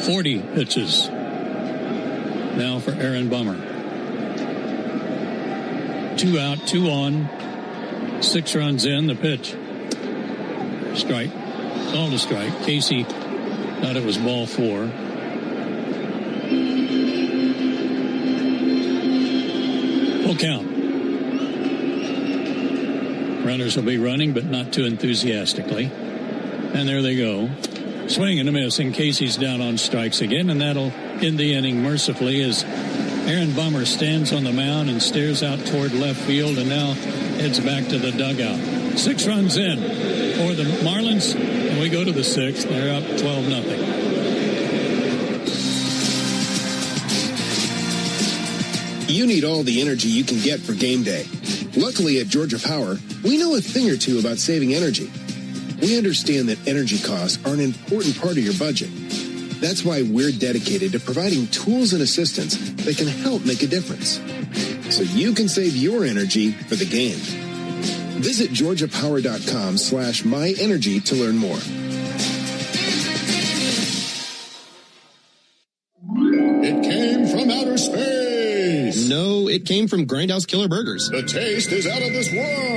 .40 pitches now for Aaron Bummer. 2 out, 2 on, 6 runs in. The pitch. Strike. Called a strike. Casey thought it was ball 4. Full count. Runners will be running, but not too enthusiastically. And there they go. Swing and a miss, and Casey's down on strikes again, and that'll end the inning mercifully as Aaron Bummer stands on the mound and stares out toward left field and now heads back to the dugout. 6 runs in for the Marlins, and we go to the 6th. They're up 12-0. You need all the energy you can get for game day. Luckily at Georgia Power, we know a thing or two about saving energy. We understand that energy costs are an important part of your budget. That's why we're dedicated to providing tools and assistance that can help make a difference, so you can save your energy for the game. Visit georgiapower.com/myenergy to learn more. It came from outer space. No, it came from Grindhouse Killer Burgers. The taste is out of this world.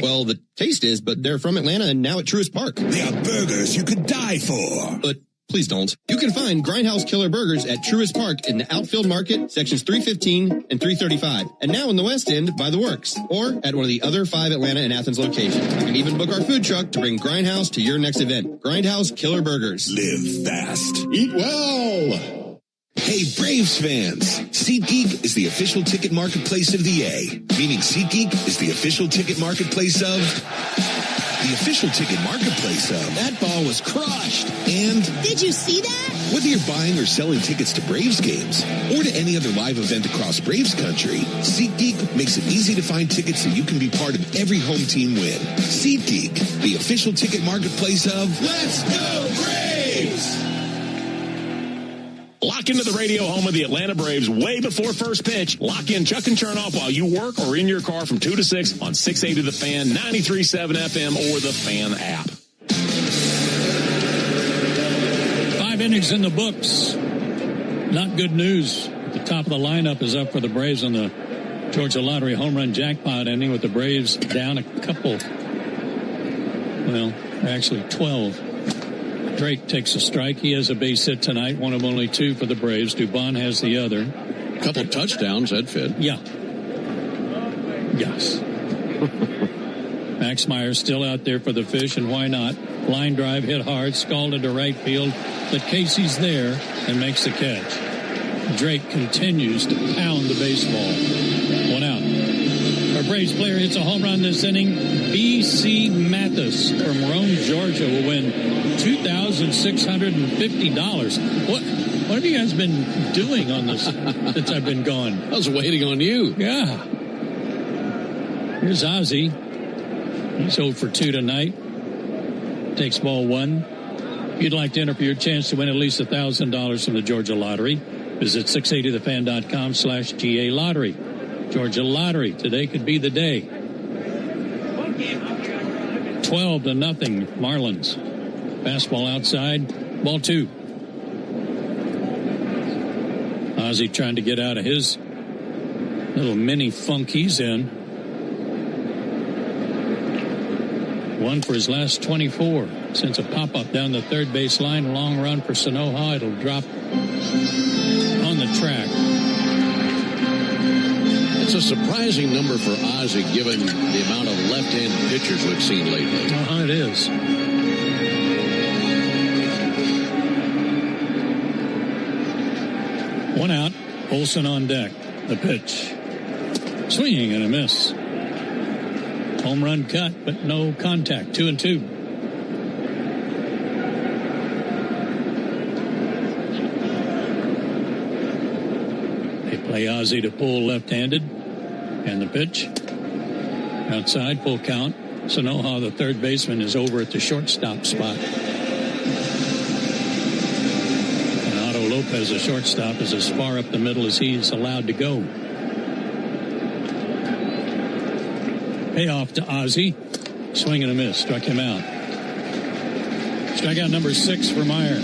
Well, the taste is, but they're from Atlanta and now at Truist Park. They are burgers you could die for. But please don't. You can find Grindhouse Killer Burgers at Truist Park in the Outfield Market, sections 315 and 335. And now in the West End by the Works, or at one of the other 5 Atlanta and Athens locations. You can even book our food truck to bring Grindhouse to your next event. Grindhouse Killer Burgers. Live fast. Eat well. Hey, Braves fans! SeatGeek is the official ticket marketplace of the A, meaning SeatGeek is the official ticket marketplace of... the official ticket marketplace of... That ball was crushed. And... Did you see that? whether you're buying or selling tickets to Braves games or to any other live event across Braves country, SeatGeek makes it easy to find tickets so you can be part of every home team win. SeatGeek, the official ticket marketplace of... Let's go Braves! Lock into the radio home of the Atlanta Braves way before first pitch. Lock in Chuck and Chernoff while you work or in your car from 2 to 6 on 680 The Fan, 93.7 FM, or the Fan app. 5 innings in the books. Not good news. The top of the lineup is up for the Braves on the Georgia Lottery home run jackpot ending with the Braves down a couple. Well, actually 12. Drake takes a strike. He has a base hit tonight, one of only 2 for the Braves. Dubon has the other. Couple touchdowns, that fit. Yeah. Yes. Max Meyer's still out there for the Fish, and why not? Line drive hit hard, scalded to right field, but Casey's there and makes the catch. Drake continues to pound the baseball. 1 out. Our Braves player hits a home run this inning. B.C. Mathis from Rome, Georgia will win $2,650. What have you guys been doing on this since I've been gone? I was waiting on you. Yeah. Here's Ozzie. He's 0 for 2 tonight. Takes ball 1. If you'd like to enter for your chance to win at least $1,000 from the Georgia Lottery, visit 680thefan.com/GA Lottery. Georgia Lottery. Today could be the day. 12-0 Marlins. Fastball outside. Ball 2. Ozzie trying to get out of his little mini funk he's in. 1 for his last 24. Since a pop-up down the third base line, a long run for Sanoha. It'll drop on the track. It's a surprising number for Ozzie given the amount of left-handed pitchers we've seen lately. It is. One out. Olson on deck. The pitch. Swinging and a miss. Home run cut, but no contact. 2-2. They play Ozzie to pull left-handed. And the pitch. Outside, full count. Sanoha, the third baseman, is over at the shortstop spot. And Otto Lopez, the shortstop, is as far up the middle as he's allowed to go. Payoff to Ozzie. Swing and a miss. Struck him out. Strikeout number 6 for Meyer.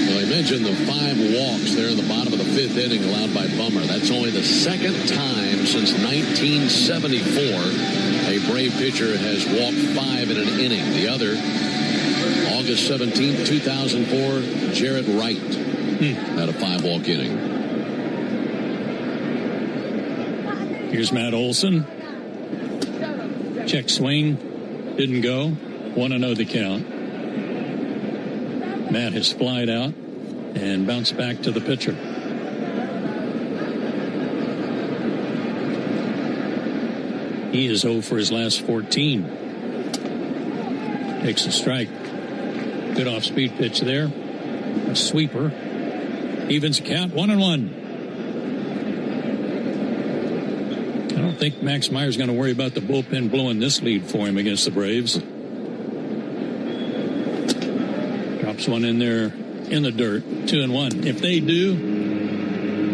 Well, I mentioned the 5 walks there in the bottom of the 5th inning allowed by Bummer. That's only the second time since 1974 a Brave pitcher has walked 5 in an inning. The other, August 17, 2004, Jarrett Wright had a 5-walk inning. Here's Matt Olson. Check swing. Didn't go. 1-0 the count. Matt has flied out and bounced back to the pitcher. He is 0 for his last 14. Takes a strike. Good off-speed pitch there. A sweeper. Evens count. 1-1. I don't think Max Meyer's going to worry about the bullpen blowing this lead for him against the Braves. Drops one in there in the dirt. 2-1. If they do,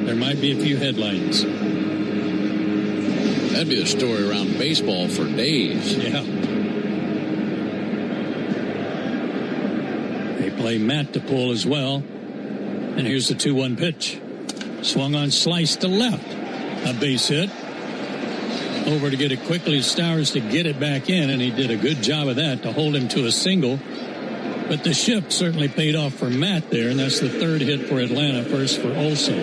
there might be a few headlines. That'd be the story around baseball for days. Yeah. They play Matt to pull as well. And here's the 2-1 pitch. Swung on, slice to left. A base hit. Over to get it quickly, Stowers to get it back in, and he did a good job of that to hold him to a single. But the shift certainly paid off for Matt there, and that's the 3rd hit for Atlanta, first for Olson.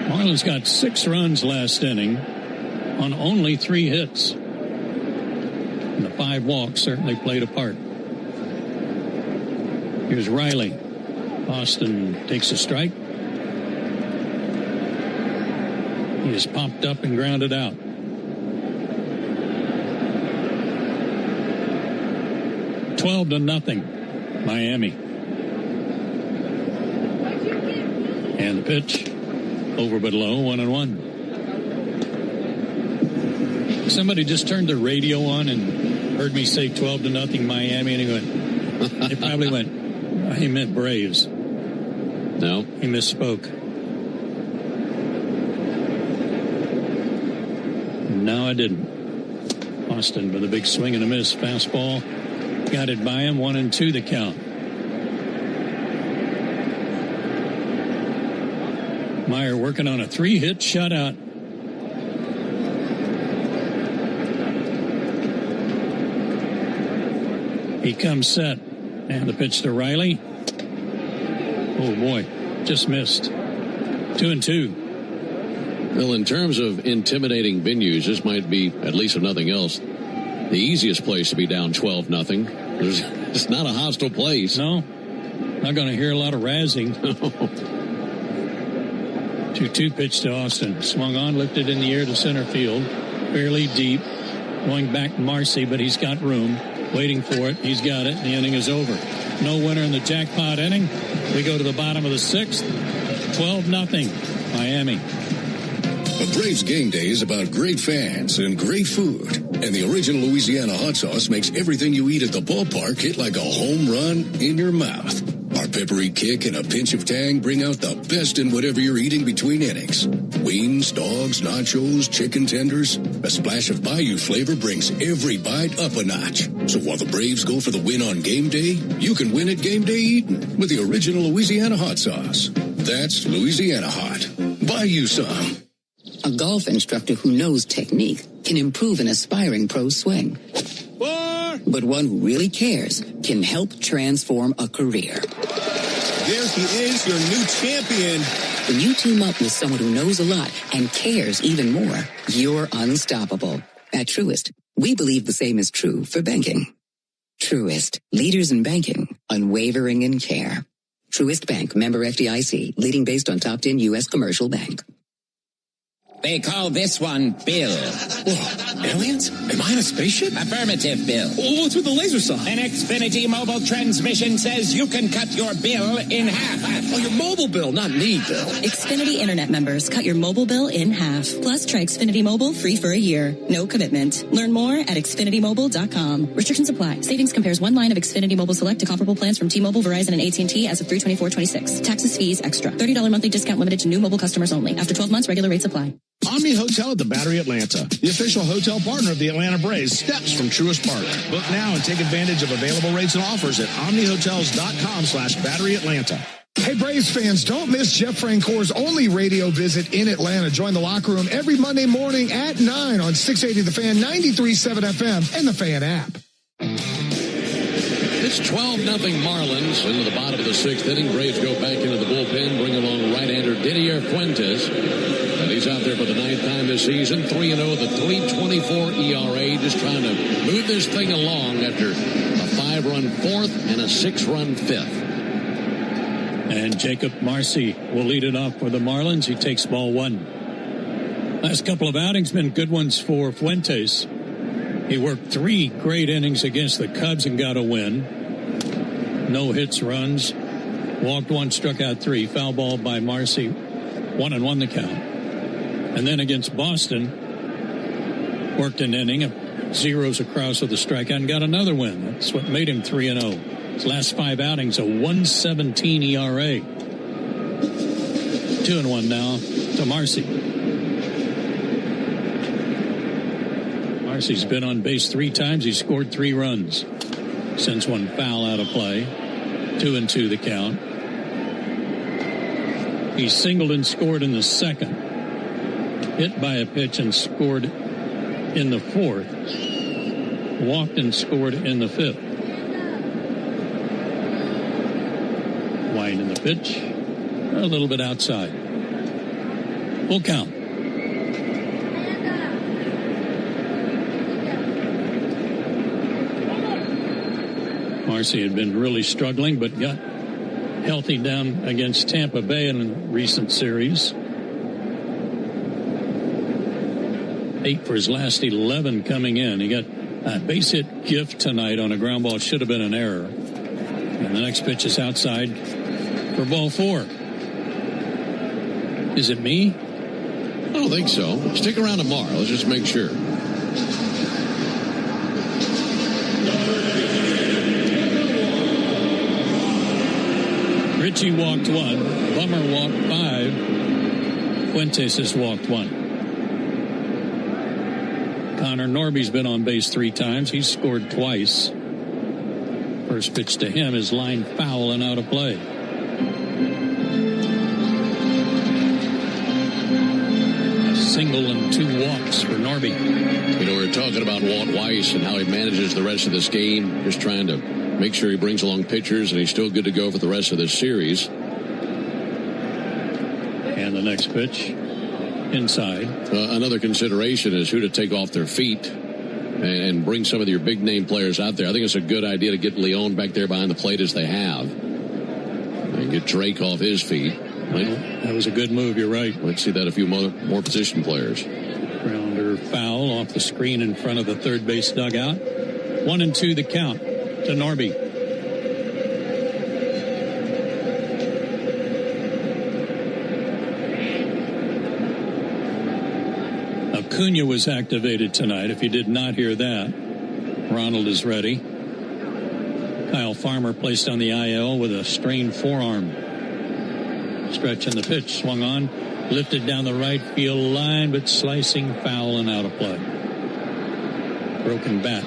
Marlins got 6 runs last inning on only 3 hits. And the 5 walks certainly played a part. Here's Riley. Austin takes a strike. He is popped up and grounded out. Twelve to nothing, Miami. And the pitch. Over but low, 1-1. Somebody just turned the radio on and heard me say 12 to nothing Miami, and he went, they probably went, he meant Braves. No. He misspoke. No, I didn't. Austin with a big swing and a miss. Fastball. Got it by him. 1-2 the count. Meyer working on a 3-hit shutout. He comes set. And the pitch to Riley. Oh, boy. Just missed. 2-2. Well, in terms of intimidating venues, this might be, at least if nothing else, the easiest place to be down 12-0. It's not a hostile place. No. Not going to hear a lot of razzing. 2-2 pitch to Austin. Swung on, lifted in the air to center field. Fairly deep. Going back Marcy, but he's got room. Waiting for it. He's got it. The inning is over. No winner in the jackpot inning. We go to the bottom of the 6th. 12-0. Miami. A Braves game day is about great fans and great food. And the original Louisiana hot sauce makes everything you eat at the ballpark hit like a home run in your mouth. Our peppery kick and a pinch of tang bring out the best in whatever you're eating between innings. Wings, dogs, nachos, chicken tenders. A splash of Bayou flavor brings every bite up a notch. So while the Braves go for the win on game day, you can win at game day eating with the original Louisiana hot sauce. That's Louisiana hot. Buy you some. A golf instructor who knows technique can improve an aspiring pro's swing. But one who really cares can help transform a career. There he is, your new champion. When you team up with someone who knows a lot and cares even more, you're unstoppable. At Truist, we believe the same is true for banking. Truist, leaders in banking, unwavering in care. Truist Bank, member FDIC, leading based on top 10 U.S. commercial bank. They call this one Bill. Whoa, aliens? Am I in a spaceship? Affirmative, Bill. What's with the laser saw? An Xfinity mobile transmission says you can cut your bill in half. Oh, your mobile bill, not me, Bill. Xfinity Internet members, cut your mobile bill in half. Plus, try Xfinity Mobile free for a year. No commitment. Learn more at XfinityMobile.com. Restrictions apply. Savings compares one line of Xfinity Mobile Select to comparable plans from T-Mobile, Verizon, and AT&T as of 3/24/26. Taxes, fees, extra. $30 monthly discount limited to new mobile customers only. After 12 months, regular rates apply. Omni Hotel at the Battery Atlanta, the official hotel partner of the Atlanta Braves, steps from Truist Park. Book now and take advantage of available rates and offers at omnihotels.com/Battery Atlanta. Hey, Braves fans, don't miss Jeff Francoeur's only radio visit in Atlanta. Join the locker room every Monday morning at 9 on 680 The Fan, 93.7 FM, and the Fan app. It's 12-0 Marlins into the bottom of the sixth inning. Braves go back into the bullpen, bring along right-hander Didier Fuentes. And he's out there for the ninth time this season. 3-0, the 3.24 ERA, just trying to move this thing along after a 5-run fourth and a 6-run fifth. And Jacob Marcy will lead it off for the Marlins. He takes ball one. Last couple of outings been good ones for Fuentes. He worked 3 great innings against the Cubs and got a win. No hits, runs. Walked 1, struck out 3. Foul ball by Marcy. 1-1 the count. And then against Boston, worked an inning, zeros across with a strikeout, and got another win. That's what made him 3-0. His last 5 outings, a 1.17 ERA. 2-1 now to Marcy. Marcy's been on base 3 times. He's scored 3 runs. Sends 1 foul out of play. 2-2 the count. He singled and scored in the second. Hit by a pitch and scored in the fourth. Walked and scored in the fifth. Wide in the pitch. A little bit outside. Full count. Marcy had been really struggling, but got healthy down against Tampa Bay in a recent series. 8 for his last 11 coming in. He got a base hit gift tonight on a ground ball. Should have been an error. And the next pitch is outside for ball 4. Is it me? I don't think so. Stick around tomorrow. Let's just make sure. Ritchie walked 1. Bummer walked 5. Fuentes has walked 1. Connor Norby's been on base 3 times. He's scored twice. First pitch to him is line foul and out of play. A single and 2 walks for Norby. You know, we were talking about Walt Weiss and how he manages the rest of this game. Just trying to make sure he brings along pitchers, and he's still good to go for the rest of this series. And the next pitch, inside. Another consideration is who to take off their feet and bring some of your big-name players out there. I think it's a good idea to get Leon back there behind the plate as they have. And get Drake off his feet. Well, that was a good move, you're right. Let's see that a few more position players. Grounder foul off the screen in front of the third base dugout. 1-2 the count to Norby. Acuna was activated tonight. If you did not hear that, Ronald is ready. Kyle Farmer placed on the IL with a strained forearm. Stretch in the pitch, swung on, Lifted down the right field line, but slicing foul and out of play. Broken bat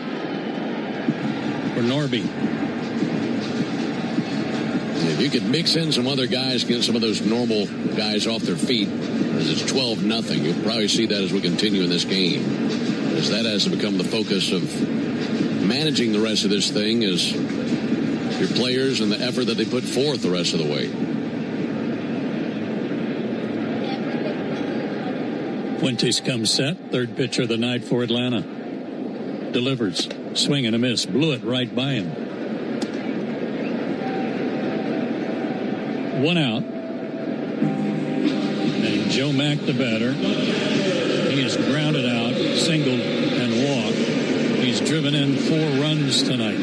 for Norby. If you could mix in some other guys, get some of those normal guys off their feet, as it's 12-0, you'll probably see that as we continue in this game. As that has to become the focus of managing the rest of this thing, is your players and the effort that they put forth the rest of the way. Fuentes comes set. Third pitcher of the night for Atlanta. Delivers. Swing and a miss. Blew it right by him. 1 out. And Joe Mack, the batter. He is grounded out, singled, and walked. He's driven in 4 runs tonight.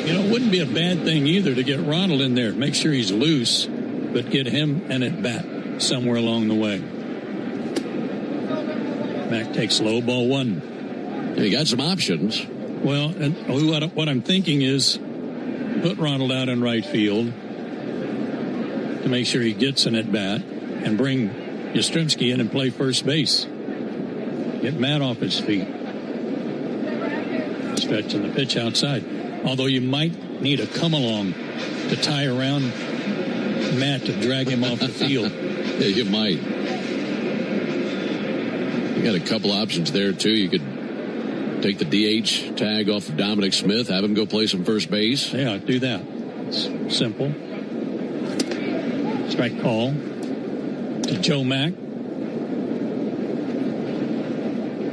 You know, it wouldn't be a bad thing either to get Ronald in there. Make sure he's loose, but get him an at-bat somewhere along the way. Mack takes low, ball 1. You got some options. Well, and what I'm thinking is put Ronald out in right field to make sure he gets an at-bat and bring Yastrzemski in and play first base. Get Matt off his feet. Stretching the pitch outside. Although you might need a come-along to tie around Matt to drag him off the field. Yeah, you might. You got a couple options there, too. You could take the DH tag off of Dominic Smith, have him go play some first base. Yeah, do that. It's simple. Strike call to Joe Mack.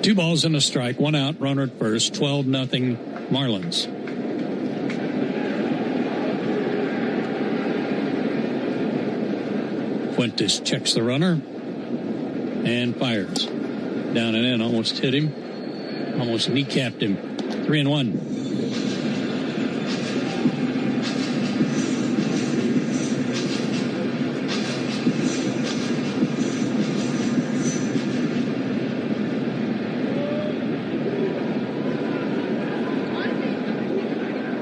2 balls and a strike, 1 out, runner at first, 12-0 Marlins. Fuentes checks the runner and fires. Down and in, almost hit him. Almost kneecapped him. 3-1.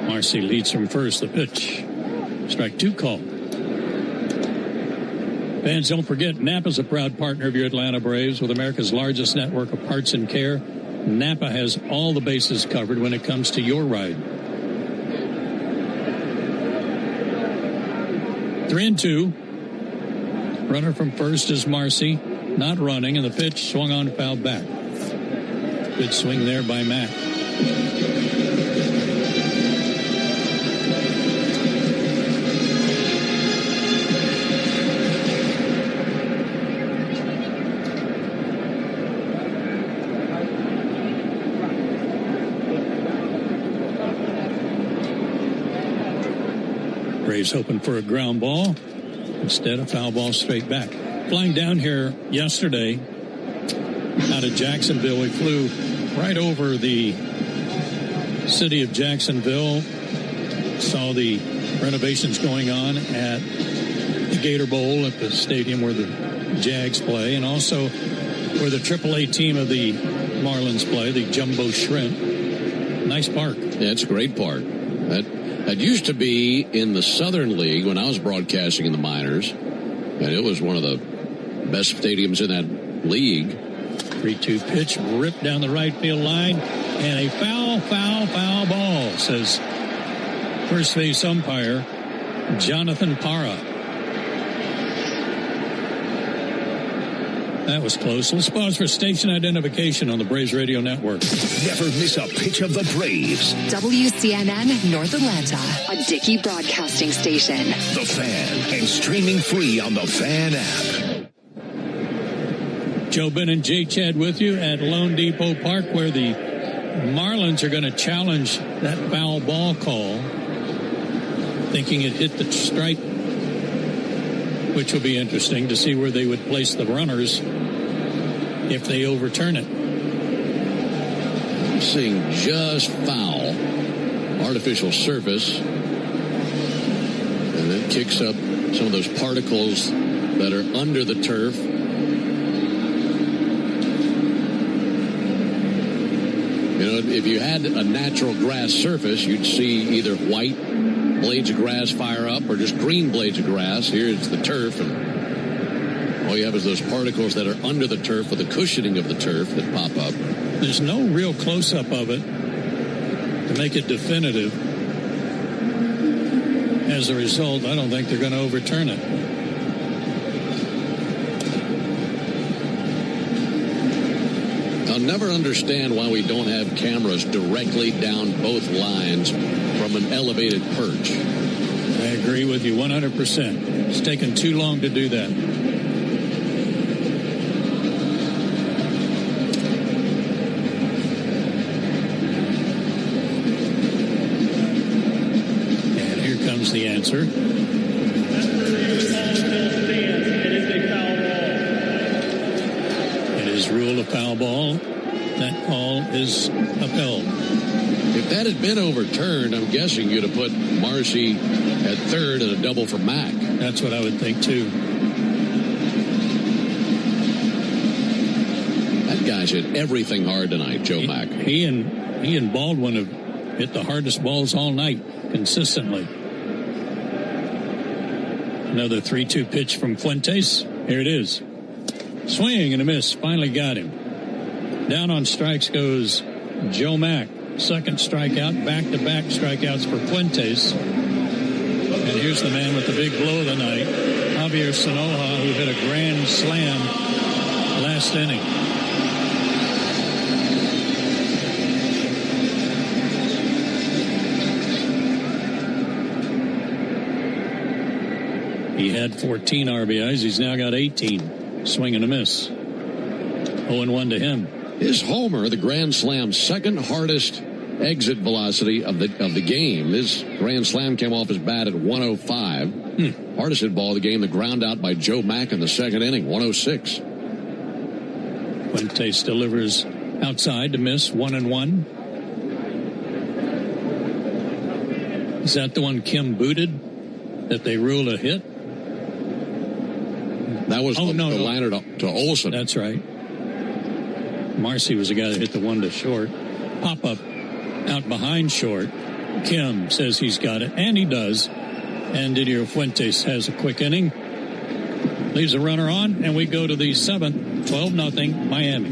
Marcy leads from first. The pitch. Strike 2 call. Fans, don't forget, Napa's a proud partner of your Atlanta Braves with America's largest network of parts and care. Napa has all the bases covered when it comes to your ride. 3-2. Runner from first is Marcy. Not running, and the pitch swung on, fouled back. Good swing there by Mack. Braves hoping for a ground ball. Instead, a foul ball straight back. Flying down here yesterday out of Jacksonville, we flew right over the city of Jacksonville. Saw the renovations going on at the Gator Bowl at the stadium where the Jags play, and also where the AAA team of the Marlins play, the Jumbo Shrimp. Nice park. Yeah, it's a great park. That used to be in the Southern League when I was broadcasting in the minors, and it was one of the best stadiums in that league. 3-2 pitch, ripped down the right field line, and a foul ball, says first base umpire Jonathan Parra. That was close. Let's pause for station identification on the Braves Radio Network. Never miss a pitch of the Braves. WCNN North Atlanta, a Dickey broadcasting station. The Fan, and streaming free on the Fan app. Joe Ben and Jay Chad with you at Lone Depot Park, where the Marlins are going to challenge that foul ball call, thinking it hit the strike, which will be interesting to see where they would place the runners if they overturn it. I'm seeing just foul, artificial surface, and it kicks up some of those particles that are under the turf. You know, if you had a natural grass surface, you'd see either white blades of grass fire up or just green blades of grass. Here it's the turf, and all you have is those particles that are under the turf with the cushioning of the turf that pop up. There's no real close-up of it to make it definitive. As a result, I don't think they're going to overturn it. I'll never understand why we don't have cameras directly down both lines from an elevated perch. I agree with you 100%. It's taken too long to do that. And here comes the answer. Rule of foul ball. That call is upheld. If that had been overturned, I'm guessing you'd have put Marcy at third and a double for Mack. That's what I would think too. That guy's hit everything hard tonight, Joe Mack. He and Baldwin have hit the hardest balls all night consistently. Another 3-2 pitch from Fuentes. Here it is. Swing and a miss. Finally got him. Down on strikes goes Joe Mack. Second strikeout. Back-to-back strikeouts for Fuentes. And here's the man with the big blow of the night, Javier Sanoja, who hit a grand slam last inning. He had 14 RBIs. He's now got 18. Swing and a miss. 0-1 to him. His homer, the grand slam, second hardest exit velocity of the game. This grand slam came off his bat at 105. Hardest hit ball of the game, the ground out by Joe Mack in the second inning, 106. Fuentes delivers outside to miss, 1-1. Is that the one Kim booted that they ruled a hit? That was the liner to Olsen. That's right. Marcy was the guy that hit the one to short. Pop-up out behind short. Kim says he's got it, and he does. And Didier Fuentes has a quick inning. Leaves a runner on, and we go to the seventh, 12-0 Miami.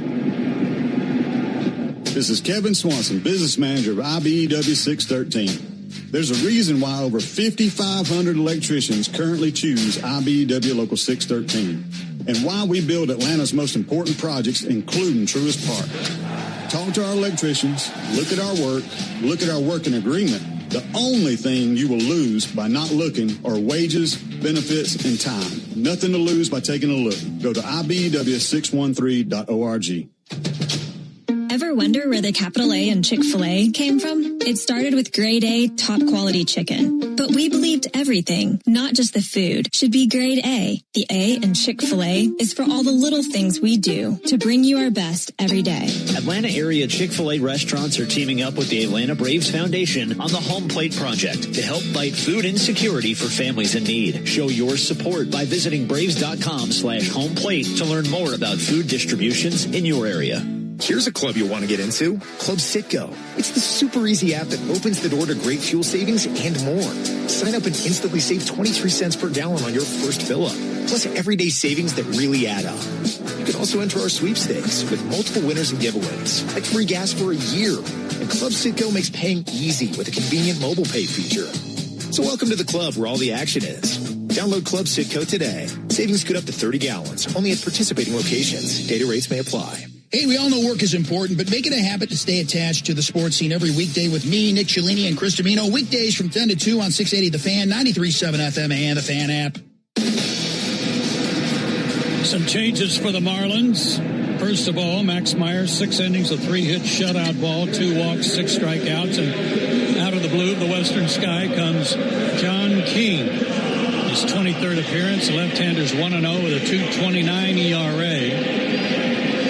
This is Kevin Swanson, business manager of IBEW 613. There's a reason why over 5,500 electricians currently choose IBEW Local 613, and why we build Atlanta's most important projects, including Truist Park. Talk to our electricians, look at our working agreement. The only thing you will lose by not looking are wages, benefits, and time. Nothing to lose by taking a look. Go to IBEW613.org. Ever wonder where the capital A in Chick-fil-A came from? It started with grade A, top quality chicken. But we believed everything, not just the food, should be grade A. The A in Chick-fil-A is for all the little things we do to bring you our best every day. Atlanta area Chick-fil-A restaurants are teaming up with the Atlanta Braves Foundation on the Home Plate Project to help fight food insecurity for families in need. Show your support by visiting braves.com/homeplate to learn more about food distributions in your area. Here's a club you'll want to get into, Club Citgo. It's the super easy app that opens the door to great fuel savings and more. Sign up and instantly save 23 cents per gallon on your first fill-up, plus everyday savings that really add up. You can also enter our sweepstakes with multiple winners and giveaways, like free gas for a year. And Club Citgo makes paying easy with a convenient mobile pay feature. So welcome to the club where all the action is. Download Club Citgo today. Savings good up to 30 gallons, only at participating locations. Data rates may apply. Hey, we all know work is important, but make it a habit to stay attached to the sports scene every weekday with me, Nick Cellini, and Chris Domino. Weekdays from 10 to 2 on 680 The Fan, 93.7 FM, and the Fan app. Some changes for the Marlins. First of all, Max Myers, 6 innings, a 3-hit shutout ball, 2 walks, 6 strikeouts, and out of the blue of the western sky comes John King. His 23rd appearance, left-hander's 1-0 with a 2.29 ERA.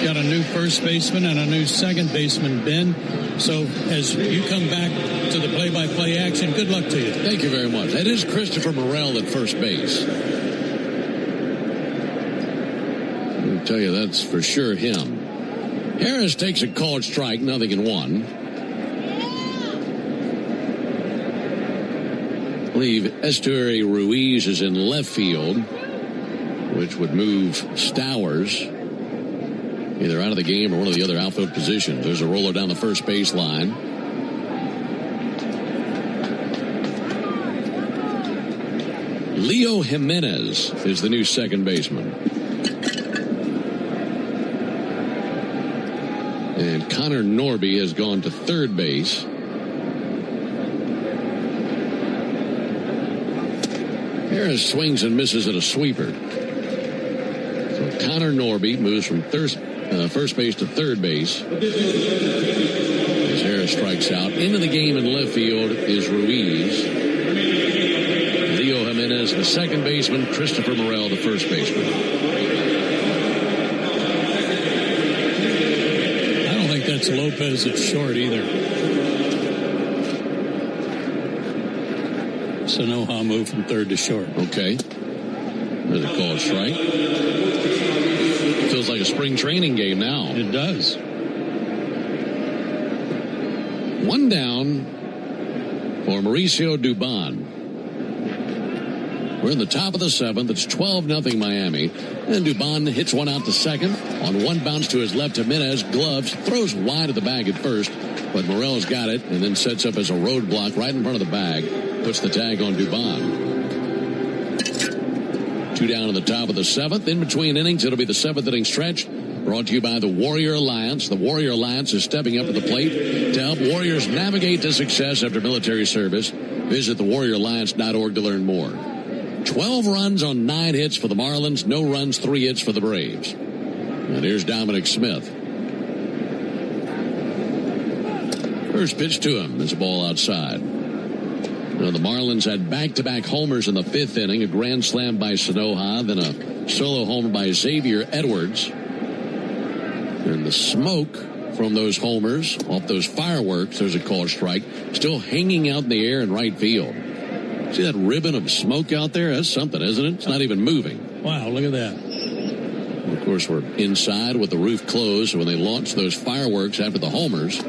Got a new first baseman and a new second baseman, Ben. So as you come back to the play-by-play action, good luck to you. Thank you very much. That is Christopher Morel at first base. I'll tell you, that's for sure him. Harris takes a called strike, 0-1. I believe Estuary Ruiz is in left field, which would move Stowers either out of the game or one of the other outfield positions. There's a roller down the first base line. Leo Jimenez is the new second baseman. And Connor Norby has gone to third base. Harrah swings and misses at a sweeper. So Connor Norby moves from first base to third base. As Harrah strikes out. Into the game in left field is Ruiz. Leo Jimenez, the second baseman. Christopher Morel, the first baseman. I don't think that's Lopez at short either. Sanoha moved from third to short. Okay. There's a call strike. Feels like a spring training game now. It does. One down for Mauricio Dubon. We're in the top of the seventh. It's 12-0 Miami. And Dubon hits one out to second. On one bounce to his left, Jimenez gloves, throws wide of the bag at first. But Morel's got it and then sets up as a roadblock right in front of the bag. Puts the tag on Dubon. Two down in the top of the seventh. In between innings, it'll be the seventh inning stretch. Brought to you by the Warrior Alliance. The Warrior Alliance is stepping up to the plate to help warriors navigate to success after military service. Visit thewarrioralliance.org to learn more. 12 runs on 9 hits for the Marlins. No runs, 3 hits for the Braves. And here's Dominic Smith. First pitch to him is a ball outside. Now, the Marlins had back-to-back homers in the 5th inning. A grand slam by Sanoha, then a solo homer by Xavier Edwards. And the smoke from those homers, off those fireworks, there's a called strike, still hanging out in the air in right field. See that ribbon of smoke out there? That's something, isn't it? It's not even moving. Wow, look at that. And of course, we're inside with the roof closed. So when they launched those fireworks after the homers,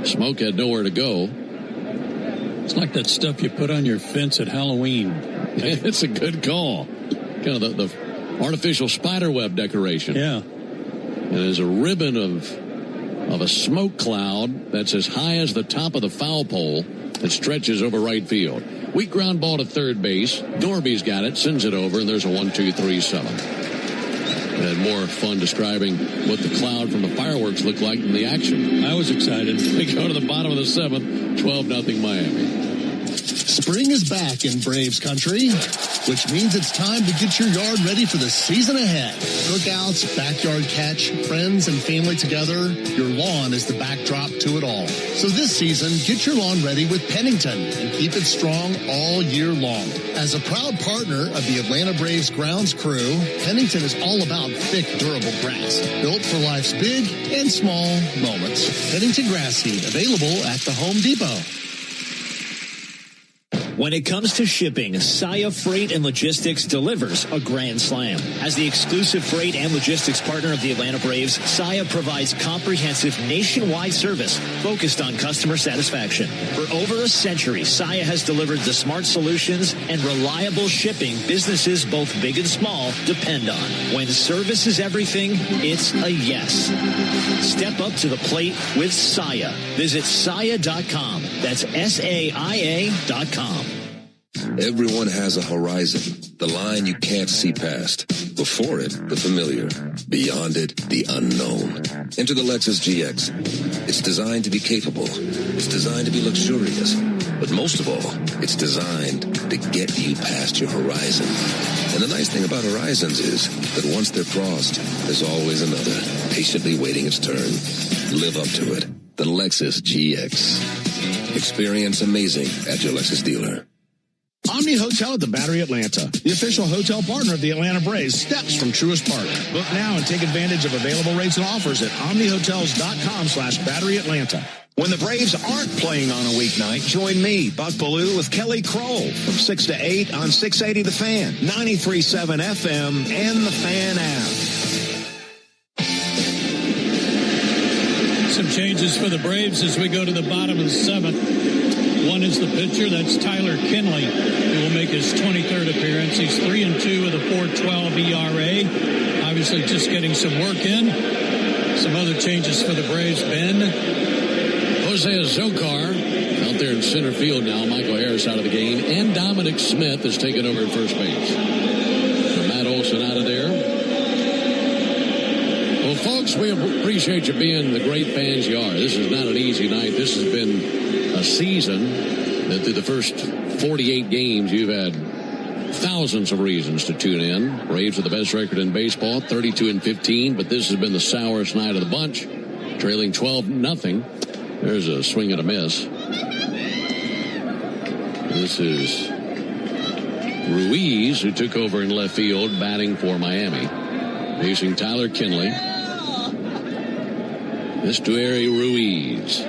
smoke had nowhere to go. It's like that stuff you put on your fence at Halloween. It's a good call. Kind of the artificial spider web decoration. Yeah. And there's a ribbon of a smoke cloud that's as high as the top of the foul pole that stretches over right field. Weak ground ball to third base. Norby's got it, sends it over, and there's a 1-2-3-7. And more fun describing what the cloud from the fireworks looked like in the action. I was excited. We go to the bottom of the seventh, 12-0 Miami. Spring is back in Braves country, which means it's time to get your yard ready for the season ahead. Cookouts, backyard catch, friends and family together, your lawn is the backdrop to it all. So this season, get your lawn ready with Pennington and keep it strong all year long. As a proud partner of the Atlanta Braves grounds crew, Pennington is all about thick, durable grass, built for life's big and small moments. Pennington grass seed, available at the Home Depot. When it comes to shipping, Saia Freight and Logistics delivers a grand slam. As the exclusive freight and logistics partner of the Atlanta Braves, Saia provides comprehensive nationwide service focused on customer satisfaction. For over a century, Saia has delivered the smart solutions and reliable shipping businesses both big and small depend on. When service is everything, it's a yes. Step up to the plate with Saia. Visit Saia.com. That's SAIA.com. Everyone has a horizon, the line you can't see past. Before it, the familiar. Beyond it, the unknown. Enter the Lexus GX. It's designed to be capable. It's designed to be luxurious. But most of all, it's designed to get you past your horizon. And the nice thing about horizons is that once they're crossed, there's always another, patiently waiting its turn. Live up to it. The Lexus GX. Experience amazing at your Lexus dealer. Omni Hotel at the Battery Atlanta, the official hotel partner of the Atlanta Braves, steps from Truist Park. Book now and take advantage of available rates and offers at omnihotels.com/Battery Atlanta. When the Braves aren't playing on a weeknight, join me, Buck Ballou, with Kelly Kroll from 6 to 8 on 680 The Fan, 93.7 FM, and the Fan app. Some changes for the Braves as we go to the bottom of the seventh. One is the pitcher. That's Tyler Kinley, who will make his 23rd appearance. He's 3-2 with a 4.12 ERA. Obviously just getting some work in. Some other changes for the Braves, Ben. Jose Azocar out there in center field now. Michael Harris out of the game. And Dominic Smith has taken over at first base. So Matt Olson out of there. Well, folks, we appreciate you being the great fans you are. This is not an easy night. This has been a season that through the first 48 games, you've had thousands of reasons to tune in. Braves are the best record in baseball, 32-15, but this has been the sourest night of the bunch, trailing 12-0. There's a swing and a miss. This is Ruiz, who took over in left field, batting for Miami. Facing Tyler Kinley. Estuary Ruiz.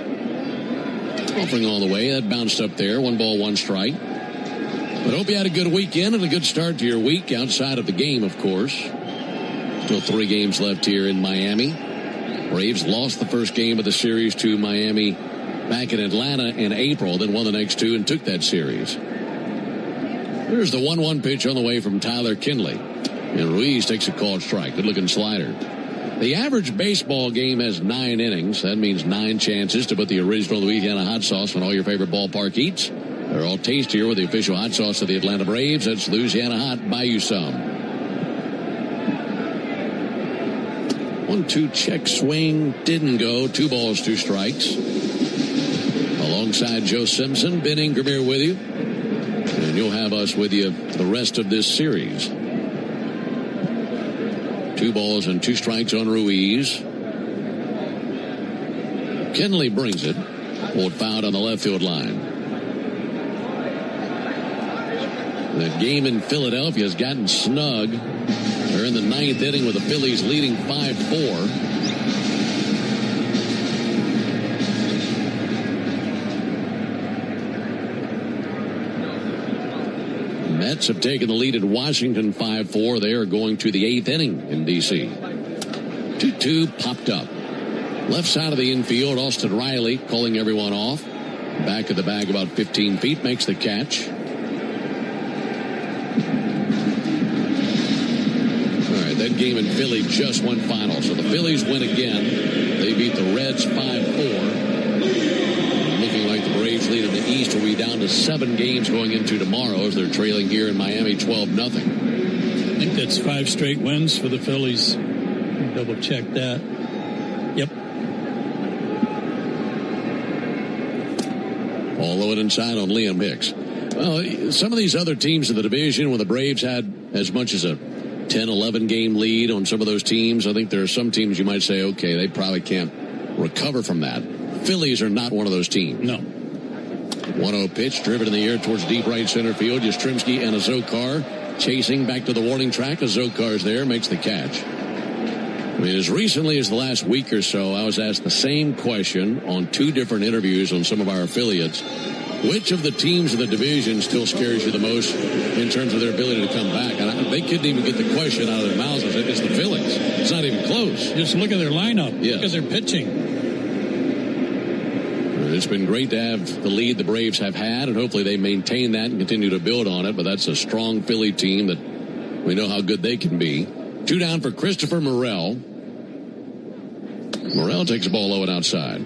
Offering all the way. That bounced up there. 1 ball, 1 strike. But hope you had a good weekend and a good start to your week outside of the game, of course. Still 3 games left here in Miami. Braves lost the first game of the series to Miami back in Atlanta in April, then won the next 2 and took that series. There's the 1-1 pitch on the way from Tyler Kinley. And Ruiz takes a called strike. Good-looking slider. The average baseball game has 9 innings. That means 9 chances to put the original Louisiana hot sauce on all your favorite ballpark eats. They're all tastier with the official hot sauce of the Atlanta Braves. That's Louisiana Hot. Buy you some. 1-2 check swing. Didn't go. 2 balls, 2 strikes. Alongside Joe Simpson, Ben Ingram here with you. And you'll have us with you the rest of this series. 2 balls and 2 strikes on Ruiz. Kinley brings it. Pulled foul on the left field line. The game in Philadelphia has gotten snug. They're in the 9th inning with the Phillies leading 5-4. Mets have taken the lead at Washington 5-4. They are going to the 8th inning in D.C. 2-2 popped up. Left side of the infield, Austin Riley calling everyone off. Back of the bag about 15 feet, makes the catch. That game in Philly just went final. So the Phillies win again. They beat the Reds 5-4. Looking like the Braves lead in the East will be down to 7 games going into tomorrow as they're trailing here in Miami 12-0. I think that's 5 straight wins for the Phillies. Double check that. Yep. All the way inside on Liam Hicks. Well, some of these other teams in the division, when the Braves had as much as a 10-11 game lead on some of those teams, I think there are some teams you might say, okay, they probably can't recover from that. Phillies are not one of those teams. No. 1-0 pitch driven in the air towards deep right center field. Yastrzemski and Azocar chasing back to the warning track. Azocar's there, makes the catch. I mean, as recently as the last week or so, I was asked the same question on 2 different interviews on some of our affiliates. Which of the teams in the division still scares you the most in terms of their ability to come back? And they couldn't even get the question out of their mouths. I said, it's the Phillies. It's not even close. Just look at their lineup. Yes. Look at their pitching. It's been great to have the lead the Braves have had, and hopefully they maintain that and continue to build on it. But that's a strong Philly team that we know how good they can be. 2 down for Christopher Morel. Morel takes the ball low and outside.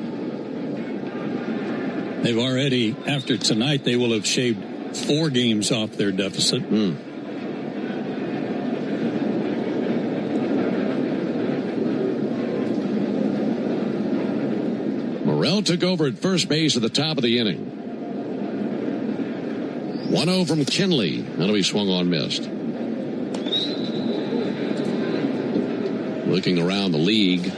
They've already, after tonight, they will have shaved 4 games off their deficit. Morel took over at first base at the top of the inning. 1-0 from Kinley. That'll be swung on, missed. Looking around the league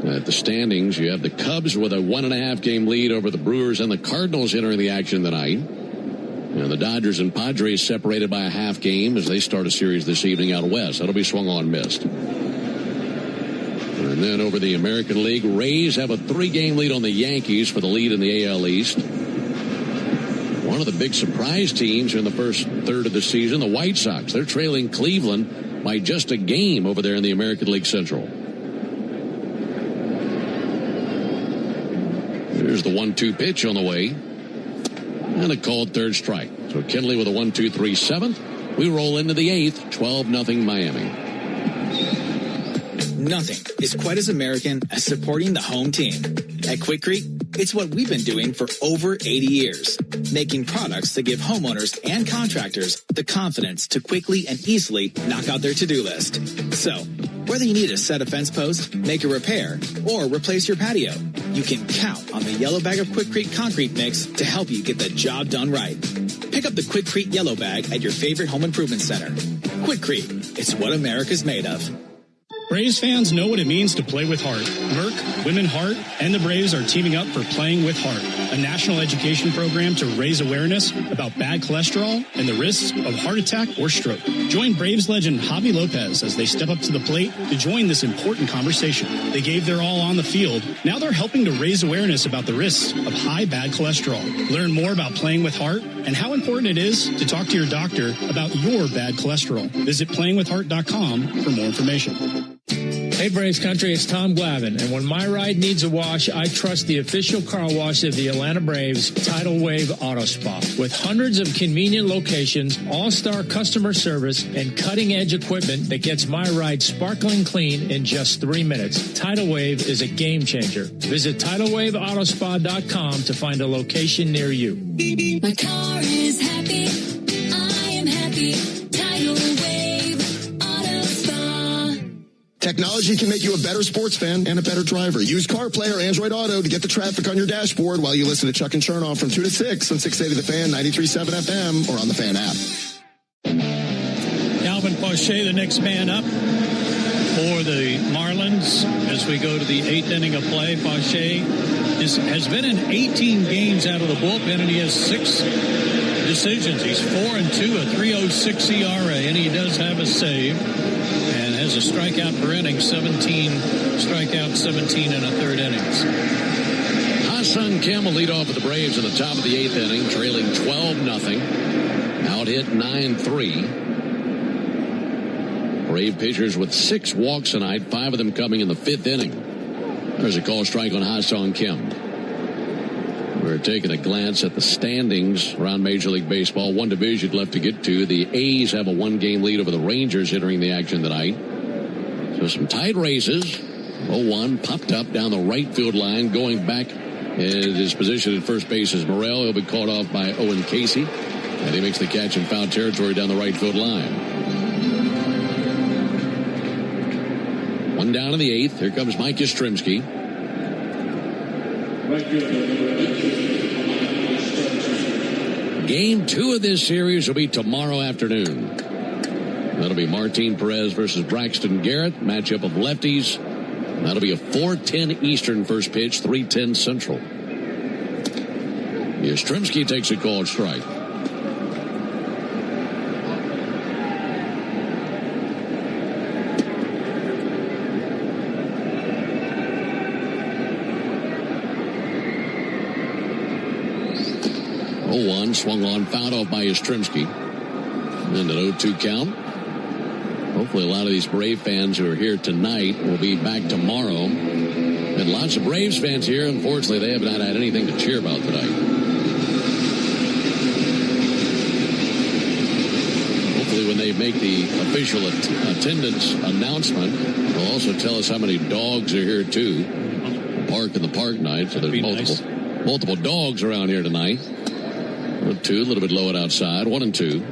at the standings, you have the Cubs with a 1.5 game lead over the Brewers and the Cardinals entering the action tonight. And the Dodgers and Padres separated by a half game as they start a series this evening out west. That'll be swung on, missed. And then over the American League, Rays have a 3-game lead on the Yankees for the lead in the AL East. One of the big surprise teams in the first third of the season, the White Sox. They're trailing Cleveland by just a game over there in the American League Central. Here's the 1-2 pitch on the way. And a called third strike. So Kinley with a 1-2-3 seventh. We roll into the eighth, 12-0 Miami. Nothing is quite as American as supporting the home team. At Quikrete, it's what we've been doing for over 80 years, making products that give homeowners and contractors the confidence to quickly and easily knock out their to-do list. So, whether you need to set a fence post, make a repair, or replace your patio, you can count on the yellow bag of Quikrete concrete mix to help you get the job done right. Pick up the Quikrete yellow bag at your favorite home improvement center. Quikrete, it's what America's made of. Braves fans know what it means to play with heart. Merck, Women Heart, and the Braves are teaming up for Playing with Heart, a national education program to raise awareness about bad cholesterol and the risks of heart attack or stroke. Join Braves legend Javi Lopez as they step up to the plate to join this important conversation. They gave their all on the field. Now they're helping to raise awareness about the risks of high bad cholesterol. Learn more about Playing with Heart and how important it is to talk to your doctor about your bad cholesterol. Visit playingwithheart.com for more information. Hey Braves Country, it's Tom Glavine, and when my ride needs a wash, I trust the official car wash of the Atlanta Braves, Tidal Wave Auto Spa. With hundreds of convenient locations, all-star customer service, and cutting-edge equipment that gets my ride sparkling clean in just 3 minutes, Tidal Wave is a game changer. Visit TidalWaveAutospa.com to find a location near you. My car is happy. I am happy. Tidal Wave Auto Spa. Technology can make you a better sports fan and a better driver. Use CarPlay or Android Auto to get the traffic on your dashboard while you listen to Chuck and Chernoff from 2 to 6 on 680 The Fan, 93.7 FM, or on the Fan app. Calvin Poche, the next man up for the Marlins as we go to the 8th inning of play. Poche has been in 18 games out of the bullpen, and he has 6 decisions. He's 4-2, a 3.06 ERA, and he does have a save. And has a strikeout per inning, 17 strikeouts, 17 and a third innings. Ha-Sung Kim will lead off with the Braves in the top of the 8th inning, trailing 12-0. Out hit 9-3. Brave pitchers with 6 walks tonight, 5 of them coming in the 5th inning. There's a call strike on Ha-Sung Kim. We're taking a glance at the standings around Major League Baseball. One division left to get to. The A's have a 1-game lead over the Rangers entering the action tonight. So some tight races. 0-1 popped up down the right field line. Going back in his position at first base is Morrell. He'll be caught off by Owen Casey. And he makes the catch in foul territory down the right field line. 1 down in the 8th. Here comes Mike Yastrzemski. Game 2 of this series will be tomorrow afternoon. That'll be Martin Perez versus Braxton Garrett. Matchup of lefties. That'll be a 4:10 Eastern first pitch, 3:10 Central. Yastrzemski takes a called strike. Swung on, fouled off by Yastrzemski. And an 0-2 count. Hopefully a lot of these Brave fans who are here tonight will be back tomorrow. And lots of Braves fans here. Unfortunately, they have not had anything to cheer about tonight. Hopefully when they make the official attendance announcement, they'll also tell us how many dogs are here too. Park in the park night. So there's multiple dogs around here tonight. 2, a little bit low outside. 1 and 2.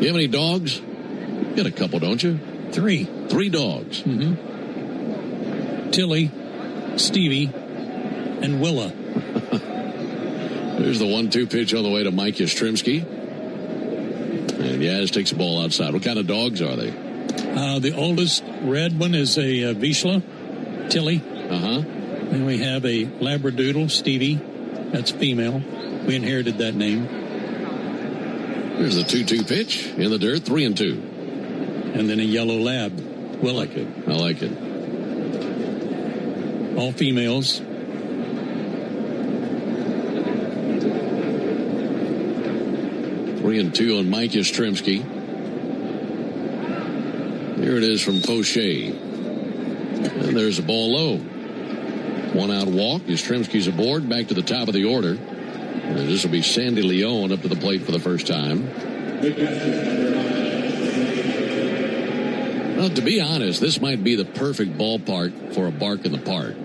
You have any dogs? You got a couple, don't you? 3. 3 dogs. Mm-hmm. Tilly, Stevie, and Willa. There's the 1-2 pitch on the way to Mike Yastrzemski. And Yaz takes the ball outside. What kind of dogs are they? The oldest red one is a Vizsla, Tilly. Uh-huh. And we have a Labradoodle, Stevie. That's female. We inherited that name. There's the 2-2 pitch in the dirt, 3 and 2. And then a yellow lab. I like it. I like it. All females. Three and 2 on Mike Yastrzemski. Here it is from Poche. And there's a ball low. 1 out walk. Yastrzemski's aboard. Back to the top of the order. This will be Sandy Leon up to the plate for the first time. Well, to be honest, this might be the perfect ballpark for a bark in the park.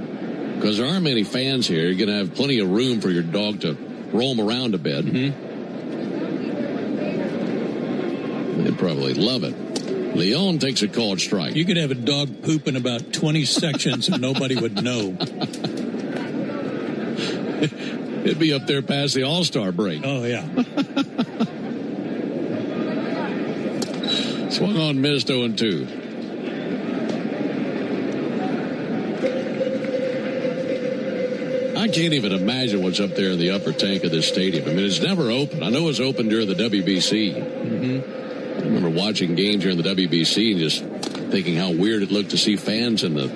Because there aren't many fans here. You're going to have plenty of room for your dog to roam around a bit. They'd probably love it. Leon takes a called strike. You could have a dog poop in about 20 sections and nobody would know. It'd be up there past the All-Star break. Oh, yeah. Swung on, missed 0-2. I can't even imagine what's up there in the upper tank of this stadium. I mean, it's never open. I know it's open during the WBC. I remember watching games here in the WBC and just thinking how weird it looked to see fans in the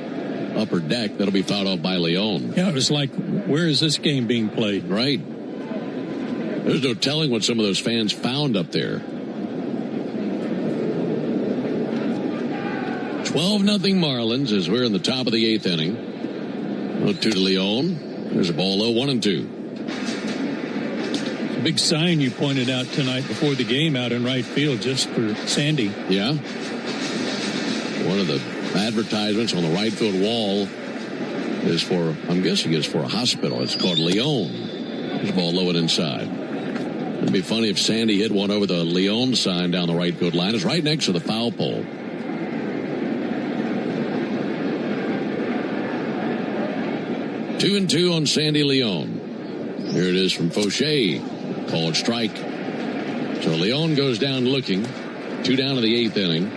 upper deck. That'll be fouled off by Leon. Yeah, it was like, where is this game being played? Right. There's no telling what some of those fans found up there. 12-0 Marlins as we're in the top of the 8th inning. 0-2 to Leon. There's a ball low, 1-2. Big sign you pointed out tonight before the game out in right field just for Sandy. Yeah. One of the advertisements on the right field wall is for, I'm guessing it's for a hospital. It's called Leon. There's a ball low and inside. It'd be funny if Sandy hit one over the Leon sign down the right field line. It's right next to the foul pole. 2-2 on Sandy Leon. Here it is from Fauché. Called strike. So Leon goes down looking. 2 down to the 8th inning.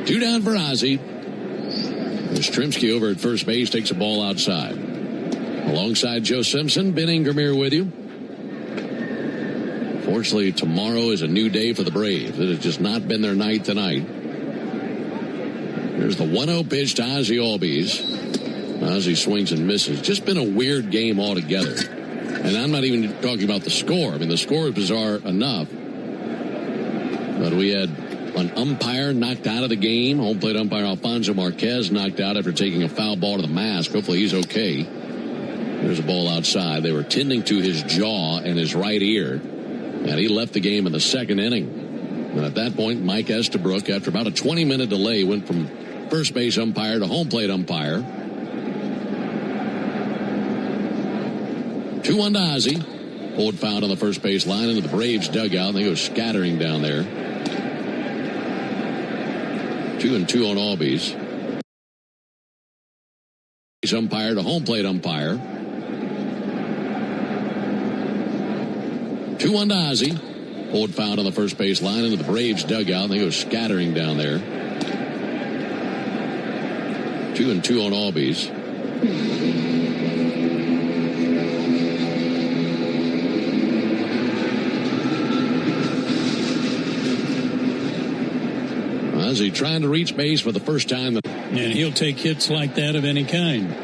Two down for Ozzie. Strzemski over at first base takes a ball outside. Alongside Joe Simpson, Ben Ingram here with you. Fortunately, tomorrow is a new day for the Braves. It has just not been their night tonight. There's the 1-0 pitch to Ozzie Albies. Ozzie swings and misses. Just been a weird game altogether. And I'm not even talking about the score. I mean, the score is bizarre enough. But we had an umpire knocked out of the game. Home plate umpire Alfonso Marquez knocked out after taking a foul ball to the mask. Hopefully he's okay. There's a ball outside. They were tending to his jaw and his right ear. And he left the game in the 2nd inning. And at that point, Mike Estabrook, after about a 20-minute delay, went from first base umpire to home plate umpire. 2-1 to Ozzie. Pulled foul on the first base line into the Braves dugout. And they go scattering down there. 2-2 on Albies. Umpire to home plate umpire. 2-1 to Ozzie. Pulled foul on the first base line into the Braves dugout. And they go scattering down there. 2-2 on Albies. Ozzie trying to reach base for the first time. And he'll take hits like that of any kind.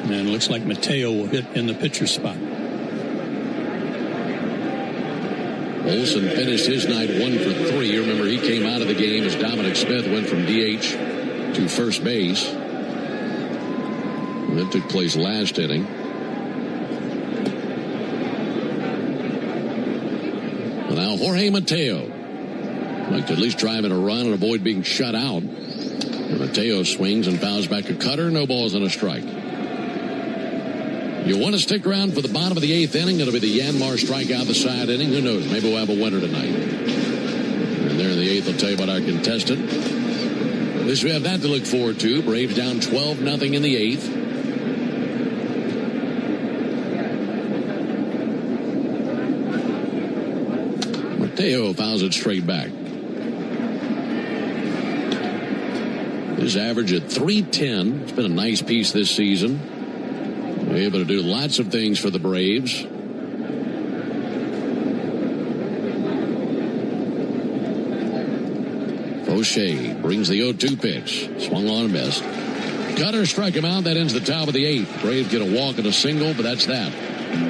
And it looks like Mateo will hit in the pitcher spot. Olson finished his night 1 for 3. Remember, he came out of the game as Dominic Smith went from DH to first base. And that took place last inning. And now Jorge Mateo. Like to at least drive in a run and avoid being shut out. And Mateo swings and fouls back a cutter. No balls and a strike. You want to stick around for the bottom of the 8th inning? It'll be the Yanmar strikeout the side inning. Who knows? Maybe we'll have a winner tonight. And there in the 8th, I'll tell you about our contestant. At least we have that to look forward to. Braves down 12-0 in the 8th. Mateo fouls it straight back. His average at .310. It's been a nice piece this season. Able to do lots of things for the Braves. Fauché brings the 0-2 pitch. Swung on and missed. Cutter struck him out. That ends the top of the 8th. Braves get a walk and a single, but that's that.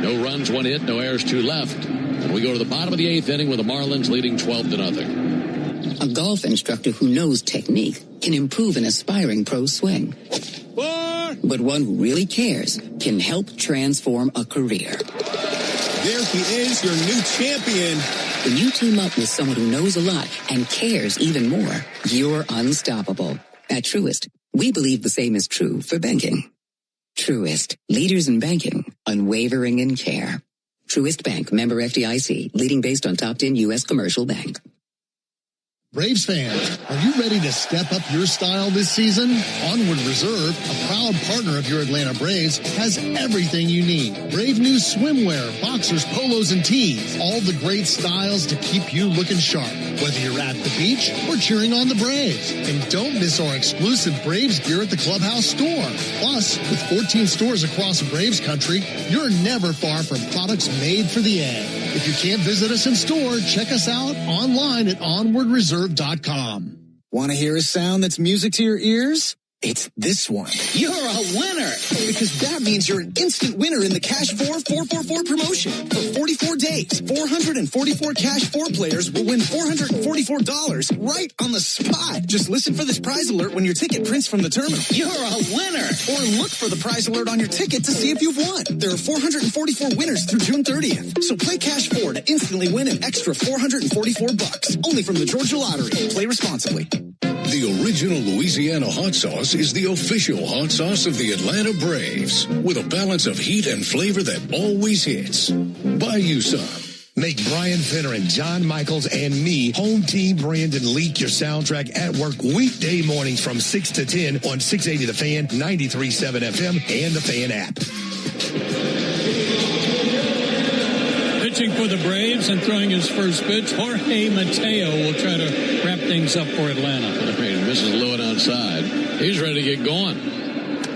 No runs, 1 hit, no errors, 2 left. And we go to the bottom of the 8th inning with the Marlins leading 12-0. A golf instructor who knows technique can improve an aspiring pro's swing. But one who really cares can help transform a career. There he is, your new champion. When you team up with someone who knows a lot and cares even more, you're unstoppable. At Truist, we believe the same is true for banking. Truist, leaders in banking, unwavering in care. Truist Bank, member FDIC, leading based on top 10 U.S. commercial bank. Braves fans, are you ready to step up your style this season? Onward Reserve, a proud partner of your Atlanta Braves, has everything you need. Brave new swimwear, boxers, polos, and tees. All the great styles to keep you looking sharp, whether you're at the beach or cheering on the Braves. And don't miss our exclusive Braves gear at the Clubhouse store. Plus, with 14 stores across Braves country, you're never far from products made for the A. If you can't visit us in store, check us out online at onwardreserve.com. Want to hear a sound that's music to your ears? It's this one. You're a winner! Because that means you're an instant winner in the Cash 4 444 promotion. For 44 days, 444 Cash 4 players will win $444 right on the spot. Just listen for this prize alert when your ticket prints from the terminal. You're a winner! Or look for the prize alert on your ticket to see if you've won. There are 444 winners through June 30th. So play Cash 4 to instantly win an extra $444. Only from the Georgia Lottery. Play responsibly. The original Louisiana hot sauce is the official hot sauce of the Atlanta Braves, with a balance of heat and flavor that always hits. Buy you some. Make Brian Finner and John Michaels and me, home team Brandon Leak, your soundtrack at work weekday mornings from 6 to 10 on 680 The Fan, 93.7 FM, and the Fan app. Pitching for the Braves and throwing his first pitch, Jorge Mateo will try to wrap things up for Atlanta. Misses Lewin outside. He's ready to get going.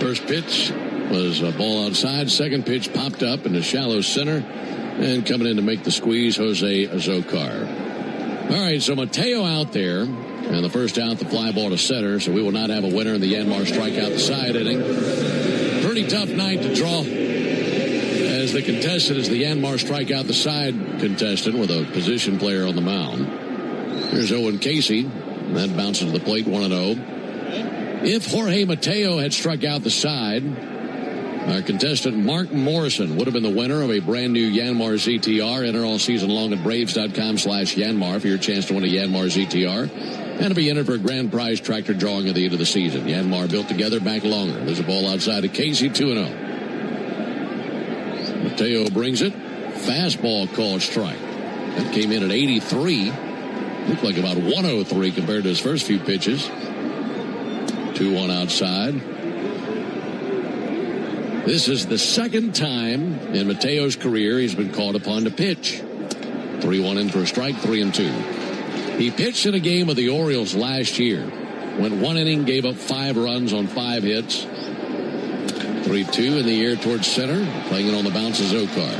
First pitch was a ball outside. Second pitch popped up in the shallow center. And coming in to make the squeeze, Jose Azocar. All right, so Mateo out there. And the first out, the fly ball to center. So we will not have a winner in the Yanmar strikeout the side inning. Pretty tough night to draw. As the contestant is the Yanmar strikeout the side contestant with a position player on the mound. Here's Owen Casey. And that bounces to the plate 1-0. If Jorge Mateo had struck out the side, our contestant Mark Morrison would have been the winner of a brand new Yanmar ZTR. Enter all season long at Braves.com/Yanmar for your chance to win a Yanmar ZTR. And to be entered for a grand prize tractor drawing at the end of the season. Yanmar built together, back longer. There's a ball outside of Casey, 2-0. Mateo brings it. Fastball called strike. That came in at 83. Looked like about 103 compared to his first few pitches. 2-1 outside. This is the second time in Mateo's career he's been called upon to pitch. 3-1 in for a strike, 3-2. He pitched in a game with the Orioles last year. Went 1 inning, gave up 5 runs on 5 hits. 3-2 in the air towards center. Playing it on the bounce of Zokar.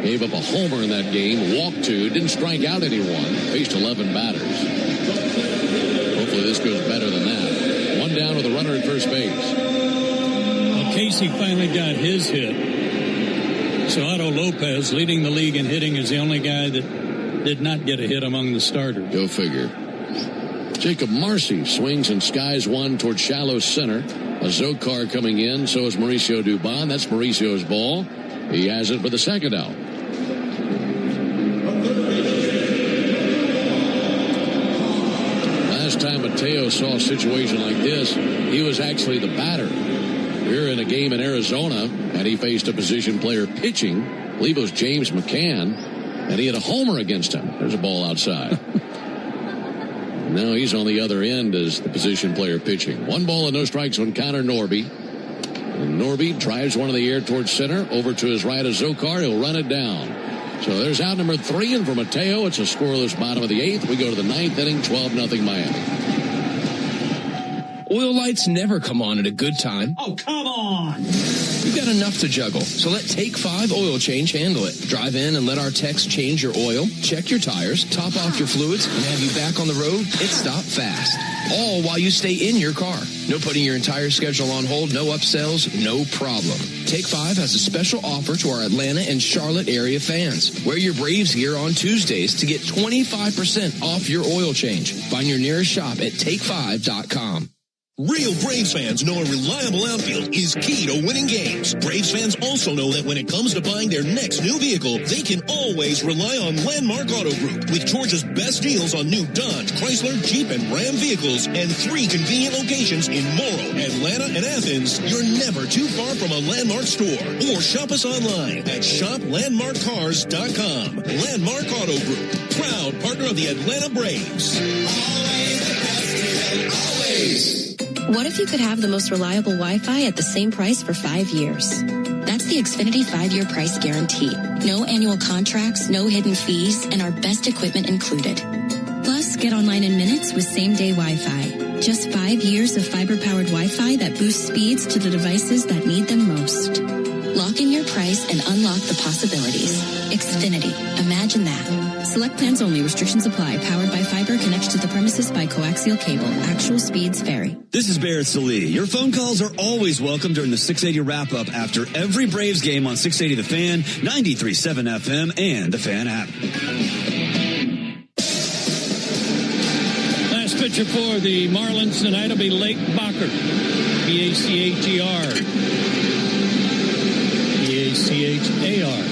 Gave up a homer in that game, walked 2, didn't strike out anyone, faced 11 batters. Hopefully this goes better than that. 1 down with a runner at first base. Well, Casey finally got his hit. So Otto Lopez, leading the league in hitting, is the only guy that did not get a hit among the starters. Go figure. Jacob Marcy swings and skies 1 towards shallow center. A Zokar coming in, so is Mauricio Dubon. That's Mauricio's ball. He has it for the second out. Last time Mateo saw a situation like this, he was actually the batter. We were in a game in Arizona, and he faced a position player pitching. I believe it was James McCann, and he had a homer against him. There's a ball outside. Now he's on the other end as the position player pitching. 1 ball and no strikes on Connor Norby. And Norby drives one in the air towards center. Over to his right is Zokar. He'll run it down. So there's out number 3. And for Mateo, it's a scoreless bottom of the 8th. We go to the 9th inning, 12-0 Miami. Oil lights never come on at a good time. Oh, come on! You've got enough to juggle, so let Take 5 Oil Change handle it. Drive in and let our techs change your oil, check your tires, top off your fluids, and have you back on the road. It's stop fast. All while you stay in your car. No putting your entire schedule on hold, no upsells, no problem. Take 5 has a special offer to our Atlanta and Charlotte area fans. Wear your Braves gear on Tuesdays to get 25% off your oil change. Find your nearest shop at take5.com. Real Braves fans know a reliable outfield is key to winning games. Braves fans also know that when it comes to buying their next new vehicle, they can always rely on Landmark Auto Group. With Georgia's best deals on new Dodge, Chrysler, Jeep, and Ram vehicles, and 3 convenient locations in Morrow, Atlanta, and Athens, you're never too far from a Landmark store. Or shop us online at shoplandmarkcars.com. Landmark Auto Group, proud partner of the Atlanta Braves. Always the best deal, always. What if you could have the most reliable Wi-Fi at the same price for 5 years? That's the Xfinity 5-year price guarantee. No annual contracts, no hidden fees, and our best equipment included. Plus, get online in minutes with same-day Wi-Fi. Just 5 years of fiber-powered Wi-Fi that boosts speeds to the devices that need them most. Lock in your price and unlock the possibilities. Xfinity. Imagine that. Select plans only. Restrictions apply. Powered by fiber. Connected to the premises by coaxial cable. Actual speeds vary. This is Barrett Salee. Your phone calls are always welcome during the 680 wrap-up after every Braves game on 680 The Fan, 93.7 FM, and the Fan app. Last pitcher for the Marlins tonight will be Lake Bacher. B-A-C-H-E-R. B-A-C-H-A-R.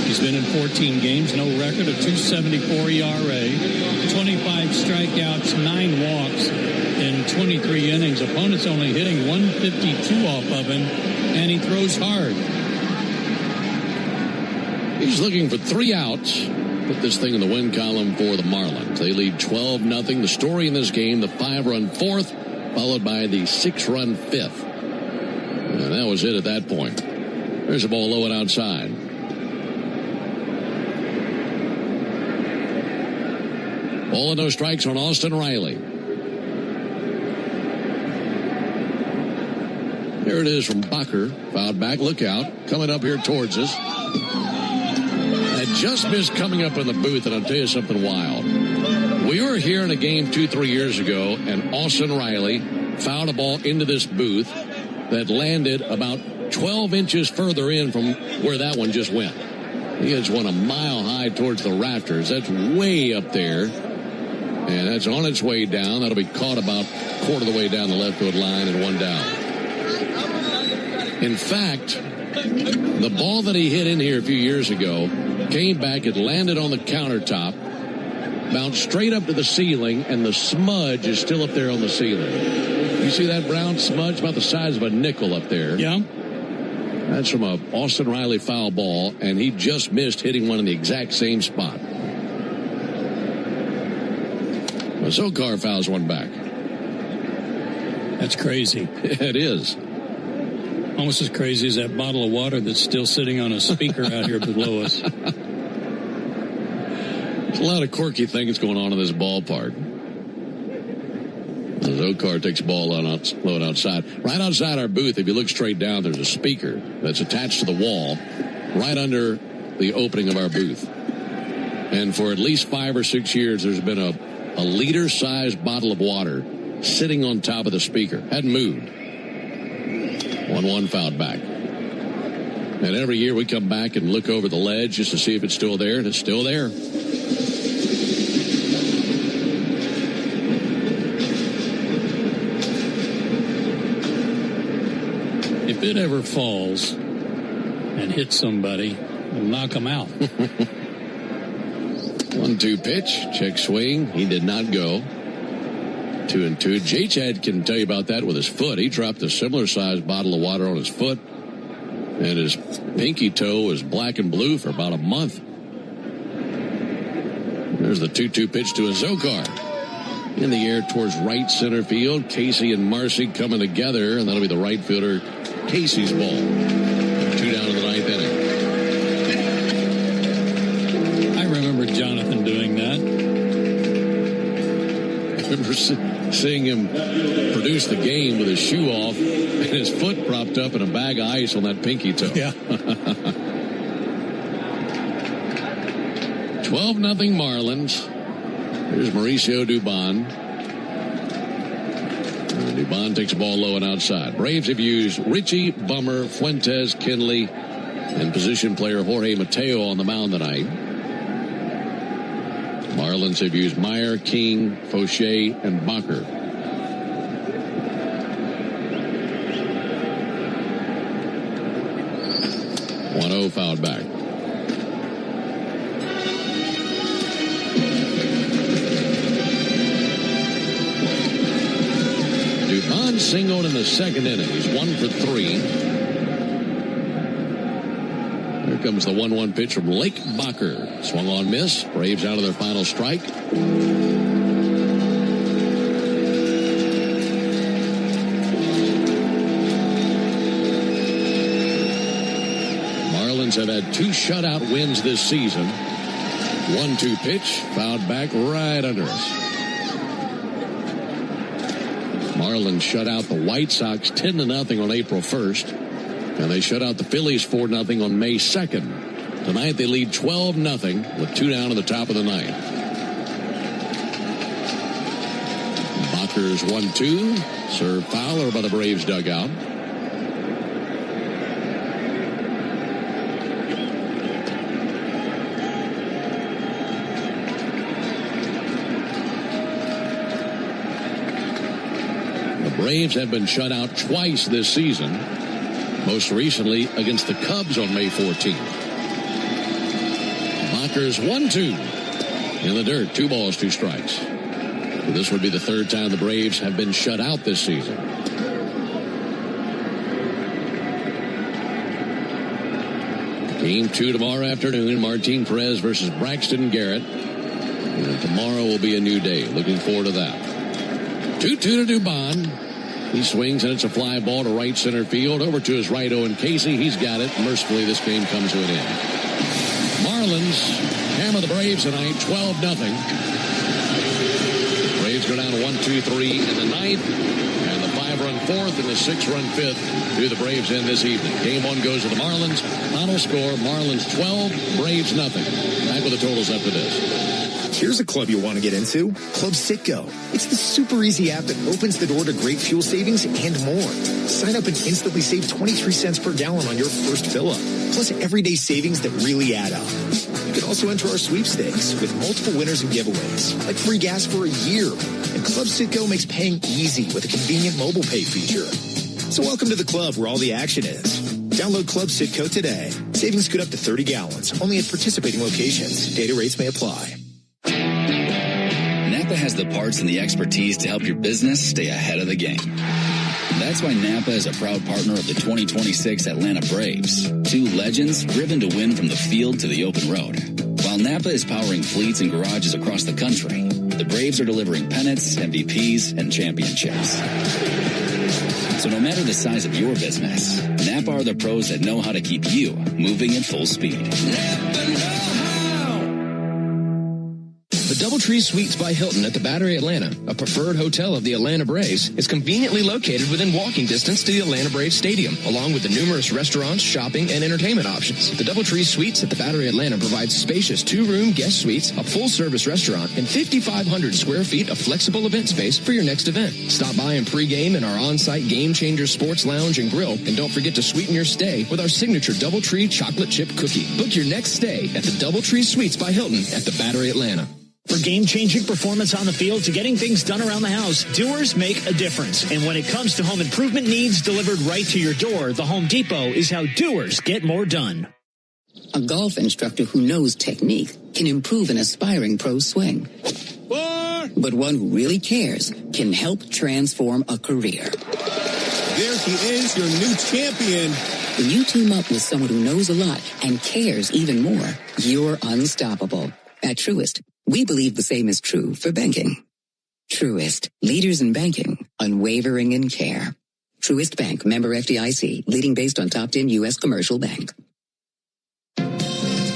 He's been in 14 games, no record, a 2.74 ERA, 25 strikeouts, 9 walks in 23 innings. Opponents only hitting 152 off of him, and he throws hard. He's looking for 3 outs. Put this thing in the win column for the Marlins. They lead 12-0. The story in this game, the 5-run 4th, followed by the 6-run 5th. And that was it at that point. There's a ball low and outside. Ball and no strikes on Austin Riley. Here it is from Bacher. Fouled back. Look out. Coming up here towards us. I just missed coming up in the booth, and I'll tell you something wild. We were here in a game 2-3 years ago, and Austin Riley fouled a ball into this booth that landed about 12 inches further in from where that one just went. He has one a mile high towards the rafters. That's way up there. And that's on its way down. That'll be caught about a quarter of the way down the left field line and 1 down. In fact, the ball that he hit in here a few years ago came back, it landed on the countertop, bounced straight up to the ceiling, and the smudge is still up there on the ceiling. You see that brown smudge about the size of a nickel up there? Yeah. That's from a Austin Riley foul ball, and he just missed hitting one in the exact same spot. Zokar fouls one back. That's crazy. It is. Almost as crazy as that bottle of water that's still sitting on a speaker out here below us. There's a lot of quirky things going on in this ballpark. Zokar takes the ball low outside. Right outside our booth, if you look straight down, there's a speaker that's attached to the wall right under the opening of our booth. And for at least 5 or 6 years, there's been a liter-sized bottle of water sitting on top of the speaker. Hadn't moved. 1-1 fouled back. And every year we come back and look over the ledge just to see if it's still there, and it's still there. If it ever falls and hits somebody, it'll knock them out. 1-2 pitch, check swing. He did not go. 2-2. J-Chad can tell you about that with his foot. He dropped a similar sized bottle of water on his foot, and his pinky toe was black and blue for about a month. There's the 2-2 pitch to a Zokar. In the air towards right center field. Casey and Marcy coming together, and that'll be the right fielder Casey's ball. 2 down in the 9th inning. I remember Jonathan doing that. remember seeing him produce the game with his shoe off and his foot propped up in a bag of ice on that pinky toe. Yeah. 12-0 Marlins. Here's Mauricio Dubon. Dubon takes the ball low and outside. Braves have used Richie, Bummer, Fuentes, Kinley, and position player Jorge Mateo on the mound tonight. Marlins have used Meyer, King, Fauché, and Bacher. .0 fouled back. Dubon singled in the second inning. He's 1 for 3. Here comes the 1-1 pitch from Lake Bacher. Swung on miss. Braves out of their final strike. Marlins have had 2 shutout wins this season. 1-2 pitch. Fouled back right under us. Marlins shut out the White Sox 10-0 on April 1st. And they shut out the Phillies 4-0 on May 2nd. Tonight they lead 12-0 with 2 down in the top of the ninth. Bacher's 1-2. Served Fowler by the Braves dugout. The Braves have been shut out twice this season. Most recently against the Cubs on May 14th. Bacher's 1-2 in the dirt. 2 balls, 2 strikes. This would be the 3rd time the Braves have been shut out this season. Game 2 tomorrow afternoon. Martin Perez versus Braxton Garrett. And tomorrow will be a new day. Looking forward to that. 2-2 to Dubon. He swings, and it's a fly ball to right center field. Over to his right, Owen Casey. He's got it. Mercifully, this game comes to an end. Marlins hammer the Braves tonight, 12-0. Braves go down to 1-2-3 in the 9th. And the 5-run 4th and the 6-run 5th do the Braves end this evening. Game 1 goes to the Marlins. Final score, Marlins 12, Braves 0. Back with the totals after this. Here's a club you'll want to get into, Club Citgo. It's the super easy app that opens the door to great fuel savings and more. Sign up and instantly save 23 cents per gallon on your first fill-up, plus everyday savings that really add up. You can also enter our sweepstakes with multiple winners and giveaways, like free gas for a year. And Club Citgo makes paying easy with a convenient mobile pay feature. So welcome to the club where all the action is. Download Club Citgo today. Savings good up to 30 gallons, only at participating locations. Data rates may apply. Napa has the parts and the expertise to help your business stay ahead of the game. That's why Napa is a proud partner of the 2026 Atlanta Braves. 2 legends driven to win from the field to the open road. While Napa is powering fleets and garages across the country, the Braves are delivering pennants, MVPs, and championships. So no matter the size of your business, Napa are the pros that know how to keep you moving at full speed. The Doubletree Suites by Hilton at the Battery Atlanta, a preferred hotel of the Atlanta Braves, is conveniently located within walking distance to the Atlanta Braves Stadium, along with the numerous restaurants, shopping, and entertainment options. The Doubletree Suites at the Battery Atlanta provides spacious 2-room guest suites, a full-service restaurant, and 5,500 square feet of flexible event space for your next event. Stop by and pregame in our on-site Game Changer Sports Lounge and Grill, and don't forget to sweeten your stay with our signature Doubletree chocolate chip cookie. Book your next stay at the Doubletree Suites by Hilton at the Battery Atlanta. For game-changing performance on the field to getting things done around the house, Doers make a difference. And when it comes to home improvement needs delivered right to your door, the Home Depot is how Doers get more done. A golf instructor who knows technique can improve an aspiring pro's swing. But one who really cares can help transform a career. There he is, your new champion. When you team up with someone who knows a lot and cares even more, you're unstoppable. At Truist, we believe the same is true for banking. Truist, leaders in banking, unwavering in care. Truist Bank, member FDIC, leading based on top 10 U.S. commercial bank.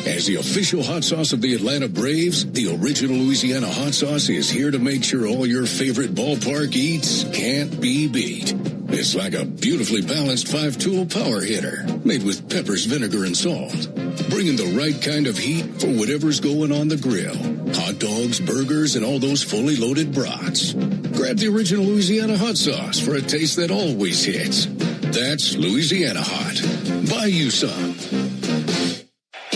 As the official hot sauce of the Atlanta Braves, the original Louisiana hot sauce is here to make sure all your favorite ballpark eats can't be beat. It's like a beautifully balanced 5-tool power hitter made with peppers, vinegar, and salt. Bringing the right kind of heat for whatever's going on the grill. Hot dogs, burgers, and all those fully loaded brats. Grab the original Louisiana hot sauce for a taste that always hits. That's Louisiana Hot. Buy you some.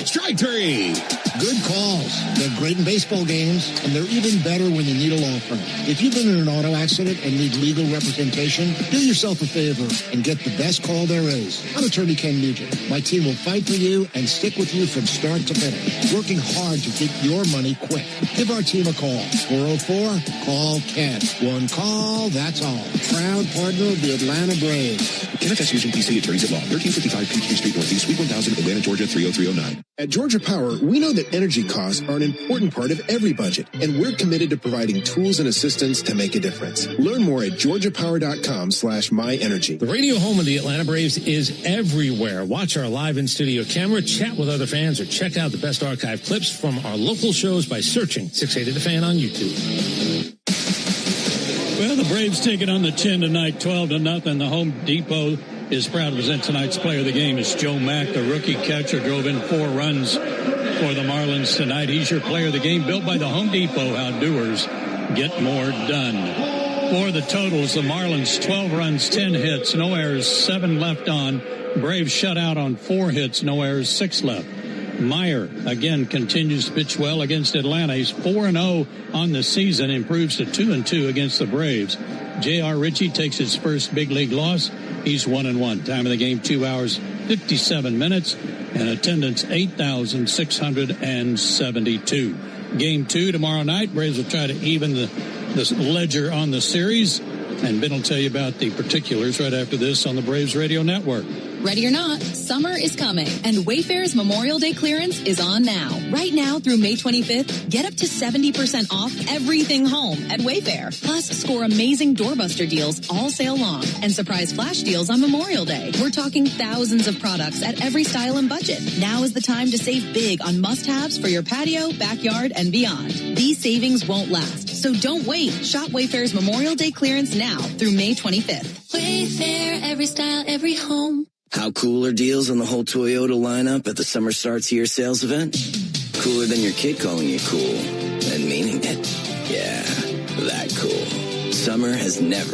Strike three. Good calls. They're great in baseball games, and they're even better when you need a law firm. If you've been in an auto accident and need legal representation, do yourself a favor and get the best call there is. I'm Attorney Ken Nugent. My team will fight for you and stick with you from start to finish, working hard to get your money quick. Give our team a call. 404-CALL-KEN. One call, that's all. Proud partner of the Atlanta Braves. Kenneth S. Nugent, PC, Attorneys at Law, 1355 Peachtree Street Northeast, Suite 1000, Atlanta, Georgia, 30309. At Georgia Power, we know that energy costs are an important part of every budget, and we're committed to providing tools and assistance to make a difference. Learn more at georgiapower.com/myenergy. The radio home of the Atlanta Braves is everywhere. Watch our live in-studio camera, chat with other fans, or check out the best archive clips from our local shows by searching 680 The Fan on YouTube. Well, the Braves take it on the chin tonight, 12-0. The Home Depot is proud to present tonight's player of the game. It's Joe Mack, the rookie catcher, drove in 4 runs for the Marlins tonight. He's your player of the game, built by the Home Depot. How doers get more done. For the totals, the Marlins 12 runs, 10 hits, no errors, 7 left on. Braves shut out on 4 hits, no errors, 6 left. Meyer, again, continues to pitch well against Atlanta. He's 4-0 on the season, improves to 2-2 against the Braves. J.R. Ritchie takes his first big league loss. He's 1-1. Time of the game, 2 hours, 57 minutes, and attendance 8,672. Game 2 tomorrow night. Braves will try to even the ledger on the series, and Ben will tell you about the particulars right after this on the Braves Radio Network. Ready or not, summer is coming, and Wayfair's Memorial Day clearance is on now. Right now through May 25th, get up to 70% off everything home at Wayfair. Plus, score amazing doorbuster deals all sale long and surprise flash deals on Memorial Day. We're talking thousands of products at every style and budget. Now is the time to save big on must-haves for your patio, backyard, and beyond. These savings won't last, so don't wait. Shop Wayfair's Memorial Day clearance now through May 25th. Wayfair, every style, every home. How cool are deals on the whole Toyota lineup at the Summer Starts Here sales event? Cooler than your kid calling you cool and meaning it. Yeah, that cool. Summer has never